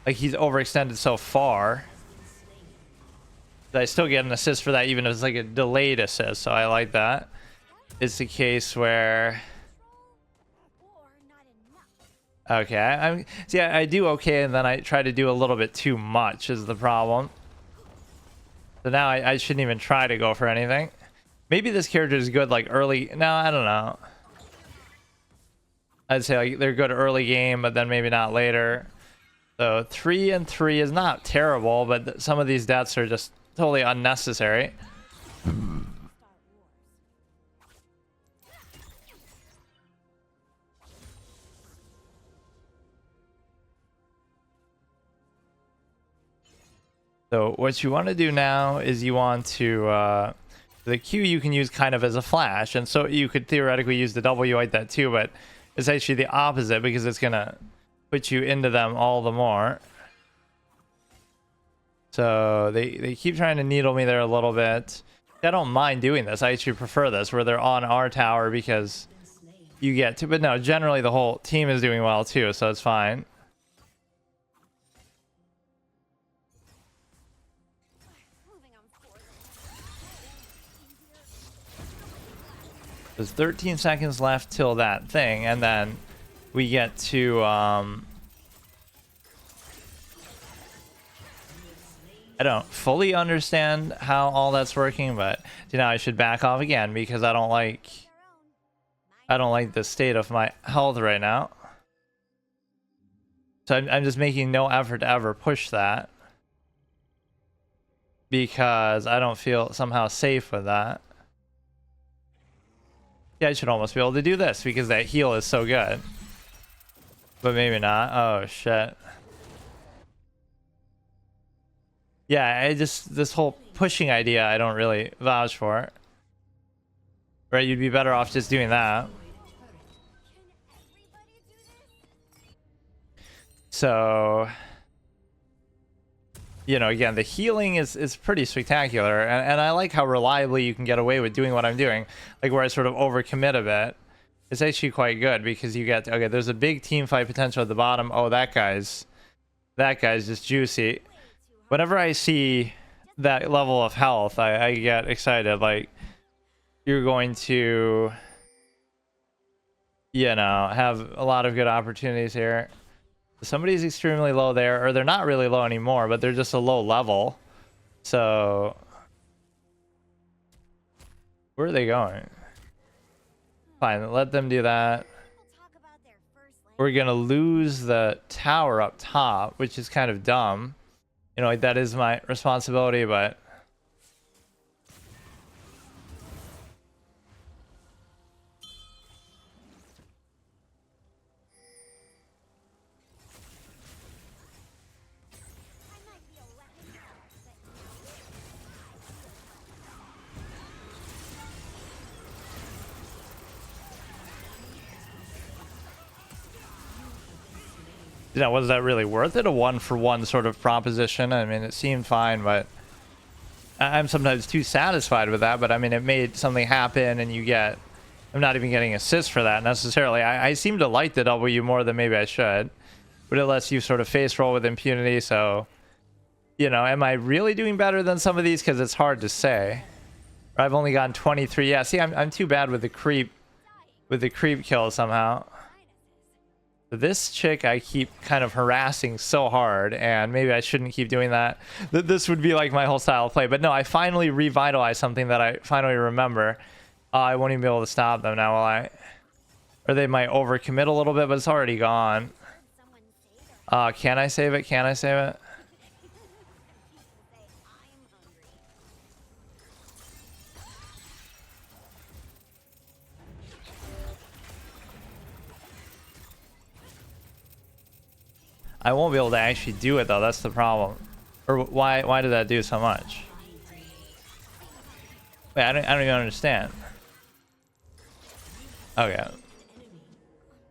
Like, he's overextended so far. I still get an assist for that, even if it's like a delayed assist, so I like that. It's the case where... Okay, see, I do okay, and then I try to do a little bit too much is the problem. So now I shouldn't even try to go for anything. Maybe this character is good like early. No, I don't know. I'd say like they're good early game, but then maybe not later. So 3 and 3 is not terrible, but some of these deaths are just totally unnecessary. So what you want to do now is you want to the Q you can use kind of as a flash, and so you could theoretically use the W like that too, but it's actually the opposite because it's gonna put you into them all the more. So they keep trying to needle me there a little bit. I don't mind doing this. I actually prefer this where they're on our tower because you get to, but no, generally the whole team is doing well too, so it's fine. There's 13 seconds left till that thing, and then we get to I don't fully understand how all that's working, but you know, I should back off again because I don't like the state of my health right now. So I'm just making no effort to ever push that because I don't feel somehow safe with that. Yeah, I should almost be able to do this because that heal is so good. But maybe not. Oh, shit. Yeah, this whole pushing idea, I don't really vouch for. Right, you'd be better off just doing that. So, you know, again, the healing is pretty spectacular, and I like how reliably you can get away with doing what I'm doing, like where I sort of overcommit a bit. It's actually quite good because you get, okay, there's a big team fight potential at the bottom. Oh, that guy's just juicy. Whenever I see that level of health, I get excited. Like, you're going to, you know, have a lot of good opportunities here. Somebody's extremely low there, or they're not really low anymore, but they're just a low level. So where are they going? Fine, let them do that. We're gonna lose the tower up top, which is kind of dumb. You know, like, that is my responsibility, but you know, was that really worth it? A 1-for-1 sort of proposition? I mean, it seemed fine, but I'm sometimes too satisfied with that. But I mean, it made something happen, and you get, I'm not even getting assists for that necessarily. I seem to like the W more than maybe I should, but it lets you sort of face roll with impunity. So, you know, am I really doing better than some of these? Because it's hard to say. I've only gotten 23. Yeah, see, I'm too bad with the creep kill somehow. This chick I keep kind of harassing so hard, and maybe I shouldn't keep doing that. This would be like my whole style of play, but no, I finally revitalized something that I finally remember. I won't even be able to stop them now, will I? Or they might overcommit a little bit, but it's already gone. Can I save it? Can I save it? I won't be able to actually do it though. That's the problem. Or why did that do so much? Wait, I don't even understand. Okay.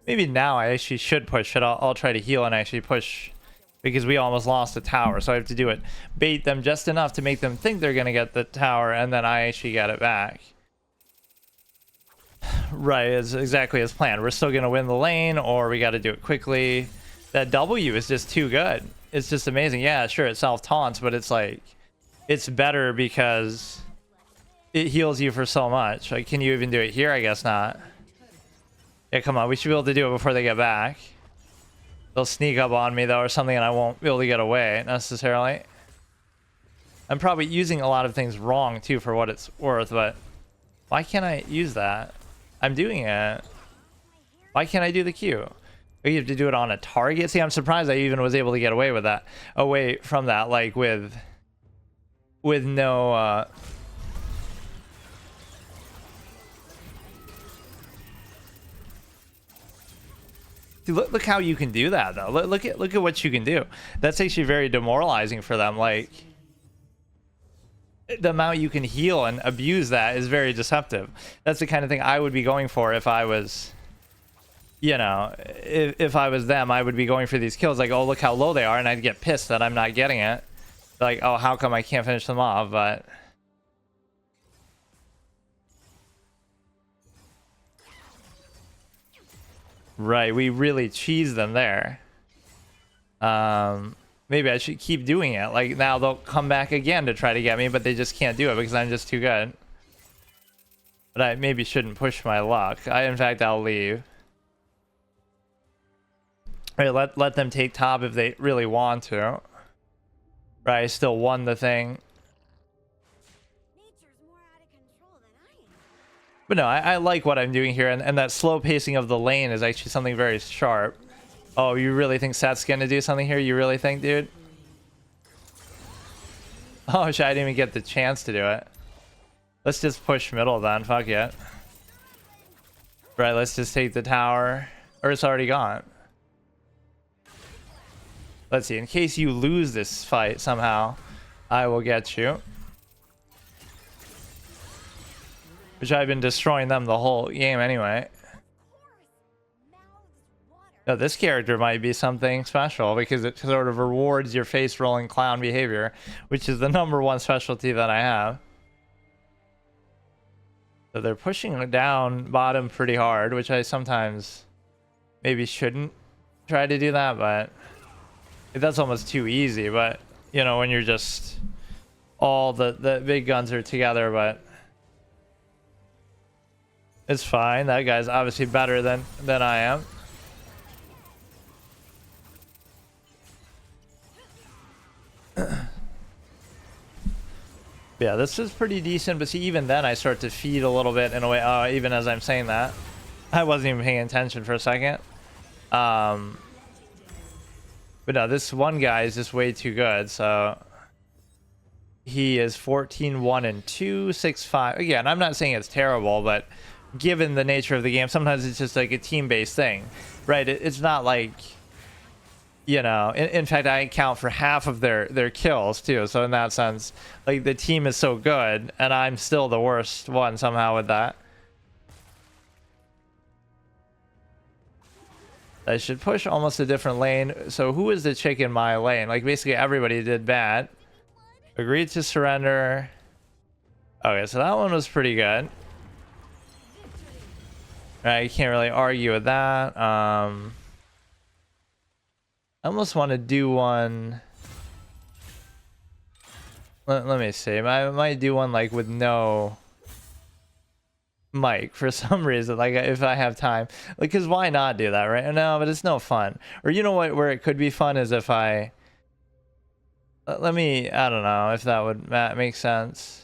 Maybe now I actually should push it. I'll try to heal and actually push, because we almost lost the tower. So I have to do it. Bait them just enough to make them think they're gonna get the tower, and then I actually get it back. Right, it's exactly as planned. We're still gonna win the lane, or we got to do it quickly. That W is just too good. It's just amazing. Yeah, sure, it self-taunts, but it's like, it's better because it heals you for so much. Like, can you even do it here? I guess not. Yeah, come on. We should be able to do it before they get back. They'll sneak up on me, though, or something, and I won't be able to get away, necessarily. I'm probably using a lot of things wrong, too, for what it's worth, but why can't I use that? I'm doing it. Why can't I do the Q? Oh, you have to do it on a target? See, I'm surprised I even was able to get away with that. Away from that, like with no Dude, look how you can do that though. Look at what you can do. That's actually very demoralizing for them. Like the amount you can heal and abuse that is very deceptive. That's the kind of thing I would be going for if I was, you know, if I was them. I would be going for these kills. Like, oh, look how low they are, and I'd get pissed that I'm not getting it. Like, oh, how come I can't finish them off? But right, we really cheese them there. Maybe I should keep doing it. Like, now they'll come back again to try to get me, but they just can't do it because I'm just too good. But I maybe shouldn't push my luck. In fact, I'll leave. Right, let them take top if they really want to. Right, I still won the thing.
Nature's more out of control than I am.
But no, I like what I'm doing here, and that slow pacing of the lane is actually something very sharp. Oh, you really think Seth's gonna do something here? You really think, dude? Oh, shit, I didn't even get the chance to do it. Let's just push middle then, fuck it. Right, let's just take the tower. Or it's already gone. Let's see, in case you lose this fight somehow, I will get you. Which I've been destroying them the whole game anyway. No, this character might be something special because it sort of rewards your face rolling clown behavior, which is the #1 specialty that I have. So they're pushing down bottom pretty hard, which I sometimes maybe shouldn't try to do that, but that's almost too easy. But you know, when you're just all the big guns are together, but it's fine. That guy's obviously better than I am. Yeah, this is pretty decent, but see, even then I start to feed a little bit in a way. Even as I'm saying that, I wasn't even paying attention for a second. But no, this one guy is just way too good. So he is 14-1-2, 6-5. Again, I'm not saying it's terrible, but given the nature of the game, sometimes it's just like a team-based thing, right? It's not like, you know, in fact, I account for half of their kills too. So in that sense, like the team is so good, and I'm still the worst one somehow with that. I should push almost a different lane. So who is the chick in my lane? Like basically everybody did bad. Agreed to surrender. Okay, so that one was pretty good. Right, you can't really argue with that. I almost want to do one. Let me see. I might do one like with no mic for some reason. Like if I have time, like, cause why not do that, right? No, but it's no fun. Or you know what? Where it could be fun is if I. Let me. I don't know if that would make sense.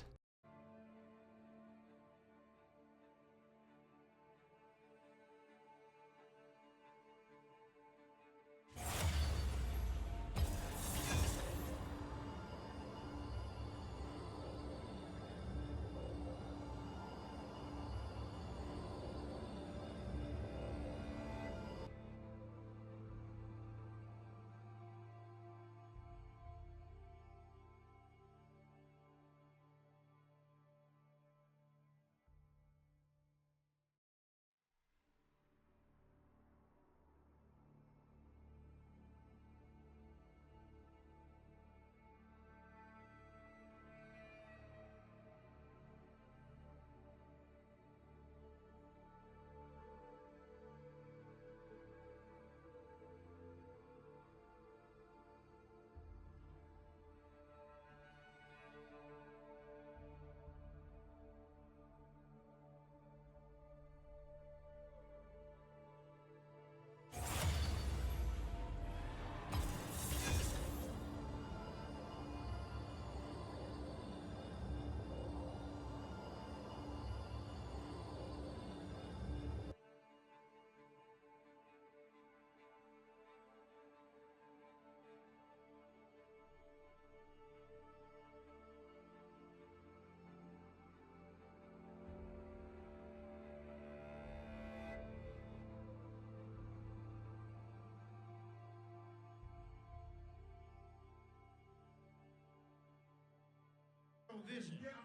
tunnel vision.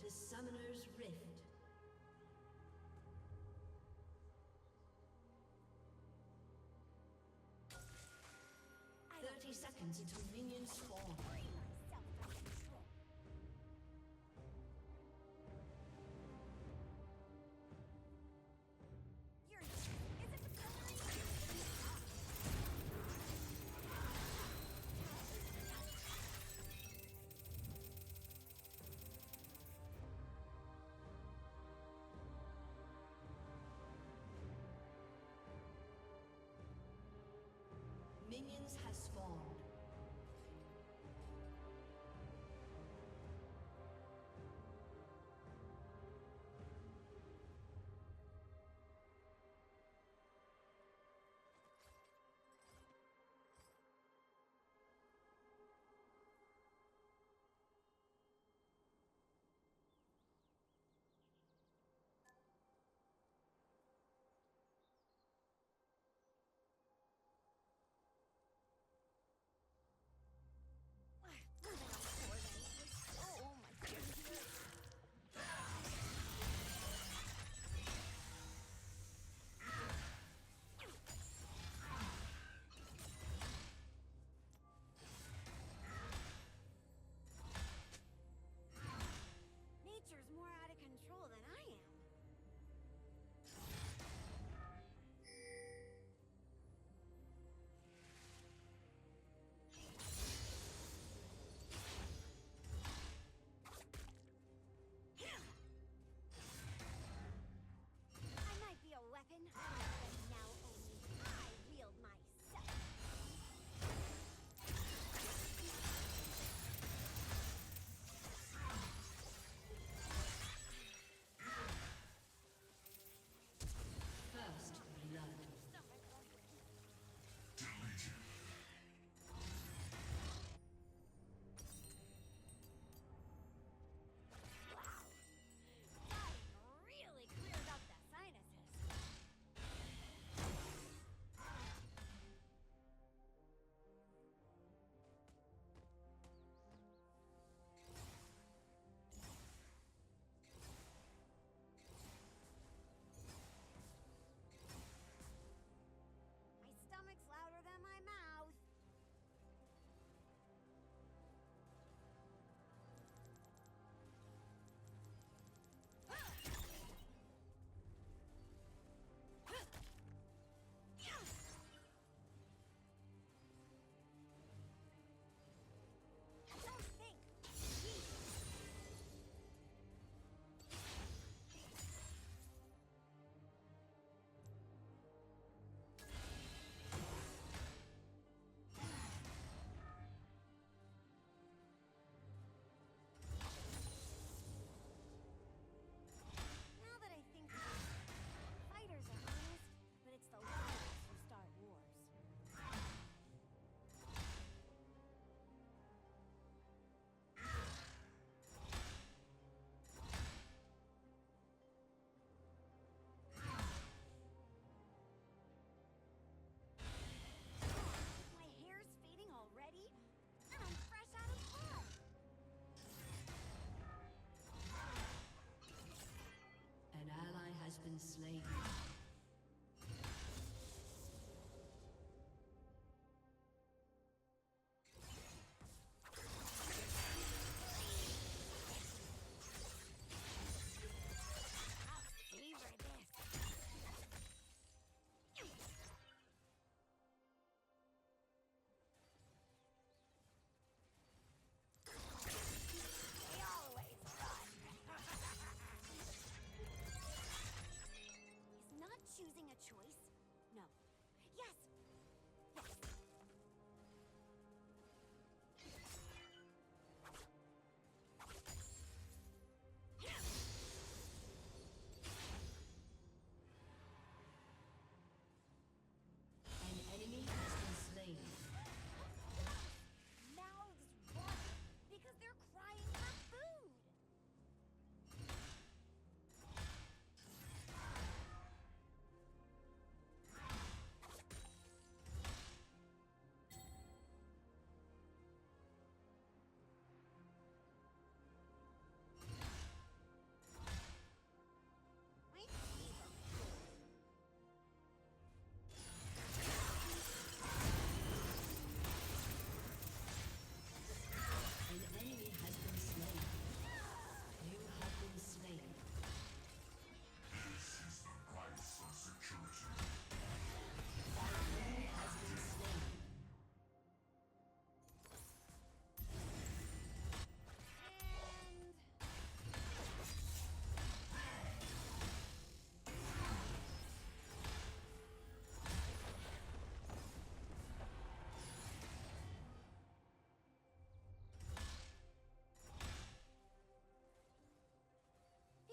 to Summoner's Rift.
I don't
30 seconds until minions spawn.
free myself from control. You're is it the coloring?
Minions has spawned.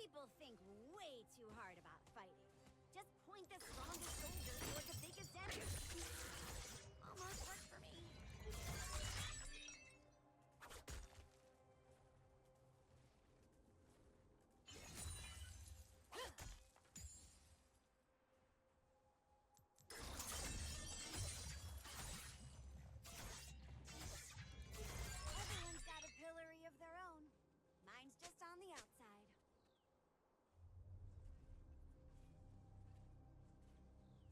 People think way too hard about fighting. Just point the strongest soldier toward the biggest enemy. Almost worked for me. Everyone's got a pillory of their own. Mine's just on the outside.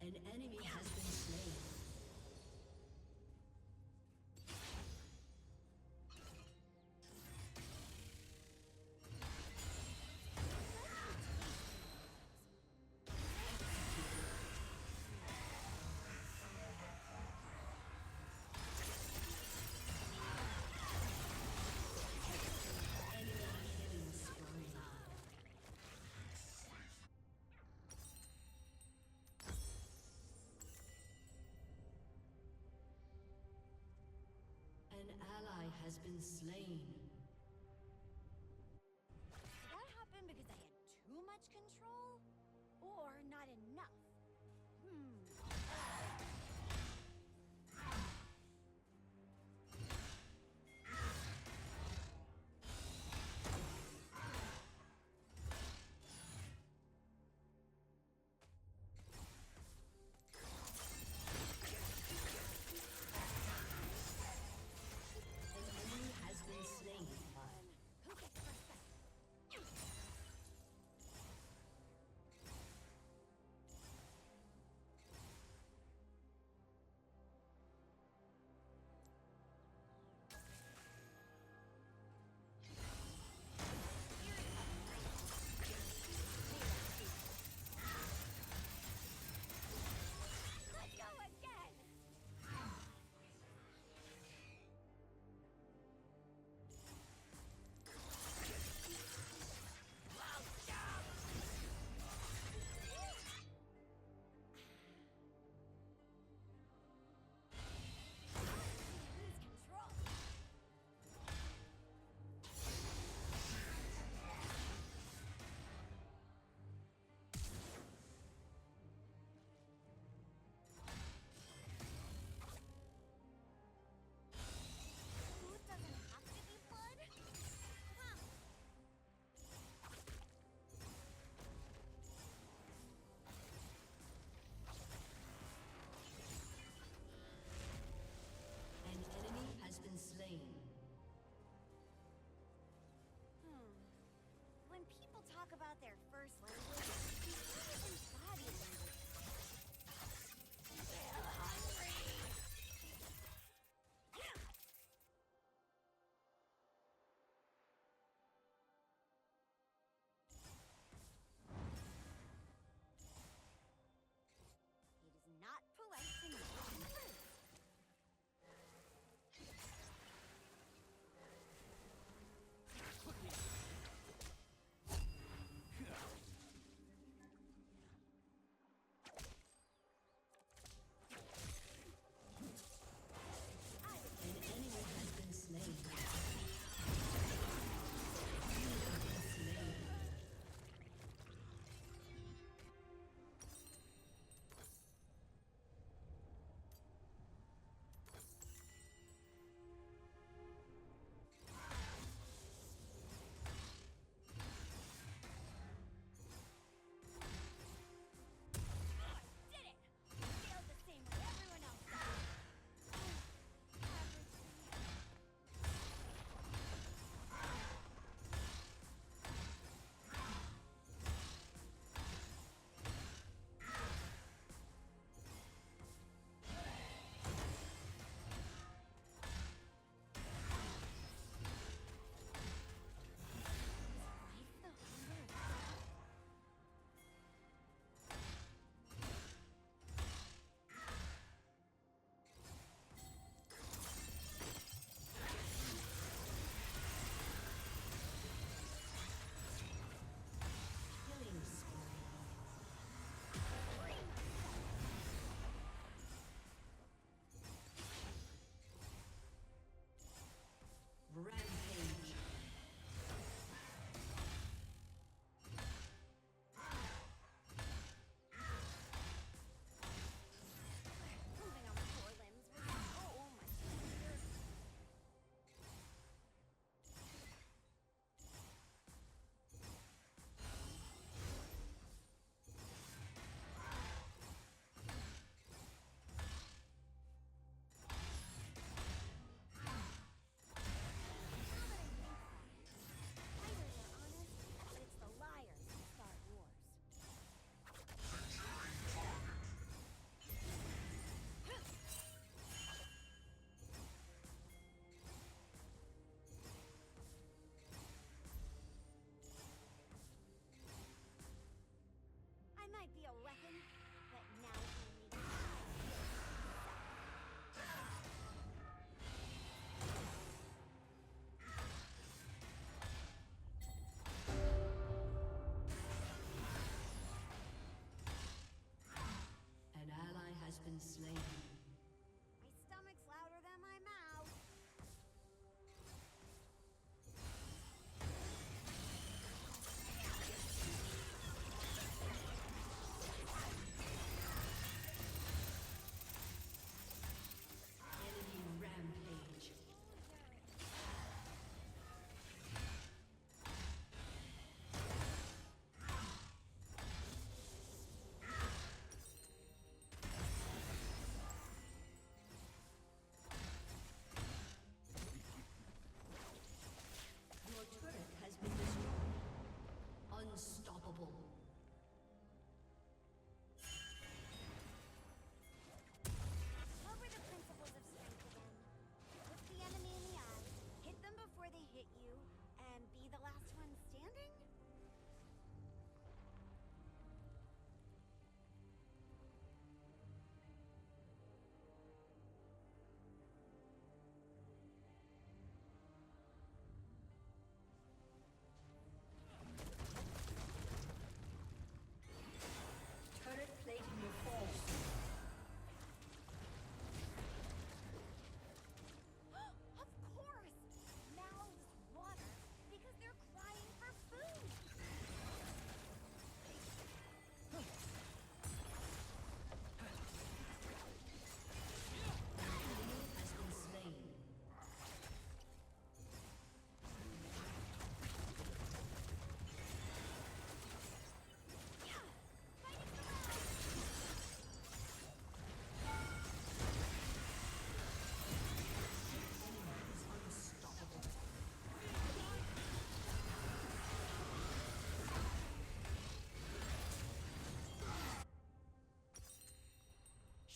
An enemy has been slain. An ally has been slain.
Did that happen because I had too much control? Or not enough?
An enemy has been slain.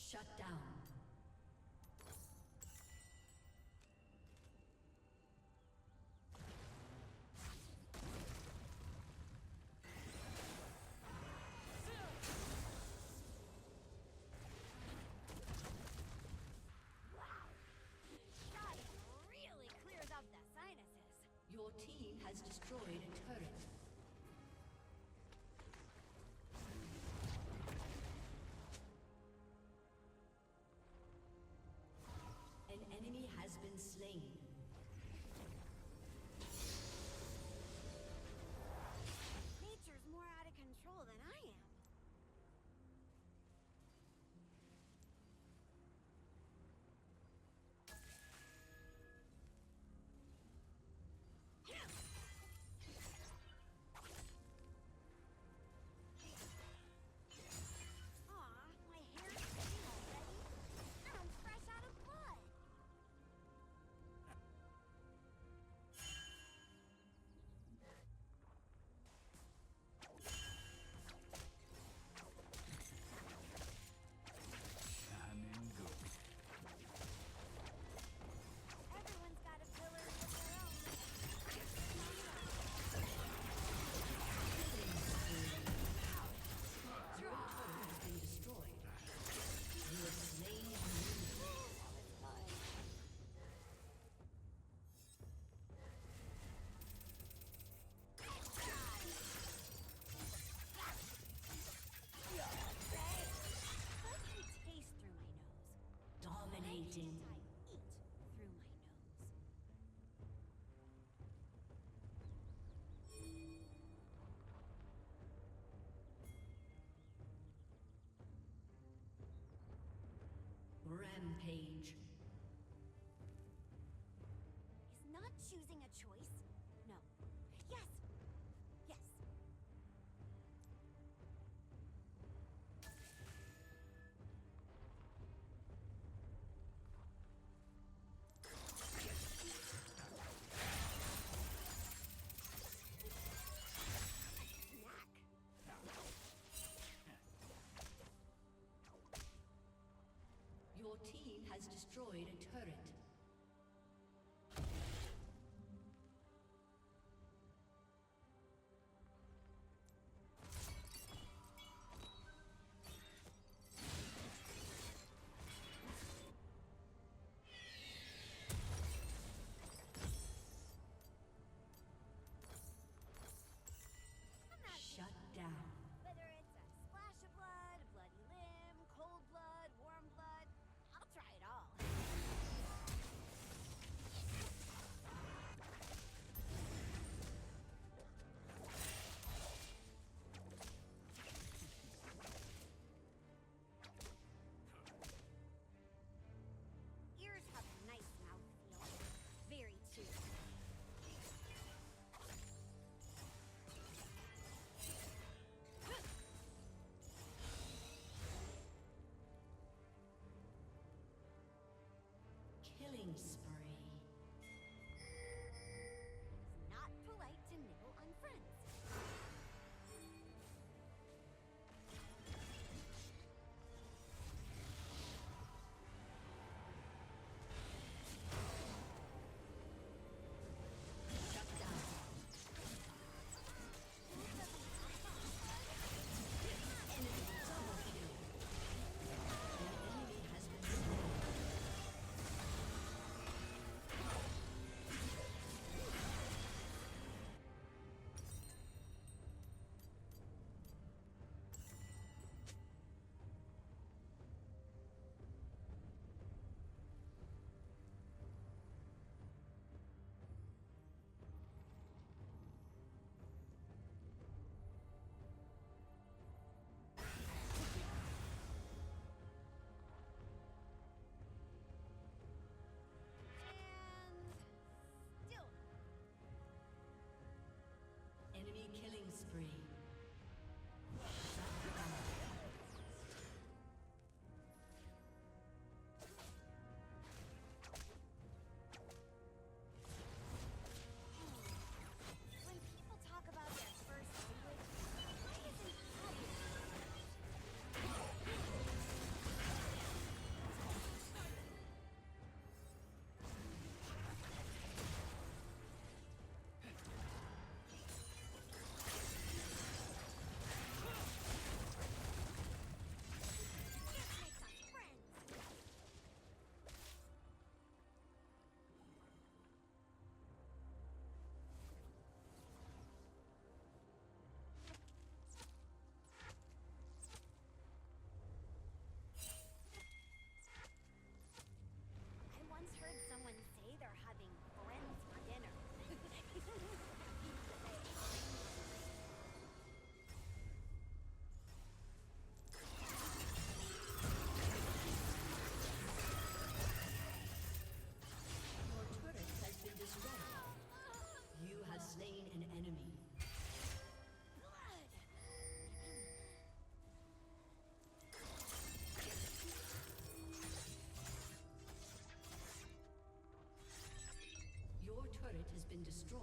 Shut down.
Shot really clears up the sinuses.
Your team has destroyed a turret. An enemy has been slain.
Nature's more out of control than I am. Aw, my hair's thinning already. I'm fresh out of blood. Everyone's got a pillar of their own.
Your turret has been destroyed. You have slain an enemy.
What can taste through my nose?
Dominating.
I eat through my nose.
Rampage.
Is not choosing a choice? No. Yes. Yes. Snack.
Your team has destroyed a turret.
I'm not
Shut down.
Whether it's a splash of blood, a bloody limb, cold blood, warm blood, I'll try it all. Ears have a nice mouthfeel. Very chewy.
Killing spree.
It's not polite to nibble on friends.
Shut down. Enemy double kill. An enemy has been slain. been destroyed.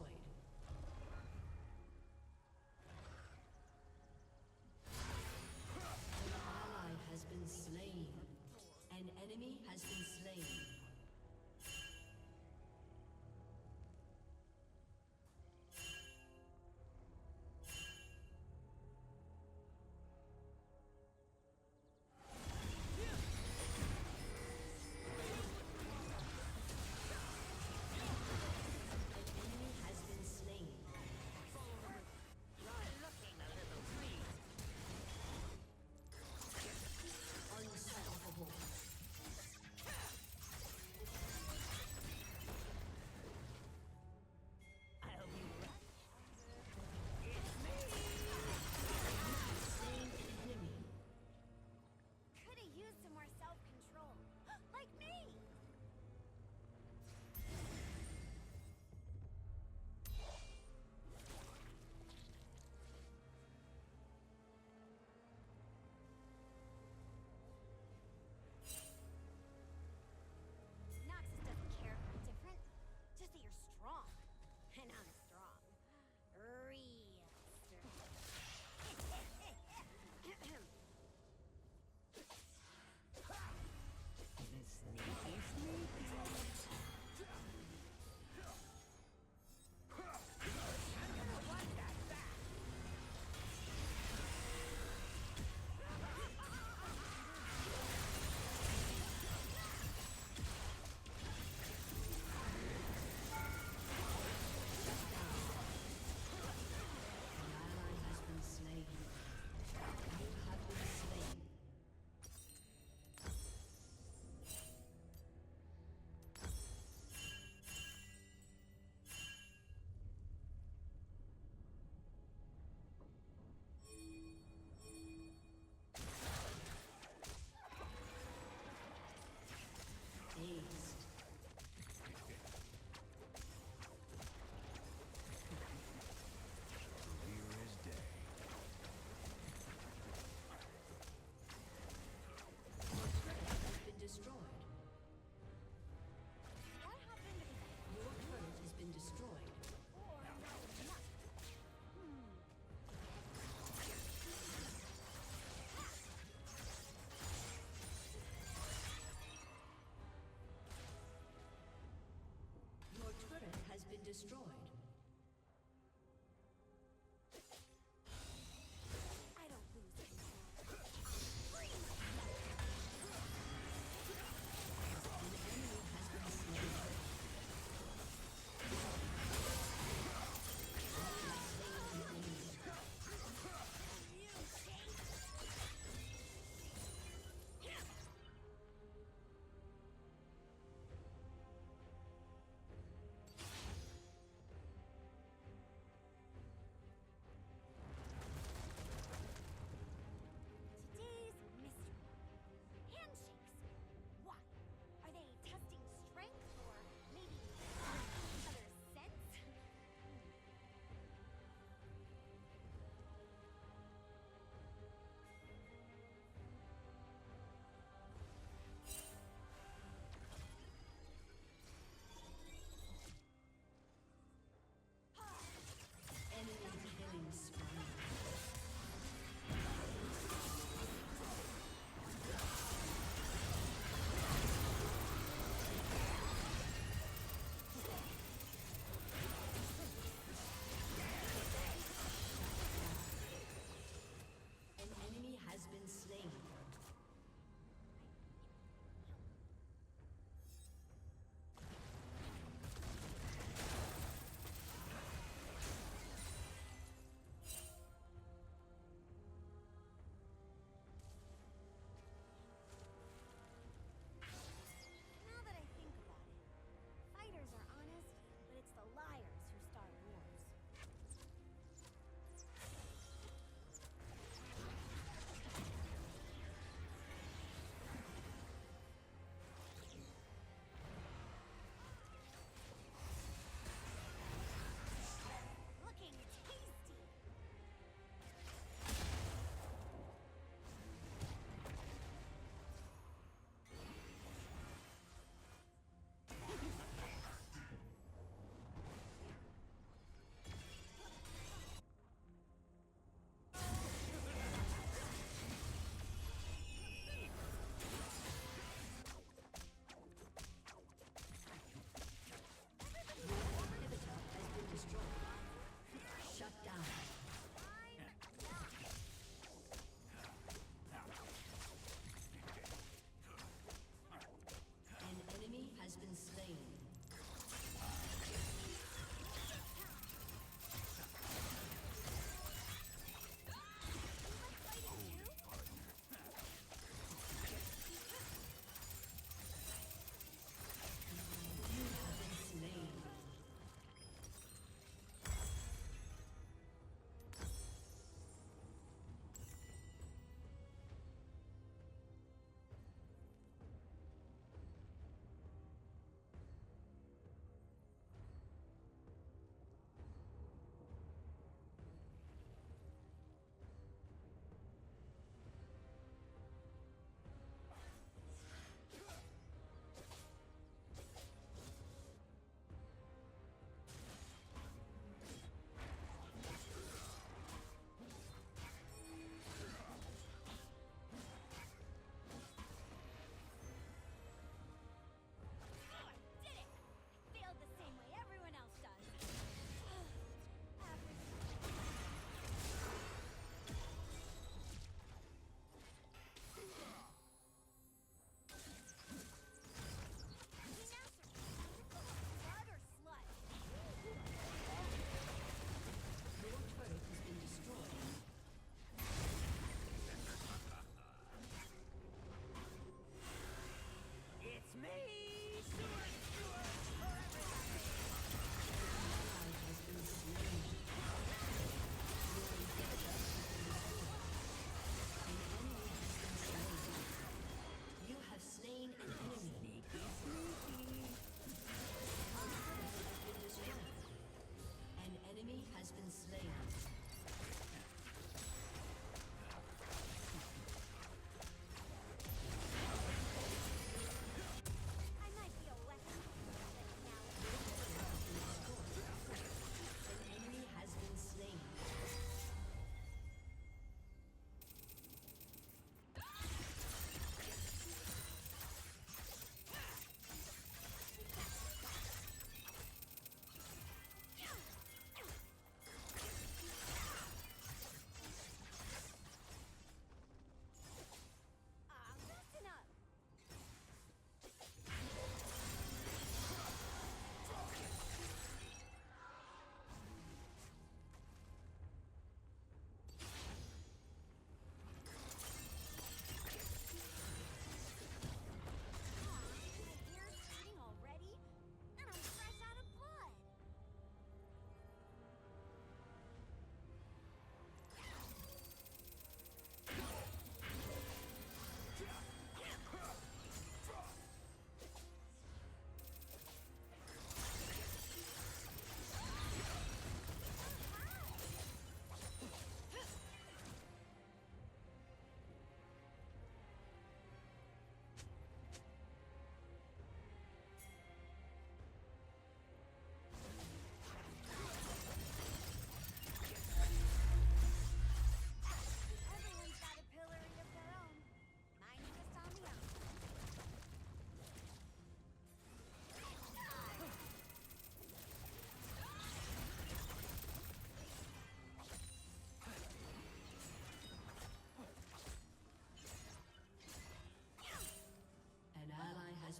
An ally has been slain. An enemy has been slain. Unstoppable.
I'll be right.
Slain an enemy.
Could have used some more self-control. Like me! Noxus doesn't care if you're different. Just that you're strong. And I'm strong. Real strong.
Sneaky, sneaky.
An ally has been slain. You have been slain. Aced.
Clear as day.
Has been destroyed.
What happened to
Your turret has been destroyed. Your turret has been destroyed.
I don't lose control.
An enemy has been slain. You have slain an enemy.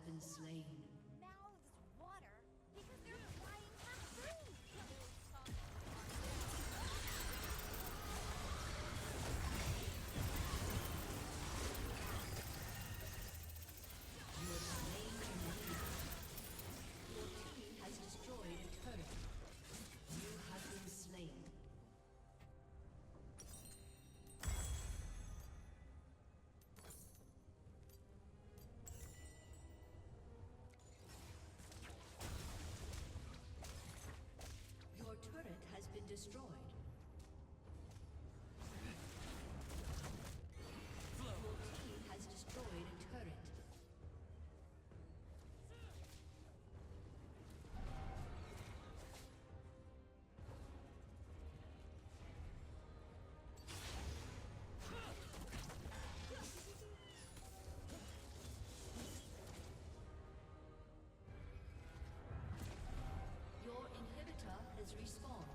been slain.
Mouths water because they're flying half through.
You have slain an enemy. Your team has destroyed a turret. You have been slain. Your turret has been destroyed. Your team has destroyed a turret. Your inhibitor has respawned.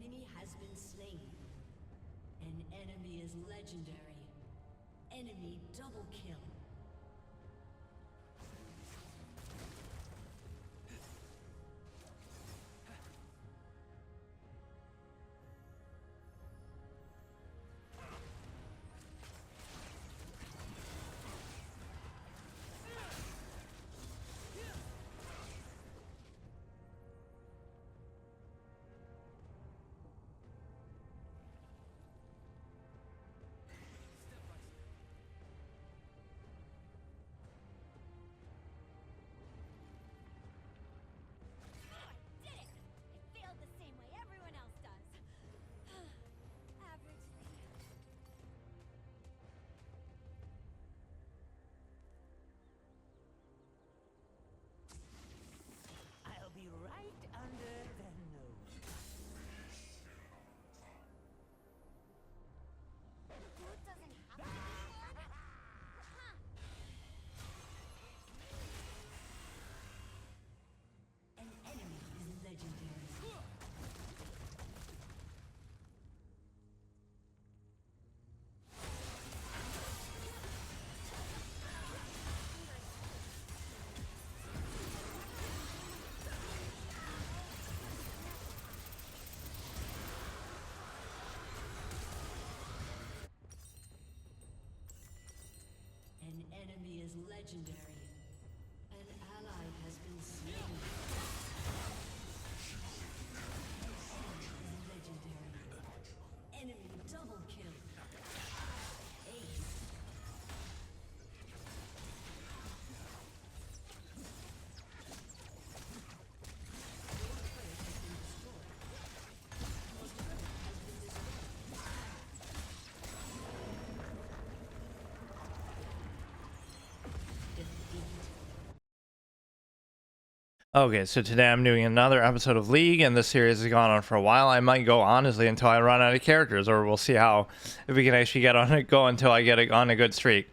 enemy has been slain. An enemy is legendary. Enemy double kill.
Did it! I failed the same way everyone else does. Averagely.
I'll be right under the nose.
Food doesn't have to be good. Huh.
An enemy is legendary. An enemy is legendary. An ally has been slain. An enemy is legendary. Enemy double kill. Ace. Your turret has been destroyed. Your turret has been destroyed. Defeat.
Okay, so today I'm doing another episode of League, and this series has gone on for a while. I might go honestly until I run out of characters, or we'll see how if we can actually get on it, go until I get on a good streak.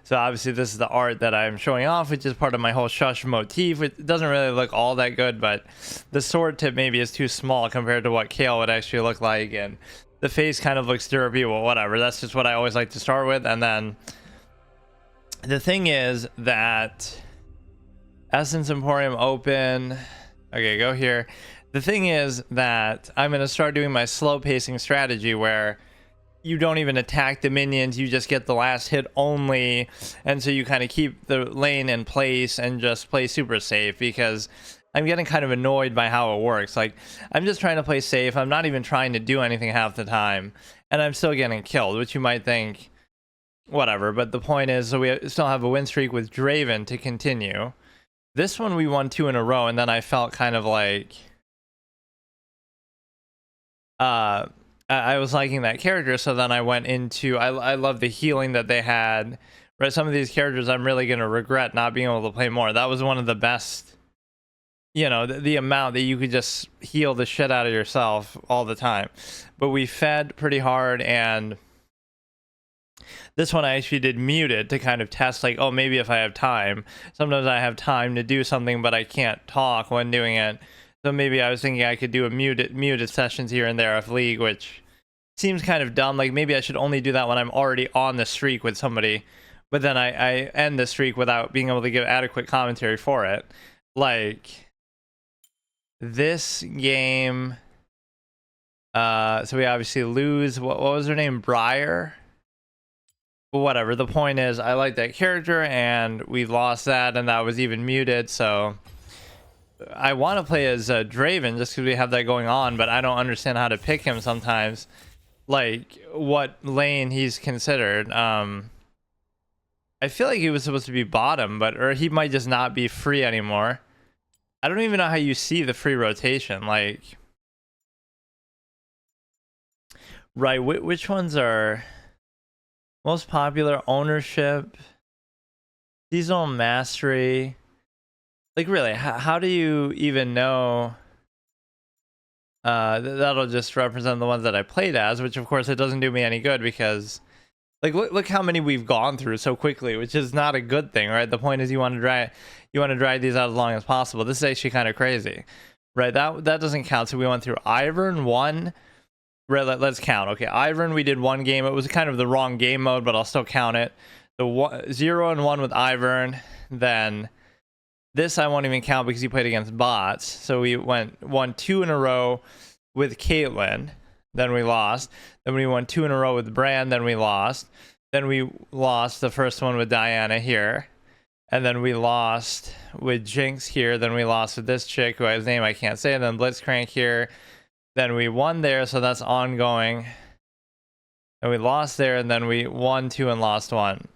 So obviously this is the art that I'm showing off, which is part of my whole shush motif. It doesn't really look all that good, but the sword tip maybe is too small compared to what Kale would actually look like, and the face kind of looks derpy. Well, whatever. That's just what I always like to start with, and then the thing is that Essence Emporium open. Okay, go here. The thing is that I'm going to start doing my slow pacing strategy where you don't even attack the minions, you just get the last hit only, and so you kind of keep the lane in place and just play super safe, because I'm getting kind of annoyed by how it works. Like, I'm just trying to play safe, I'm not even trying to do anything half the time, and I'm still getting killed, which you might think, whatever, but the point is, so we still have a win streak with Draven to continue. This one we won 2 in a row, and then I felt kind of like I was liking that character, so then I went into I love the healing that they had. Right, some of these characters I'm really gonna regret not being able to play more. That was one of the best, you know, the amount that you could just heal the shit out of yourself all the time. But we fed pretty hard, and this one I actually did muted to kind of test, like, oh, maybe if I have time. Sometimes I have time to do something, but I can't talk when doing it. So maybe I was thinking I could do a muted sessions here and there of League, which seems kind of dumb. Like, maybe I should only do that when I'm already on the streak with somebody. But then I end the streak without being able to give adequate commentary for it. Like, this game... so we obviously lose... What was her name? Briar? Whatever, the point is I like that character, and we lost that, and that was even muted. So I want to play as Draven just because we have that going on, but I don't understand how to pick him sometimes, like what lane he's considered. I feel like he was supposed to be bottom, or he might just not be free anymore. I don't even know how you see the free rotation, like, right, which ones are most popular? Ownership, seasonal mastery. Like, really, how do you even know? That'll just represent the ones that I played as, which of course it doesn't do me any good, because like look how many we've gone through so quickly, which is not a good thing, right? The point is you want to drag these out as long as possible. This is actually kind of crazy, right? That doesn't count. So we went through Ivern 1, Let's count. Okay, Ivern, we did one game. It was kind of the wrong game mode, but I'll still count it. The 0 and 1 with Ivern. Then this I won't even count because he played against bots. So we won 2 in a row with Caitlyn. Then we lost. Then we won 2 in a row with Brand. Then we lost. Then we lost the first one with Diana here. And then we lost with Jinx here. Then we lost with this chick whose name I can't say. And then Blitzcrank here. Then we won there, so that's ongoing. And we lost there, and then we won 2 and lost 1.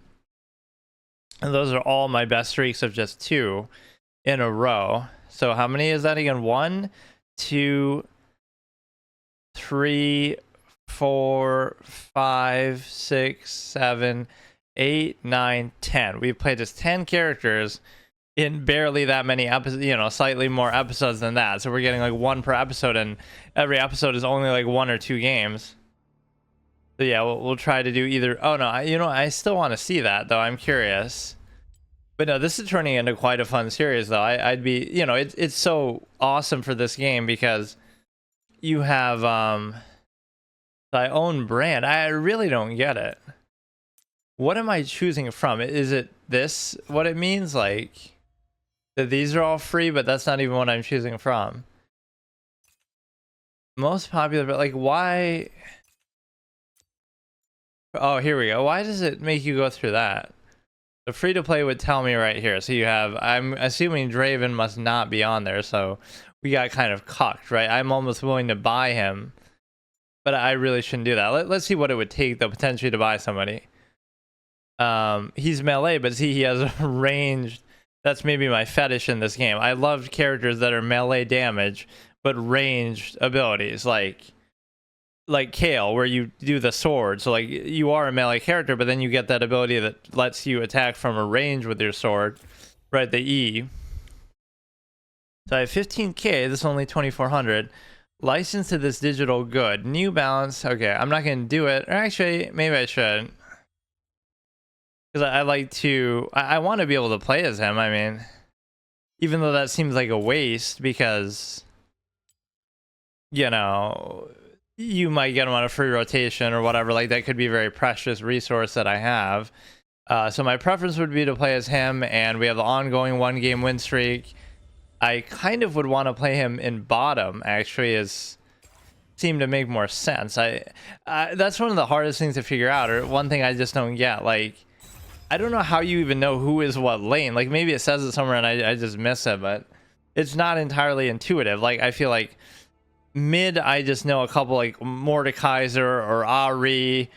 And those are all my best streaks of just 2 in a row. So how many is that again? 1, 2, 3, 4, 5, 6, 7, 8, 9, 10. We've played as 10 characters in barely that many episodes, you know, slightly more episodes than that. So we're getting like 1 per episode, and every episode is only like 1 or 2 games. So yeah, we'll try to do either. Oh no, I still want to see that though. I'm curious. But no, this is turning into quite a fun series though. I'd be, you know, it's so awesome for this game because you have thy own brand. I really don't get it. What am I choosing from? Is it this what it means, like that these are all free, but that's not even what I'm choosing from? Most popular, but like why? Oh, here we go. Why does it make you go through that? The free to play would tell me right here. So you have, I'm assuming Draven must not be on there, so we got kind of cucked, right? I'm almost willing to buy him, but I really shouldn't do that. Let's see what it would take though, potentially, to buy somebody. He's melee, but see, he has a ranged. That's maybe my fetish in this game. I love characters that are melee damage, but ranged abilities, like Kale, where you do the sword. So like you are a melee character, but then you get that ability that lets you attack from a range with your sword, right? The E. So I have 15k. This is only 2400. License to this digital good. New Balance. Okay, I'm not gonna do it. Or actually, maybe I should. Because I like to, I want to be able to play as him. I mean, even though that seems like a waste because, you know, you might get him on a free rotation or whatever. Like that could be a very precious resource that I have. So my preference would be to play as him, and we have the ongoing 1-game win streak. I kind of would want to play him in bottom, actually, is seem to make more sense. That's one of the hardest things to figure out, or one thing I just don't get. Like, I don't know how you even know who is what lane. Like maybe it says it somewhere and I just miss it, but it's not entirely intuitive. Like I feel like mid, I just know a couple like Mordekaiser or Ahri.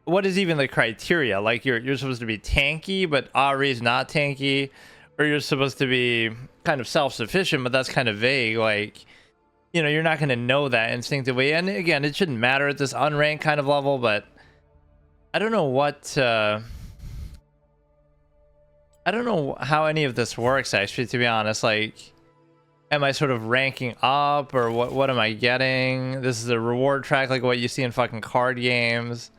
What is even the criteria? Like you're supposed to be tanky, but Ahri's not tanky, or you're supposed to be kind of self-sufficient, but that's kind of vague. Like, you know, you're not going to know that instinctively. And again, it shouldn't matter at this unranked kind of level, but I don't know what. I don't know how any of this works, actually, to be honest. Like, am I sort of ranking up, or what am I getting? This is a reward track like what you see in fucking card games.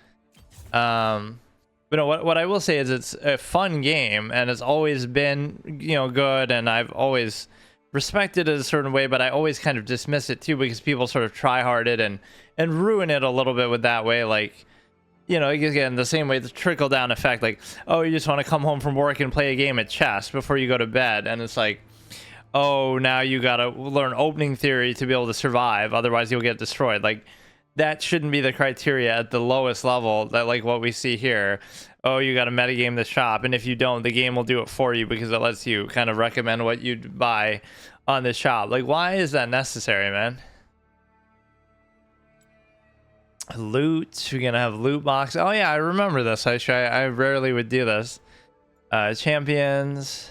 But no, what I will say is it's a fun game, and it's always been, you know, good, and I've always respected it a certain way, but I always kind of dismiss it too because people sort of try hard it and ruin it a little bit with that way. Like, you know, again, the same way, the trickle down effect, like, oh, you just want to come home from work and play a game of chess before you go to bed, and it's like, oh, now you gotta learn opening theory to be able to survive, otherwise you'll get destroyed. Like, that shouldn't be the criteria at the lowest level, that like what we see here. Oh, you gotta metagame the shop, and if you don't, the game will do it for you because it lets you kind of recommend what you'd buy on the shop. Like, why is that necessary, man? Loot, we're gonna have loot box. Oh yeah, I remember this. I rarely would do this. Champions.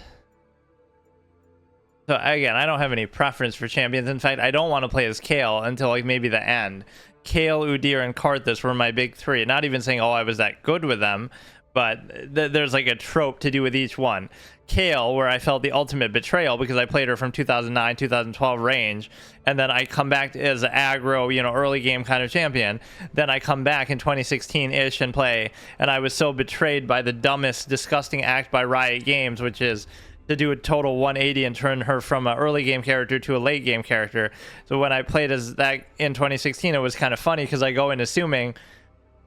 So again, I don't have any preference for champions. In fact, I don't want to play as Kale until like maybe the end. Kale, Udyr, and Karthus were my big 3. Not even saying, oh, I was that good with them, but there's like a trope to do with each one. Kale, where I felt the ultimate betrayal because I played her from 2009, 2012 range, and then I come back as an aggro, you know, early game kind of champion. Then I come back in 2016-ish and play, and I was so betrayed by the dumbest, disgusting act by Riot Games, which is to do a total 180 and turn her from an early game character to a late game character. So when I played as that in 2016, it was kind of funny because I go in assuming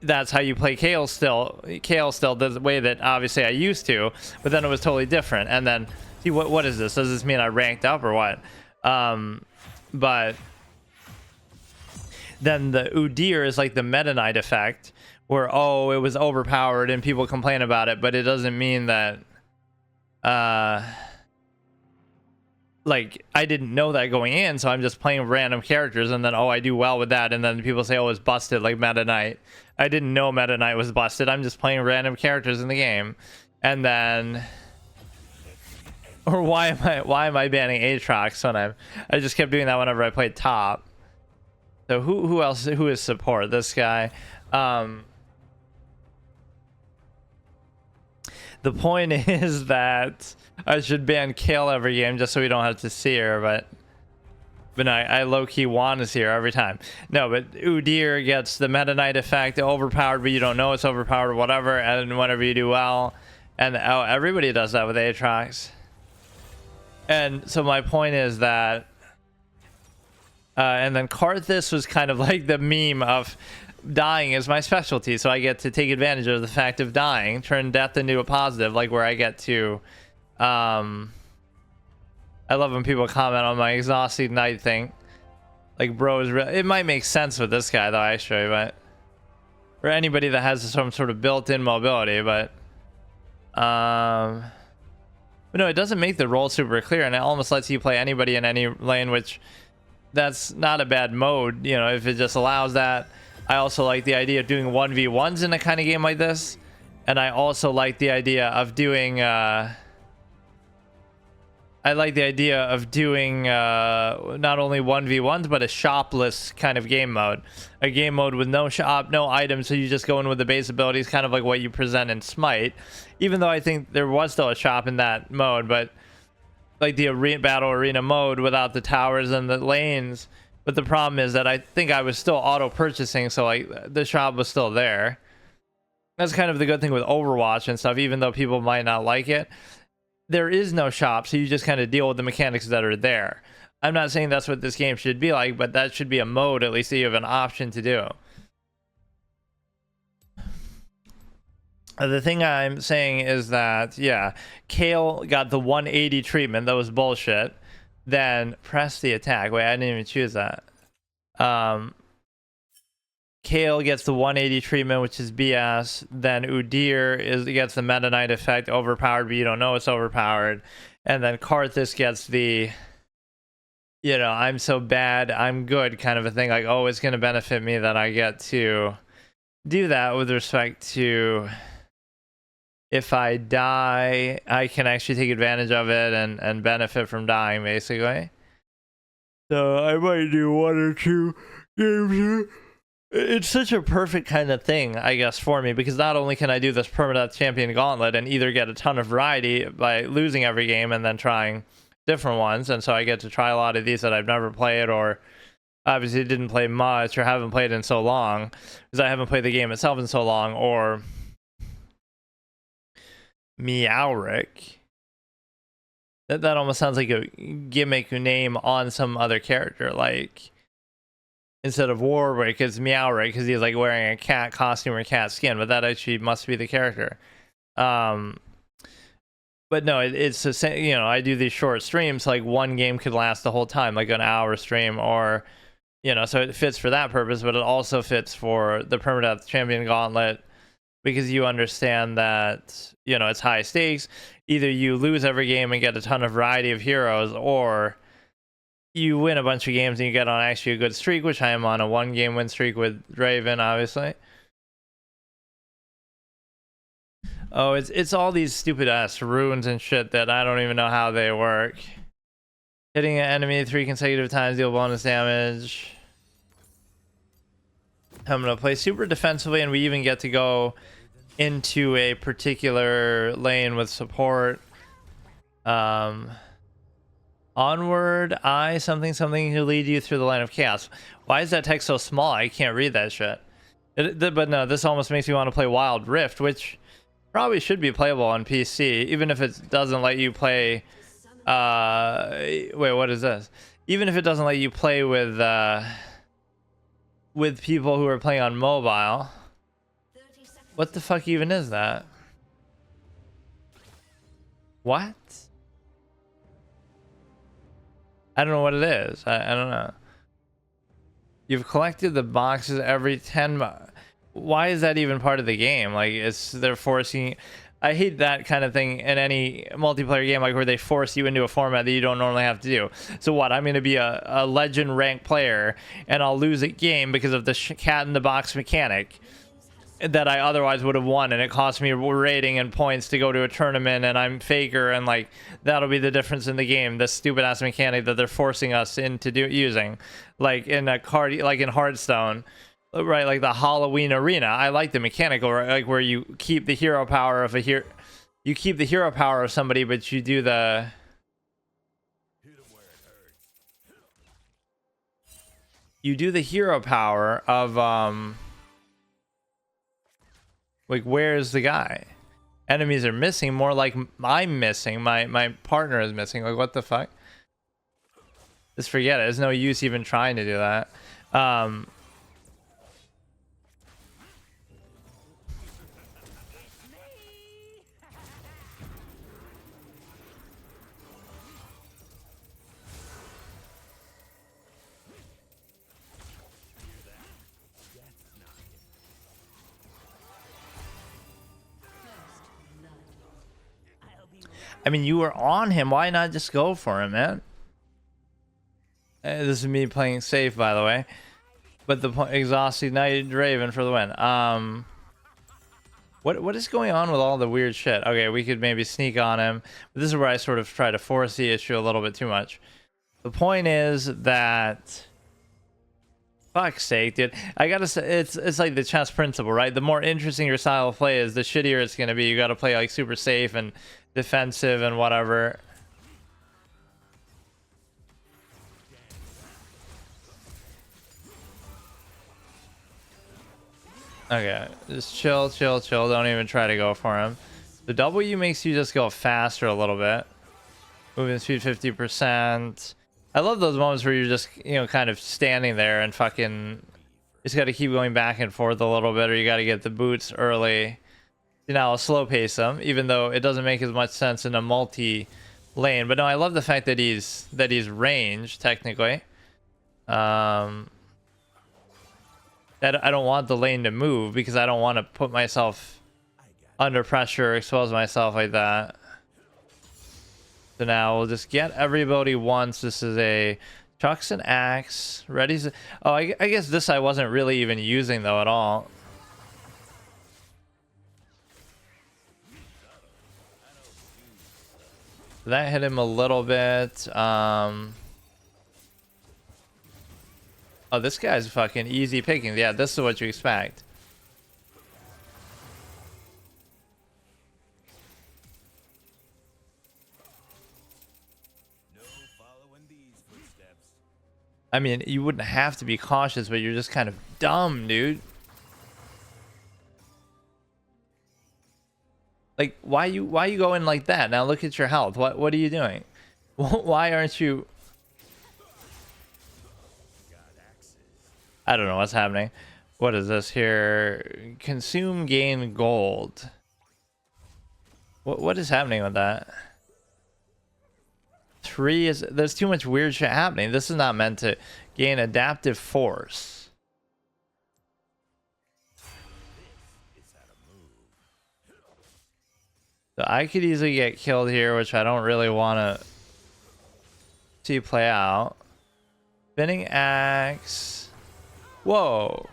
that's how you play Kayle still the way that obviously I used to, but then it was totally different. And then see, what is this? Does this mean I ranked up or what? But then the Udyr is like the Meta Knight effect, where oh, it was overpowered and people complain about it, but it doesn't mean that like I didn't know that going in, so I'm just playing random characters, and then oh, I do well with that, and then people say oh, it's busted like Meta Knight. I didn't know Meta Knight was busted. I'm just playing random characters in the game. And then, or why am I banning Aatrox when I just kept doing that whenever I played top. So who else, who is support? This guy. The point is that I should ban Kayle every game just so we don't have to see her, but no, I low-key want to see her every time. No, but Udyr gets the Meta Knight effect, overpowered, but you don't know it's overpowered or whatever, and whenever you do well, and oh, everybody does that with Aatrox. And so my point is that, and then Karthus was kind of like the meme of dying is my specialty, so I get to take advantage of the fact of dying, turn death into a positive, like where I get to, I love when people comment on my exhausted night thing. Like, bro, it might make sense with this guy, though, actually, but... or anybody that has some sort of built-in mobility, but no, it doesn't make the role super clear, and it almost lets you play anybody in any lane, which... that's not a bad mode, you know, if it just allows that. I also like the idea of doing 1v1s in a kind of game like this. And I also like the idea of doing... I like the idea of doing not only 1v1s, but a shopless kind of game mode. A game mode with no shop, no items, so you just go in with the base abilities, kind of like what you present in Smite. Even though I think there was still a shop in that mode, but like the battle arena mode without the towers and the lanes. But the problem is that I think I was still auto-purchasing, so like the shop was still there. That's kind of the good thing with Overwatch and stuff, even though people might not like it. There is no shop, so you just kind of deal with the mechanics that are there. I'm not saying that's what this game should be like, but that should be a mode, at least that you have an option to do. The thing I'm saying is that, yeah, Kayle got the 180 treatment. That was bullshit. Then press the attack. Wait, I didn't even choose that. Kayle gets the 180 treatment, which is BS. Then Udyr gets the Meta Knight effect, overpowered, but you don't know it's overpowered. And then Karthus gets the, you know, I'm so bad, I'm good kind of a thing. Like, oh, it's going to benefit me that I get to do that with respect to if I die, I can actually take advantage of it and benefit from dying, basically. So I might do 1 or 2 games here. It's such a perfect kind of thing, I guess, for me, because not only can I do this Permadeath Champion Gauntlet and either get a ton of variety by losing every game and then trying different ones, and so I get to try a lot of these that I've never played or obviously didn't play much or haven't played in so long, because I haven't played the game itself in so long, or Meowric. That almost sounds like a gimmick name on some other character, like... instead of Warwick, it's Meowric because he's like wearing a cat costume or cat skin, but that actually must be the character. But no, it's the same. You know, I do these short streams, like one game could last the whole time, like an hour stream, or you know, so it fits for that purpose, but it also fits for the Permadeath Champion Gauntlet because you understand that, you know, it's high stakes. Either you lose every game and get a ton of variety of heroes, or you win a bunch of games and you get on actually a good streak, which I am on a 1-game win streak with Raven, obviously. Oh, it's all these stupid ass runes and shit that I don't even know how they work. Hitting an enemy 3 consecutive times, deal bonus damage. I'm gonna play super defensively, and we even get to go into a particular lane with support. Onward, something to lead you through the line of chaos. Why is that text so small? I can't read that shit. But no, this almost makes me want to play Wild Rift, which probably should be playable on PC, even if it doesn't let you play. Wait, what is this? Even if it doesn't let you play with people who are playing on mobile.
30 seconds.
What the fuck even is that? What? I don't know what it is. I don't know. You've collected the boxes every 10 Why is that even part of the game? Like, they're forcing. I hate that kind of thing in any multiplayer game, like where they force you into a format that you don't normally have to do. So what? I'm going to be a legend rank player and I'll lose a game because of the cat in the box mechanic that I otherwise would have won, and it cost me rating and points to go to a tournament, and I'm faker, and like that'll be the difference in the game. The stupid ass mechanic that they're forcing us into using, like in a card, like in Hearthstone, right? Like the Halloween arena. I like the mechanical, right? Like where you keep the hero power of you keep the hero power of somebody, but you do the hero power of like, where's the guy? Enemies are missing. More like I'm missing. My partner is missing. Like, what the fuck? Just forget it. There's no use even trying to do that. I mean, you were on him. Why not just go for him, man? This is me playing safe, by the way. But the point, Exhaust United Raven for the win. What is going on with all the weird shit? Okay, we could maybe sneak on him. But this is where I sort of try to force the issue a little bit too much. The point is that... Fuck's sake, dude. I gotta say, it's like the chess principle, right? The more interesting your style of play is, the shittier it's gonna be. You gotta play like super safe and defensive and whatever. Okay, just chill. Don't even try to go for him. The W makes you just go faster a little bit. Movement speed 50%. I love those moments where you're just, you know, kind of standing there and fucking just got to keep going back and forth a little bit, or you got to get the boots early. You know, I'll slow pace him, even though it doesn't make as much sense in a multi lane. But no, I love the fact that he's ranged technically. That I don't want the lane to move because I don't want to put myself under pressure, expose myself like that. So now we'll just get everybody once. This is a chucks an axe. Ready? Oh, I guess this I wasn't really even using though at all. That hit him a little bit. Oh, this guy's fucking easy picking. Yeah, this is what you expect. I mean, you wouldn't have to be cautious, but you're just kind of dumb, dude. Like, why you going like that? Now look at your health. What are you doing? Why aren't you? I don't know what's happening. What is this here? Consume, gain gold. What is happening with that? 3 is... There's too much weird shit happening. This is not meant to gain adaptive force. So I could easily get killed here, which I don't really want to see play out. Spinning axe. Whoa.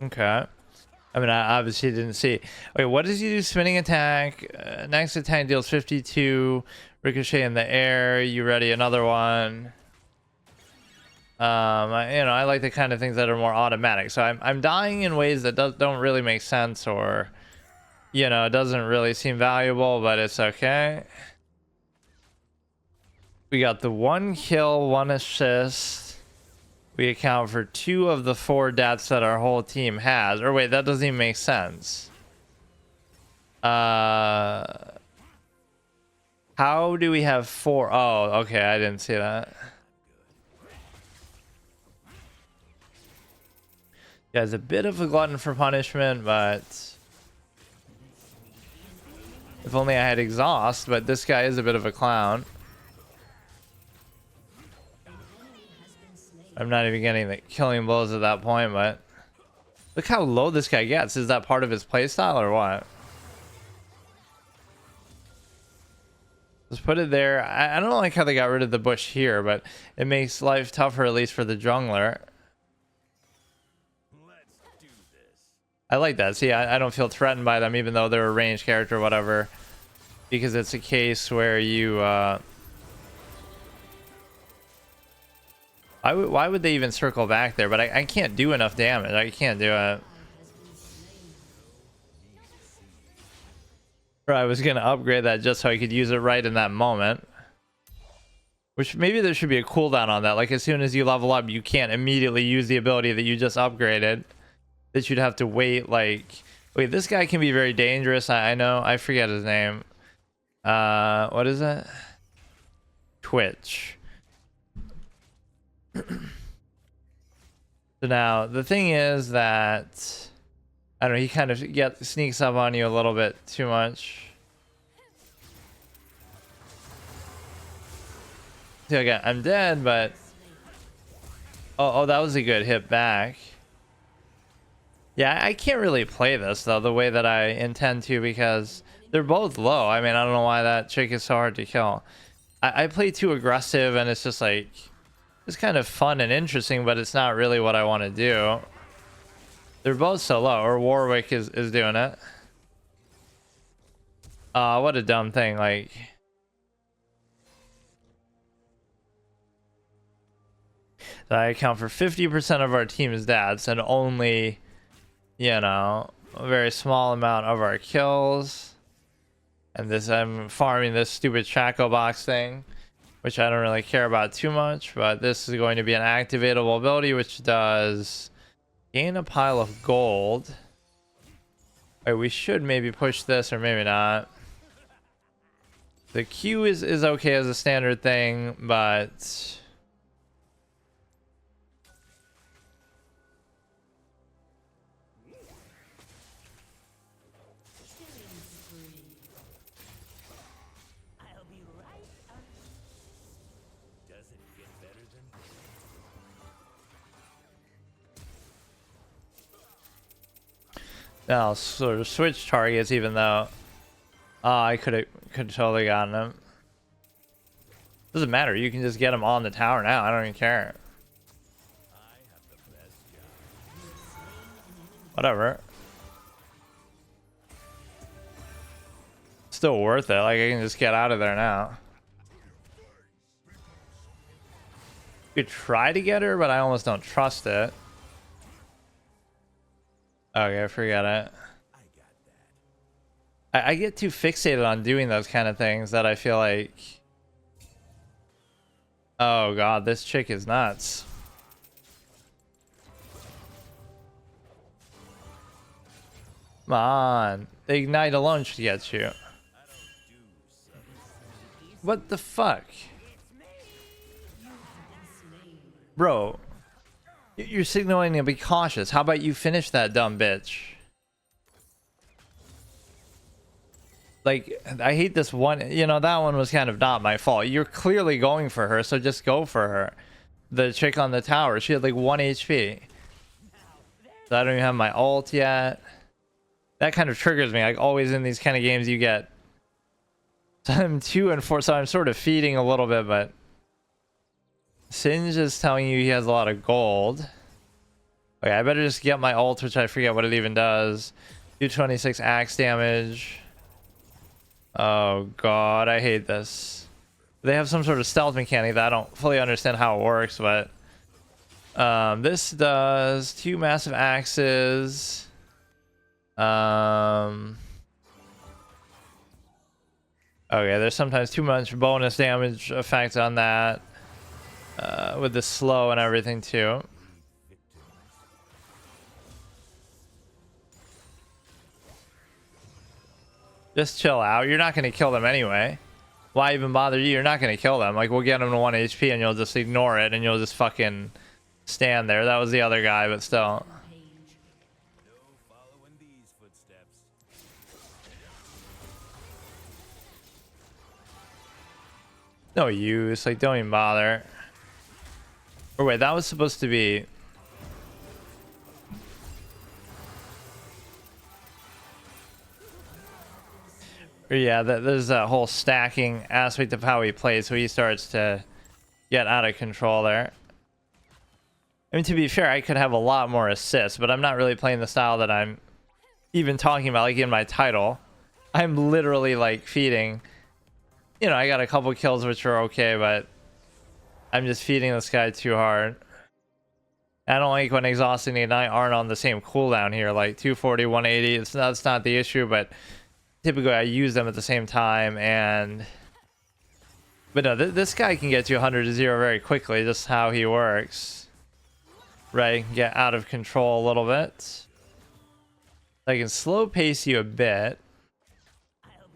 Okay. I mean, I obviously didn't see. Wait, what does he do? Spinning attack. Next attack deals 52. Ricochet in the air. You ready? Another one. I like the kind of things that are more automatic. So I'm dying in ways that don't really make sense, or, it doesn't really seem valuable, but it's okay. We got the 1 kill, 1 assist. we account for 2 of the 4 deaths that our whole team has. Or wait, that doesn't even make sense. How do we have 4? Oh, okay, I didn't see that. Guy's a bit of a glutton for punishment, but if only I had exhaust. But this guy is a bit of a clown. I'm not even getting the killing blows at that point, but look how low this guy gets. Is that part of his playstyle or what? Let's put it there. I don't like how they got rid of the bush here, but it makes life tougher, at least for the jungler. I like that. See, I don't feel threatened by them, even though they're a ranged character or whatever, because it's a case where you why would they even circle back there? But I can't do enough damage. I can't do it. Or I was gonna upgrade that just so I could use it right in that moment. Which maybe there should be a cooldown on that. Like as soon as you level up, you can't immediately use the ability that you just upgraded. That you'd have to wait. Like, wait, this guy can be very dangerous. I know. I forget his name. What is it? Twitch. So now the thing is that I don't know, he kind of sneaks up on you a little bit too much. See, okay, I'm dead, but oh, that was a good hit back. Yeah, I can't really play this though the way that I intend to, because they're both low. I mean, I don't know why that chick is so hard to kill. I play too aggressive, and it's just like, it's kind of fun and interesting, but it's not really what I want to do. They're both so low. Or Warwick is doing it. What a dumb thing. Like, I account for 50% of our team's stats and only, you know, a very small amount of our kills. And this, I'm farming this stupid Chaco box thing, which I don't really care about too much, but this is going to be an activatable ability, which does gain a pile of gold. Wait, we should maybe push this, or maybe not. The Q is okay as a standard thing, but
I'll be right up. Does it get better than
now sort of switch targets, even though I could totally gotten him. Doesn't matter, you can just get him on the tower now. I don't even care. Whatever. Still worth it. Like, I can just get out of there now. Could try to get her, but I almost don't trust it. Okay, forget it. I get too fixated on doing those kind of things that I feel like, oh god, this chick is nuts. Come on, the ignite alone should get you. What the fuck, bro? You're signaling to be cautious. How about you finish that dumb bitch? Like, I hate this one. You know, that one was kind of not my fault. You're clearly going for her, so just go for her. The chick on the tower, she had like 1 HP. So I don't even have my ult yet. That kind of triggers me. Like, always in these kind of games, you get. So I'm 2 and 4, so I'm sort of feeding a little bit, but Singe is telling you he has a lot of gold. Okay, I better just get my ult, which I forget what it even does. 226 axe damage. Oh god, I hate this. They have some sort of stealth mechanic that I don't fully understand how it works, but this does 2 massive axes. Okay, there's sometimes too much bonus damage effect on that. with the slow and everything too. Just chill out. You're not going to kill them anyway. Why even bother you? You're not going to kill them. Like, we'll get them to 1 HP and you'll just ignore it and you'll just fucking stand there. That was the other guy, but still.
No following these footsteps.
No use. Like, don't even bother. Or wait, that was supposed to be... Yeah, there's that whole stacking aspect of how he plays, so he starts to get out of control there. I mean, to be fair, I could have a lot more assists, but I'm not really playing the style that I'm even talking about, like in my title. I'm literally like feeding. You know, I got a couple kills which are okay, but I'm just feeding this guy too hard. I don't like when Exhaust and Ignite aren't on the same cooldown here, like 240, 180. That's not the issue, but typically I use them at the same time. But no, this guy can get to 100 to 0 very quickly, just how he works. Right, get out of control a little bit. I can slow pace you a bit.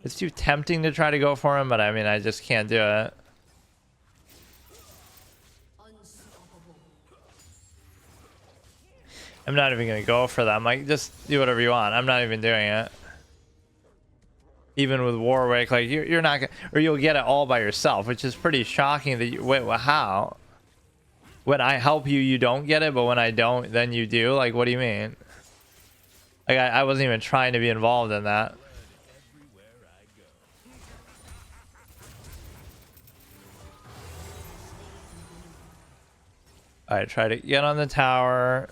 It's too tempting to try to go for him, but I mean, I just can't do it. I'm not even gonna go for them. Like, just do whatever you want. I'm not even doing it. Even with Warwick, like you're not gonna, or you'll get it all by yourself, which is pretty shocking. That you, wait, well, how? When I help you, you don't get it, but when I don't, then you do. Like, what do you mean? Like, I wasn't even trying to be involved in that. Alright, try to get on the tower.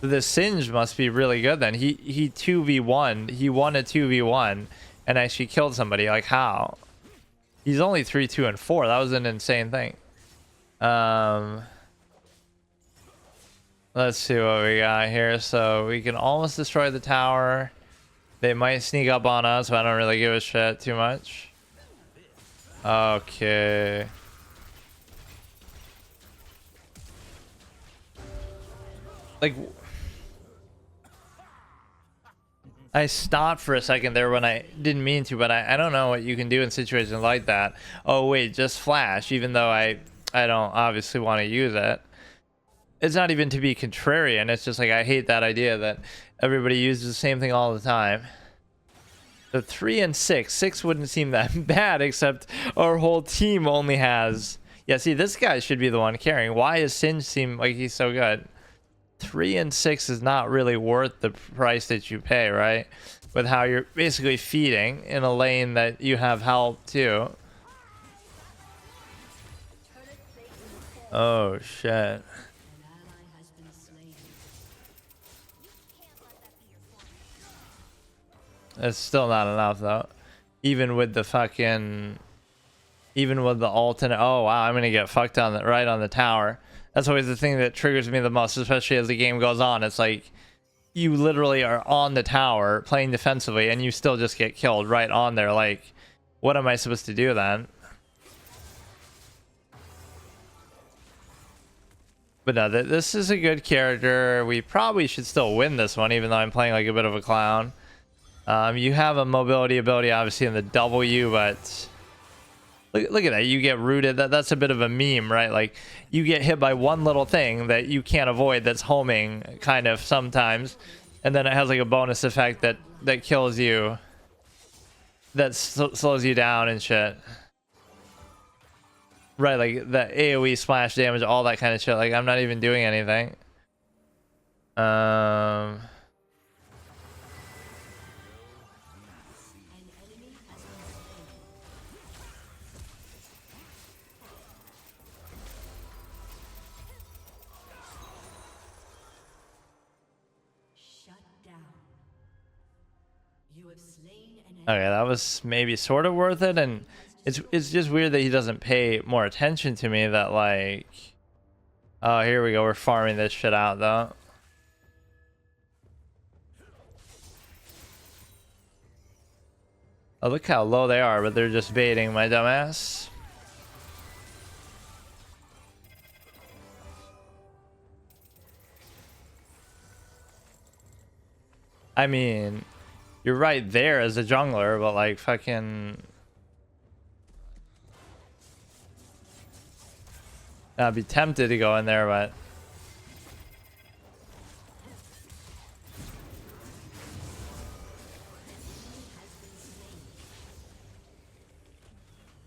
The Singe must be really good then. He 2v1. He won a 2v1 and actually killed somebody. Like, how? He's only 3, 2, and 4. That was an insane thing. Let's see what we got here. So we can almost destroy the tower. They might sneak up on us, but I don't really give a shit too much. Okay. Like, I stopped for a second there when I didn't mean to, but I don't know what you can do in situations like that. Oh wait, just flash, even though I don't obviously want to use it. It's not even to be contrarian, it's just like I hate that idea that everybody uses the same thing all the time. The 3 and 6. 6 wouldn't seem that bad, except our whole team only has... Yeah, see, this guy should be the one carrying. Why does Singe seem like he's so good? 3 and 6 is not really worth the price that you pay, right? With how you're basically feeding in a lane that you have help too. Oh shit. It's still not enough though. Even with the fucking... Even with the alternate... Oh wow, I'm gonna get fucked on the, right on the tower. That's always the thing that triggers me the most, especially as the game goes on. It's like, you literally are on the tower playing defensively and you still just get killed right on there. Like, what am I supposed to do then? But no, this is a good character. We probably should still win this one, even though I'm playing like a bit of a clown. You have a mobility ability, obviously, in the W, but... Look at that, you get rooted. That's a bit of a meme, right? Like, you get hit by one little thing that you can't avoid that's homing, kind of, sometimes. And then it has, like, a bonus effect that kills you. That slows you down and shit. Right, like, the AoE splash damage, all that kind of shit. Like, I'm not even doing anything. Okay, that was maybe sort of worth it, and it's just weird that he doesn't pay more attention to me. That like, oh, here we go, we're farming this shit out though. Oh, look how low they are, but they're just baiting my dumbass. I mean, you're right there as a jungler, but like fucking. I'd be tempted to go in there, but.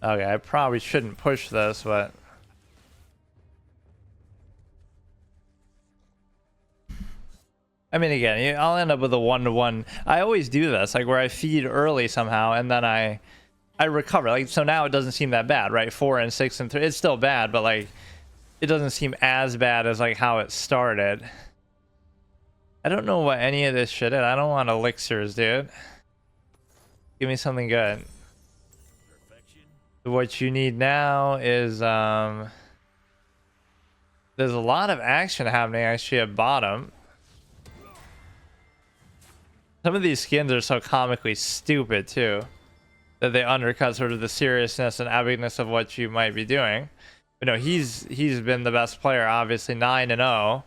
Okay, I probably shouldn't push this, but. I mean, again, I'll end up with a 1-to-1. I always do this, like where I feed early somehow, and then I recover. Like, so now it doesn't seem that bad, right? 4 and 6 and 3. It's still bad, but like, it doesn't seem as bad as like how it started. I don't know what any of this shit is. I don't want elixirs, dude. Give me something good.
Perfection.
What you need now is there's a lot of action happening actually at bottom. Some of these skins are so comically stupid too that they undercut sort of the seriousness and epicness of what you might be doing. But no, he's been the best player, obviously 9-0.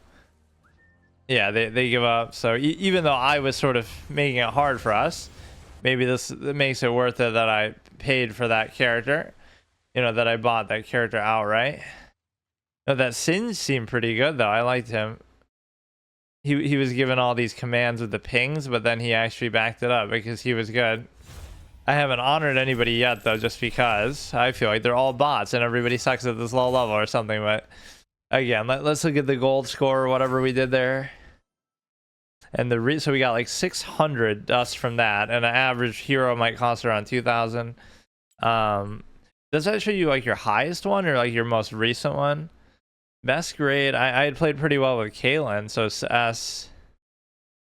Yeah, they give up. So even though I was sort of making it hard for us, maybe this makes it worth it that I paid for that character. You know, that I bought that character outright. No, that Singe seemed pretty good though. I liked him. He was given all these commands with the pings, but then he actually backed it up because he was good. I haven't honored anybody yet though, just because I feel like they're all bots and everybody sucks at this low level or something. But again, let's look at the gold score or whatever we did there. And so we got like 600 dust from that, and an average hero might cost around 2,000. Does that show you like your highest one or like your most recent one? Best grade, I had played pretty well with Kaylin, so S.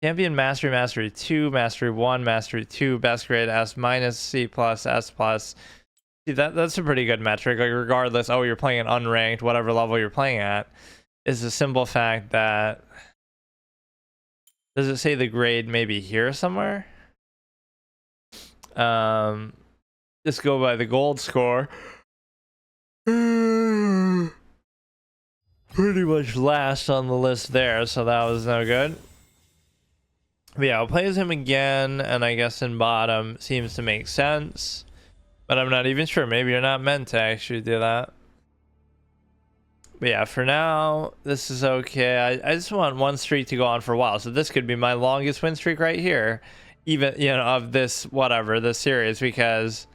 Champion Mastery, Mastery 2, Mastery 1, Mastery 2, best grade S minus, C plus, S plus. See, that's a pretty good metric. Like regardless, oh, you're playing an unranked, whatever level you're playing at, is the simple fact that. Does it say the grade maybe here somewhere? Just go by the gold score. Pretty much last on the list there, so that was no good. But yeah, I'll play as him again, and I guess in bottom seems to make sense. But I'm not even sure. Maybe you're not meant to actually do that. But yeah, for now, this is okay. I just want one streak to go on for a while. So this could be my longest win streak right here. Even, you know, of this, whatever, this series, because,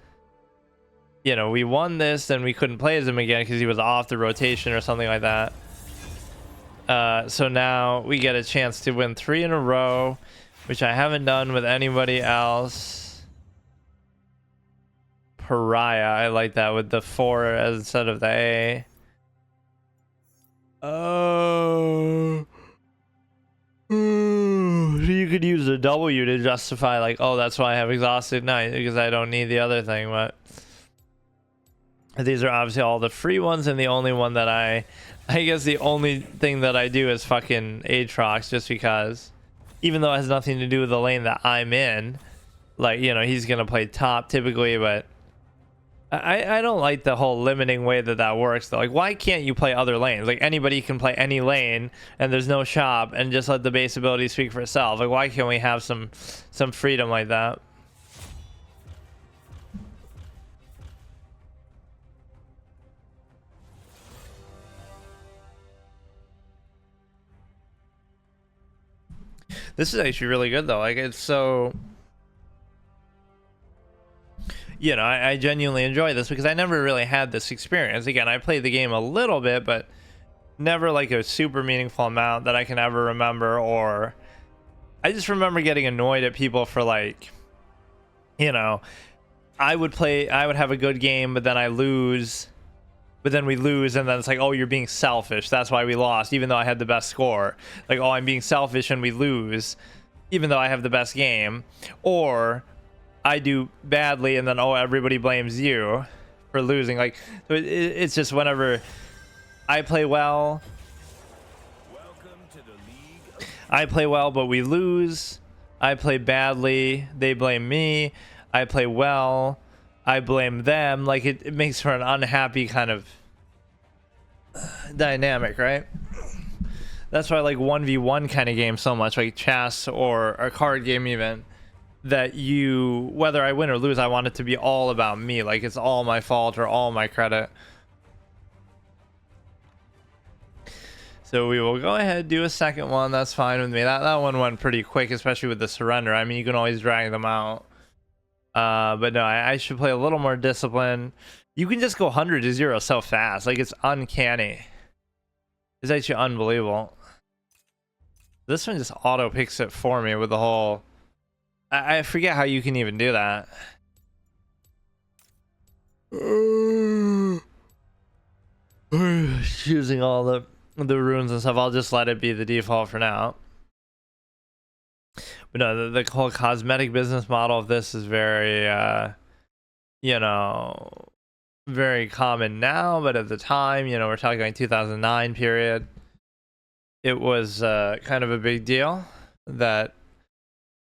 you know, we won this, then we couldn't play as him again because he was off the rotation or something like that. So now we get a chance to win 3 in a row, which I haven't done with anybody else. Pariah, I like that with the 4 instead of the A. Oh, you could use a W to justify like, oh, that's why I have Exhausted Knight, because I don't need the other thing. But these are obviously all the free ones, and the only one that I guess the only thing that I do is fucking Aatrox, just because, even though it has nothing to do with the lane that I'm in, like, you know, he's gonna play top typically, but I don't like the whole limiting way that works though. Like, why can't you play other lanes? Like, anybody can play any lane and there's no shop, and just let the base ability speak for itself. Like, why can't we have some freedom like that? This is actually really good though. Like, it's so, you know, I genuinely enjoy this because I never really had this experience. Again, I played the game a little bit, but never like a super meaningful amount that I can ever remember. Or I just remember getting annoyed at people for, like, you know, I would have a good game, but then I lose, but then we lose, and then it's like, oh, you're being selfish, that's why we lost, even though I had the best score. Like, oh, I'm being selfish and we lose, even though I have the best game. Or I do badly, and then, oh, everybody blames you for losing. Like, so it's just whenever I play well,
Welcome to the League of
I play well, but we lose. I play badly, they blame me. I play well, I blame them. Like, it makes for an unhappy kind of dynamic, right? That's why I like 1v1 kind of games so much, like chess or a card game even, that you, whether I win or lose, I want it to be all about me. Like it's all my fault or all my credit. So we will go ahead and do a second one. That's fine with me. That one went pretty quick, especially with the surrender. I mean, you can always drag them out. But no, I should play a little more discipline. You can just go 100 to 0 so fast. Like, it's uncanny. It's actually unbelievable. This one just auto picks it for me with the whole... I forget how you can even do that. Choosing all the runes and stuff. I'll just let it be the default for now. But no, the whole cosmetic business model of this is very, you know, very common now. But at the time, you know, we're talking like 2009 period. It was kind of a big deal that,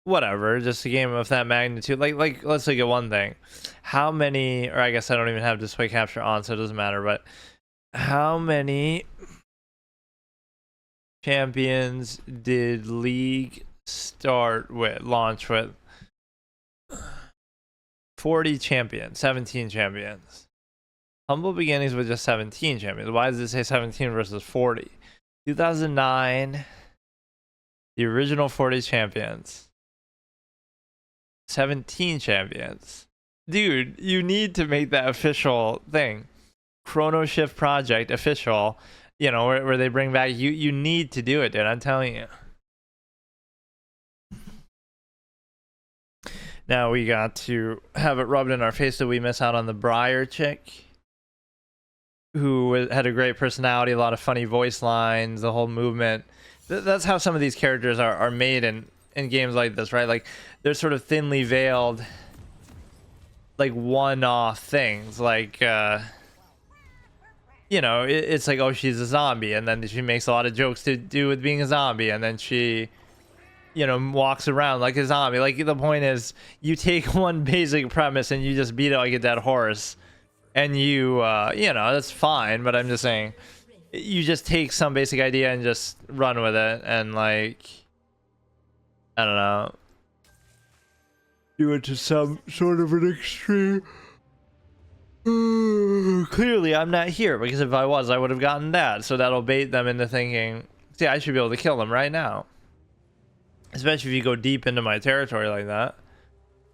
whatever, just a game of that magnitude. Like let's look at one thing. How many, or I guess I don't even have display capture on, so it doesn't matter. But how many champions did League launch with? 40 champions, 17 champions. Humble beginnings with just 17 champions. Why does it say 17 versus 40? 2009, the original 40 champions, 17 champions. Dude, you need to make that official thing. Chrono Shift Project official, you know, where they bring back, you need to do it, dude. I'm telling you. Now we got to have it rubbed in our face that we miss out on the Briar chick, who had a great personality, a lot of funny voice lines, the whole movement. That's how some of these characters are made in games like this, right? Like, they're sort of thinly veiled, like, one-off things. Like, you know, it's like, oh, she's a zombie, and then she makes a lot of jokes to do with being a zombie, and then she, you know, walks around like a zombie. Like, the point is, you take one basic premise and you just beat it like a dead horse, and you know, that's fine. But I'm just saying, you just take some basic idea and just run with it, and like, I don't know, do it to some sort of an extreme. Clearly I'm not here, because if I was, I would have gotten that. So that'll bait them into thinking, see, I should be able to kill them right now. Especially if you go deep into my territory like that.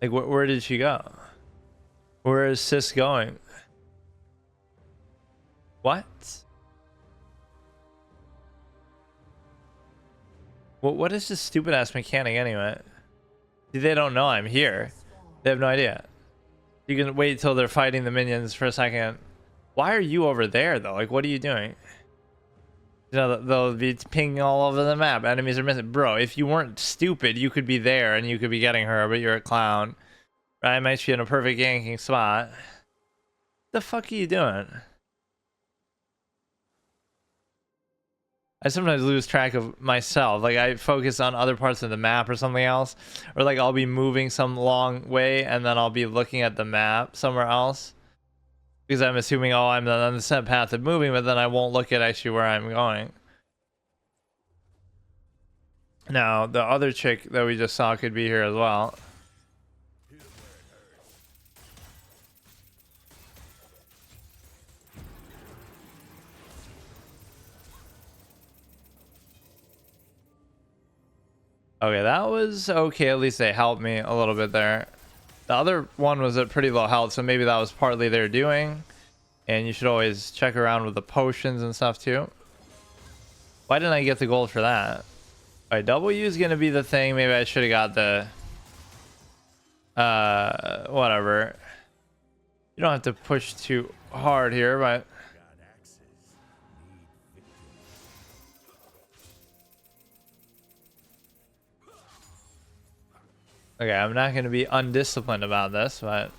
Like, where did she go? Where is Sis going? What? What is this stupid ass mechanic anyway? See, they don't know I'm here. They have no idea. You can wait till they're fighting the minions for a second. Why are you over there though? Like, what are you doing? You know, they'll be pinging all over the map. Enemies are missing. Bro, if you weren't stupid, you could be there and you could be getting her, but you're a clown. Right? I might be in a perfect ganking spot. The fuck are you doing? I sometimes lose track of myself. Like, I focus on other parts of the map or something else. Or like, I'll be moving some long way and then I'll be looking at the map somewhere else. Because I'm assuming, oh, I'm on the set path of moving, but then I won't look at actually where I'm going. Now, the other chick that we just saw could be here as well. Okay, that was okay. At least they helped me a little bit there. The other one was at pretty low health, so maybe that was partly their doing. And you should always check around with the potions and stuff too. Why didn't I get the gold for that? Alright, W is going to be the thing. Maybe I should have got the... whatever. You don't have to push too hard here, but... Okay, I'm not going to be undisciplined about this, but...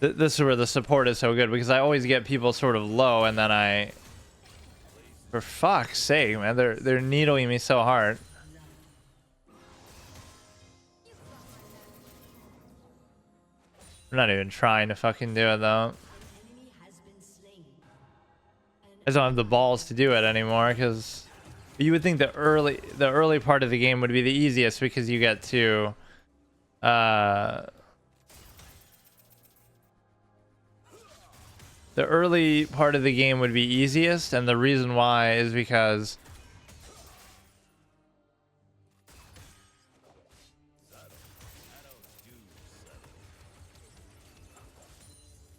This is where the support is so good, because I always get people sort of low, and then I... For fuck's sake, man, they're needling me so hard. I'm not even trying to fucking do it, though.
Enemy has been slain. An
I just don't have the balls to do it anymore, because you would think the early part of the game would be the easiest, because you get to the early part of the game would be easiest, and the reason why is because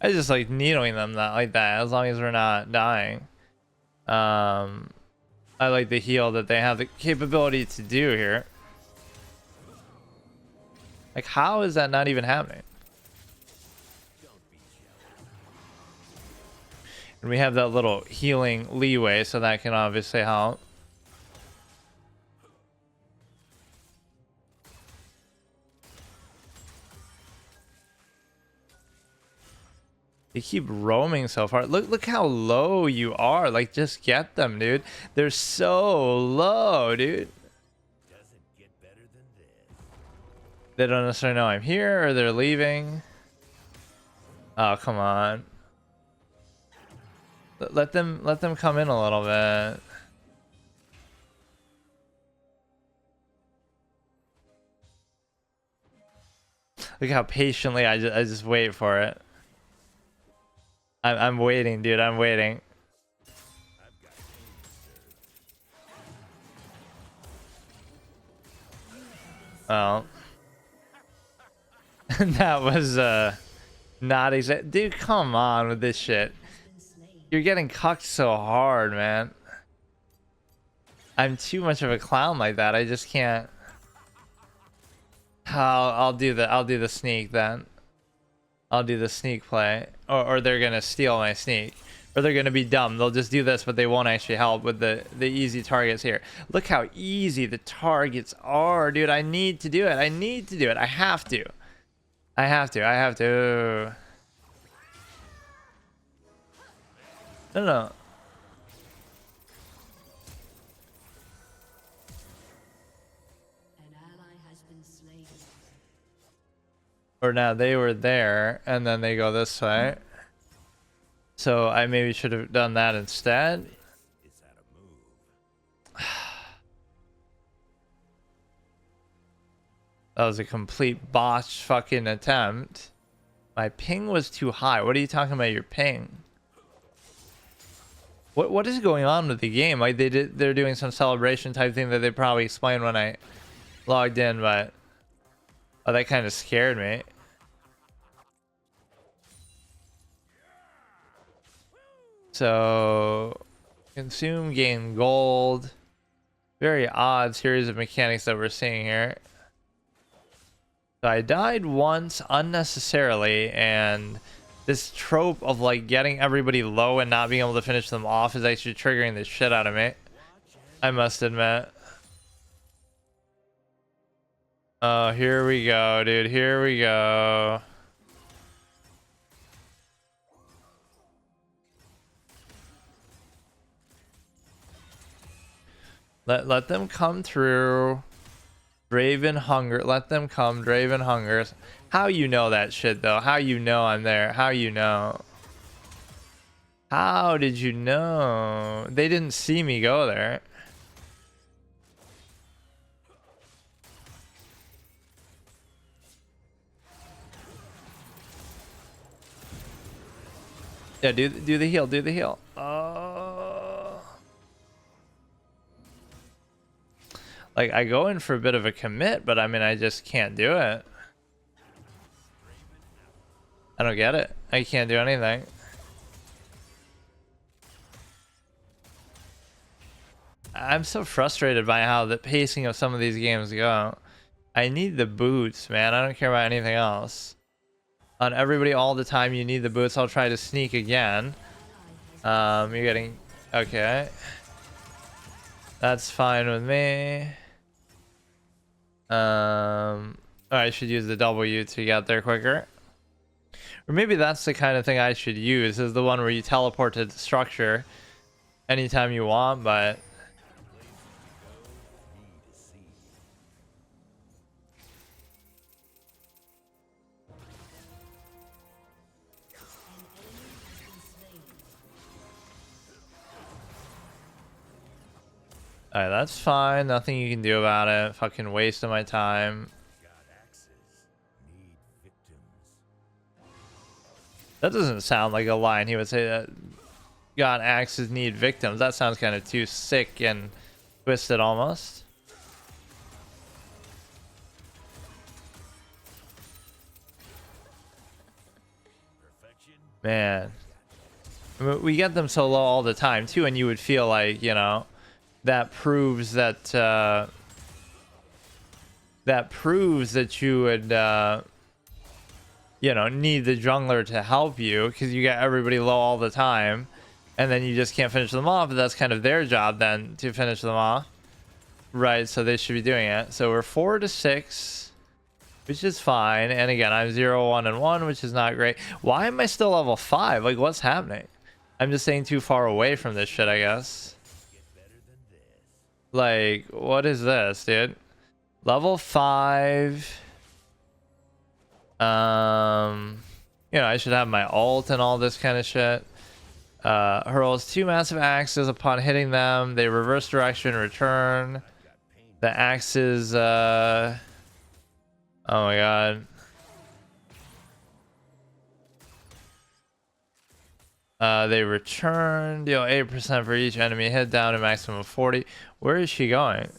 I just like needling them like that, as long as we're not dying. I like the heal that they have the capability to do here. Like, how is that not even happening? And we have that little healing leeway, so that can obviously help. You keep roaming so far. Look how low you are. Like, just get them, dude. They're so low, dude.
Doesn't get better than this.
They don't necessarily know I'm here, or they're leaving. Oh, come on. Let them come in a little bit. Look how patiently I just wait for it. I'm waiting, dude. I'm waiting. Well, that was not exact. Dude, come on with this shit. You're getting cucked so hard, man. I'm too much of a clown like that. I just can't. I'll do the sneak then. I'll do the sneak play, or they're gonna steal my sneak, or they're gonna be dumb. They'll just do this, but they won't actually help with the easy targets here. Look how easy the targets are, dude. I need to do it. I need to do it. I have to. I have to. I have to. No.
An ally has been slain.
Or now they were there, and then they go this way. So I maybe should have done that instead.
Is that a move?
That was a complete botch fucking attempt. My ping was too high. What are you talking about, your ping? What is going on with the game? Like they're doing some celebration type thing that they probably explained when I logged in, but oh, that kind of scared me. So consume, gain gold. Very odd series of mechanics that we're seeing here. So I died once unnecessarily, and this trope of like getting everybody low and not being able to finish them off is actually triggering the shit out of me, I must admit. Oh, here we go, dude. Here we go. Let them come through. Draven hunger. Let them come. Draven hungers. How you know that shit though? How you know I'm there? How you know? How did you know? They didn't see me go there. Yeah, do the heal. Do the heal. Like, I go in for a bit of a commit, but I mean, I just can't do it. I don't get it. I can't do anything. I'm so frustrated by how the pacing of some of these games go. I need the boots, man. I don't care about anything else. On everybody all the time, you need the boots. I'll try to sneak again. You're getting... Okay. That's fine with me. I should use the W to get there quicker. Or maybe that's the kind of thing I should use, is the one where you teleport to the structure anytime you want, but... Alright, that's fine. Nothing you can do about it. Fucking waste of my time.
God axes need victims.
That doesn't sound like a line he would say that God axes need victims. That sounds kind of too sick and twisted almost.
Perfection.
Man. I mean, we get them so low all the time too, and you would feel like, you know, that proves that you would you know, need the jungler to help you because you got everybody low all the time, and then you just can't finish them off. But that's kind of their job then to finish them off, right? So they should be doing it. So we're 4 to 6, which is fine. And again, I'm 0, 1, and 1, which is not great. Why am I still level 5? Like, what's happening? I'm just staying too far away from this shit, I guess.
Get better than this.
Like, what is this, dude? Level 5. You know, I should have my ult and all this kind of shit. Hurls 2 massive axes. Upon hitting them, they reverse direction, return. The axes, oh my god. They return, deal 8% for each enemy hit, down to maximum of 40. Where is she going?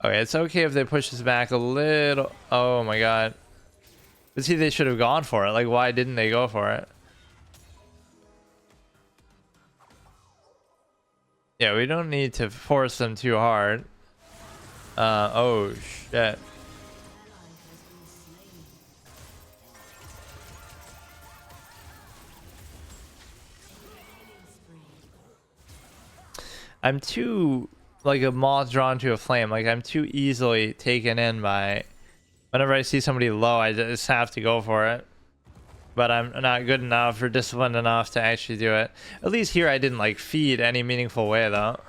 Okay, it's okay if they push us back a little. Oh my god. But see, they should have gone for it. Like, why didn't they go for it? Yeah, we don't need to force them too hard. Oh shit. I'm too, like a moth drawn to a flame. Like, I'm too easily taken in by, whenever I see somebody low, I just have to go for it. But I'm not good enough or disciplined enough to actually do it. At least here I didn't like feed any meaningful way though.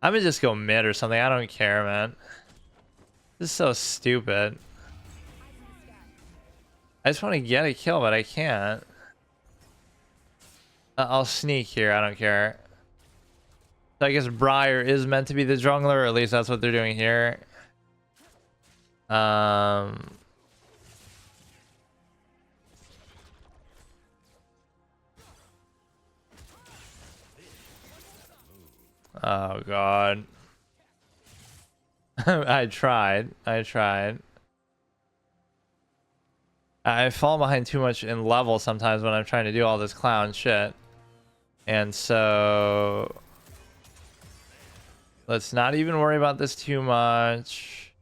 I'm gonna just go mid or something. I don't care, man. This is so stupid. I just want to get a kill, but I can't. I'll sneak here. I don't care. So I guess Briar is meant to be the jungler, or at least that's what they're doing here. Oh god. I tried. I fall behind too much in level sometimes when I'm trying to do all this clown shit. And so let's not even worry about this too much.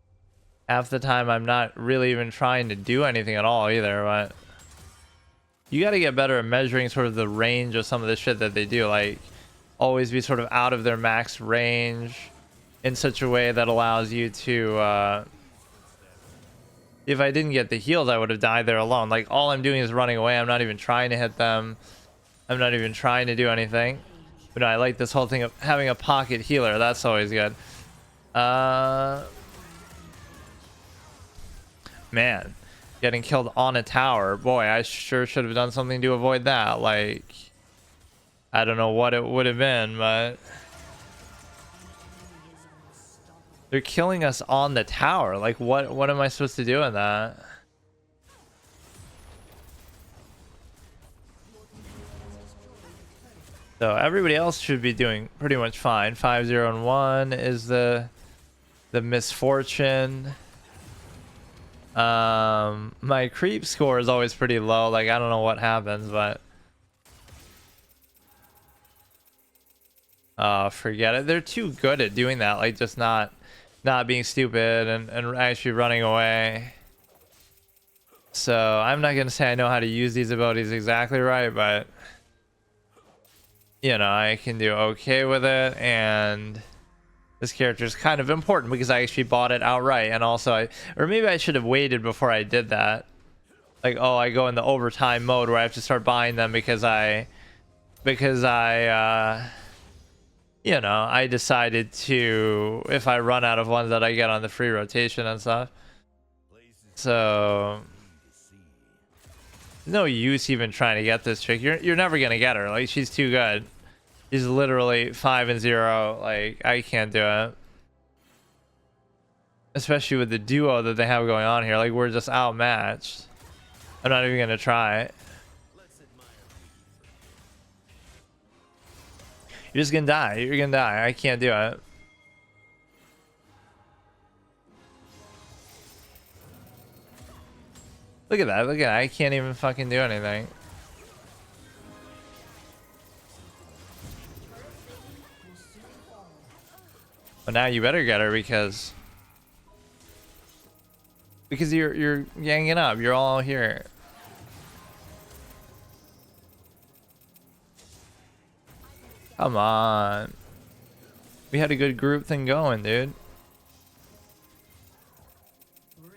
Half the time I'm not really even trying to do anything at all either, but you got to get better at measuring sort of the range of some of the shit that they do. Like, always be sort of out of their max range in such a way that allows you to if I didn't get the heals, I would have died there alone. Like, all I'm doing is running away. I'm not even trying to hit them. I'm not even trying to do anything. But no, I like this whole thing of having a pocket healer. That's always good. Man, getting killed on a tower. Boy, I sure should have done something to avoid that. Like, I don't know what it would have been, but they're killing us on the tower. Like, what am I supposed to do in that? So everybody else should be doing pretty much fine. 5, 0, and 1 is the misfortune. My creep score is always pretty low. Like, I don't know what happens, but forget it. They're too good at doing that. Like, just not being stupid and actually running away. So I'm not gonna say I know how to use these abilities exactly right, but you know, I can do okay with it. And this character is kind of important because I actually bought it outright. And also or maybe I should have waited before I did that. Like, oh, I go in the overtime mode where I have to start buying them because I you know, I decided to, if I run out of ones that I get on the free rotation and stuff. So no use even trying to get this chick. You're never gonna get her. Like, she's too good. He's literally 5-0. Like, I can't do it. Especially with the duo that they have going on here. Like, we're just outmatched. I'm not even gonna try it. You're just gonna die. You're gonna die. I can't do it. Look at that. Look at that. I can't even fucking do anything. But now you better get her because you're ganging up. You're all here. Come on. We had a good group thing going, dude.
Rampage.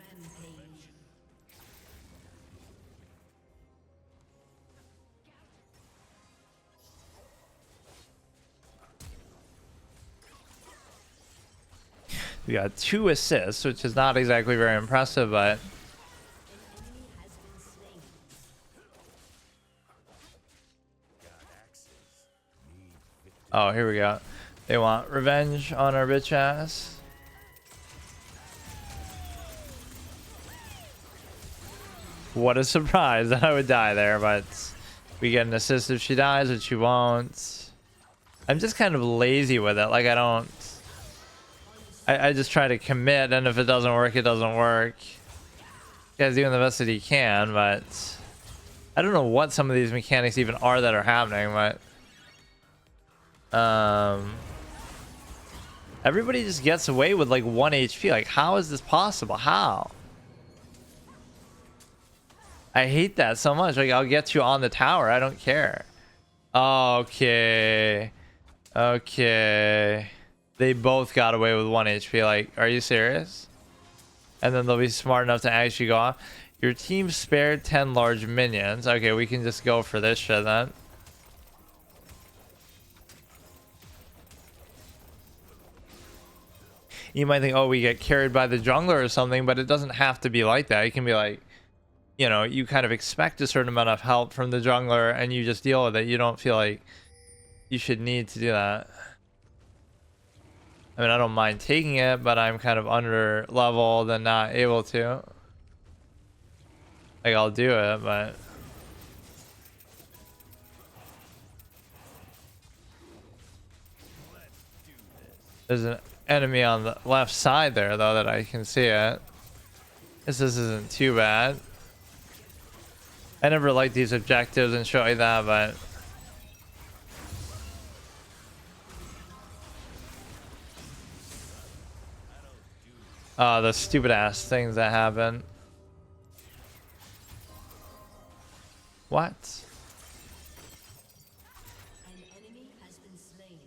We got 2 assists, which is not exactly very impressive, but
Enemy has been slain.
oh, here we go. They want revenge on our bitch ass. What a surprise that I would die there, but we get an assist if she dies, which she won't. I'm just kind of lazy with it. Like, I just try to commit, and if it doesn't work, it doesn't work. Guy's doing the best that he can, but I don't know what some of these mechanics even are that are happening, but everybody just gets away with like 1 HP. Like, how is this possible? How? I hate that so much. Like, I'll get you on the tower. I don't care. Okay. Okay. They both got away with 1 HP. Like, are you serious? And then they'll be smart enough to actually go off. Your team spared 10 large minions. Okay, we can just go for this shit then. You might think, oh, we get carried by the jungler or something, but it doesn't have to be like that. It can be like, you know, you kind of expect a certain amount of help from the jungler and you just deal with it. You don't feel like you should need to do that. I mean, I don't mind taking it, but I'm kind of under leveled and not able to. Like, I'll do it, but there's an enemy on the left side there, though, that I can see it. This isn't too bad. I never liked these objectives and show you that, but the stupid ass things that happen. What?
An enemy has been slain.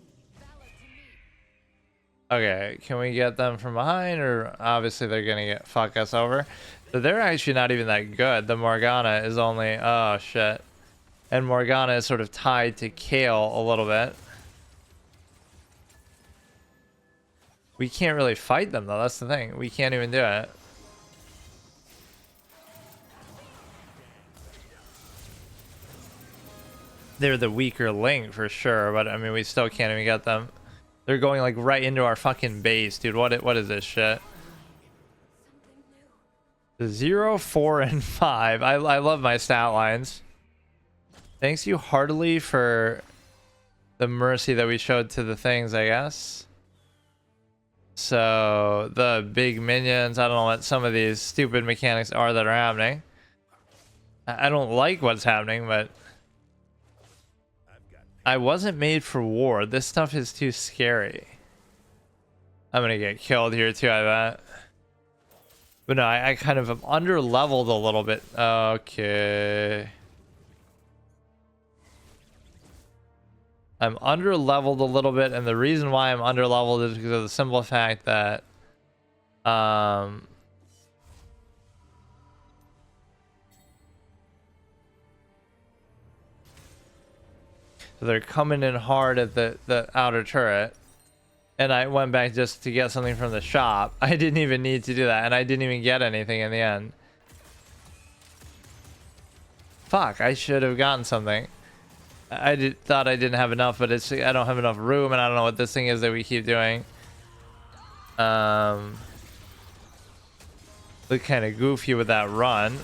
Okay, can we get them from behind, or obviously they're gonna fuck us over? So they're actually not even that good. The Morgana is only, oh shit. And Morgana is sort of tied to Kale a little bit. We can't really fight them though, that's the thing. We can't even do it. They're the weaker link for sure, but I mean, we still can't even get them. They're going like right into our fucking base, dude. What is this shit? 0, 4, and 5. I love my stat lines. Thanks you heartily for the mercy that we showed to the things, I guess. So the big minions, I don't know what some of these stupid mechanics are that are happening. I don't like what's happening, but I wasn't made for war. This stuff is too scary. I'm gonna get killed here too, I bet. But no, I kind of am under leveled a little bit. Okay. I'm under leveled a little bit, and the reason why I'm under leveled is because of the simple fact that so they're coming in hard at the outer turret. And I went back just to get something from the shop. I didn't even need to do that, and I didn't even get anything in the end. Fuck, I should have gotten something. thought I didn't have enough, but I don't have enough room, and I don't know what this thing is that we keep doing. Look kind of goofy with that run.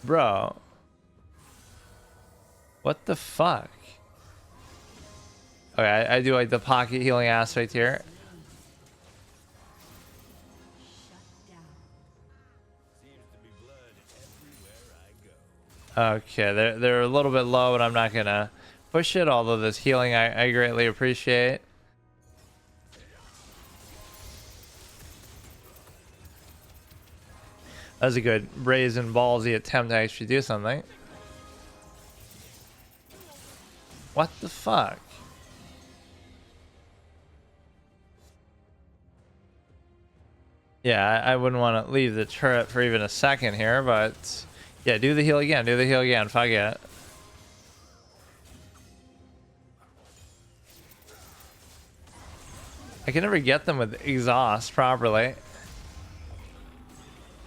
Bro. What the fuck? Okay, I do like the pocket healing aspect here. Okay, they're a little bit low, but I'm not gonna push it, although this healing I greatly appreciate. That was a good brazen ballsy attempt to actually do something. What the fuck? Yeah, I wouldn't want to leave the turret for even a second here, but yeah, do the heal again. Do the heal again. Fuck it. I can never get them with exhaust properly.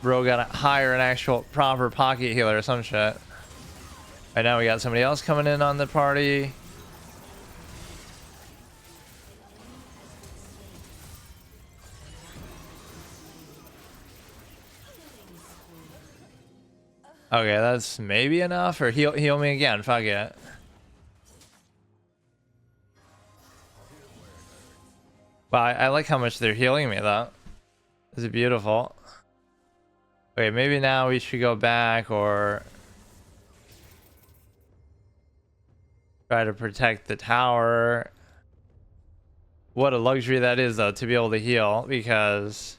Bro gotta hire an actual proper pocket healer or some shit. Right now we got somebody else coming in on the party. Okay, that's maybe enough, or heal me again. Fuck it. Wow, I like how much they're healing me though. This is beautiful. Okay, maybe now we should go back or try to protect the tower. What a luxury that is though, to be able to heal, because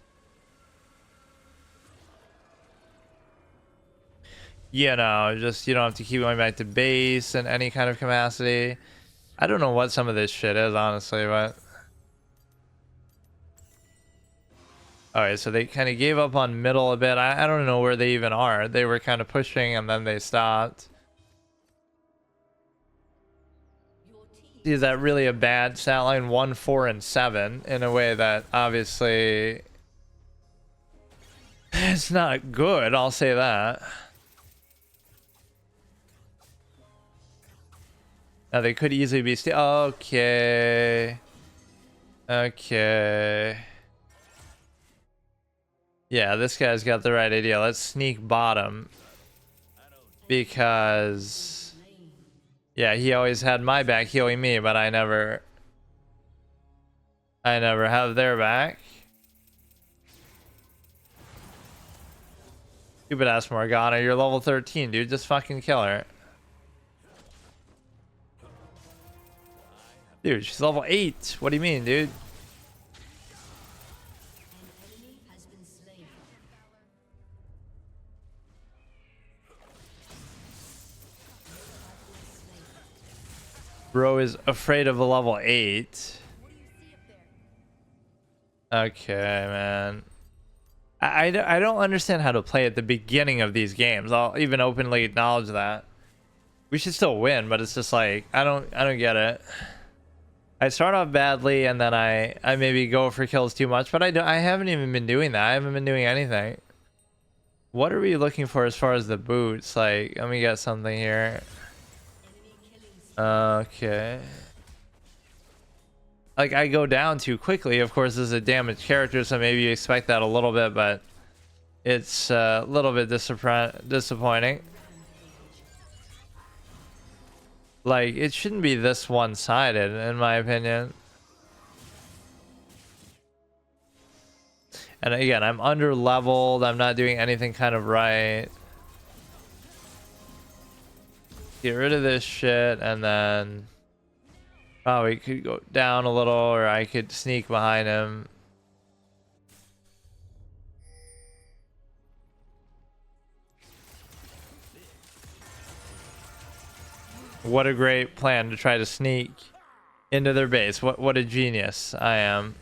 you know, just you don't have to keep going back to base in any kind of capacity. I don't know what some of this shit is, honestly, but alright, so they kind of gave up on middle a bit. I don't know where they even are. They were kind of pushing and then they stopped. Is that really a bad stat line? 1, 4, and 7 in a way that obviously it's not good, I'll say that. Now they could easily be okay. Okay. Yeah, this guy's got the right idea. Let's sneak bottom. Because yeah, he always had my back healing me, but I never have their back. Stupid ass Morgana, you're level 13, dude. Just fucking kill her. Dude, she's level 8. What do you mean, dude? Bro is afraid of a level 8. Okay, man. I don't understand how to play at the beginning of these games. I'll even openly acknowledge that. We should still win, but it's just like I don't get it. I start off badly and then I maybe go for kills too much, but I haven't even been doing that. I haven't been doing anything. What are we looking for as far as the boots? Like, let me get something here. Okay. Like, I go down too quickly. Of course, this is a damaged character, so maybe you expect that a little bit, but it's a little bit disappointing. Like, it shouldn't be this one-sided, in my opinion. And again, I'm under-leveled. I'm not doing anything kind of right. Get rid of this shit, and then probably could go down a little, or I could sneak behind him. What a great plan to try to sneak into their base. What a genius I am.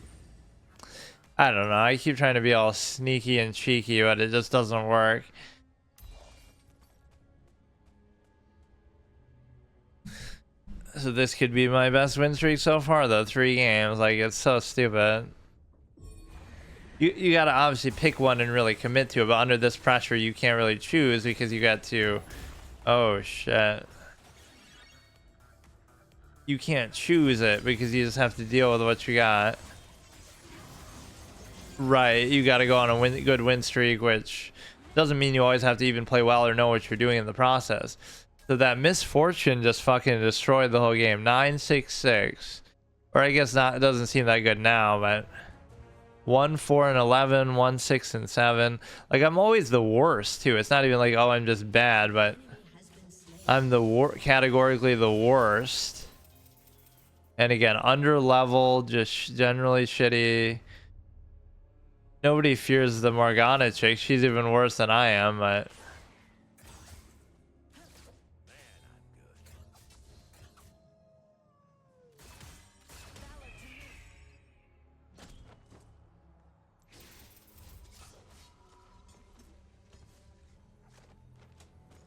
I don't know. I keep trying to be all sneaky and cheeky, but it just doesn't work. So this could be my best win streak so far, though. 3 games. Like, it's so stupid. You got to obviously pick one and really commit to it, but under this pressure you can't really choose because you got to, oh shit, you can't choose it because you just have to deal with what you got. Right, you got to go on a good win streak, which doesn't mean you always have to even play well or know what you're doing in the process. So that misfortune just fucking destroyed the whole game. 9-6-6, or I guess not, it doesn't seem that good now, but 1-4-11, 1-6-7. Like, I'm always the worst too. It's not even like, oh, I'm just bad, but I'm the categorically the worst. And again, under level, just generally shitty. Nobody fears the Morgana chick. She's even worse than I am, but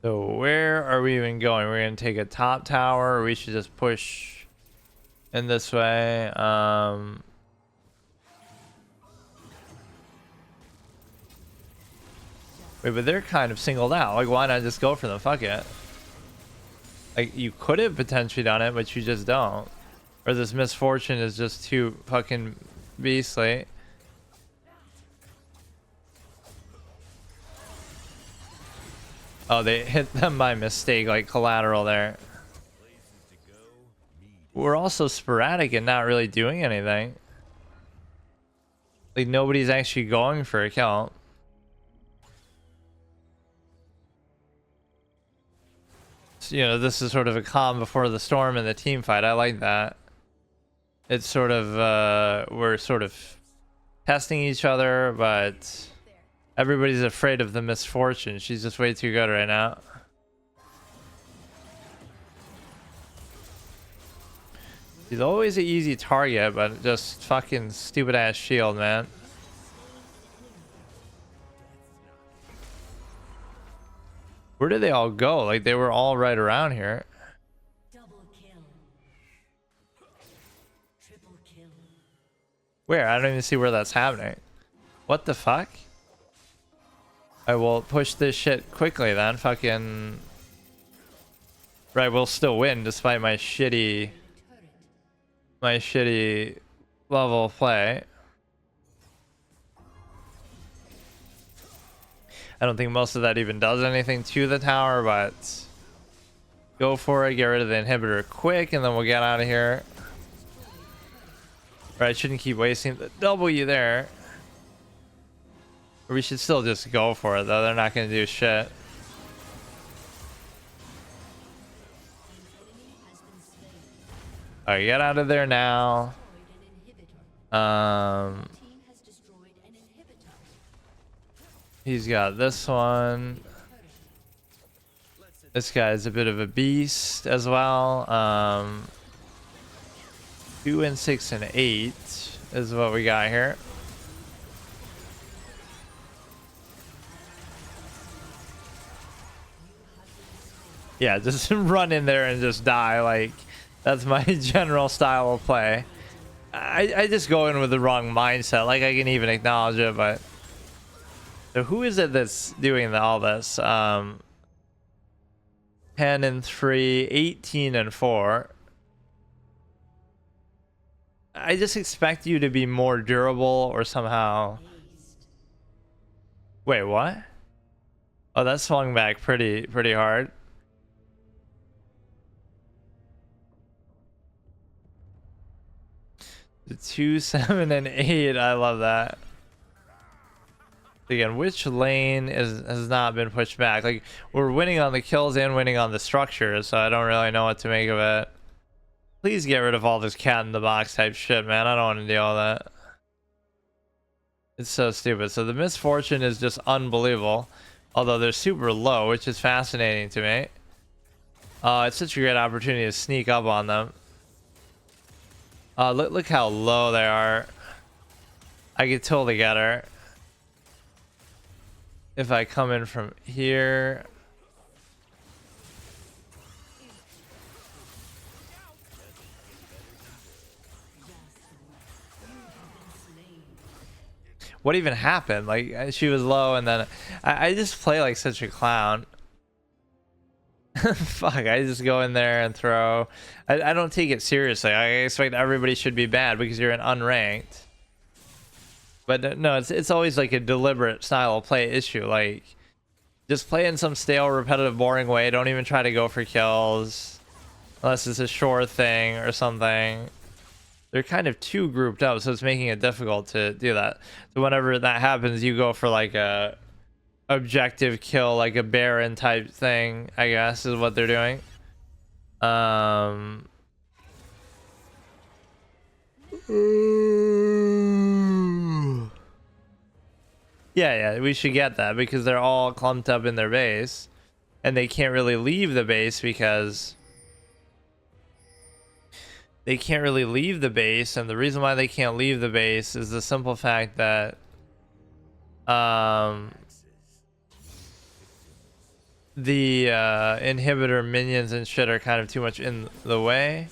so where are we even going? We're gonna take a top tower, or we should just push in this way. Wait, but they're kind of singled out. Like, why not just go for them? Fuck it. Like, you could have potentially done it, but you just don't. Or this misfortune is just too fucking beastly. Oh, they hit them by mistake, like collateral there. We're also sporadic and not really doing anything. Like, nobody's actually going for a kill. So, you know, this is sort of a calm before the storm in the team fight. I like that. It's sort of, we're sort of testing each other, but everybody's afraid of the misfortune. She's just way too good right now. She's always an easy target, but just fucking stupid ass shield, man. Where did they all go? Like, they were all right around here.
Double kill. Triple kill.
Where? I don't even see where that's happening. What the fuck? I will push this shit quickly then. Fucking... Right, we'll still win despite my shitty level of play. I don't think most of that even does anything to the tower, but go for it. Get rid of the inhibitor quick, and then we'll get out of here. Right, shouldn't keep wasting the W there. Or we should still just go for it, though. They're not going to do shit. Alright, get out of there now. He's got this one. This guy's a bit of a beast as well. 2 and 6 and 8 is what we got here. Yeah, just run in there and just die. Like, that's my general style of play. I just go in with the wrong mindset. Like, I can even acknowledge it, but... So who is it that's doing all this? 10 and 3, 18 and 4. I just expect you to be more durable or somehow... Wait, what? Oh, that swung back pretty hard. The 2, 7, and 8. I love that. Again, which lane has not been pushed back? Like, we're winning on the kills and winning on the structures, so I don't really know what to make of it. Please get rid of all this cat in the box type shit, man. I don't want to deal with that. It's so stupid. So the misfortune is just unbelievable. Although they're super low, which is fascinating to me. It's such a great opportunity to sneak up on them. Look how low they are. I could totally get her. If I come in from here. what even happened? Like she was low, and then I just play like such a clown. Fuck, I just go in there and throw. I don't take it seriously. I expect everybody should be bad because you're an unranked. But no, it's always like a deliberate style of play issue. Like, just play in some stale, repetitive, boring way. Don't even try to go for kills. Unless it's a sure thing or something. They're kind of too grouped up, so it's making it difficult to do that. So whenever that happens, you go for like a objective kill, like a Baron type thing, I guess, is what they're doing. Yeah, we should get that because they're all clumped up in their base and they can't really leave the base because and the reason why they can't leave the base is the simple fact that the inhibitor minions and shit are kind of too much in the way.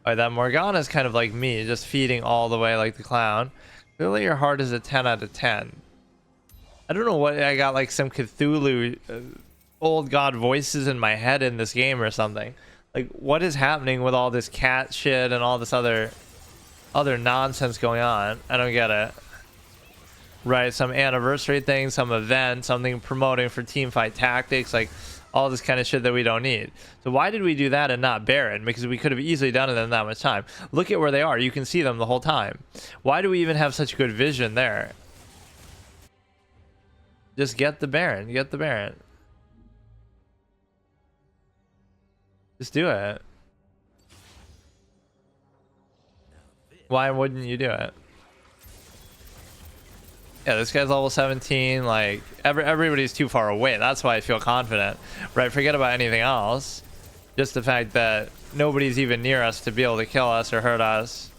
Alright, that Morgana's kind of like me, just feeding all the way like the clown. Clearly your heart is a 10 out of 10. I don't know what, I got like some Cthulhu old god voices in my head in this game or something. Like, what is happening with all this cat shit and all this other nonsense going on? I don't get it. Right, some anniversary thing, some event, something promoting for teamfight tactics, like all this kind of shit that we don't need. So why did we do that and not Baron? Because we could have easily done it in that much time. Look at where they are. You can see them the whole time. Why do we even have such good vision there? Just get the Baron. Get the Baron. Just do it. Why wouldn't you do it? Yeah, this guy's level 17. Like, everybody's too far away. That's why I feel confident. Right, forget about anything else. Just the fact that nobody's even near us to be able to kill us or hurt us.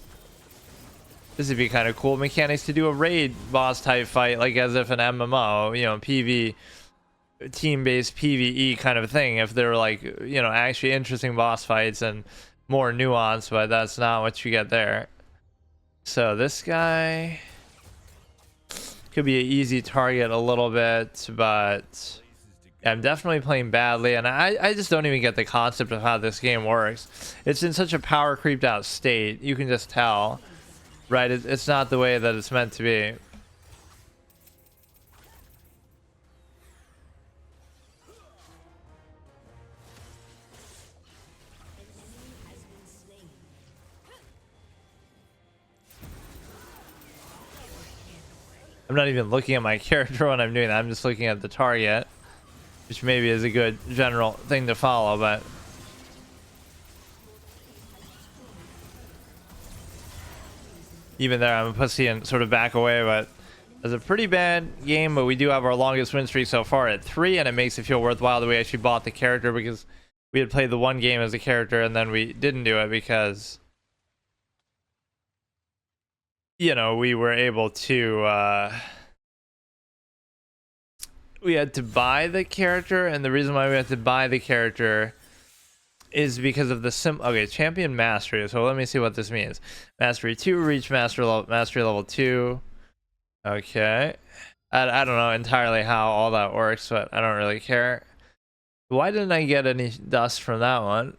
This would be kind of cool mechanics to do a raid boss type fight, like as if an MMO, you know, PV, team-based PvE kind of thing. If there were like, you know, actually interesting boss fights and more nuance, but that's not what you get there. So this guy could be an easy target a little bit, but I'm definitely playing badly, and I just don't even get the concept of how this game works. It's in such a power creeped out state, you can just tell. Right, it's not the way that it's meant to be. I'm not even looking at my character when I'm doing that. I'm just looking at the target, which maybe is a good general thing to follow, but even there, I'm a pussy and sort of back away. But it's a pretty bad game, but we do have our longest win streak so far at 3, and it makes it feel worthwhile that we actually bought the character, because we had played the one game as a character and then we didn't do it because, you know, we were able to we had to buy the character, and the reason why we had to buy the character is because of the okay, champion mastery. So let me see what this means. Mastery 2, reach mastery level 2. Okay, I don't know entirely how all that works, but I don't really care. Why didn't I get any dust from that one?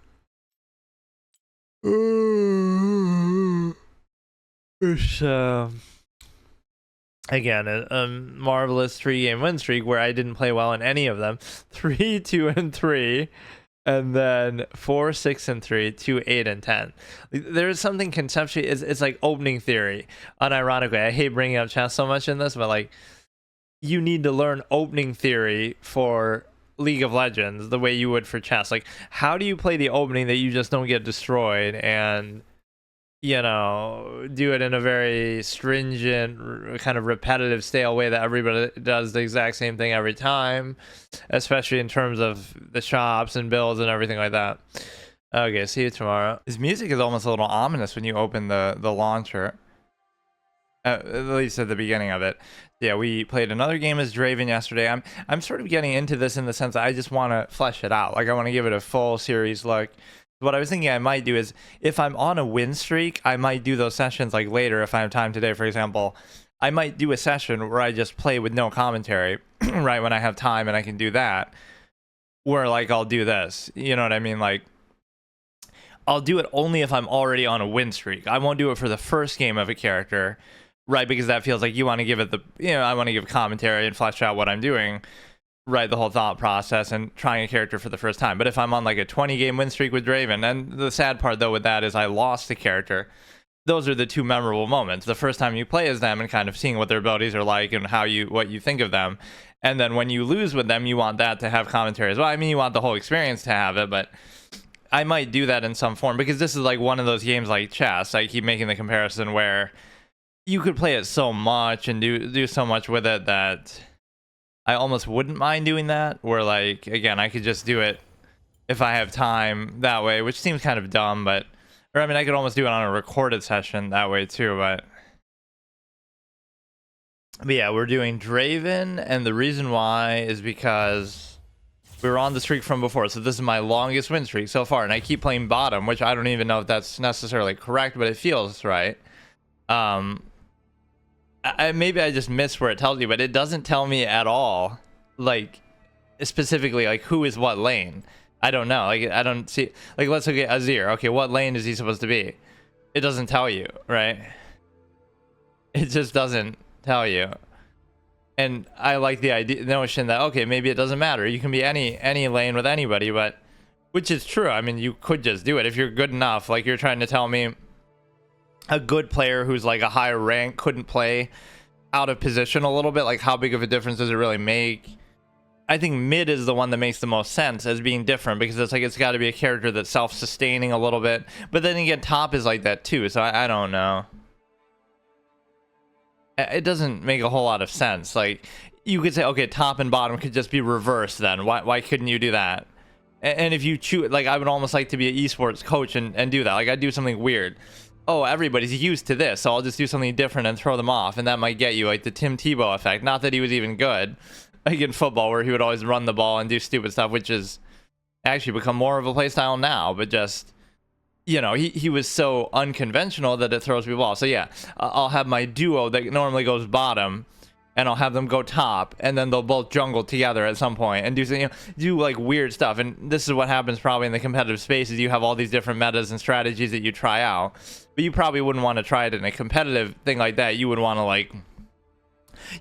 Again, a marvelous 3-game win streak where I didn't play well in any of them. 3, 2, and 3. And then 4, 6, and 3, 2, 8, and 10. There's something conceptually, it's like opening theory. Unironically, I hate bringing up chess so much in this, but like, you need to learn opening theory for League of Legends the way you would for chess. Like, how do you play the opening that you just don't get destroyed and, you know, do it in a very stringent, kind of repetitive, stale way that everybody does the exact same thing every time, especially in terms of the shops and builds and everything like that. Okay, see you tomorrow. His music is almost a little ominous when you open the launcher, at least at the beginning of it. Yeah, we played another game as Draven yesterday. I'm sort of getting into this in the sense that I just want to flesh it out. Like, I want to give it a full series look. What I was thinking I might do is, if I'm on a win streak, I might do those sessions like later if I have time today. For example, I might do a session where I just play with no commentary, right, when I have time and I can do that, where like I'll do this, you know what I mean? Like I'll do it only if I'm already on a win streak. I won't do it for the first game of a character, right? Because that feels like you want to give it the, you know, I want to give commentary and flesh out what I'm doing, right? The whole thought process and trying a character for the first time. But if I'm on like a 20 game win streak with Draven, and the sad part though with that is I lost the character. Those are the two memorable moments. The first time you play as them and kind of seeing what their abilities are like and what you think of them. And then when you lose with them, you want that to have commentary as well. I mean, you want the whole experience to have it, but I might do that in some form because this is like one of those games like chess. I keep making the comparison where you could play it so much and do so much with it that I almost wouldn't mind doing that. Where like, again, I could just do it if I have time that way, which seems kind of dumb, but, or I mean, I could almost do it on a recorded session that way too, but yeah, we're doing Draven, and the reason why is because we were on the streak from before, so this is my longest win streak so far, and I keep playing bottom, which I don't even know if that's necessarily correct, but it feels right. Maybe I just missed where it tells you, but it doesn't tell me at all, like, specifically, like, who is what lane. I don't know, like, I don't see, like, let's look at Azir. Okay, what lane is he supposed to be? It doesn't tell you, right? It just doesn't tell you. And I like the notion that, okay, maybe it doesn't matter, you can be any lane with anybody, but which is true. I mean, you could just do it if you're good enough. Like, you're trying to tell me a good player who's like a higher rank couldn't play out of position a little bit. Like, how big of a difference does it really make? I think mid is the one that makes the most sense as being different, because it's like it's got to be a character that's self-sustaining a little bit, but then again top is like that too, so I don't know. It doesn't make a whole lot of sense. Like, you could say, okay, top and bottom could just be reversed then. Why couldn't you do that? And if you choose, like, I would almost like to be an esports coach and do that. Like, I'd do something weird. Oh, everybody's used to this, so I'll just do something different and throw them off, and that might get you like the Tim Tebow effect. Not that he was even good, like in football, where he would always run the ball and do stupid stuff, which is actually become more of a play style now, but just, you know, he was so unconventional that it throws people off. So yeah, I'll have my duo that normally goes bottom, and I'll have them go top, and then they'll both jungle together at some point and do, you know, do like weird stuff. And this is what happens probably in the competitive space, is you have all these different metas and strategies that you try out, but you probably wouldn't want to try it in a competitive thing like that. You would want to, like,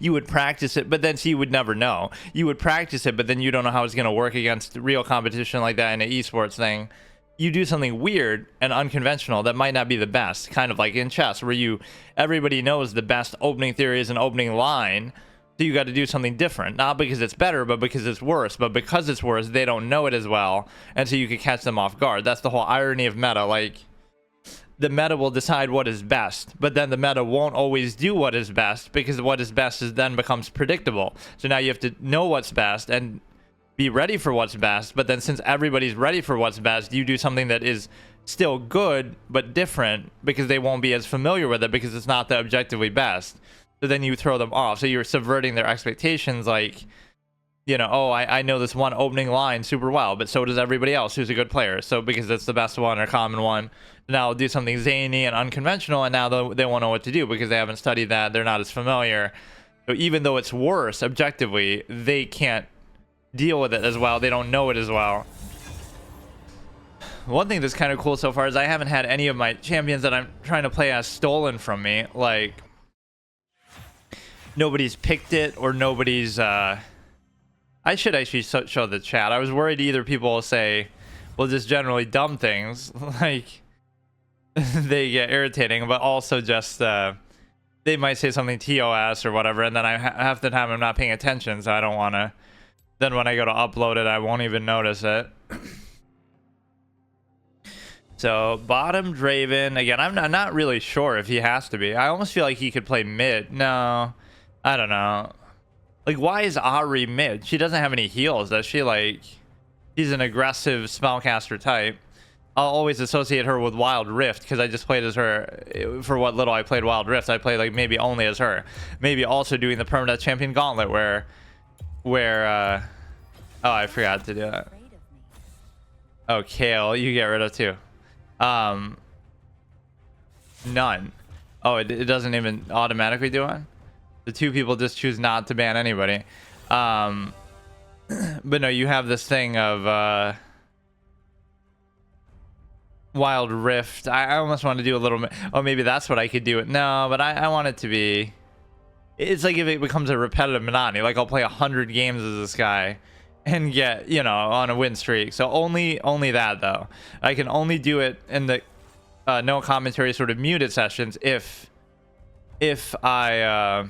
you would practice it, but then so you would never know. You would practice it, but then you don't know how it's going to work against real competition like that in an esports thing. You do something weird and unconventional that might not be the best, kind of like in chess, where everybody knows the best opening theory is an opening line, so you got to do something different, not because it's better, but because it's worse. But because it's worse, they don't know it as well, and so you could catch them off guard. That's the whole irony of meta. Like, the meta will decide what is best, but then the meta won't always do what is best, because what is best is then becomes predictable. So now you have to know what's best and be ready for what's best, but then since everybody's ready for what's best, you do something that is still good but different, because they won't be as familiar with it, because it's not the objectively best. So then you throw them off, so you're subverting their expectations. Like, you know, oh, I know this one opening line super well, but so does everybody else who's a good player, so because it's the best one or common one, now I'll do something zany and unconventional, and now they won't know what to do because they haven't studied that, they're not as familiar. So even though it's worse objectively, they can't deal with it as well, they don't know it as well. One thing that's kind of cool so far is I haven't had any of my champions that I'm trying to play as stolen from me. Like, nobody's picked it, or nobody's I should actually show the chat. I was worried either people will say, well, just generally dumb things, like they get irritating, but also just they might say something TOS or whatever, and then I half the time I'm not paying attention, so I don't want to. Then when I go to upload it, I won't even notice it. So bottom Draven again. I'm not really sure if he has to be. I almost feel like he could play mid. No, I don't know. Like, why is Ari mid? She doesn't have any heals, does she? Like, she's an aggressive spellcaster type. I'll always associate her with Wild Rift, because I just played as her. For what little I played Wild Rift, I played like maybe only as her. Maybe also doing the Permadeath champion Gauntlet, where oh, I forgot to do that. Oh, Kale, you get rid of too. None. Oh, it doesn't even automatically do it. The two people just choose not to ban anybody. But no, you have this thing of Wild Rift. I almost want to do a little bit. Oh, maybe that's what I could do. No, but I want it to be. It's like if it becomes a repetitive monotony. Like I'll play 100 games as this guy and get, you know, on a win streak. So only that though. I can only do it in the no commentary sort of muted sessions if I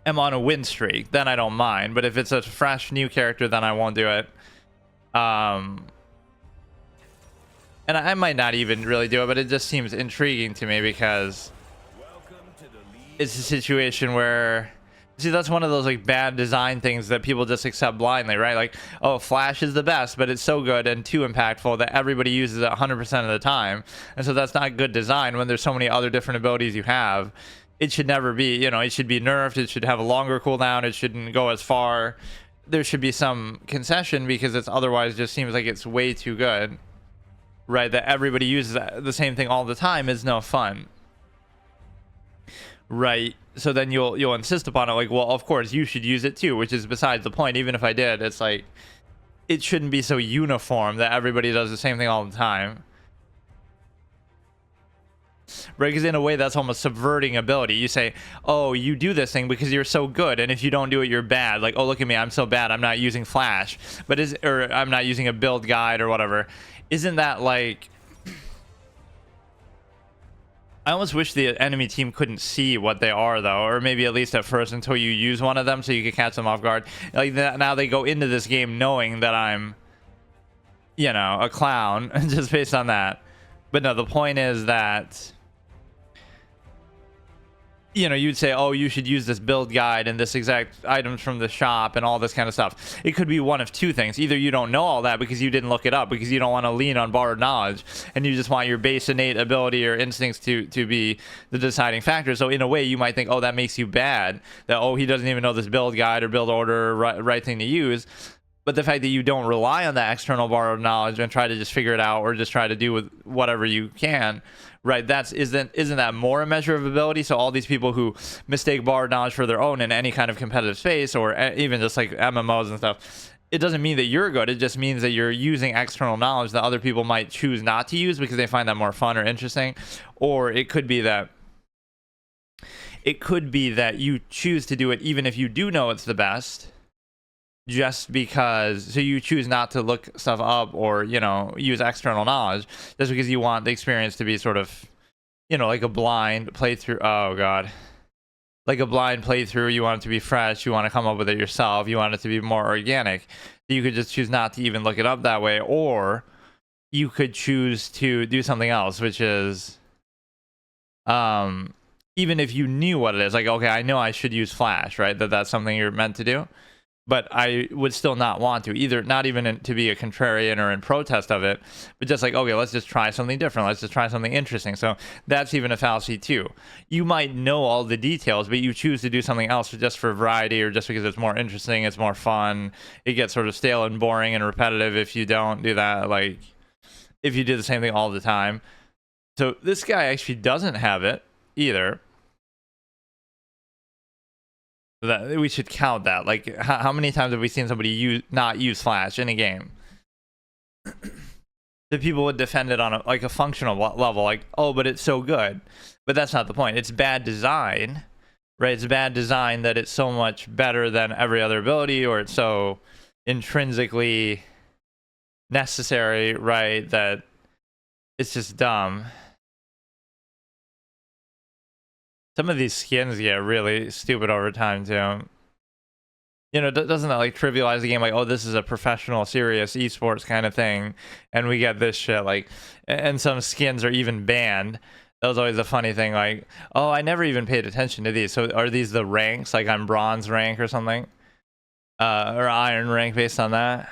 am on a win streak. Then I don't mind. But if it's a fresh new character, then I won't do it. And I might not even really do it, but it just seems intriguing to me because it's a situation where, see, that's one of those like bad design things that people just accept blindly, right? Like, oh, Flash is the best, but it's so good and too impactful that everybody uses it 100% of the time. And so that's not good design when there's so many other different abilities you have. It should never be, you know, it should be nerfed. It should have a longer cooldown. It shouldn't go as far. There should be some concession because it's otherwise just seems like it's way too good. Right, that everybody uses the same thing all the time is no fun. Right, so then you'll insist upon it, like, well, of course you should use it too, which is besides the point. Even if I did, it's like it shouldn't be so uniform that everybody does the same thing all the time. Right, because in a way that's almost subverting ability. You say, oh, you do this thing because you're so good, and if you don't do it, you're bad. Like, oh, look at me, I'm so bad, I'm not using Flash, or I'm not using a build guide or whatever. Isn't that like, I almost wish the enemy team couldn't see what they are though, or maybe at least at first until you use one of them so you can catch them off guard. Like now they go into this game knowing that I'm, you know, a clown just based on that. But no, the point is that, you know, you'd say, oh, you should use this build guide and this exact items from the shop and all this kind of stuff. It could be one of two things. Either you don't know all that because you didn't look it up, because you don't want to lean on borrowed knowledge, and you just want your base innate ability or instincts to be the deciding factor. So in a way, you might think, oh, that makes you bad. That, oh, he doesn't even know this build guide or build order, right thing to use. But the fact that you don't rely on that external borrowed knowledge and try to just figure it out or just try to do with whatever you can, right? Isn't that more a measure of ability? So all these people who mistake borrowed knowledge for their own in any kind of competitive space, or even just like MMOs and stuff, it doesn't mean that you're good. It just means that you're using external knowledge that other people might choose not to use because they find that more fun or interesting. Or it could be that you choose to do it even if you do know it's the best, just because, so you choose not to look stuff up or, you know, use external knowledge just because you want the experience to be sort of, you know, like a blind playthrough. Oh god, like a blind playthrough. You want it to be fresh, you want to come up with it yourself, you want it to be more organic. You could just choose not to even look it up that way, or you could choose to do something else, which is even if you knew what it is, like, okay, I know I should use Flash, right? That's something you're meant to do, but I would still not want to, either not even to be a contrarian or in protest of it, but just like, okay, let's just try something different. Let's just try something interesting. So that's even a fallacy too. You might know all the details, but you choose to do something else just for variety or just because it's more interesting, it's more fun. It gets sort of stale and boring and repetitive if you don't do that, like if you do the same thing all the time. So this guy actually doesn't have it either. That we should count that. Like, how many times have we seen somebody not use Flash in a game? The people would defend it on a functional level, like, oh, but it's so good. But that's not the point. It's bad design, right? It's bad design that it's so much better than every other ability, or it's so intrinsically necessary, right, that it's just dumb. Some of these skins get really stupid over time too. You know, doesn't that like trivialize the game? Like, oh, this is a professional, serious esports kind of thing, and we get this shit. Like, and some skins are even banned. That was always a funny thing. Like, oh, I never even paid attention to these. So are these the ranks? Like, I'm bronze rank or something, or iron rank based on that?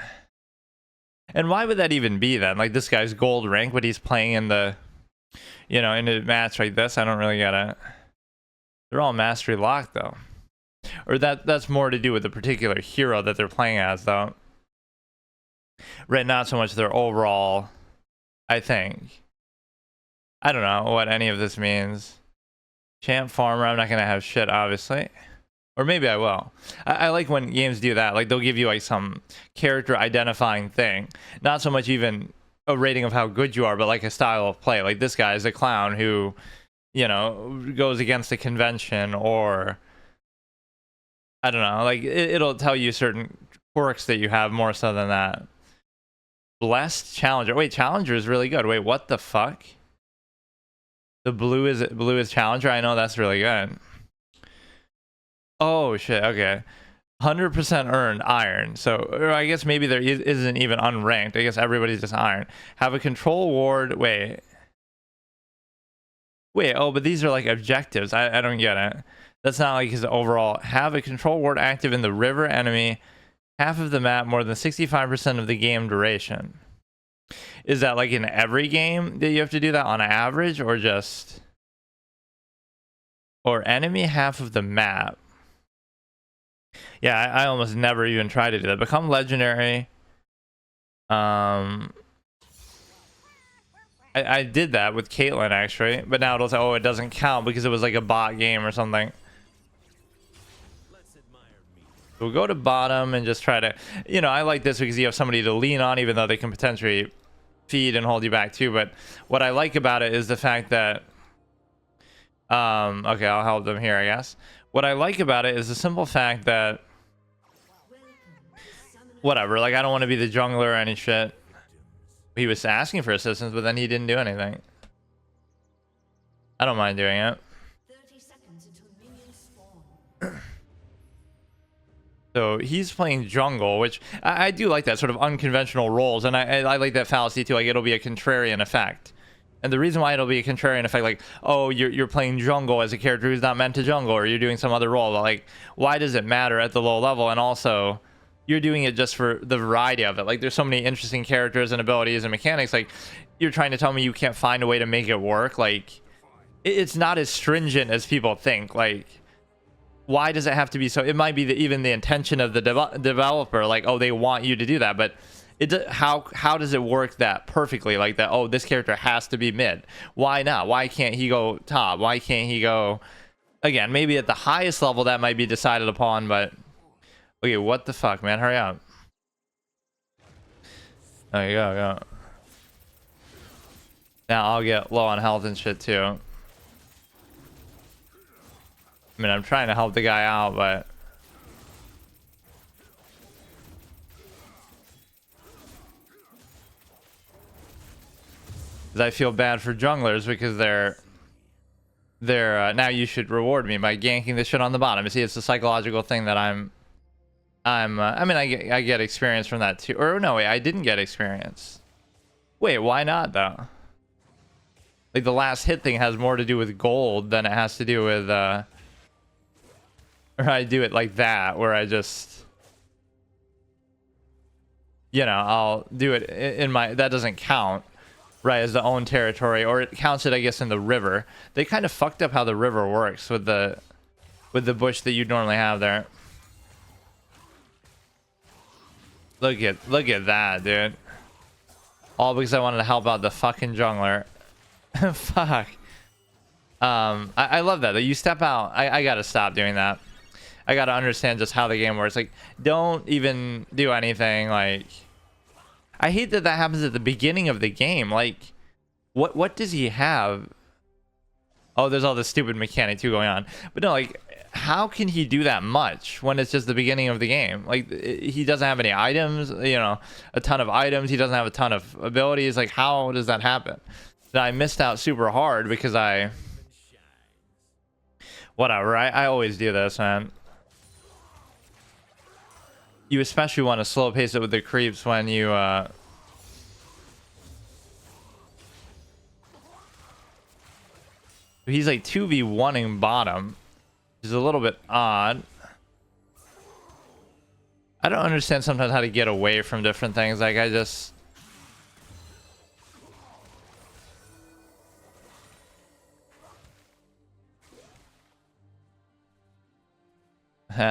And why would that even be then? Like, this guy's gold rank, but he's playing in the, you know, in a match like this. I don't really get it. They're all mastery locked though, or that's more to do with the particular hero that they're playing as though, right? Not so much their overall. I think, I don't know what any of this means. Champ farmer, I'm not gonna have shit, obviously. Or maybe I will. I like when games do that. Like, they'll give you like some character identifying thing. Not so much even a rating of how good you are, but like a style of play. Like, this guy is a clown who, you know, goes against the convention, or I don't know. Like, it'll tell you certain quirks that you have more so than that. Blessed Challenger. Wait, Challenger is really good. Wait, what the fuck? The blue is Challenger. I know that's really good. Oh shit. Okay. 100% earned iron. So, or I guess maybe there isn't even unranked. I guess everybody's just iron. Have a control ward. Wait. Oh, but these are like objectives. I don't get it. That's not like his overall. Have a control ward active in the river enemy. Half of the map, more than 65% of the game duration. Is that like in every game that you have to do that on average, or just... Or enemy half of the map? Yeah, I almost never even try to do that. Become legendary. I did that with Caitlyn, actually. But now it'll say, oh, it doesn't count because it was like a bot game or something. We'll go to bottom and just try to, you know, I like this because you have somebody to lean on, even though they can potentially feed and hold you back too. But what I like about it is the fact that, okay, I'll help them here, I guess. What I like about it is the simple fact that, whatever, like, I don't want to be the jungler or any shit. He was asking for assistance, but then he didn't do anything. I don't mind doing it.
30 seconds until minions spawn.
So he's playing jungle, which I do like that sort of unconventional roles, and I like that fallacy too. Like, it'll be a contrarian effect, and the reason why it'll be a contrarian effect, like, oh, you're playing jungle as a character who's not meant to jungle, or you're doing some other role. Like, why does it matter at the low level? And also, you're doing it just for the variety of it. Like, there's so many interesting characters and abilities and mechanics. Like, you're trying to tell me you can't find a way to make it work. Like, it's not as stringent as people think. Like, why does it have to be so? It might be even the intention of the developer, like, oh, they want you to do that, but how does it work that perfectly, like that? Oh, this character has to be mid. Why not? Why can't he go top? Why can't he go? Again, maybe at the highest level that might be decided upon, but okay, what the fuck, man? Hurry up! There you go. Now I'll get low on health and shit too. I mean, I'm trying to help the guy out, but... I feel bad for junglers because they're now you should reward me by ganking this shit on the bottom. You see, it's a psychological thing that I mean, I get experience from that too. Or no, wait, I didn't get experience. Wait, why not though? Like, the last hit thing has more to do with gold than it has to do with or I do it like that, where I just, you know, I'll do it in my, that doesn't count, right, as the own territory, or it counts it, I guess, in the river. They kind of fucked up how the river works with the bush that you'd normally have there. Look at that, dude. All because I wanted to help out the fucking jungler. Fuck. I love that you step out. I gotta stop doing that. I gotta understand just how the game works. Like, don't even do anything. Like, I hate that happens at the beginning of the game. Like, what does he have? Oh, there's all this stupid mechanic too going on. But no, like, how can he do that much when it's just the beginning of the game? Like, he doesn't have any items, you know, a ton of items. He doesn't have a ton of abilities. Like, how does that happen? That I missed out super hard because whatever. I always do this, man. You especially want to slow pace it with the creeps when you he's like 2v1ing bottom, which is a little bit odd. I don't understand sometimes how to get away from different things. Like, I just...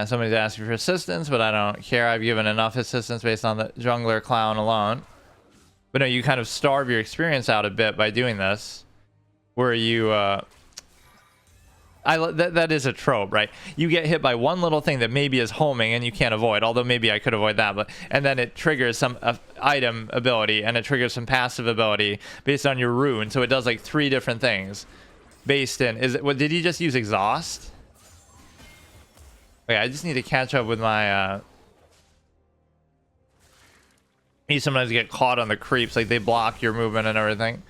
Somebody's asking for assistance, but I don't care. I've given enough assistance based on the jungler clown alone. But no, you kind of starve your experience out a bit by doing this, where you That is a trope, right? You get hit by one little thing that maybe is homing and you can't avoid, although maybe I could avoid that, but and then it triggers some item ability and it triggers some passive ability based on your rune, so it does like 3 different things based in. Is it what did he just use exhaust? Okay, I just need to catch up with my you sometimes get caught on the creeps, like they block your movement and everything.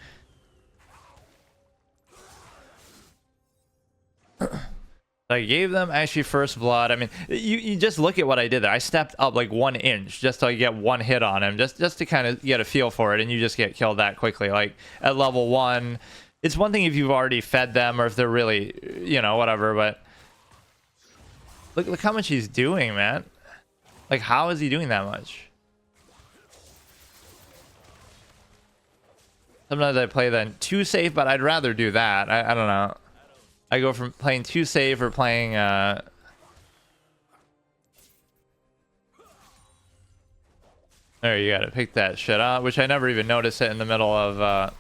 I gave them actually first blood. I mean, you just look at what I did there. I stepped up like 1 inch just to get 1 hit on him, just to kind of get a feel for it, and you just get killed that quickly. Like at level 1, it's one thing if you've already fed them or if they're really, you know, whatever, but look how much he's doing, man. Like, how is he doing that much? Sometimes I play then too safe, but I'd rather do that. I don't know. I go from playing too safe or playing there, you gotta pick that shit up, which I never even noticed it in the middle of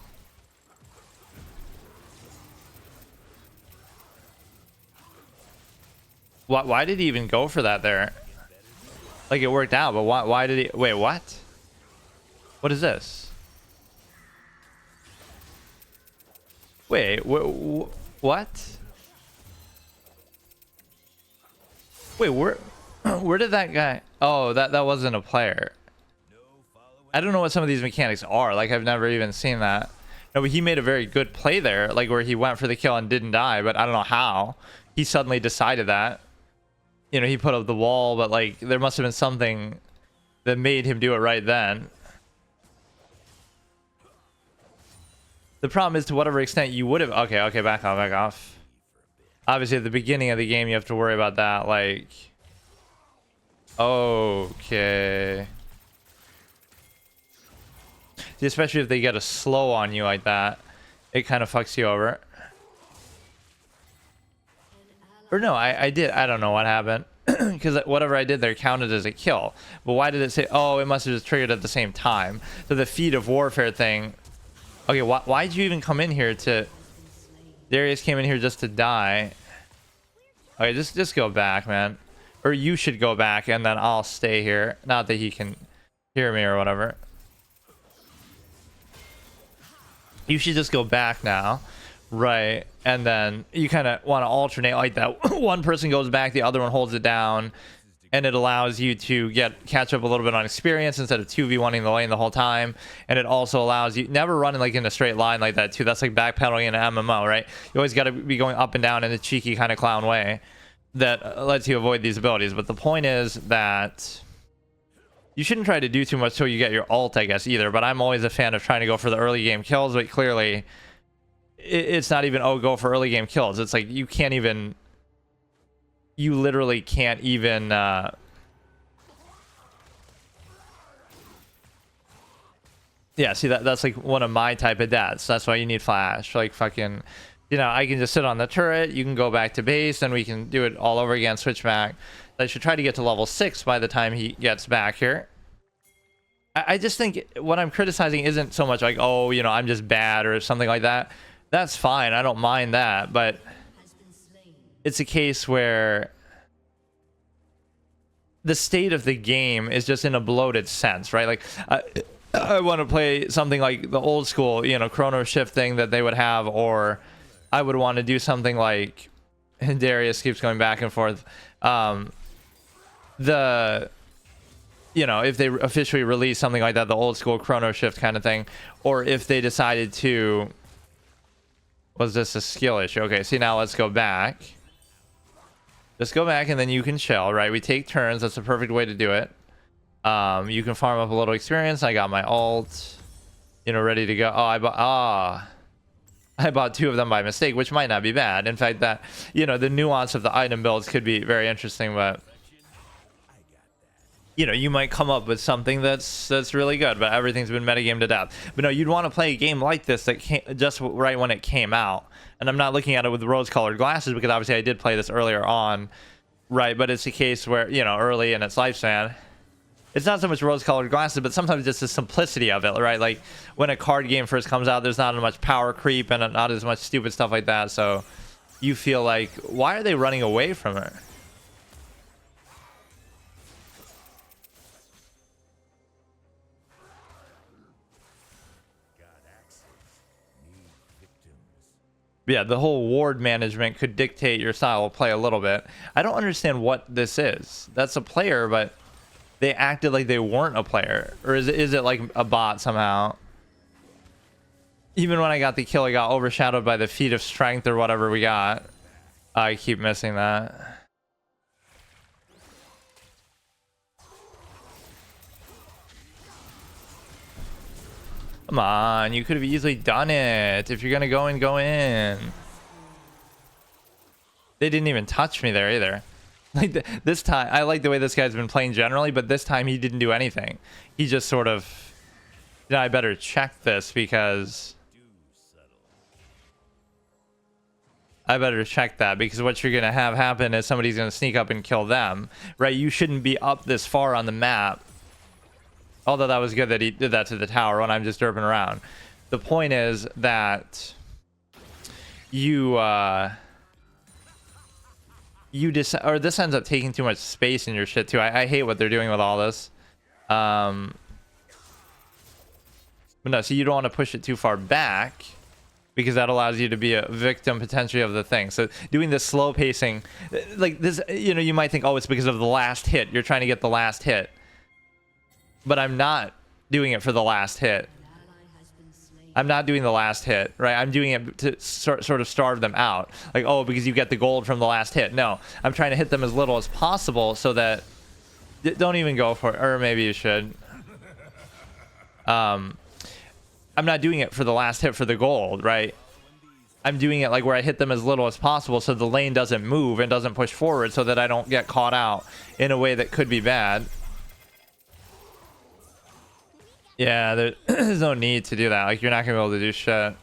why did he even go for that there? Like it worked out, but why did he wait, what? What is this? Wait, what? Wait, where did that guy? Oh, that wasn't a player. I don't know what some of these mechanics are. Like I've never even seen that. No, but he made a very good play there, like where he went for the kill and didn't die, but I don't know how he suddenly decided that. You know, he put up the wall, but like there must have been something that made him do it right then. The problem is, to whatever extent you would have... Okay, back off. Obviously, at the beginning of the game, you have to worry about that, like... Okay. Especially if they get a slow on you like that. It kind of fucks you over. Or no, I did. I don't know what happened. Because whatever I did there counted as a kill. But why did it say... Oh, it must have just triggered at the same time. So the feat of warfare thing... Okay, why'd you even come in here to... Darius came in here just to die. Okay, just go back, man. Or you should go back, and then I'll stay here. Not that he can hear me or whatever. You should just go back now. Right. And then you kind of want to alternate like that. One person goes back, the other one holds it down. And it allows you to catch up a little bit on experience instead of 2v1ing the lane the whole time. And it also allows you never running like in a straight line like that too. That's like backpedaling in an MMO, right? You always got to be going up and down in a cheeky kind of clown way that lets you avoid these abilities. But the point is that you shouldn't try to do too much till you get your ult, I guess, either. But I'm always a fan of trying to go for the early game kills. But clearly, it's not even, oh, go for early game kills. It's like you can't even... You literally can't even yeah, see, that's like one of my type of deaths. That's why you need flash. Like fucking, you know, I can just sit on the turret, you can go back to base, and we can do it all over again, switch back. I should try to get to level 6 by the time he gets back here. I just think what I'm criticizing isn't so much like, oh, you know, I'm just bad or something like that. That's fine, I don't mind that, but it's a case where the state of the game is just in a bloated sense, right? Like I want to play something like the old school, you know, chrono shift thing that they would have, or I would want to do something like, and Darius keeps going back and forth, you know, if they officially release something like that, the old school chrono shift kind of thing, or if they decided to... Was this a skill issue? Okay, see, now let's go back. Just go back and then you can chill, right? We take turns. That's the perfect way to do it. You can farm up a little experience. I got my ult, you know, ready to go. Oh, I bought 2 of them by mistake, which might not be bad. In fact, that, you know, the nuance of the item builds could be very interesting, but you know, you might come up with something that's really good, but everything's been metagame to death. But no, you'd want to play a game like this that came just right when it came out. And I'm not looking at it with rose-colored glasses, because obviously I did play this earlier on, right? But it's a case where, you know, early in its lifespan, it's not so much rose-colored glasses, but sometimes just the simplicity of it, right? Like when a card game first comes out, there's not as much power creep and not as much stupid stuff like that. So you feel like, why are they running away from her?
Got axes. Need victims.
Yeah, the whole ward management could dictate your style of play a little bit. I don't understand what this is. That's a player, but they acted like they weren't a player. Or is it like a bot somehow? Even when I got the kill, I got overshadowed by the feat of strength or whatever we got. I keep missing that. Come on, you could have easily done it. If you're gonna go in, go in. They didn't even touch me there either. Like this time, I like the way this guy's been playing generally, but this time he didn't do anything. He just sort of, you know, I better check this because I better check that, because what you're gonna have happen is somebody's gonna sneak up and kill them, right? You shouldn't be up this far on the map. Although that was good that he did that to the tower when I'm just derping around. The point is that you or this ends up taking too much space in your shit too. I hate what they're doing with all this. But no, so you don't want to push it too far back, because that allows you to be a victim potentially of the thing. So doing this slow pacing, like this, you know, you might think, oh, it's because of the last hit. You're trying to get the last hit. But I'm not doing it for the last hit. I'm not doing the last hit, right? I'm doing it to sort of starve them out. Like, oh, because you get the gold from the last hit. No, I'm trying to hit them as little as possible so that... Don't even go for it. Or maybe you should. I'm not doing it for the last hit for the gold, right? I'm doing it like where I hit them as little as possible so the lane doesn't move and doesn't push forward, so that I don't get caught out in a way that could be bad. Yeah, there's no need to do that. Like, you're not gonna be able to do shit.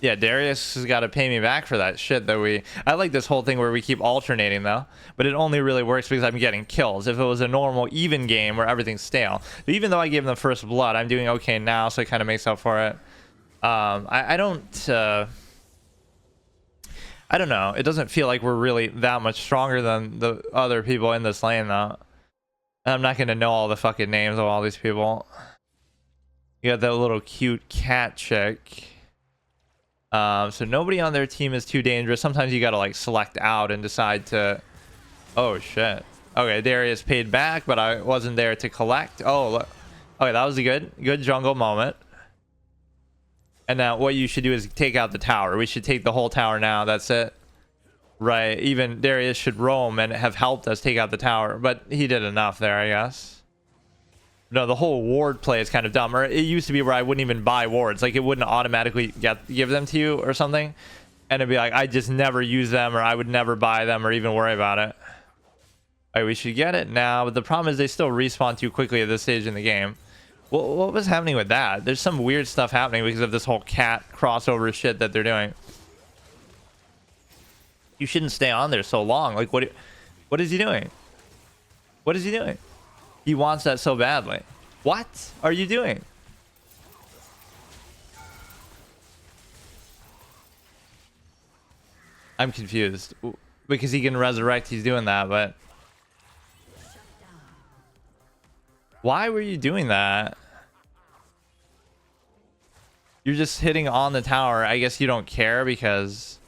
Yeah, Darius has got to pay me back for that shit that we... I like this whole thing where we keep alternating, though. But it only really works because I'm getting kills. If it was a normal, even game where everything's stale. But even though I gave them first blood, I'm doing okay now, so it kind of makes up for it. I don't... I don't know. It doesn't feel like we're really that much stronger than the other people in this lane, though. And I'm not going to know all the fucking names of all these people. You got that little cute cat chick. So nobody on their team is too dangerous. Sometimes you got to, like, select out and decide to... Oh, shit. Okay, Darius paid back, but I wasn't there to collect. Oh, look. Okay, that was a good jungle moment. And now what you should do is take out the tower. We should take the whole tower now. That's it. Right. Even Darius should roam and have helped us take out the tower. But he did enough there, I guess. No, the whole ward play is kind of dumb. Or it used to be where I wouldn't even buy wards. Like, it wouldn't automatically give them to you or something. And it'd be like, I just never use them, or I would never buy them or even worry about it. All right, we should get it now. But the problem is they still respawn too quickly at this stage in the game. What was happening with that? There's some weird stuff happening because of this whole cat crossover shit that they're doing. You shouldn't stay on there so long. Like, what is he doing? What is he doing? He wants that so badly. What are you doing? I'm confused. Because he can resurrect, he's doing that, but... Why were you doing that? You're just hitting on the tower. I guess you don't care because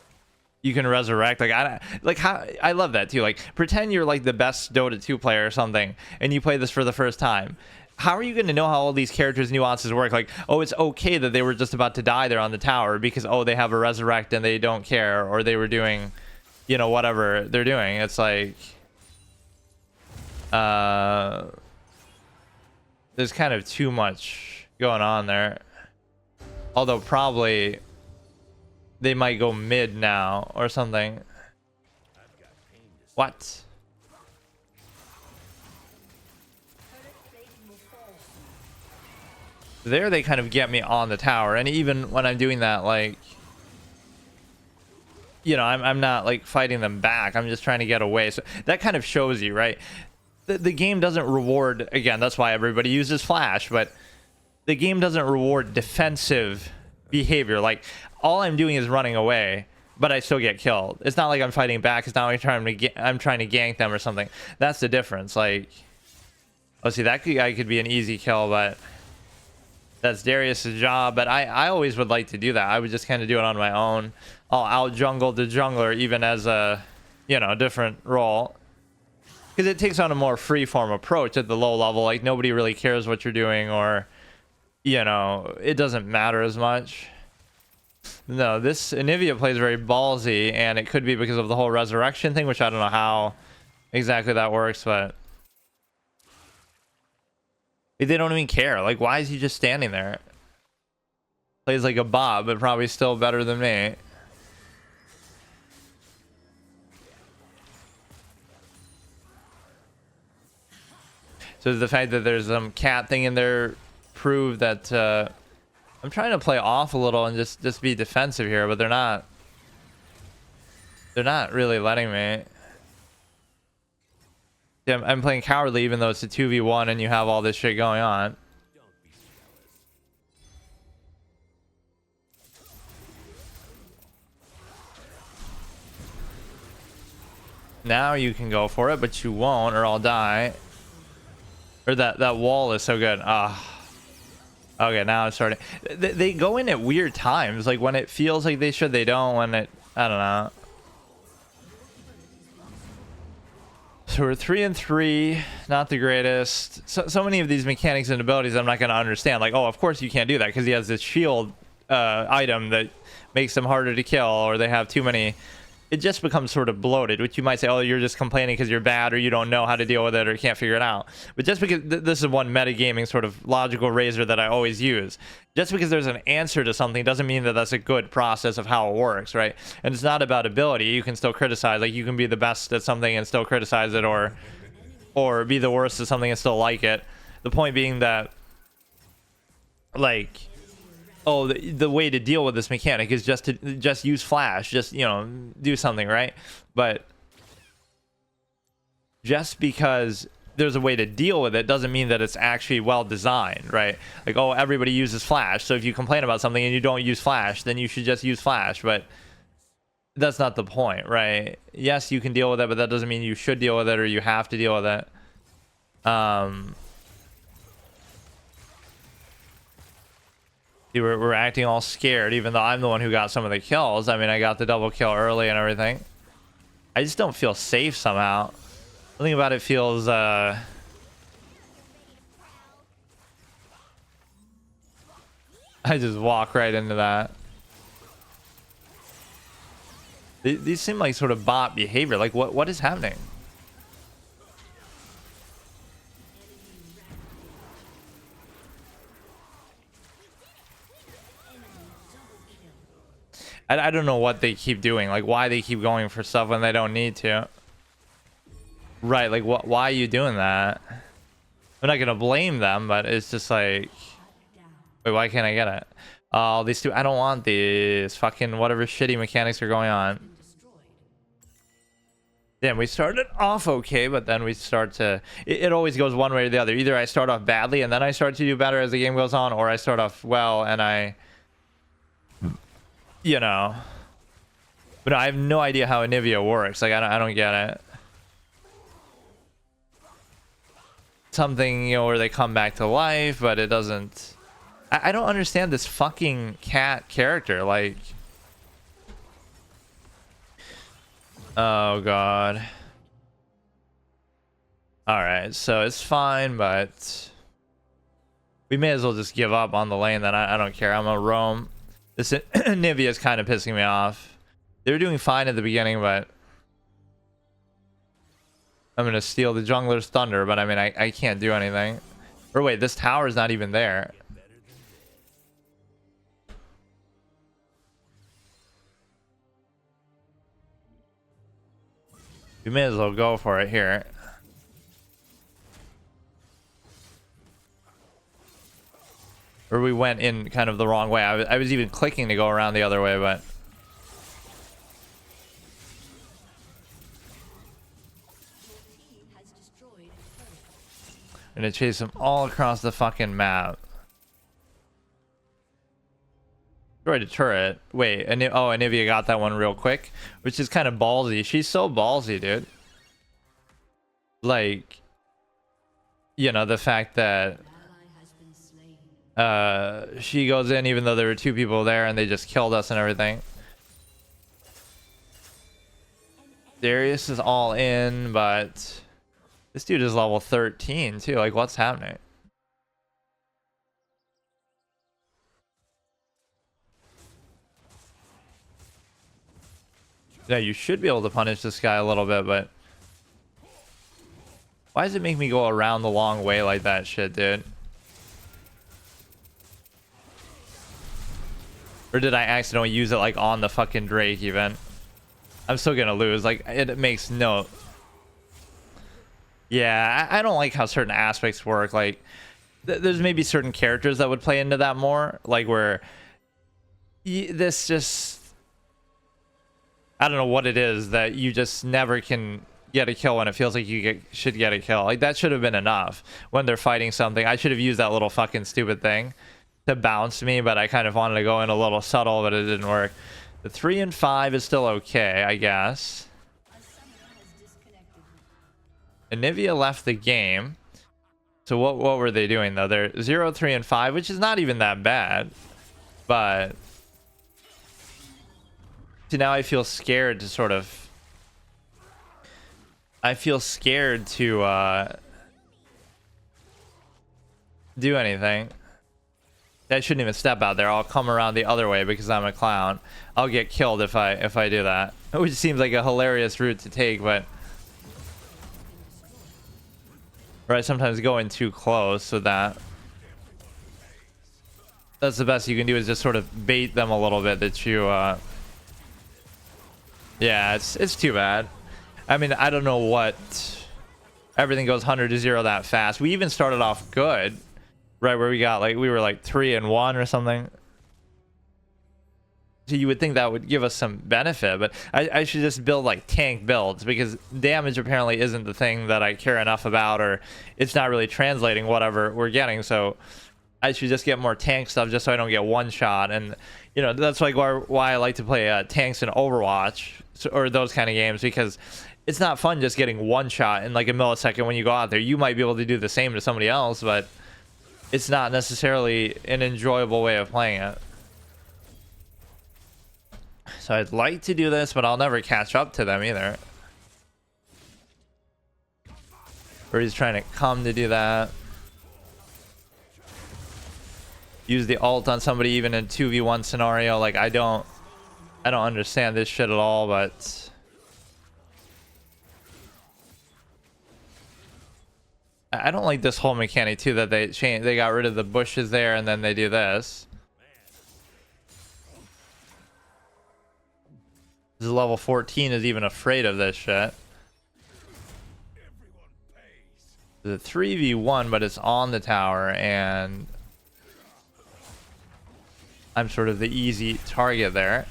you can resurrect. Like, I love that too. Like, pretend you're like the best Dota 2 player or something, and you play this for the first time. How are you going to know how all these characters' nuances work? Like, oh, it's okay that they were just about to die there on the tower because, oh, they have a resurrect and they don't care, or they were doing, you know, whatever they're doing. It's like, there's kind of too much going on there. Although probably they might go mid now or something. What? There they kind of get me on the tower, and even when I'm doing that, like, you know, I'm not like fighting them back. I'm just trying to get away. So that kind of shows you, right? The game doesn't reward, again, that's why everybody uses flash, but the game doesn't reward defensive behavior. Like all I'm doing is running away, but I still get killed. It's not like I'm fighting back. It's not like I'm trying to gank them or something. That's the difference. Like, oh, see, that guy could be an easy kill, but that's Darius's job. But I always would like to do that. I would just kind of do it on my own. I'll out jungle the jungler even as a, you know, different role. Because it takes on a more free-form approach at the low level. Like, nobody really cares what you're doing, or, you know, it doesn't matter as much. No, this Anivia plays very ballsy, and it could be because of the whole resurrection thing, which I don't know how exactly that works, but they don't even care. Like, why is he just standing there? Plays like a bot, but probably still better than me. So the fact that there's some cat thing in there prove that I'm trying to play off a little and just be defensive here, but they're not really letting me. Yeah, I'm playing cowardly even though it's a 2v1 and you have all this shit going on. Now you can go for it, but you won't, or I'll die. Or that wall is so good. Ah. Okay, now it's starting. They go in at weird times. Like when it feels like they should, they don't. When it, I don't know. So we're 3-3, not the greatest. So many of these mechanics and abilities I'm not going to understand. Like, oh, of course you can't do that because he has this shield item that makes them harder to kill, or they have too many. It just becomes sort of bloated, which you might say, oh, you're just complaining because you're bad, or you don't know how to deal with it, or can't figure it out. But just because this is one metagaming sort of logical razor that I always use, just because there's an answer to something doesn't mean that that's a good process of how it works, right? And it's not about ability. You can still criticize. Like, you can be the best at something and still criticize it, or be the worst at something and still like it. The point being that, like, oh, the way to deal with this mechanic is just to use flash, just, you know, do something, right? But just because there's a way to deal with it doesn't mean that it's actually well designed, right? Like, oh, everybody uses flash, so if you complain about something and you don't use flash, then you should just use flash. But that's not the point, right? Yes, you can deal with it, but that doesn't mean you should deal with it or you have to deal with it. We're acting all scared, even though I'm the one who got some of the kills. I mean, I got the double kill early and everything. I just don't feel safe somehow. Something about it feels, I just walk right into that. These seem like sort of bot behavior. Like, what is happening? I don't know what they keep doing, like why they keep going for stuff when they don't need to. Right, like why are you doing that? I'm not gonna blame them, but it's just like, wait, why can't I get it? Oh, these two, I don't want these fucking whatever shitty mechanics are going on. Damn, we started off okay, but then we start to, it always goes one way or the other. Either I start off badly and then I start to do better as the game goes on, or I start off well and I, you know, but I have no idea how Anivia works. Like, I don't get it. Something, you know, where they come back to life, but it doesn't. I don't understand this fucking cat character. Like, oh god. All right, so it's fine, but we may as well just give up on the lane. Then I don't care. I'm gonna roam. This Anivia is kind of pissing me off. They were doing fine at the beginning, but I'm gonna steal the jungler's thunder. But I mean, I can't do anything. Or wait, this tower is not even there. We may as well go for it here. Or we went in kind of the wrong way. I was even clicking to go around the other way, but I'm gonna chase them all across the fucking map. Destroyed a turret. Wait, oh, Anivia got that one real quick, which is kind of ballsy. She's so ballsy, dude. Like, you know, the fact that she goes in even though there were 2 people there and they just killed us and everything. Darius is all in, but this dude is level 13 too. Like, what's happening? Yeah, you should be able to punish this guy a little bit, but why does it make me go around the long way like that shit, dude? Or did I accidentally use it like on the fucking Drake even? I'm still gonna lose. Like, it makes no... Yeah, I don't like how certain aspects work. Like, there's maybe certain characters that would play into that more. Like, where... this just... I don't know what it is that you just never can get a kill when it feels like you should get a kill. Like, that should have been enough when they're fighting something. I should have used that little fucking stupid thing to bounce me, but I kind of wanted to go in a little subtle, but it didn't work. The 3 and 5 is still okay, I guess. Anivia left the game. So what were they doing though? They're 0, 3, and 5, which is not even that bad. But see, now I feel scared to sort of... I feel scared to do anything. I shouldn't even step out there. I'll come around the other way because I'm a clown. I'll get killed if I do that. Which seems like a hilarious route to take, but... Right, sometimes going too close with that. That's the best you can do, is just sort of bait them a little bit that you... Yeah, it's too bad. I mean, I don't know what... Everything goes 100 to 0 that fast. We even started off good. Right, where we got like, we were like 3 and 1 or something. So you would think that would give us some benefit, but I should just build like tank builds, because damage apparently isn't the thing that I care enough about, or it's not really translating whatever we're getting. So I should just get more tank stuff just so I don't get one shot. And you know, that's like why I like to play tanks in Overwatch or those kind of games, because it's not fun just getting one shot in like a millisecond when you go out there. You might be able to do the same to somebody else, but it's not necessarily an enjoyable way of playing it. So I'd like to do this, but I'll never catch up to them either. Or he's trying to come to do that. Use the ult on somebody even in 2v1 scenario. Like, I don't understand this shit at all, but... I don't like this whole mechanic too, that they got rid of the bushes there and then they do this. This is level 14 is even afraid of this shit. The 3v1, but it's on the tower and I'm sort of the easy target there.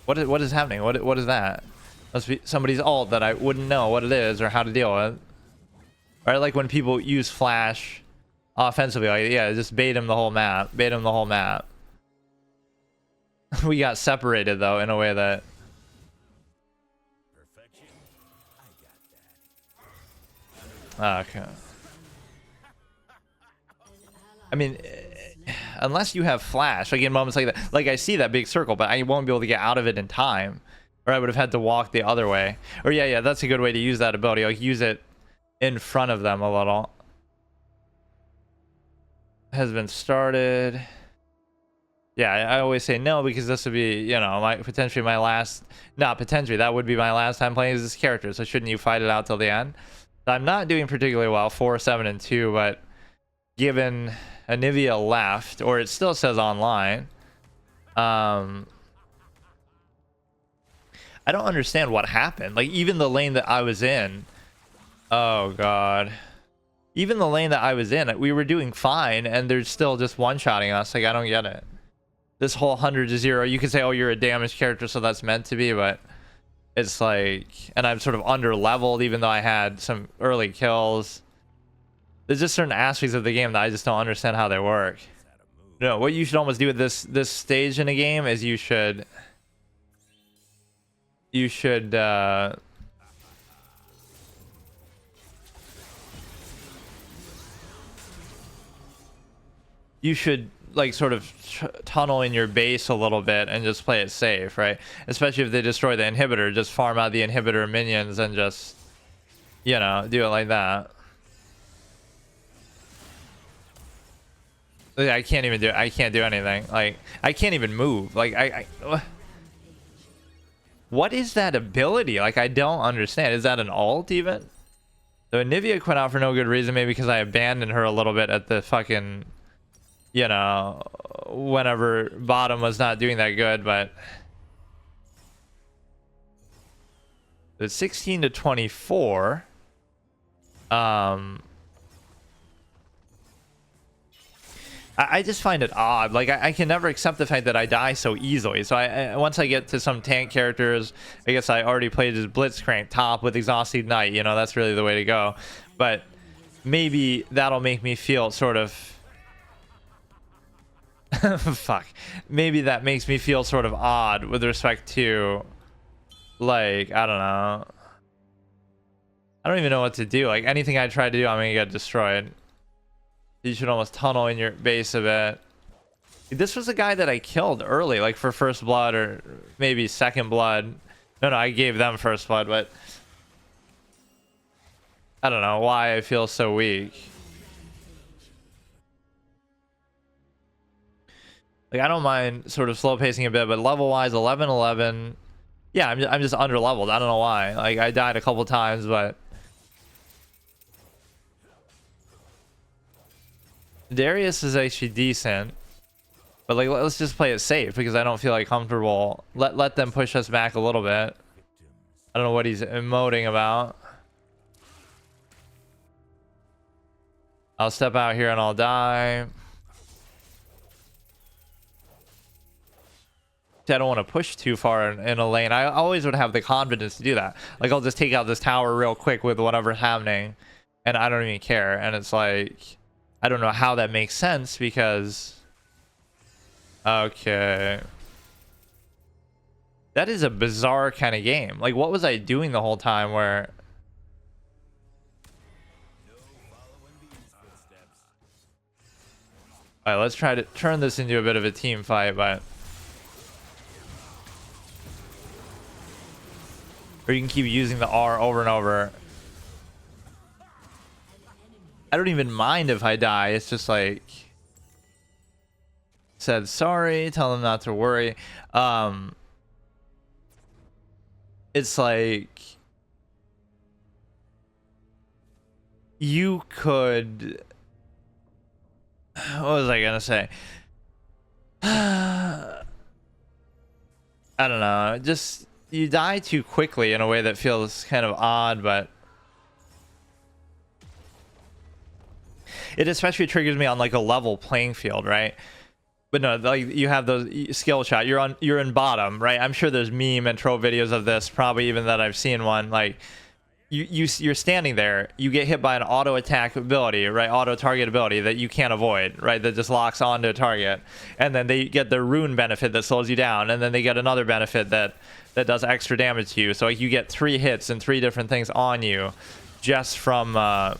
What is happening? What is that? Must be somebody's ult that I wouldn't know what it is or how to deal with. Or I like when people use flash offensively. Like, yeah, just bait him the whole map. Bait him the whole map. We got separated though in a way that...
Perfection. I got that.
Okay. I mean, unless you have flash, like in moments like that, like I see that big circle, but I won't be able to get out of it in time, or I would have had to walk the other way. Or yeah, that's a good way to use that ability. Like use it in front of them a little. Has been started. Yeah, I always say no because this would be, you know, potentially my last, not potentially, that would be my last time playing as this character, so shouldn't you fight it out till the end? I'm not doing particularly well, 4, 7, and 2, but given Anivia left, or it still says online, I don't understand what happened. Like, even the lane that I was in, oh god. Even the lane that I was in, we were doing fine, and they're still just one-shotting us. Like, I don't get it. This whole 100 to 0, you could say, oh, you're a damaged character, so that's meant to be, but it's like... And I'm sort of under-leveled, even though I had some early kills. There's just certain aspects of the game that I just don't understand how they work.
Is that a move?
No, what you should almost do at this stage in a game is you should like sort of tunnel in your base a little bit and just play it safe, right? Especially if they destroy the inhibitor, just farm out the inhibitor minions and just, you know, do it like that. I can't even do it. I can't do anything. Like, I can't even move. Like, what is that ability? Like, I don't understand. Is that an ult even? So Nivea quit out for no good reason, maybe because I abandoned her a little bit at the fucking, you know, whenever bottom was not doing that good, but it's 16 to 24. I just find it odd. Like, I can never accept the fact that I die so easily. So I once I get to some tank characters, I guess I already played as Blitzcrank top with Exhaust Ignite. You know, that's really the way to go. But maybe that'll make me feel sort of... fuck. Maybe that makes me feel sort of odd with respect to, like, I don't know. I don't even know what to do. Like, anything I try to do, I'm gonna get destroyed. You should almost tunnel in your base a bit. This was a guy that I killed early, like for first blood or maybe second blood. No, I gave them first blood, but I don't know why I feel so weak. Like, I don't mind sort of slow pacing a bit, but level wise, 11-11. Yeah, I'm just under leveled. I don't know why. Like, I died a couple times, but Darius is actually decent, but like, let's just play it safe because I don't feel like comfortable. Let them push us back a little bit. I don't know what he's emoting about. I'll step out here and I'll die. I don't want to push too far in a lane. I always would have the confidence to do that. Like, I'll just take out this tower real quick with whatever's happening, and I don't even care. And it's like, I don't know how that makes sense because... Okay. That is a bizarre kind of game. Like, what was I doing the whole time where... Alright, let's try to turn this into a bit of a team fight, but... Or you can keep using the R over and over. I don't even mind if I die. It's just like... Said sorry, tell them not to worry. It's like... You could... What was I gonna say? I don't know. Just... You die too quickly in a way that feels kind of odd, but it especially triggers me on like a level playing field, right? But no, like, you have those skill shot. You're in bottom, right? I'm sure there's meme and troll videos of this, probably even that I've seen one. Like, you're standing there, you get hit by an auto attack ability, right? Auto target ability that you can't avoid, right? That just locks onto a target, and then they get the rune benefit that slows you down, and then they get another benefit that does extra damage to you. So like, you get 3 hits and 3 different things on you just from the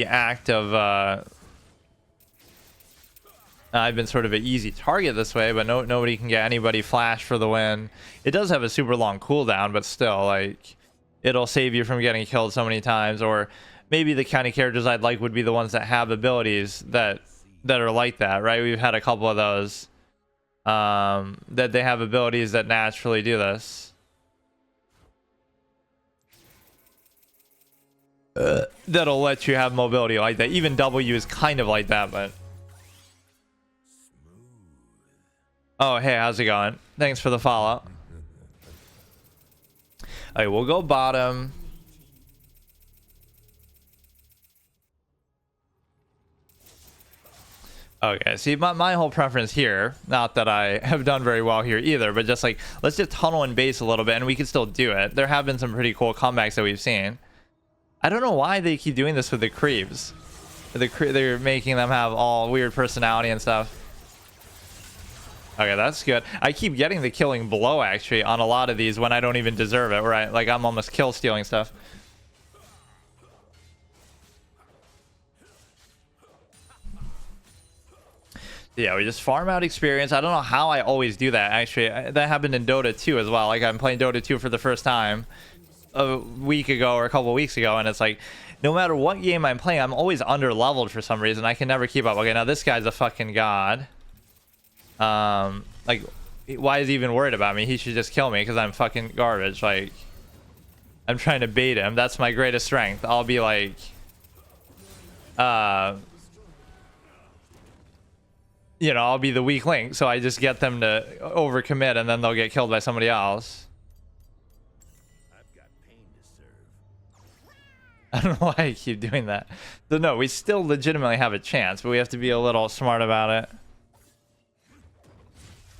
act of I've been sort of an easy target this way, but nobody can get anybody flash for the win. It does have a super long cooldown, but still, like, it'll save you from getting killed so many times. Or maybe the kind of characters I'd like would be the ones that have abilities that are like that, right? We've had a couple of those that they have abilities that naturally do this. That'll let you have mobility like that. Even W is kind of like that, but... Oh, hey, how's it going? Thanks for the follow. Alright, we'll go bottom. Okay, see, my whole preference here, not that I have done very well here either, but just like, let's just tunnel in base a little bit and we can still do it. There have been some pretty cool comebacks that we've seen. I don't know why they keep doing this with the creeps. They're making them have all weird personality and stuff. Okay, that's good. I keep getting the killing blow actually on a lot of these when I don't even deserve it, right? Like I'm almost kill stealing stuff. Yeah, we just farm out experience. I don't know how I always do that actually. That happened in Dota 2 as well. Like I'm playing Dota 2 for the first time a week ago or a couple weeks ago, and it's like no matter what game I'm playing, I'm always under leveled for some reason. I can never keep up. Okay, now this guy's a fucking god. Like why is he even worried about me? He should just kill me because I'm fucking garbage. Like I'm trying to bait him. That's my greatest strength. I'll be like you know, I'll be the weak link, so I just get them to overcommit and then they'll get killed by somebody else.
I've got pain to serve.
I don't know why I keep doing that. So no, we still legitimately have a chance, but we have to be a little smart about it.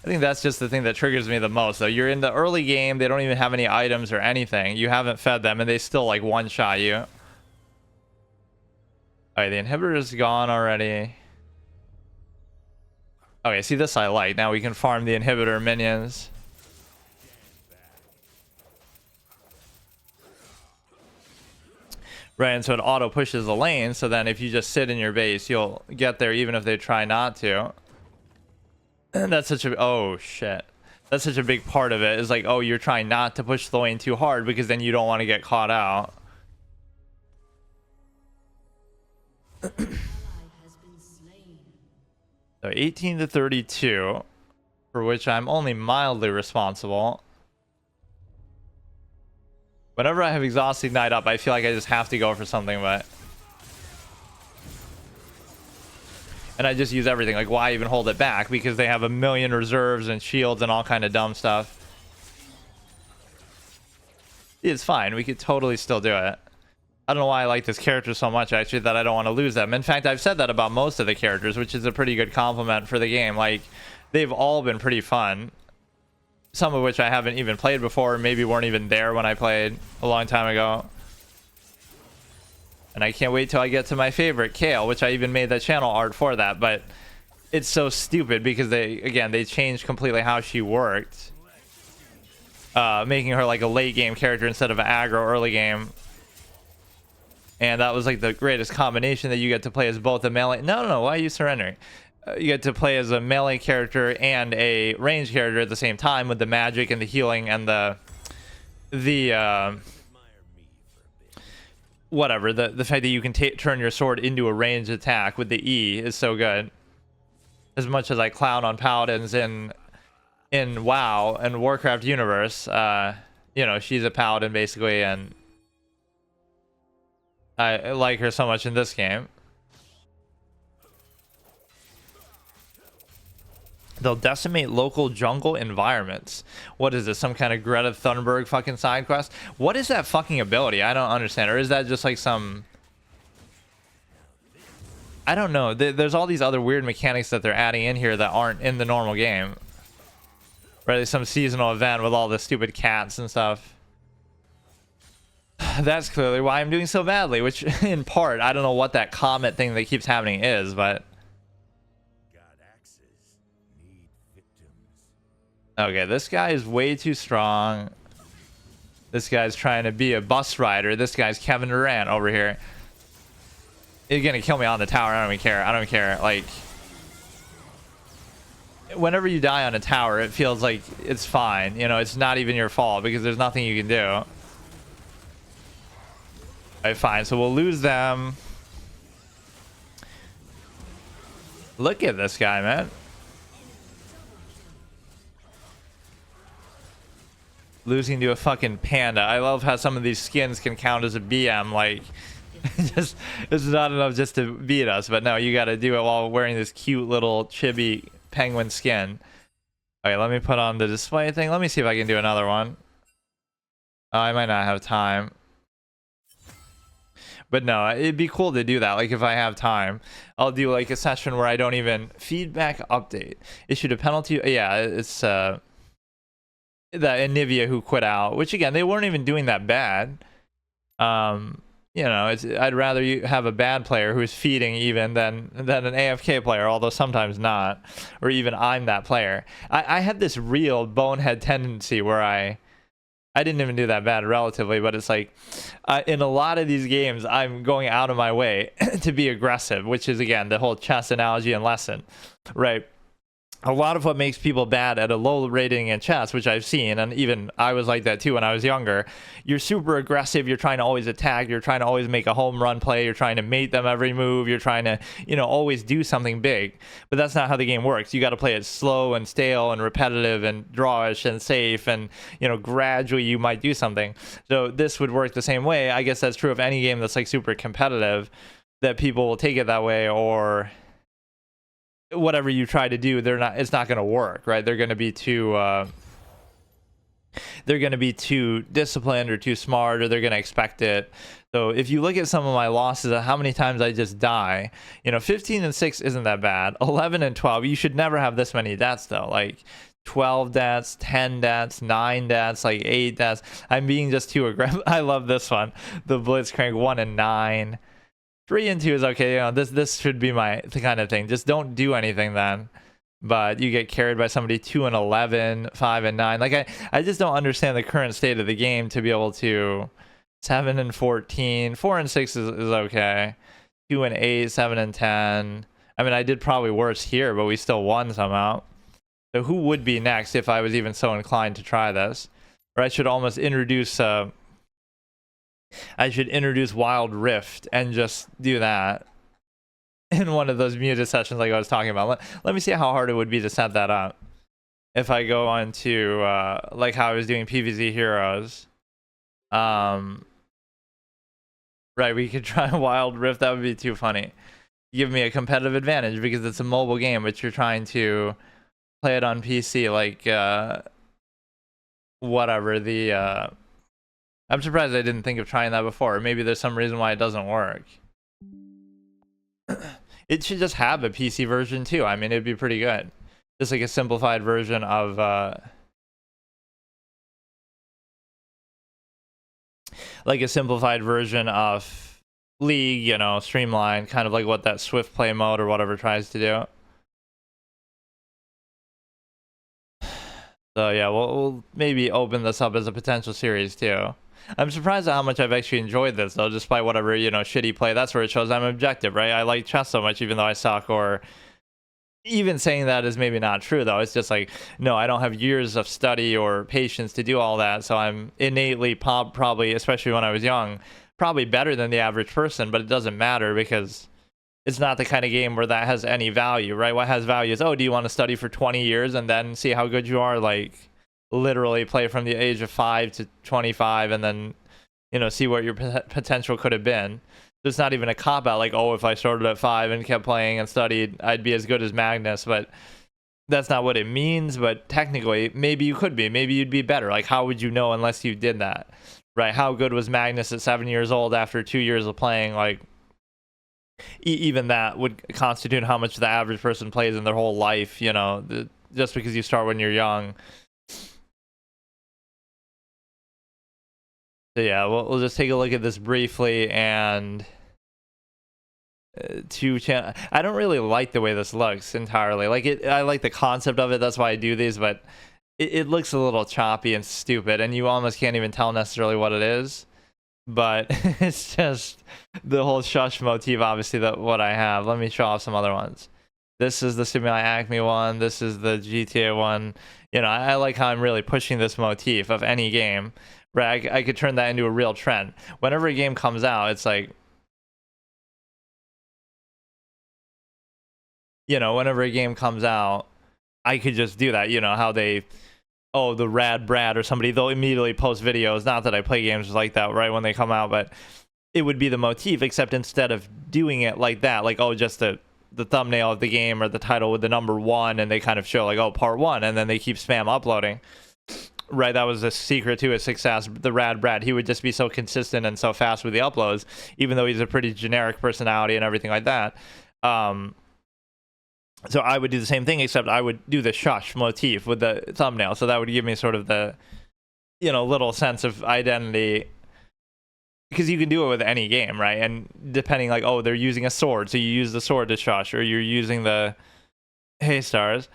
I think that's just the thing that triggers me the most, though. You're in the early game, they don't even have any items or anything. You haven't fed them, and they still, like, one-shot you. Alright, the inhibitor's gone already. Okay, see, this I like. Now we can farm the inhibitor minions. Right, and so it auto pushes the lane, so then if you just sit in your base, you'll get there even if they try not to. And that's such a... Oh, shit. That's such a big part of it, is like, oh, you're trying not to push the lane too hard because then you don't want to get caught out. So 18 to 32, for which I'm only mildly responsible. Whenever I have Exhaust Ignite up, I feel like I just have to go for something, but... And I just use everything. Like, why even hold it back? Because they have a million reserves and shields and all kind of dumb stuff. It's fine. We could totally still do it. I don't know why I like this character so much, actually, that I don't want to lose them. In fact, I've said that about most of the characters, which is a pretty good compliment for the game. Like, they've all been pretty fun. Some of which I haven't even played before, maybe weren't even there when I played a long time ago. And I can't wait till I get to my favorite, Kale, which I even made that channel art for that. But it's so stupid because they changed completely how she worked. Making her like a late game character instead of an aggro early game. And that was like the greatest combination, that you get to play as both a melee... No, why are you surrendering? You get to play as a melee character and a range character at the same time, with the magic and the healing and whatever. The fact that you can turn your sword into a ranged attack with the E is so good. As much as I clown on paladins in WoW and Warcraft universe, you know, she's a paladin basically, and I like her so much in this game. They'll decimate local jungle environments. What is this? Some kind of Greta Thunberg fucking side quest? What is that fucking ability? I don't understand. Or is that just like some... I don't know. There's all these other weird mechanics that they're adding in here that aren't in the normal game. Right? Some seasonal event with all the stupid cats and stuff. That's clearly why I'm doing so badly, which in part, I don't know what that comet thing that keeps happening is, but... Okay, this guy is way too strong. This guy's trying to be a bus rider. This guy's Kevin Durant over here. He's gonna kill me on the tower. I don't even care. I don't even care. Like, whenever you die on a tower, it feels like it's fine. You know, it's not even your fault because there's nothing you can do. Alright, fine. So we'll lose them. Look at this guy, man. Losing to a fucking panda. I love how some of these skins can count as a BM. Like, just it's not enough just to beat us, but no, you got to do it while wearing this cute little chibi penguin skin. Okay, let me put on the display thing. Let me see if I can do another one. Oh, I might not have time, but no, it'd be cool to do that. Like, if I have time, I'll do like a session where I don't even feedback update. Issued a penalty. Yeah, it's the Anivia who quit out, which again, they weren't even doing that bad. You you know, I'd rather you have a bad player who's feeding even than an AFK player, although sometimes not, or even I'm that player. I had this real bonehead tendency where I didn't even do that bad relatively, but it's like in a lot of these games, I'm going out of my way to be aggressive, which is, again, the whole chess analogy and lesson, right? A lot of what makes people bad at a low rating in chess, which I've seen, and even I was like that too when I was younger, you're super aggressive, you're trying to always attack, you're trying to always make a home run play, you're trying to mate them every move, you're trying to, you know, always do something big. But that's not how the game works. You got to play it slow and stale and repetitive and drawish and safe, and, you know, gradually you might do something. So this would work the same way. I guess that's true of any game that's like super competitive, that people will take it that way, or whatever you try to do, it's not going to work, right? They're going to be too disciplined or too smart, or they're going to expect it. So if you look at some of my losses at how many times I just die, you know, 15 and 6 isn't that bad. 11 and 12, you should never have this many deaths though. Like 12 deaths, 10 deaths, 9 deaths, like 8 deaths. I'm being just too aggressive. I love this one. The Blitzcrank 1 and 9. 3 and 2 is okay. You know, this should be the kind of thing. Just don't do anything then. But you get carried by somebody 2 and 11, 5 and 9. Like I just don't understand the current state of the game to be able to 7 and 14, 4 and 6 is okay. 2 and 8, 7 and 10. I mean, I did probably worse here, but we still won somehow. So who would be next if I was even so inclined to try this? Or I should almost introduce Wild Rift and just do that in one of those muted sessions like I was talking about. Let me see how hard it would be to set that up. If I go on to like how I was doing PvZ Heroes. Right, we could try Wild Rift. That would be too funny. Give me a competitive advantage because it's a mobile game, but you're trying to play it on PC, like whatever the I'm surprised I didn't think of trying that before. Maybe there's some reason why it doesn't work. It should just have a PC version too. I mean, it'd be pretty good. Just like a simplified version of League, you know, streamlined, kind of like what that Swift play mode or whatever tries to do. So yeah, we'll maybe open this up as a potential series too. I'm surprised at how much I've actually enjoyed this though, despite whatever, you know, shitty play. That's where it shows I'm objective, right? I like chess so much even though I suck, or even saying that is maybe not true though. It's just like, no, I don't have years of study or patience to do all that, so I'm innately probably, especially when I was young, probably better than the average person, but it doesn't matter because it's not the kind of game where that has any value, right? What has value is, oh, do you want to study for 20 years and then see how good you are? Like, literally play from the age of 5 to 25 and then, you know, see what your potential could have been. So it's not even a cop-out, like, oh, if I started at 5 and kept playing and studied, I'd be as good as Magnus, but that's not what it means. But technically, maybe you could be. Maybe you'd be better. Like, how would you know unless you did that, right? How good was Magnus at 7 years old after 2 years of playing? Like, even that would constitute how much the average person plays in their whole life, you know, just because you start when you're young. So yeah, we'll just take a look at this briefly, and I don't really like the way this looks entirely. Like I like the concept of it, that's why I do these, but it looks a little choppy and stupid, and you almost can't even tell necessarily what it is. But it's just the whole shush motif, obviously, what I have. Let me show off some other ones. This is the Stimuli Acme one. This is the GTA one. You know, I like how I'm really pushing this motif of any game. Right, I could turn that into a real trend. Whenever a game comes out, it's like, you know, whenever a game comes out, I could just do that. You know, how they, oh, the Rad Brad or somebody, they'll immediately post videos. Not that I play games like that right when they come out, but it would be the motif, except instead of doing it like that, like, oh, just the thumbnail of the game or the title with the number 1, and they kind of show like, oh, part 1, and then they keep spam uploading. Right, that was the secret to his success. The Rad Brad, he would just be so consistent and so fast with the uploads, even though he's a pretty generic personality and everything like that. So I would do the same thing, except I would do the shush motif with the thumbnail. So that would give me sort of the, you know, little sense of identity because you can do it with any game, right? And depending, like, oh, they're using a sword, so you use the sword to shush, or you're using the haystars.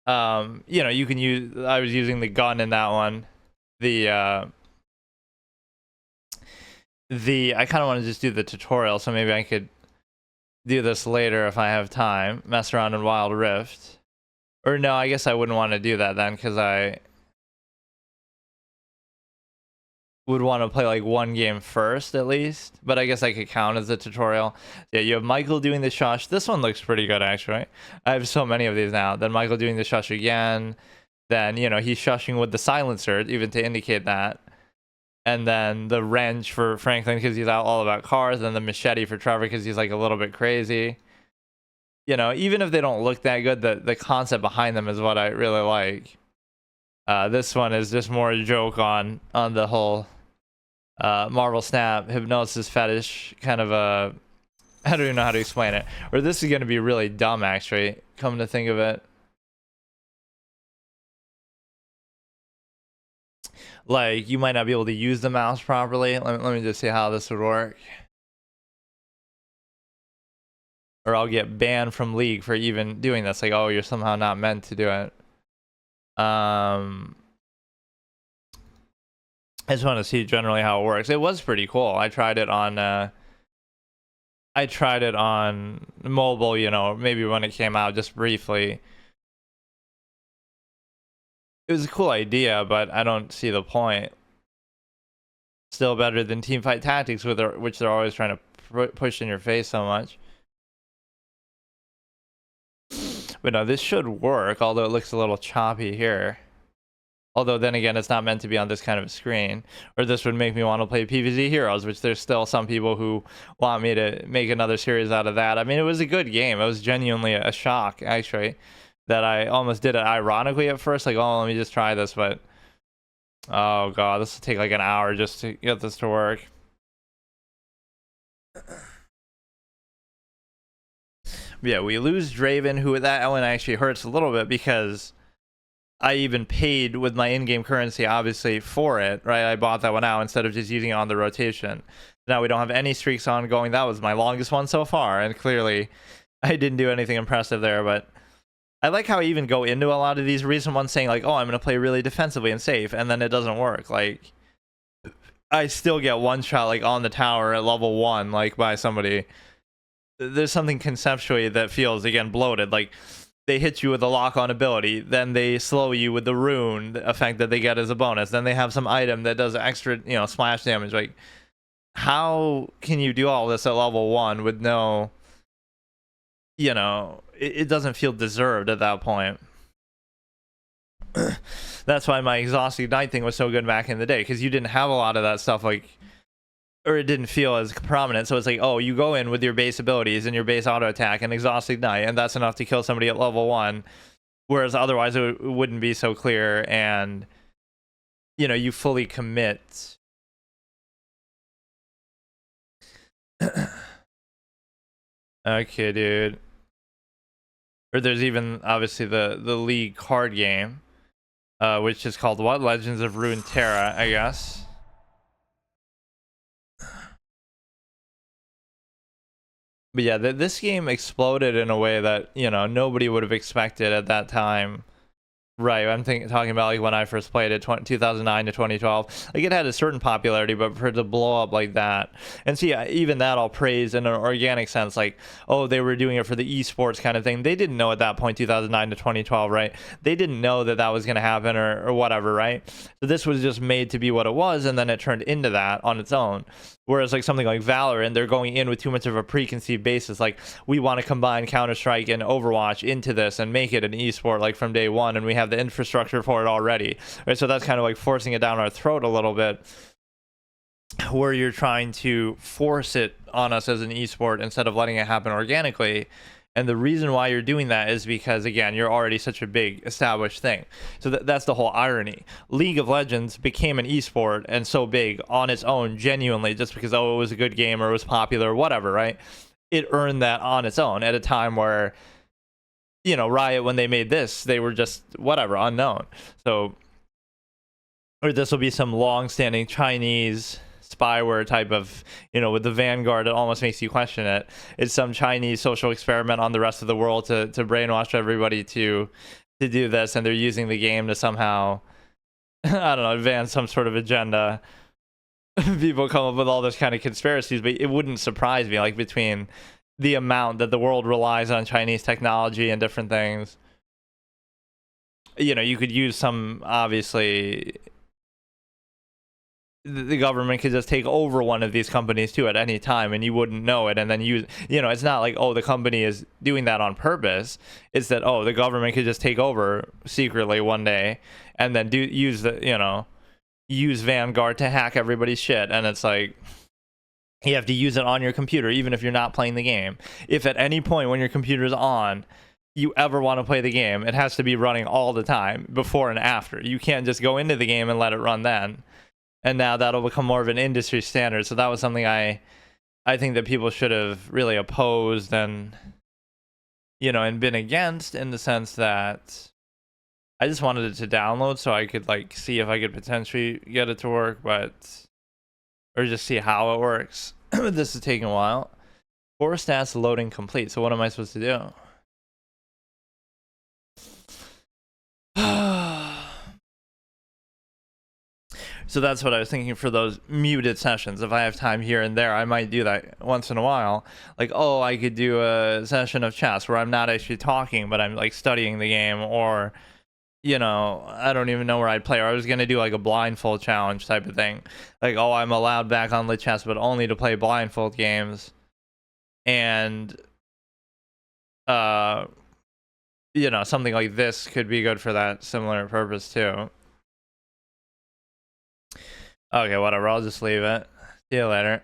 You know, you can use. I was using the gun in that one. I kind of want to just do the tutorial, so maybe I could do this later if I have time. Mess around in Wild Rift, or no, I guess I wouldn't want to do that then, because I would want to play like one game first at least, but I guess I could count as a tutorial. Yeah, you have Michael doing the shush. This one looks pretty good actually. I have so many of these now. Then Michael doing the shush again. Then, you know, he's shushing with the silencer even to indicate that. And then the wrench for Franklin because he's all about cars. Then the machete for Trevor because he's like a little bit crazy. You know, even if they don't look that good, the concept behind them is what I really like. This one is just more a joke on the whole Marvel Snap hypnosis fetish kind of a. I don't even know how to explain it. Or this is going to be really dumb actually, come to think of it. Like, you might not be able to use the mouse properly. Let me just see how this would work. Or I'll get banned from League for even doing this. Like, oh, you're somehow not meant to do it. I just want to see generally how it works. It was pretty cool. I tried it on mobile, you know, maybe when it came out just briefly. It was a cool idea, but I don't see the point. Still better than Teamfight Tactics, which they're always trying to push in your face so much. But no, this should work, although it looks a little choppy here. Although then again, it's not meant to be on this kind of screen. Or this would make me want to play PvZ Heroes, which there's still some people who want me to make another series out of that. I mean, it was a good game. It was genuinely a shock, actually, that I almost did it ironically at first. Like, oh, let me just try this. But, oh, God, this will take like an hour just to get this to work. Yeah, we lose Draven, who that one actually hurts a little bit because I even paid with my in-game currency, obviously, for it, right? I bought that one out instead of just using it on the rotation. Now we don't have any streaks ongoing. That was my longest one so far, and clearly I didn't do anything impressive there, but I like how I even go into a lot of these recent ones saying like, oh, I'm going to play really defensively and safe, and then it doesn't work. Like, I still get one shot like on the tower at level 1, like by somebody. There's something conceptually that feels, again, bloated. Like, they hit you with a lock-on ability, then they slow you with the rune effect that they get as a bonus, then they have some item that does extra, you know, splash damage. Like, how can you do all this at level 1 with no, you know, it doesn't feel deserved at that point. That's why my Exhaust Ignite thing was so good back in the day, because you didn't have a lot of that stuff, like, or it didn't feel as prominent. So it's like, oh, you go in with your base abilities and your base auto attack and Exhaust Ignite, and that's enough to kill somebody at level 1, whereas otherwise it wouldn't be so clear, and, you know, you fully commit. Okay, dude. Or there's even obviously the League card game, which is called what? Legends of Runeterra, I guess. But yeah, this game exploded in a way that, you know, nobody would have expected at that time. Right, I'm talking about like when I first played it, 2009 to 2012. Like, it had a certain popularity, but for it to blow up like that, and see, even that I'll praise in an organic sense. Like, oh, they were doing it for the esports kind of thing. They didn't know at that point, 2009 to 2012, right? They didn't know that that was going to happen or whatever, right? So this was just made to be what it was, and then it turned into that on its own. Whereas like something like Valorant, they're going in with too much of a preconceived basis. Like, we want to combine Counter-Strike and Overwatch into this and make it an esport like from day one, and we have the infrastructure for it already, right? So that's kind of like forcing it down our throat a little bit, where you're trying to force it on us as an esport instead of letting it happen organically. And the reason why you're doing that is because, again, you're already such a big established thing. So that's the whole irony. League of Legends became an esport and so big on its own, genuinely, just because, oh, it was a good game or it was popular or whatever, right? It earned that on its own at a time where, you know, Riot, when they made this, they were just whatever, unknown. So, or this will be some long-standing Chinese spyware type of, with the Vanguard, it almost makes you question it. It's some Chinese social experiment on the rest of the world to brainwash everybody to do this, and they're using the game to somehow, I don't know, advance some sort of agenda. People come up with all those kind of conspiracies, but it wouldn't surprise me, like, between the amount that the world relies on Chinese technology and different things. You could use some, obviously, the government could just take over one of these companies too at any time, and you wouldn't know it, and then it's not like, oh, the company is doing that on purpose. It's that, oh, the government could just take over secretly one day and then use Vanguard to hack everybody's shit. And it's like, you have to use it on your computer even if you're not playing the game. If at any point when your computer's on you ever want to play the game, it has to be running all the time, before and after. You can't just go into the game and let it run then. And now that'll become more of an industry standard. So that was something I think that people should have really opposed and been against, in the sense that I just wanted it to download so I could like see if I could potentially get it to work, or just see how it works. This is taking a while. 4 stats loading complete. So what am I supposed to do? So that's what I was thinking for those muted sessions. If I have time here and there, I might do that once in a while. Like, oh, I could do a session of chess where I'm not actually talking, but I'm like studying the game, or, I don't even know where I'd play. Or I was going to do like a blindfold challenge type of thing. Like, oh, I'm allowed back on chess, but only to play blindfold games. And, something like this could be good for that similar purpose too. Okay, whatever. I'll just leave it. See you later.